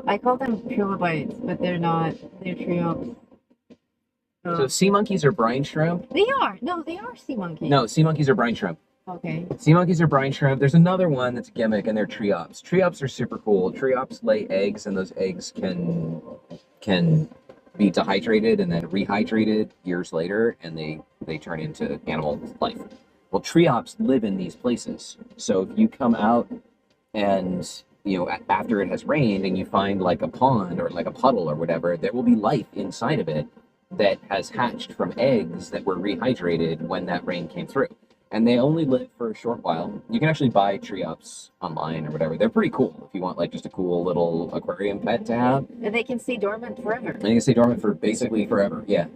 I call them trilobites, but they're not. They're triops. So sea monkeys are brine shrimp. They are. No, they are sea monkeys. No, sea monkeys are brine shrimp. Okay. Sea monkeys are brine shrimp. There's another one that's a gimmick, and they're triops. Triops are super cool. Triops lay eggs, and those eggs can be dehydrated and then rehydrated years later, and they turn into animal life. Well, triops live in these places. So if you come out and after it has rained and you find like a pond or like a puddle or whatever, there will be life inside of it that has hatched from eggs that were rehydrated when that rain came through. And they only live for a short while. You can actually buy tree ups online or whatever. They're pretty cool if you want like just a cool little aquarium pet to have. And they can stay dormant forever. And you can stay dormant for basically forever. Yeah.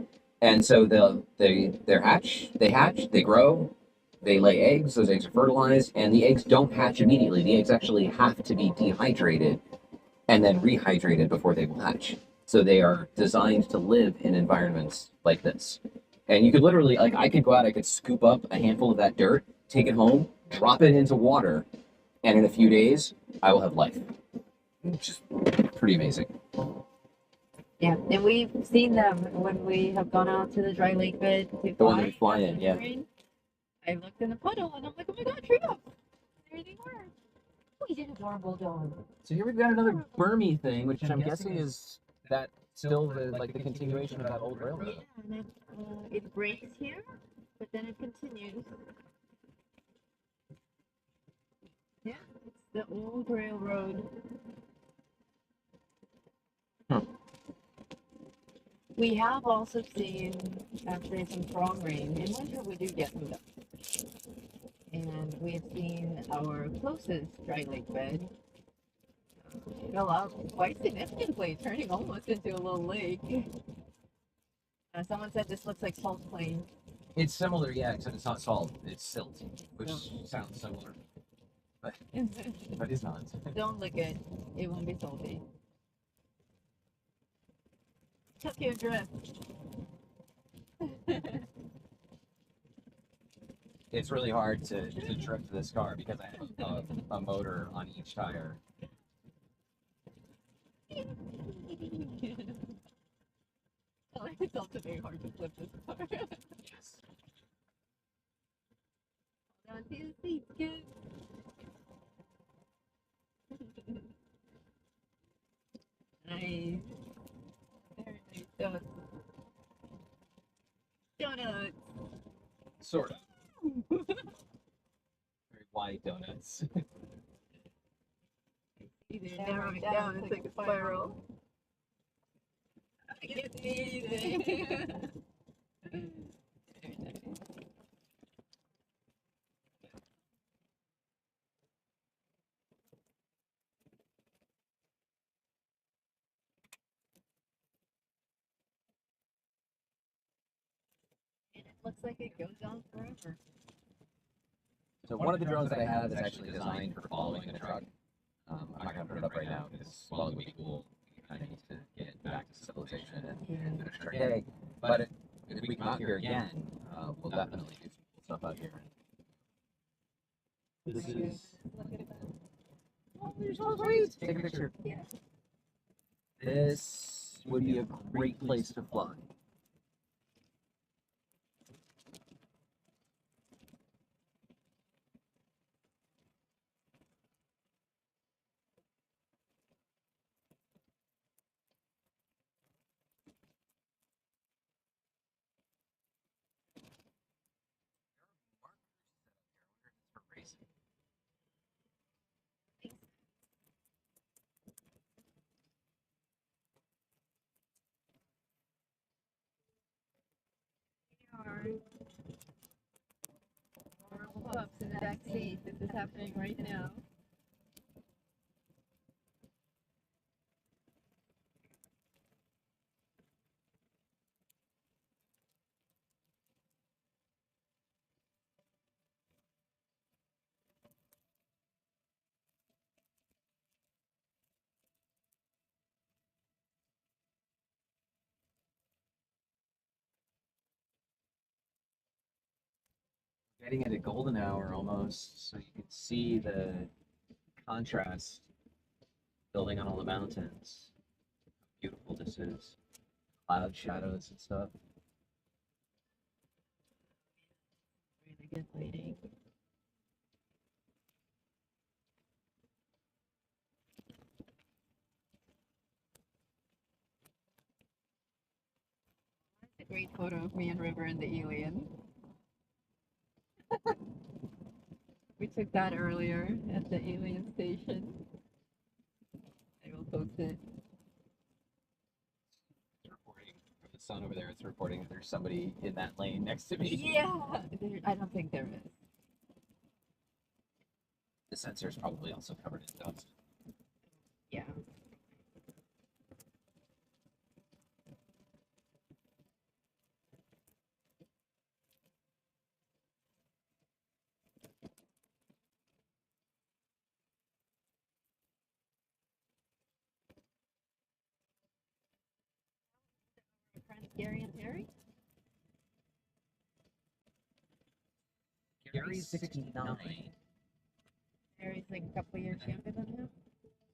And so they hatch, they grow, they lay eggs. Those eggs are fertilized, and the eggs don't hatch immediately. The eggs actually have to be dehydrated and then rehydrated before they will hatch. So they are designed to live in environments like this. And you could literally, like, I could go out, I could scoop up a handful of that dirt, take it home, drop it into water, and in a few days, I will have life. Which is pretty amazing. Yeah, and we've seen them when we have gone out to the dry lake bed to The one that we fly in, yeah. I looked in the puddle and I'm like, oh my god, tree up! There they were. Oh, he's an adorable dog. So here we've got another Burmy thing, which I'm guessing is that still the continuation of that old Yeah, railroad. and it breaks here, but then it continues. Yeah, it's the old railroad. Huh. We have also seen, after some strong rain, in winter we do get some dust. And we have seen our closest dry lake bed fill up quite significantly, turning almost into a little lake. Someone said this looks like salt plain. It's similar, yeah, except it's not salt, it's silt, which sounds similar, but it's not. Don't lick it, it won't be salty. Tokyo drift. It's really hard to drift this car because I have a motor on each tire. It's also very hard to flip this car. Yes. Hold on to your seat, kids. Nice. Very nice donuts. Donuts. Sort of. Very wide donuts. Either narrowing down, it's like a spiral. I can't see anything. Very nice. And it looks like it goes on forever. So one of the drones that I have is actually designed for following the truck. I'm not going to put it up right now because while it would be cool, we kind of need to get back to civilization and finish our day. But if we come out here again, we'll definitely do some cool stuff out here. This is... Oh, you're so great! Take a picture. Yeah. This would be a great place to fly. Pups in the back seat. This is happening right now. Getting at a golden hour almost, so you can see the contrast building on all the mountains. How beautiful this is. Cloud shadows and stuff. Really good lighting. That's a great photo of me and River and the alien. We took that earlier at the alien station. post it. It's reporting from the sun over there. It's reporting that there's somebody in that lane next to me. Yeah, I don't think there is. The sensor is probably also covered in dust. Yeah. Friends Gary and Terry? Gary's 69. Terry's like a couple years younger than him.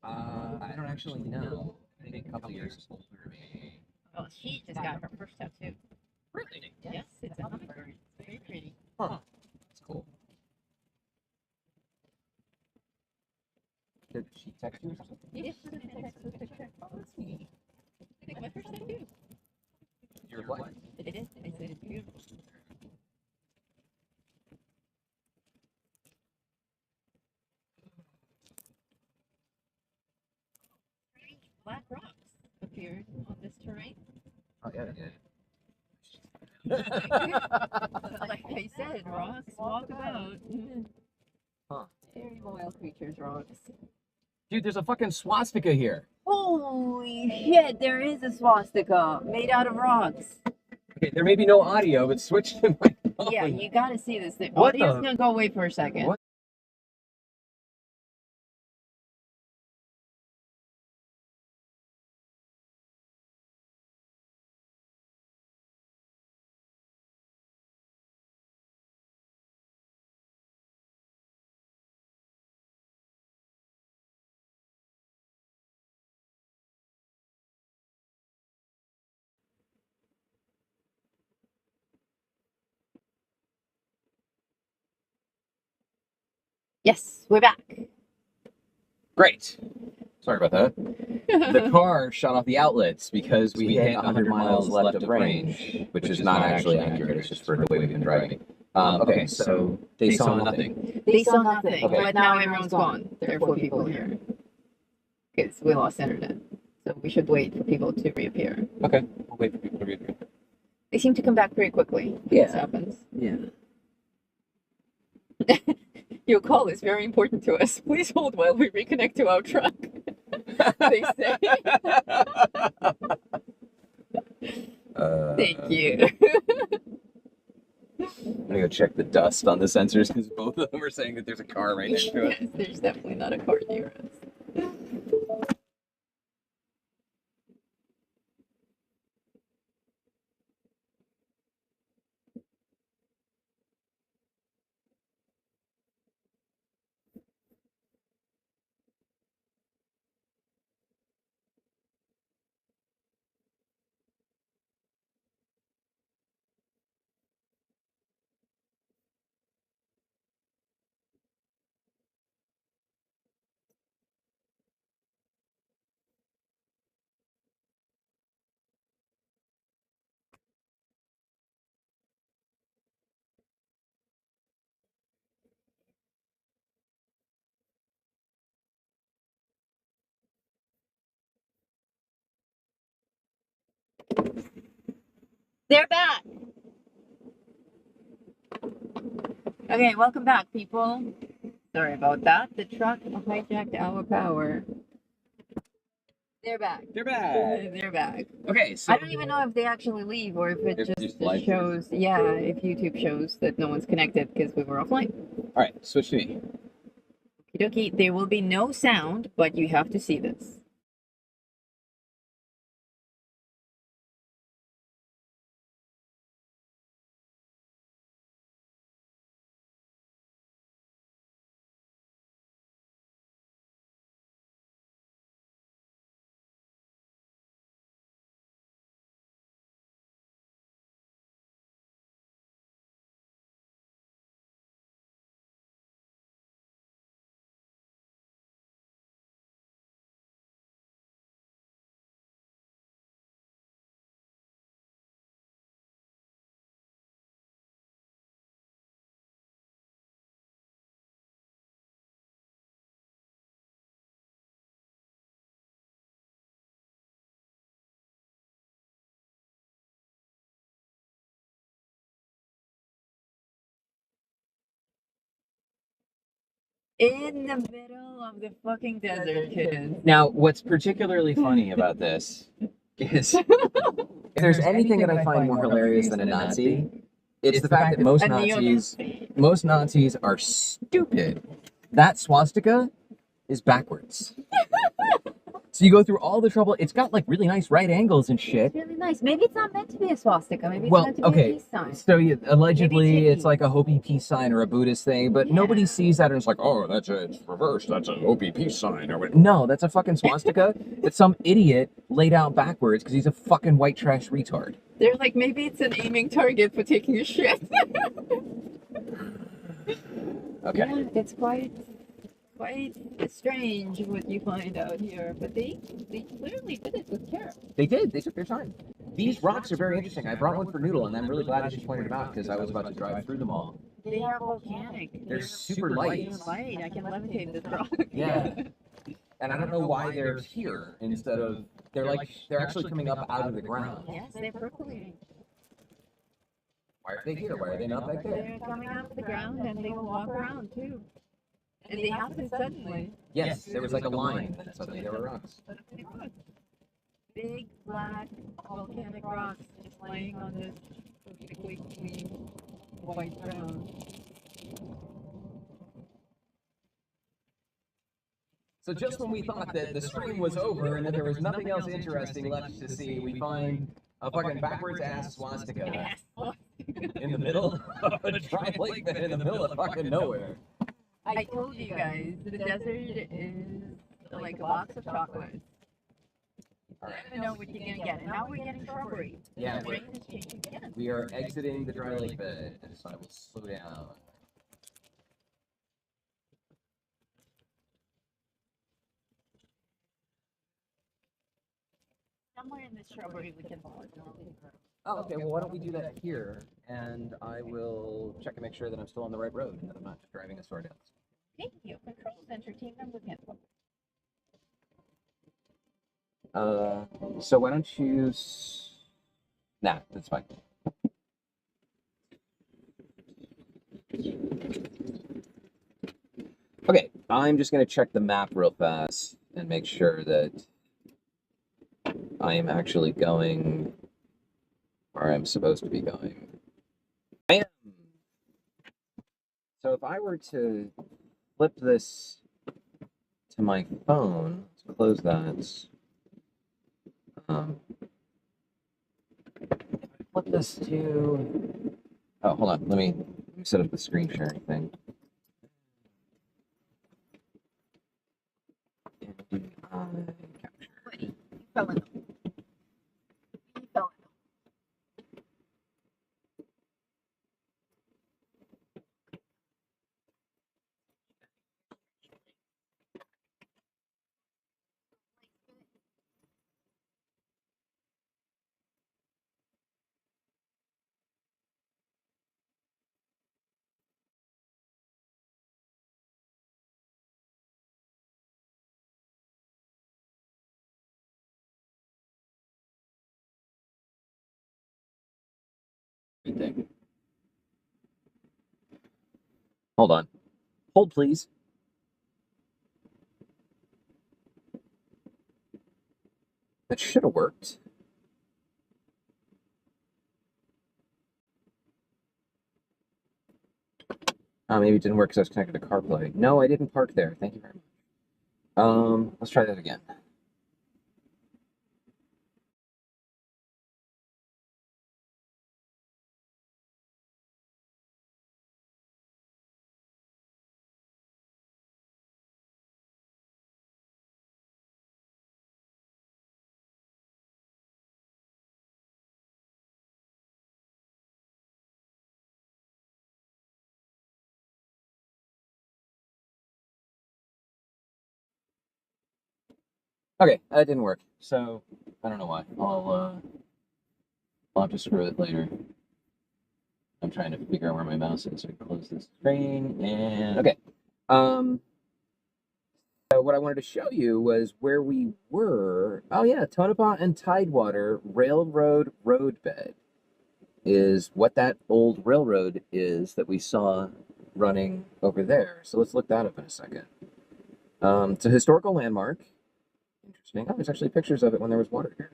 I don't actually know. I think a couple years older, maybe. Oh, she just got her first tattoo. Really? Yes, it's a hummingbird. It's very pretty. Huh. That's cool. Did she text you or something? Yes, text with a picture. Oh, that's neat. I think my first tattoo. Your what? It is. I said it's beautiful. Black rocks appeared on this terrain. Oh, yeah, yeah. Like I said, rocks walk about. Huh. Very loyal creatures, rocks. Dude, there's a fucking swastika here. Holy shit, there is a swastika made out of rocks. Okay, there may be no audio, but switch to my phone. Yeah, you gotta see this thing. What Audio's the- gonna go away for a second. What? Yes, we're back. Great. Sorry about that. The car shut off the outlets because we hit 100 miles left of range, which is not actually accurate. It's just for the way we've been driving. Okay, so they saw nothing. They saw nothing, Okay. but now everyone's gone. There are 4 people here. Because we lost internet. So we should wait for people to reappear. Okay, we'll wait for people to reappear. They seem to come back pretty quickly when this happens. Yeah. Your call is very important to us. Please hold while we reconnect to our truck. They say. Thank you. I'm gonna go check the dust on the sensors because both of them are saying that there's a car right next to it. Yes, there's definitely not a car near us. They're back. Okay, welcome back, people. Sorry about that. The truck hijacked our power. They're back. They're back. They're back. Okay, so I don't even know if they actually leave or if it If just just live shows. Yeah, if YouTube shows that no one's connected because we were offline. all right, switch to me. Okie dokie. There will be no sound, but you have to see this. In the middle of the fucking desert, kids. Now, what's particularly funny about this is if there's anything that I find more hilarious than a Nazi, it's the fact that most A Nazis are stupid. That swastika is backwards. So you go through all the trouble. It's got like really nice right angles and shit. It's really nice. Maybe it's not meant to be a swastika. Maybe it's Well, meant to be a okay. peace sign. So allegedly Maybe it's like a Hopi peace sign or a Buddhist thing, but nobody sees that and it's like, oh, it's reversed. That's a Hopi peace sign or what? No, that's a fucking swastika that some idiot laid out backwards because he's a fucking white trash retard. They're like, maybe it's an aiming target for taking a shit. Okay. Yeah, it's quite strange what you find out here, but they clearly did it with care. They did. They took their time. These rocks are very interesting. I brought one for Noodle, and I'm really glad that she pointed them out because I was about to drive through them all. They are volcanic. They're super light. Light. I can levitate this rock. Yeah. And I don't know why they're here instead of they're actually coming up out of the ground. Yes, they're percolating. Why are they here? Why are they not back there? They're coming out of the ground and they will walk around too. And they happen suddenly. Yes, there was like a line, and suddenly there were rocks. Big black volcanic rocks just laying on this perfectly clean white ground. So just when we thought that the stream was over and that there was nothing else interesting left to see, we find a fucking backwards ass swastika in the middle of a dry lake bed in the middle of fucking nowhere. I told you guys, the desert is like a box of chocolates. You never know what you're gonna get. And now we're getting shrubbery. Yeah, The rain is changing again. we are exiting the dry lake bed, so I will slow down. Somewhere in this shrubbery we can pause. Oh, okay, well, why don't we do that here, and I will check and make sure that I'm still on the right road and that I'm not driving a Cerdyll. Thank you. Control center team member cancel. So why don't you... Nah, that's fine. Okay, I'm just going to check the map real fast and make sure that I am actually going where I'm supposed to be going. I am. So if I were to flip this to my phone, let's close that. Flip this to... Oh, hold on. Let me set up the screen sharing thing. Capture. Buddy, you fell in them. You fell in them. Thing. Hold on. Hold, please. That should have worked. Maybe it didn't work because I was connected to CarPlay. No, I didn't park there. Thank you very much. Let's try that again. Okay, that didn't work. So I don't know why. I'll have to screw it later. I'm trying to figure out where my mouse is. So I close this screen and okay. So what I wanted to show you was where we were. Oh yeah, Tonopah and Tidewater Railroad roadbed is what that old railroad is that we saw running over there. So let's look that up in a second. It's a historical landmark. Interesting. Oh, there's actually pictures of it when there was water here.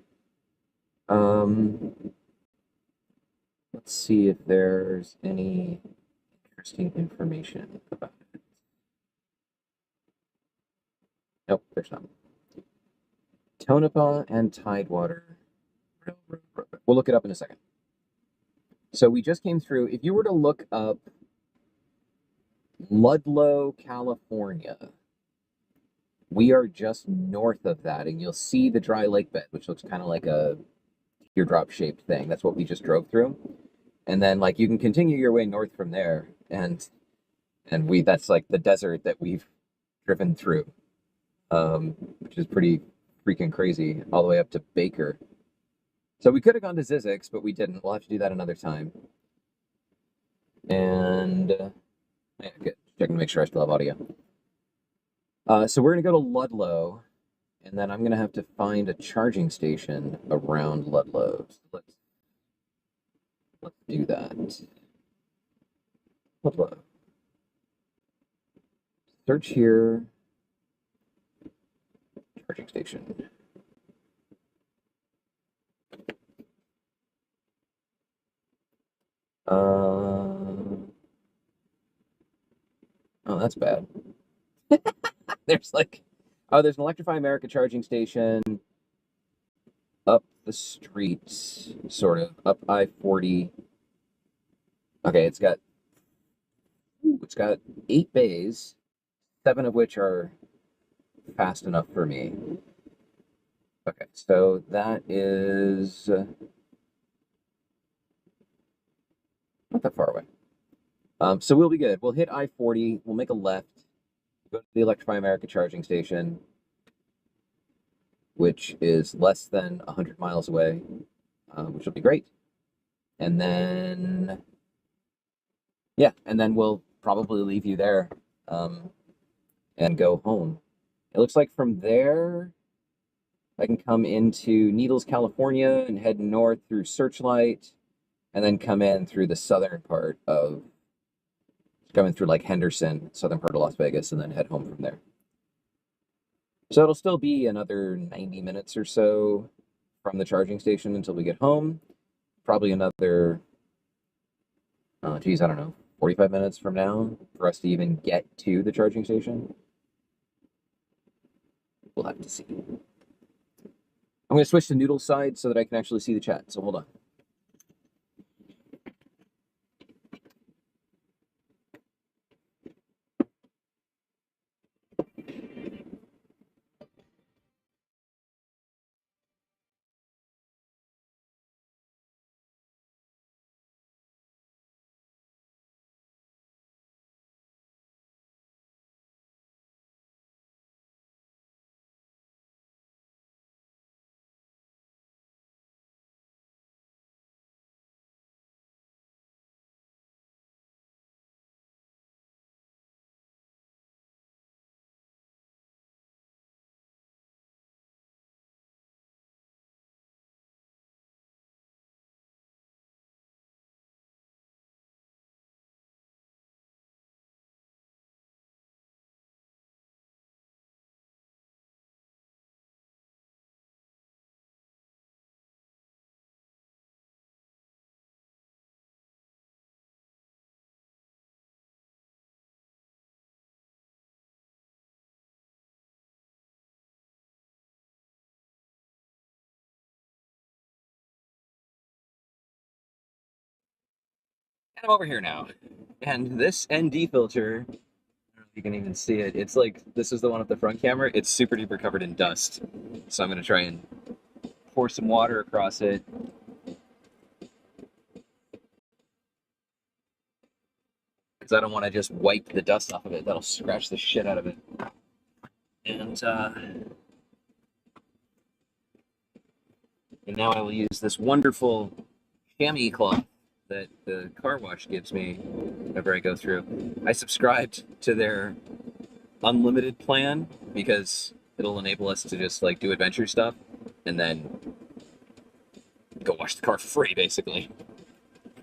Let's see if there's any interesting information about it. Nope, there's not. Tonopah and Tidewater Railroad. We'll look it up in a second. So we just came through. If you were to look up Ludlow, California, we are just north of that, and you'll see the dry lake bed, which looks kind of like a teardrop shaped thing. That's what we just drove through. And then like you can continue your way north from there, and that's like the desert that we've driven through, which is pretty freaking crazy, all the way up to Baker. So we could have gone to Zizix, but we didn't. We'll have to do that another time. And yeah, good. Checking to make sure I still have audio. So we're gonna go to Ludlow, and then I'm gonna have to find a charging station around Ludlow. So let's do that. Ludlow. Search here. Charging station. Oh, that's bad. There's like, oh, there's an Electrify America charging station up the street, sort of, up I-40. Okay, it's got 8 bays, 7 of which are fast enough for me. Okay, so that is not that far away. So we'll be good. We'll hit I-40. We'll make a left. Go to the Electrify America charging station, which is less than 100 miles away, which will be great. And then, yeah, and then we'll probably leave you there and go home. It looks like from there, I can come into Needles, California, and head north through Searchlight, and then come in through the southern part of, coming through like Henderson, southern part of Las Vegas, and then head home from there. So it'll still be another 90 minutes or so from the charging station until we get home. Probably another, I don't know, 45 minutes from now for us to even get to the charging station. We'll have to see. I'm going to switch to Noodle's side so that I can actually see the chat, so hold on. And I'm over here now. And this ND filter, I don't know if you can even see it. It's like, this is the one with the front camera. It's super duper covered in dust. So I'm going to try and pour some water across it. Because I don't want to just wipe the dust off of it. That'll scratch the shit out of it. And now I will use this wonderful chamois cloth that the car wash gives me whenever I go through. I subscribed to their unlimited plan because it'll enable us to just like do adventure stuff and then go wash the car for free, basically.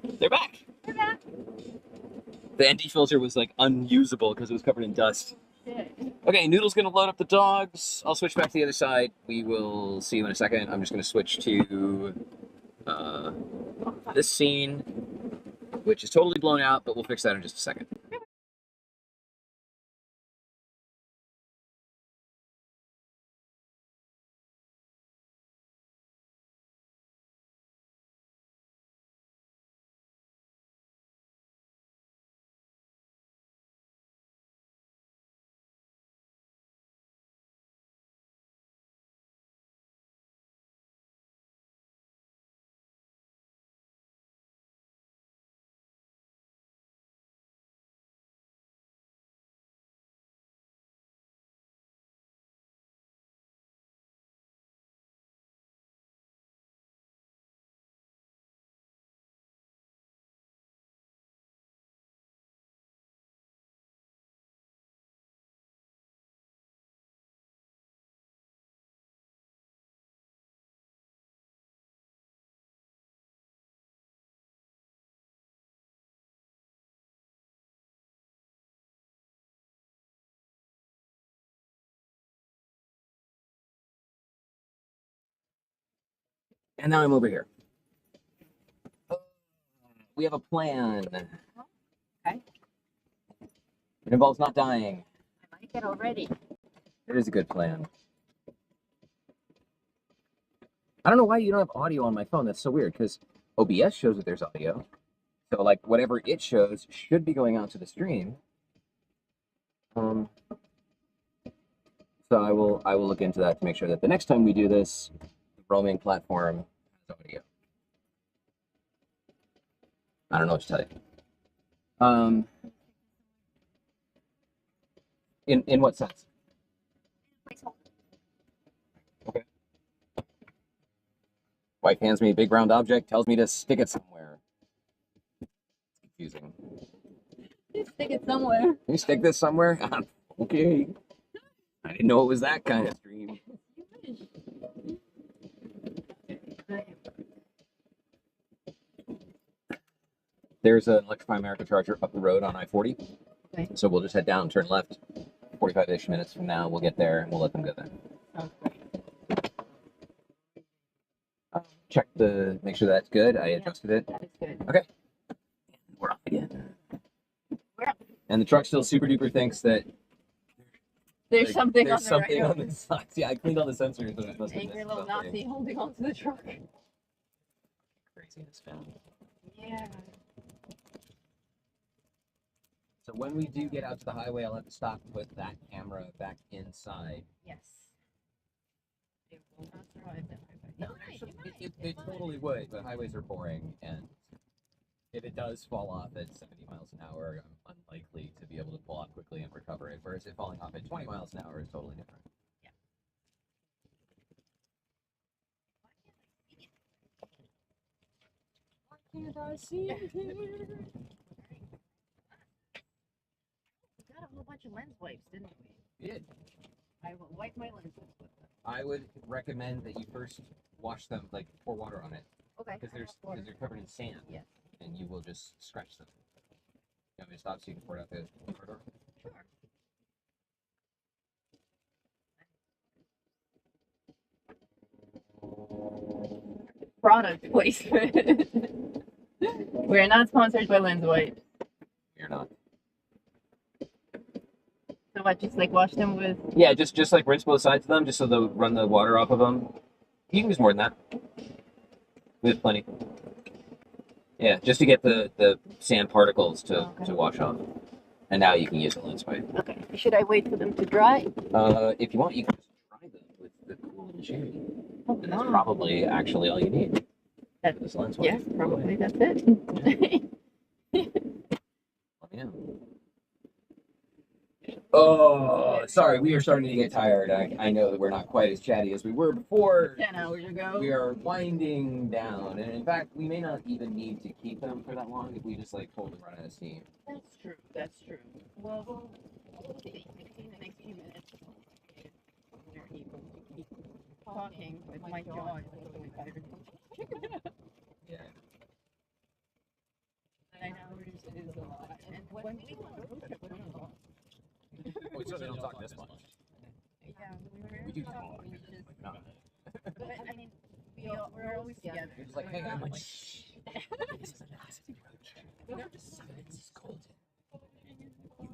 They're back. We're back. The ND filter was like unusable because it was covered in dust. Okay, Noodle's gonna load up the dogs. I'll switch back to the other side. We will see you in a second. I'm just gonna switch to this scene, which is totally blown out, but we'll fix that in just a second. And now I'm over here. We have a plan. Okay. It involves not dying. I like it already. It is a good plan. I don't know why you don't have audio on my phone. That's so weird, because OBS shows that there's audio. So, like, whatever it shows should be going out to the stream. So I will look into that to make sure that the next time we do this, the roaming platform has audio. I don't know what to tell you. In what sense? Okay. Wife hands me a big round object, tells me to stick it somewhere. It's confusing. You stick it somewhere. Can you stick this somewhere? Okay. I didn't know it was that kind of stream. There's an Electrify America charger up the road on I-40. Okay. So we'll just head down and turn left. 45-ish minutes from now, we'll get there and we'll let them go there. Sounds great. Check make sure that's good. I adjusted it. That is good. Okay. We're off again. We're up. And the truck still super duper thinks that There's like, something there's on the something right on the side. Yeah, I cleaned all the sensors. But I must have Angry missed little something. Nazi holding on to the truck. Craziness found. Yeah. So when we do get out to the highway, I'll have to stop and put that camera back inside. Yes. It will not survive the highway. No, actually, it totally would, but highways are boring, and if it does fall off at 70 miles an hour, I'm unlikely to be able to pull off quickly and recover it, whereas it falling off at 20 miles an hour is totally different. Why can't I see it here? We got a whole bunch of lens wipes, didn't we? Yeah. I will wipe my lenses with them. I would recommend that you first wash them, like pour water on it, Okay. because they're covered in sand. Yes. And you will just scratch them. You want me to stop so you can pour it out the corridor? Sure. Product placement. We're not sponsored by lens wipes. You're not. So what? Just like wash them with. Yeah, just like rinse both sides of them, just so they'll run the water off of them. You can use more than that. We have plenty. Yeah, just to get the sand particles to wash off. And now you can use the lens wipe. Okay. Should I wait for them to dry? If you want, you can just try them with the cool little cherry. Oh, And that's probably actually all you need. That- For this lens wipe. Yes, probably that's it. Yeah. Oh, sorry, we are starting to get tired. I know that we're not quite as chatty as we were before. 10 hours ago. We are winding down, and in fact, we may not even need to keep them for that long if we just like hold and run out of steam. That's true. That's true. Well, we'll see. Maybe in the next few minutes, we're able to keep talking with my jaw is totally tired. Yeah. 9 hours is a lot. And when we went on a road trip, we don't know. We certainly don't talk this much. Yeah, we were. We do talking, talk. we just, No. but I mean, we're always together. You're just like, hey, We're I'm not like, shh. This is a Nazi road trip. Silence is golden.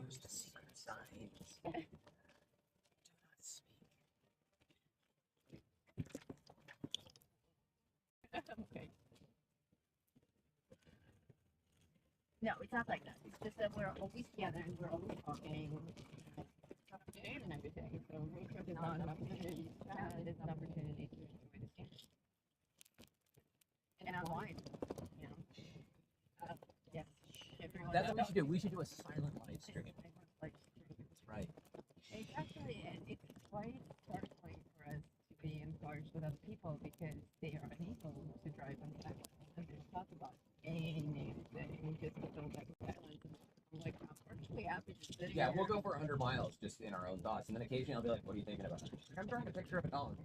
Use the secret signs. Do not speak. Okay. No, it's not like that. It's just that we're always together and we're always talking and everything. So road trip is not an opportunity to chat. It is an opportunity to enjoy this game. And online, you know. Yes. Everyone That's what we knows. should do. We should do a silent live stream. That's right. It's actually it's quite startling for us to be in cars with other people because they are unable to drive on the island and they talk about anything just to fill back the island. I'm like, I'm perfectly happy just sitting Yeah, here. we'll go for 100 miles just in our own thoughts, and then occasionally I'll be like, "What are you thinking about?" She's like, I'm drawing a picture of a dog.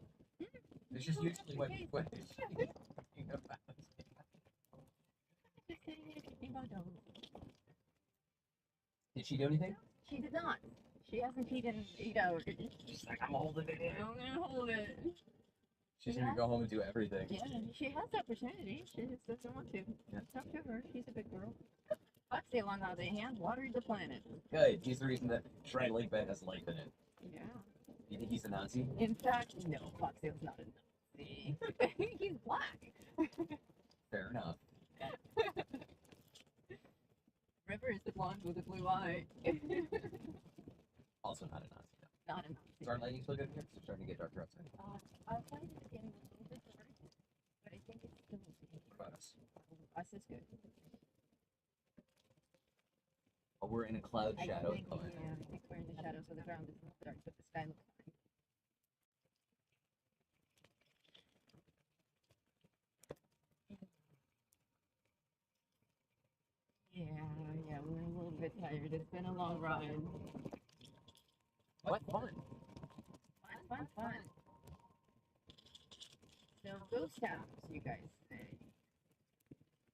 It's just usually what she's thinking about. Just sitting here thinking about dogs. Did she do anything? She did not. She hasn't eaten 8 hours. She's like, I'm holding it in. I'm gonna hold it. She's gonna go home and do everything. Yeah, she has the opportunity. She just doesn't want to. Yeah. It's up to her. She's a big girl. Foxtail, on the other hand, watered the planet. Good. He's the reason that Shrine Lake Bed has life in it. Yeah. You think he's a Nazi? In fact, no, Foxtail's not a Nazi. He's black. Fair enough. River is the blonde with the blue eye. Also not a Nazi. No. Not a Nazi. Is our lighting still good here? It's starting to get darker outside. Outside is getting a little bit dark, but I think it's still okay. What about us? Us is good. Oh, we're in a cloud shadow. I think we're in the shadows of the ground. It's not dark, but the sky looks fine. Yeah, we're a little bit tired. It's been a long ride. What fun! Fun. So, ghost towns, you guys say.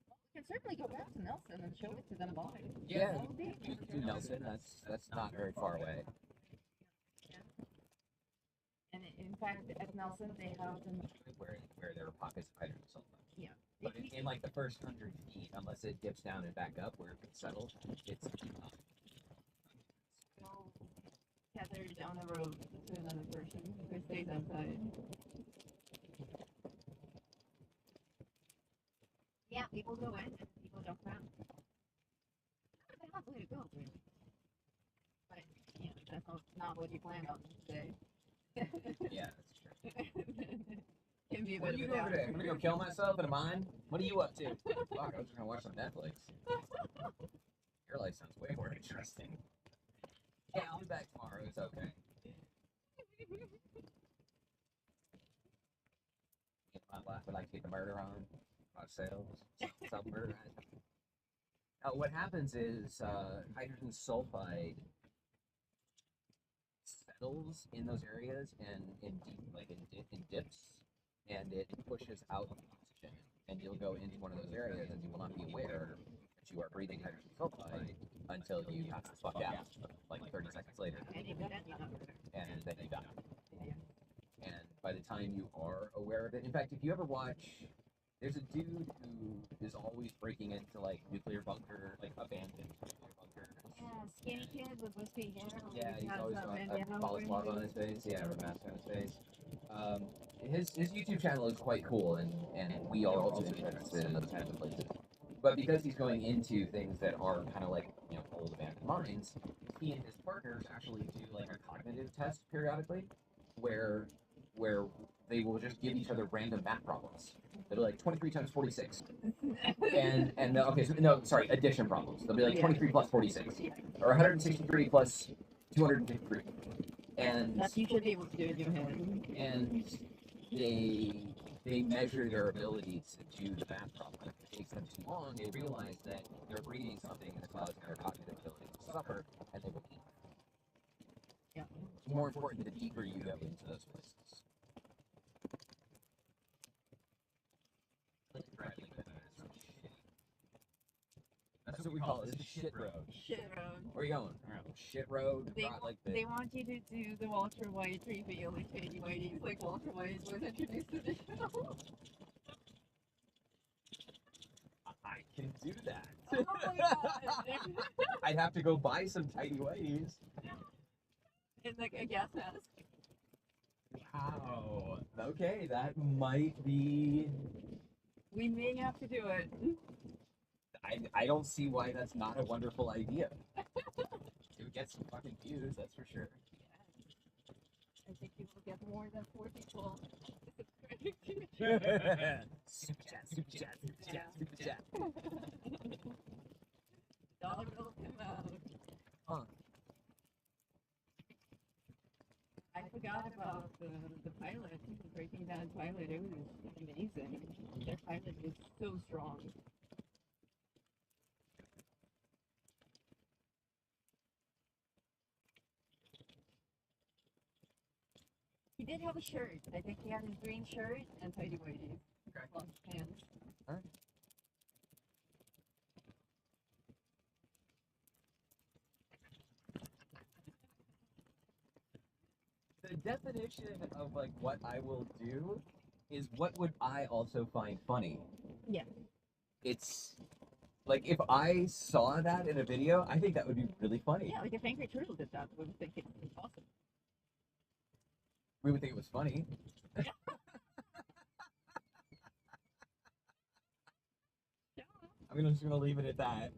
Well, we can certainly go back to Nelson and show it to them live. Yeah, That would be to Nelson. That's not very far away. Yeah. And in fact, at Nelson, they have them. Where there are pockets of hydrogen sulfide. Yeah. But in like the first 100 feet, unless it dips down and back up where it gets settled, it's Go tethered down the road to another person who stays outside. Yeah, people go in and people jump out. That's a hot way to go, really. But, you know, that's not what you planned on today. yeah, that's true. Can be a What bit are you of a doing today? I'm downer. gonna go kill myself in a mine? What are you up to? Fuck, I was just gonna watch some Netflix. Your life sounds way more interesting. Yeah, I'll be back tomorrow. It's okay. Get my life. I like to get the murder on ourselves. Self murder. What happens is hydrogen sulfide settles in those areas and in dips, and it pushes out oxygen. And you'll go into one of those areas and you will not be aware that you are breathing hydrogen sulfide until you pass the fuck out, like 30 seconds later, And even then, you're not and then you die. Yeah. And by the time you are aware of it, in fact, if you ever watch, there's a dude who is always breaking into like nuclear bunker, like abandoned nuclear bunkers. Yeah, skinny kid with wispy hair. Yeah, he's has always a got a bandana polished over log on his face. Yeah, or a mask on his face. His YouTube channel is quite cool, and we are also interested in those kinds of places. But because he's going into things that are kind of like, you know, old abandoned mines, he and his partners actually do like a cognitive test periodically, where they will just give each other random math problems. They'll be like 23 times 46. and okay, so no, sorry, addition problems. They'll be like 23 plus 46, or 163 plus 253. And That you should be able to do in your head. and they measure their ability to do the math problem. If it takes them too long, they realize that they're breeding something that's causing their cognitive ability to suffer, and they will eat. Yeah. It's more important the deeper you go into those places. That's what we call it. It's shit road. Shit road. Where are you going? Shit road. They, Not like they the. want you to do the Walter White reveal like Katie Whitey's, like Walter White was introduced to the show. I can do that. Oh my god! I'd have to go buy some tidy whities. In like a gas mask. Wow. Okay, that might be. We may have to do it. I don't see why that's not a wonderful idea. It would get some fucking views, that's for sure. Yeah. I think you will get more than 4 people. Super chat, super chat, super chat, super chat. Dog will come out. Huh. I forgot about the pilot, the Breaking Bad pilot. It was amazing. Their pilot was so strong. He did have a shirt. I think he had his green shirt and tidy whities. Okay. Long pants. Alright. The definition of like what I will do is what would I also find funny. Yeah. It's like if I saw that in a video, I think that would be really funny. Yeah, like if Angry Turtle did that, we would think it was awesome. We would think it was funny. Yeah. Just gonna leave it at that.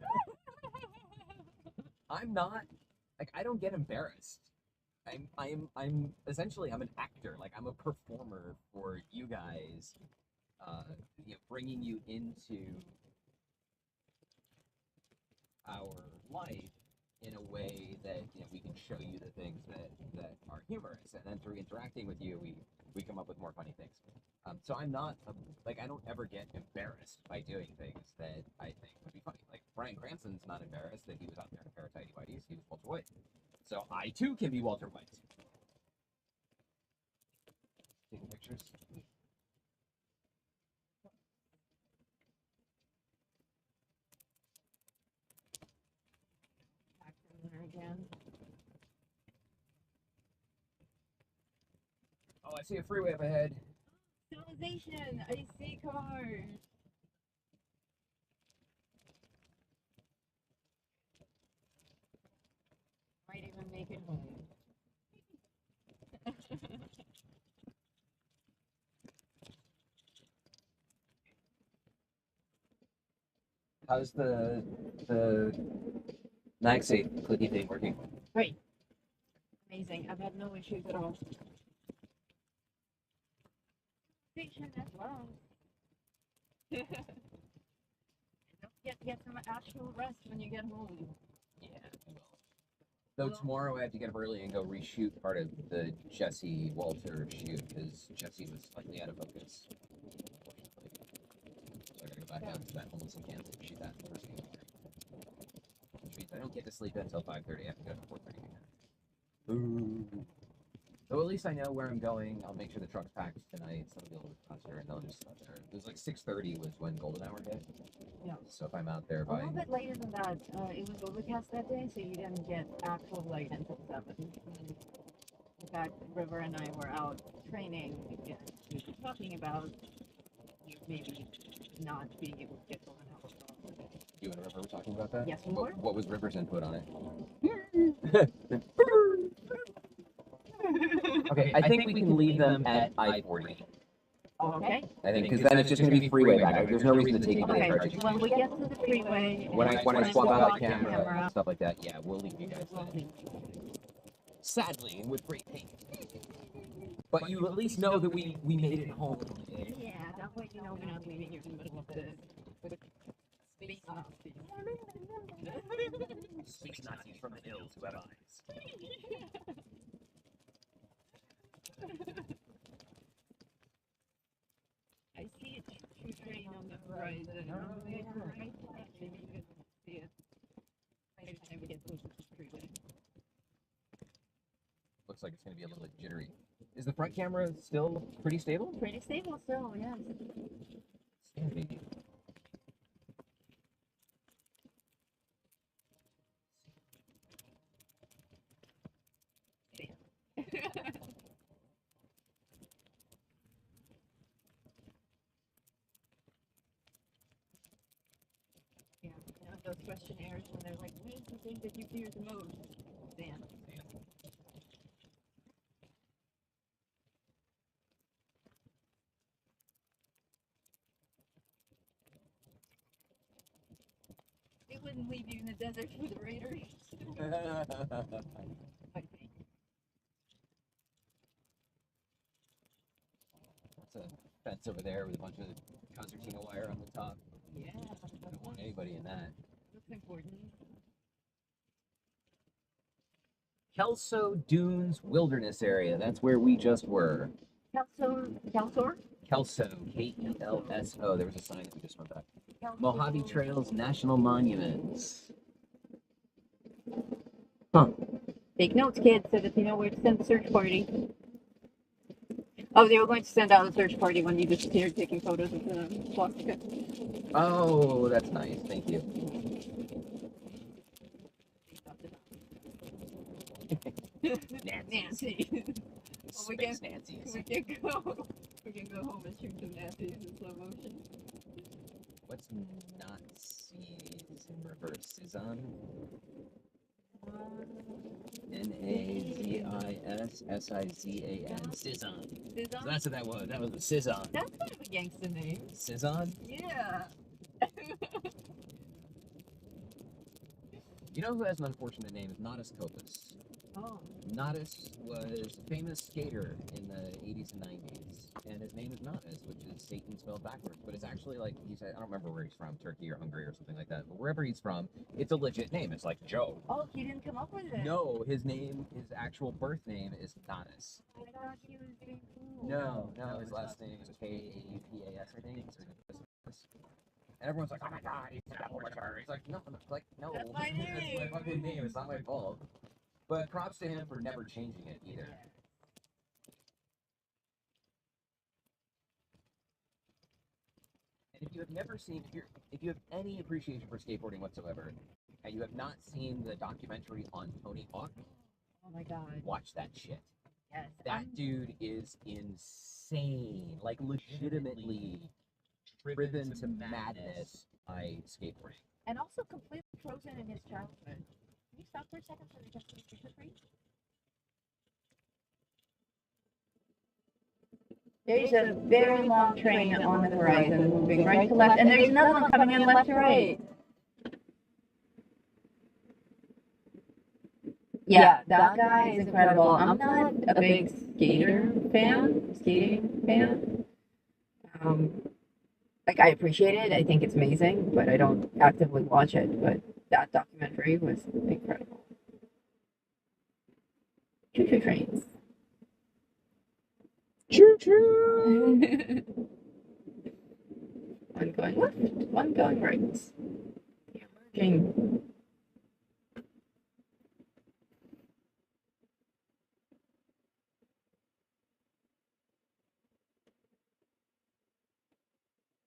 I'm not like I don't get embarrassed. I'm essentially I'm an actor. Like I'm a performer for you guys, bringing you into our life in a way that we can show you the things that are humorous, and then through interacting with you, we come up with more funny things. So I'm not like I don't ever get embarrassed by doing things that I think would be funny. Like Bryan Cranston's not embarrassed that he was out there in a pair of tidy whities. He was Walter White. So I too can be Walter White. Taking pictures. Back from there again. Oh, I see a freeway up ahead. Civilization! I see cars! Might even make it home. How's the MagSafe clicky thing working? Great. Amazing. I've had no issues at all. Station as well. Don't get some actual rest when you get home. Yeah, I will. Though tomorrow I have to get up early and go reshoot part of the Jesse Walter shoot because Jesse was slightly out of focus, unfortunately. So I gotta go back out to that homeless encampment and shoot that first thing in the morning. Which means I don't get to sleep until 5:30. I have to go to 4:30 again. Ooh. So at least I know where I'm going. I'll make sure the truck's packed tonight, so it'll be a little bit faster, and they'll just there. It was like 6:30 was when golden hour hit. Yeah. So if I'm out there A by little bit later than that. It was overcast that day, so you didn't get actual light until 7. In fact, River and I were out training. Yeah, we were talking about you maybe not being able to get golden hour. you and River were talking about that? Yes, we were. What was River's input on it? Okay, I think we can leave them at I-40. Okay. I think because then it's just going to be freeway back. There's no reason to take Okay. charges. When we get to the freeway, When I swap out the camera camera, and stuff like that, yeah, we'll leave you guys we'll then. leave you. Sadly, and with great pain. But you at least know that we made it home. Yeah, that way you know we're not leaving you in the middle of the space Nazis. Space Nazis from the hills who have eyes. I see a choo train on the horizon. Right? Maybe you can see it. By the time we get closer to the freeway. Looks like it's going to be a little bit jittery. Is the front camera still pretty stable? Pretty stable still, yes. Sandy. those questionnaires when they're like, what is the thing that you fear the most? Sand. It wouldn't leave you in the desert for the raiders. I think. That's a fence over there with a bunch of concertina wire on the top. Yeah. I don't want anybody in that. That's important. Kelso Dunes Wilderness Area. That's where we just were. Kelso? Kelso, Kelso. There was a sign that we just went back. Kelso. Mojave Trails National Monuments. Take notes, kids, so that you know where to send the search party. Oh, they were going to send out a search party when you disappeared taking photos of the swastika. Oh, that's nice. Thank you. Nancy. Well, we Space can Nancy's. we can go home and shoot some Nancy's in slow motion. What's Nazis in reverse? Season? Nazissan. Season. So that's what that was. That was the Season. That's kind of a gangster name. Season? Yeah. You know who has an unfortunate name? It's Natus Copus. Oh. Natus was a famous skater in the 80s and 90s, and his name is Natus, which is Satan spelled backwards. But it's actually like he said, I don't remember where he's from, Turkey or Hungary or something like that. But wherever he's from, it's a legit name. It's like Joe. Oh, he didn't come up with it. No, his actual birth name is Natus. I thought he was being cool. No, his last name is K-A-U-P-A-S, I think. And everyone's like, oh my god, he's got more car. He's like, no, no. That's my name. That's my fucking name. It's not my fault. But props to him for never changing it either. And if you have never seen, if you have any appreciation for skateboarding whatsoever, and you have not seen the documentary on Tony Hawk, Oh my god. watch that shit. Yes. That dude is insane. Like, legitimately driven to madness by skateboarding. And also completely frozen in his childhood. Can you stop for a second so they just finish the free? There's a very long train on the horizon moving right to left, and there's another one coming in left to right. Yeah, that guy is incredible. I'm not a big skating fan. Like, I appreciate it. I think it's amazing, but I don't actively watch it. But that documentary was incredible. Choo-choo trains. Choo-choo! One going left, one going right. Emerging.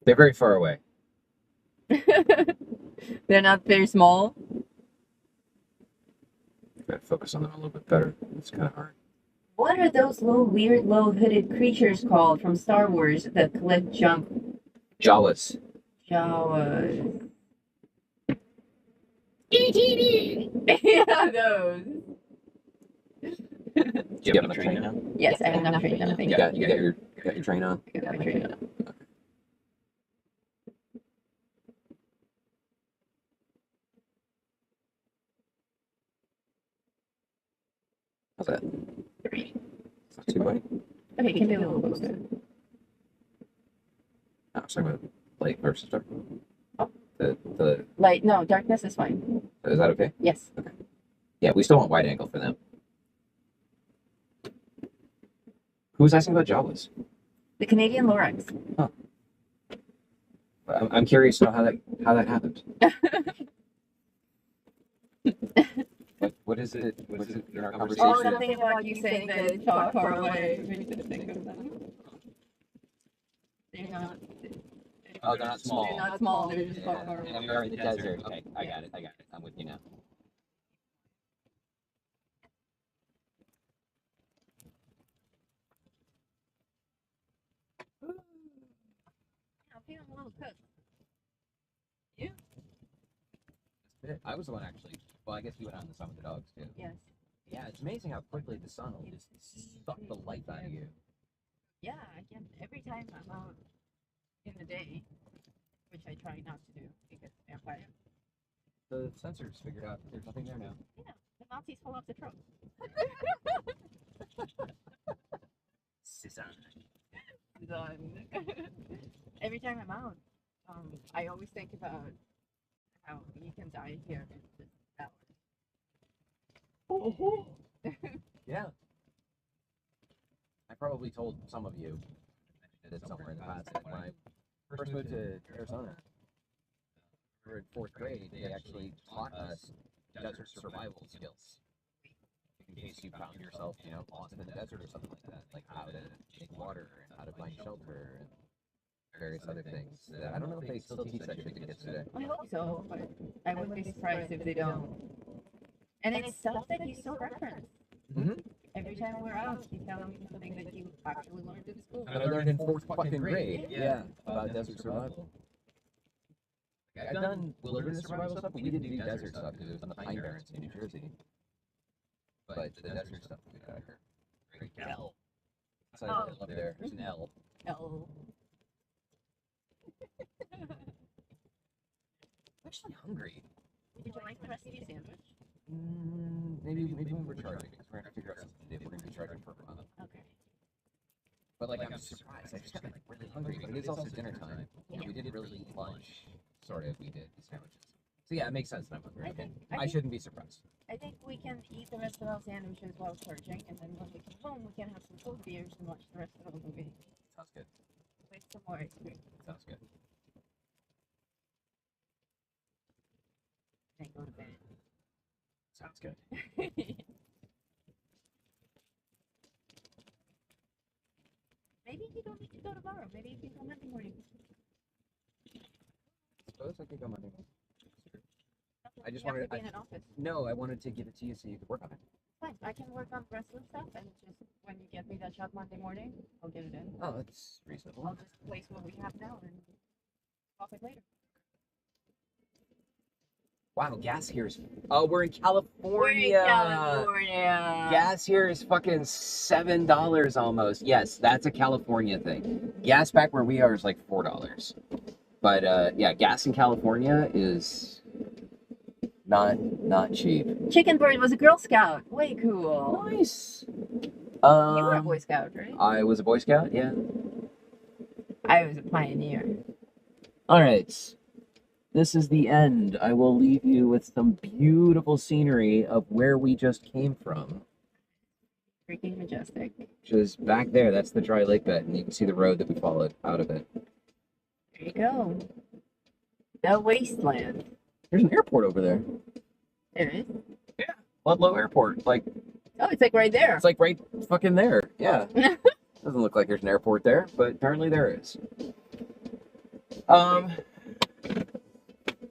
They're very far away. They're not very small. Gotta focus on them a little bit better. It's kind of hard. What are those weird, low-hooded creatures called from Star Wars that collect junk? Jawas. Jawas. Yeah, those. Do you have enough train now? Yes, I have enough train now. Thank You you. got your train on? I got my train on. How's that? Three. It's not too bad. Okay, can be a little closer. I was talking about light versus dark. Oh. The Light, no, darkness is fine. is that okay? Yes. Yeah, we still want wide angle for them. Who was asking about Jawas? The Canadian Lorax. I'm curious to know how that happened. What is it? What is it in our conversation? Oh, something about you saying that it's far, far away. Made me think of that. They're not. Oh, they're not small. They're not small. They're just far, Yeah, far and away. we are in the desert. Okay, I got it. I'm with you now. I'm feeling a little cooked. You? I was the one actually. Well, I guess you went out in the sun with the dogs too. Yes. Yeah, it's amazing how quickly the sun will just suck the life out of you. Yeah, I can every time I'm out in the day, which I try not to do because vampire. The sensors figured out there's nothing there now. Yeah, the Nazis pull off the truck. Done. Every time I'm out, I always think about how you can die here in just hours. Yeah. I probably told some of you that somewhere in the past that when I first moved to Arizona, we were in 4th grade, they actually taught us desert survival skills. In case you found yourself, lost in the desert or something like that, like how to make water and how to find shelter and various other things. I don't know if they still teach that shit to kids today. I hope so, but I wouldn't be surprised if they don't. And it's stuff that you still reference. Mm-hmm. Every time we're out, you tell me something that you actually learned in school. I learned in 4th fucking grade. Yeah, about desert survival. Like, I've done wilderness survival stuff, but we didn't do desert stuff because it was in the Pine Barrens in New Jersey. But the desert stuff we got here. Great L. So I love it there. There's an L. L. I'm actually hungry. Would you like the rest of your sandwich? Maybe when we're charging, because we're gonna figure out something to do. We're gonna be charging for a month. Okay. But like I'm surprised. I just got really hungry. But it is also dinner time. Yeah. We didn't really eat lunch. Sort of. We did the sandwiches. So yeah, it makes sense that I'm hungry. I think- I shouldn't be surprised. I think we can eat the rest of our sandwiches while charging, and then when we come home, we can have some cold beers and watch the rest of the movie Sounds good. with some more ice cream. Sounds good. And go to bed. Sounds good. Maybe you don't need to go tomorrow. Maybe you can come Monday morning. Suppose I could go Monday. I just You have wanted- to be in an office. No, I wanted to give it to you so you could work on it. Fine, I can work on the rest of the stuff, and just when you get me that shot Monday morning, I'll get it in. Oh, that's reasonable. I'll just place what we have now and pop it later. Wow, gas here is. Oh, we're in California. We're in California. Gas here is fucking $7 almost. Yes, that's a California thing. Gas back where we are is like $4. But yeah, gas in California is not cheap. Chicken Bird was a Girl Scout. Way cool. Nice. You were a Boy Scout, right? I was a Boy Scout. Yeah. I was a pioneer. All right. This is the end. I will leave you with some beautiful scenery of where we just came from. Freaking majestic. Which is back there. That's the dry lake bed, and you can see the road that we followed out of it. There you go. The wasteland. There's an airport over there. There is. Ludlow Airport. Like, Oh, it's like right there. it's like right fucking there. Yeah. Doesn't look like there's an airport there, but apparently there is. All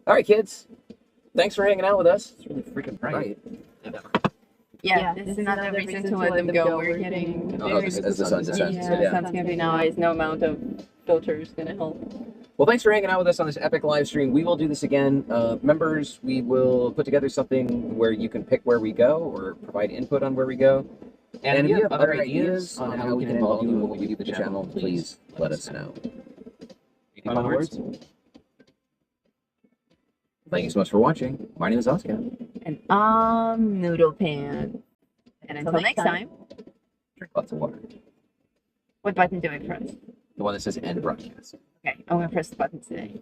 right, kids. Thanks for hanging out with us. It's really freaking bright. Yeah, this is another reason to let them go. We're getting. Oh, as the sun descends. Yeah, Yeah. sun's gonna be nice. No amount of filter is gonna help. Well, thanks for hanging out with us on this epic live stream. We will do this again. Members, we will put together something where you can pick where we go or provide input on where we go. And if you have other ideas on how we can involve you in what we do with the channel, please let us know. Any final words? Thank you so much for watching. My name is Oscar. And Noodle Pan. And until next time, Drink lots of water. what button do I press? The one that says end broadcast. Okay, I'm gonna press the button today.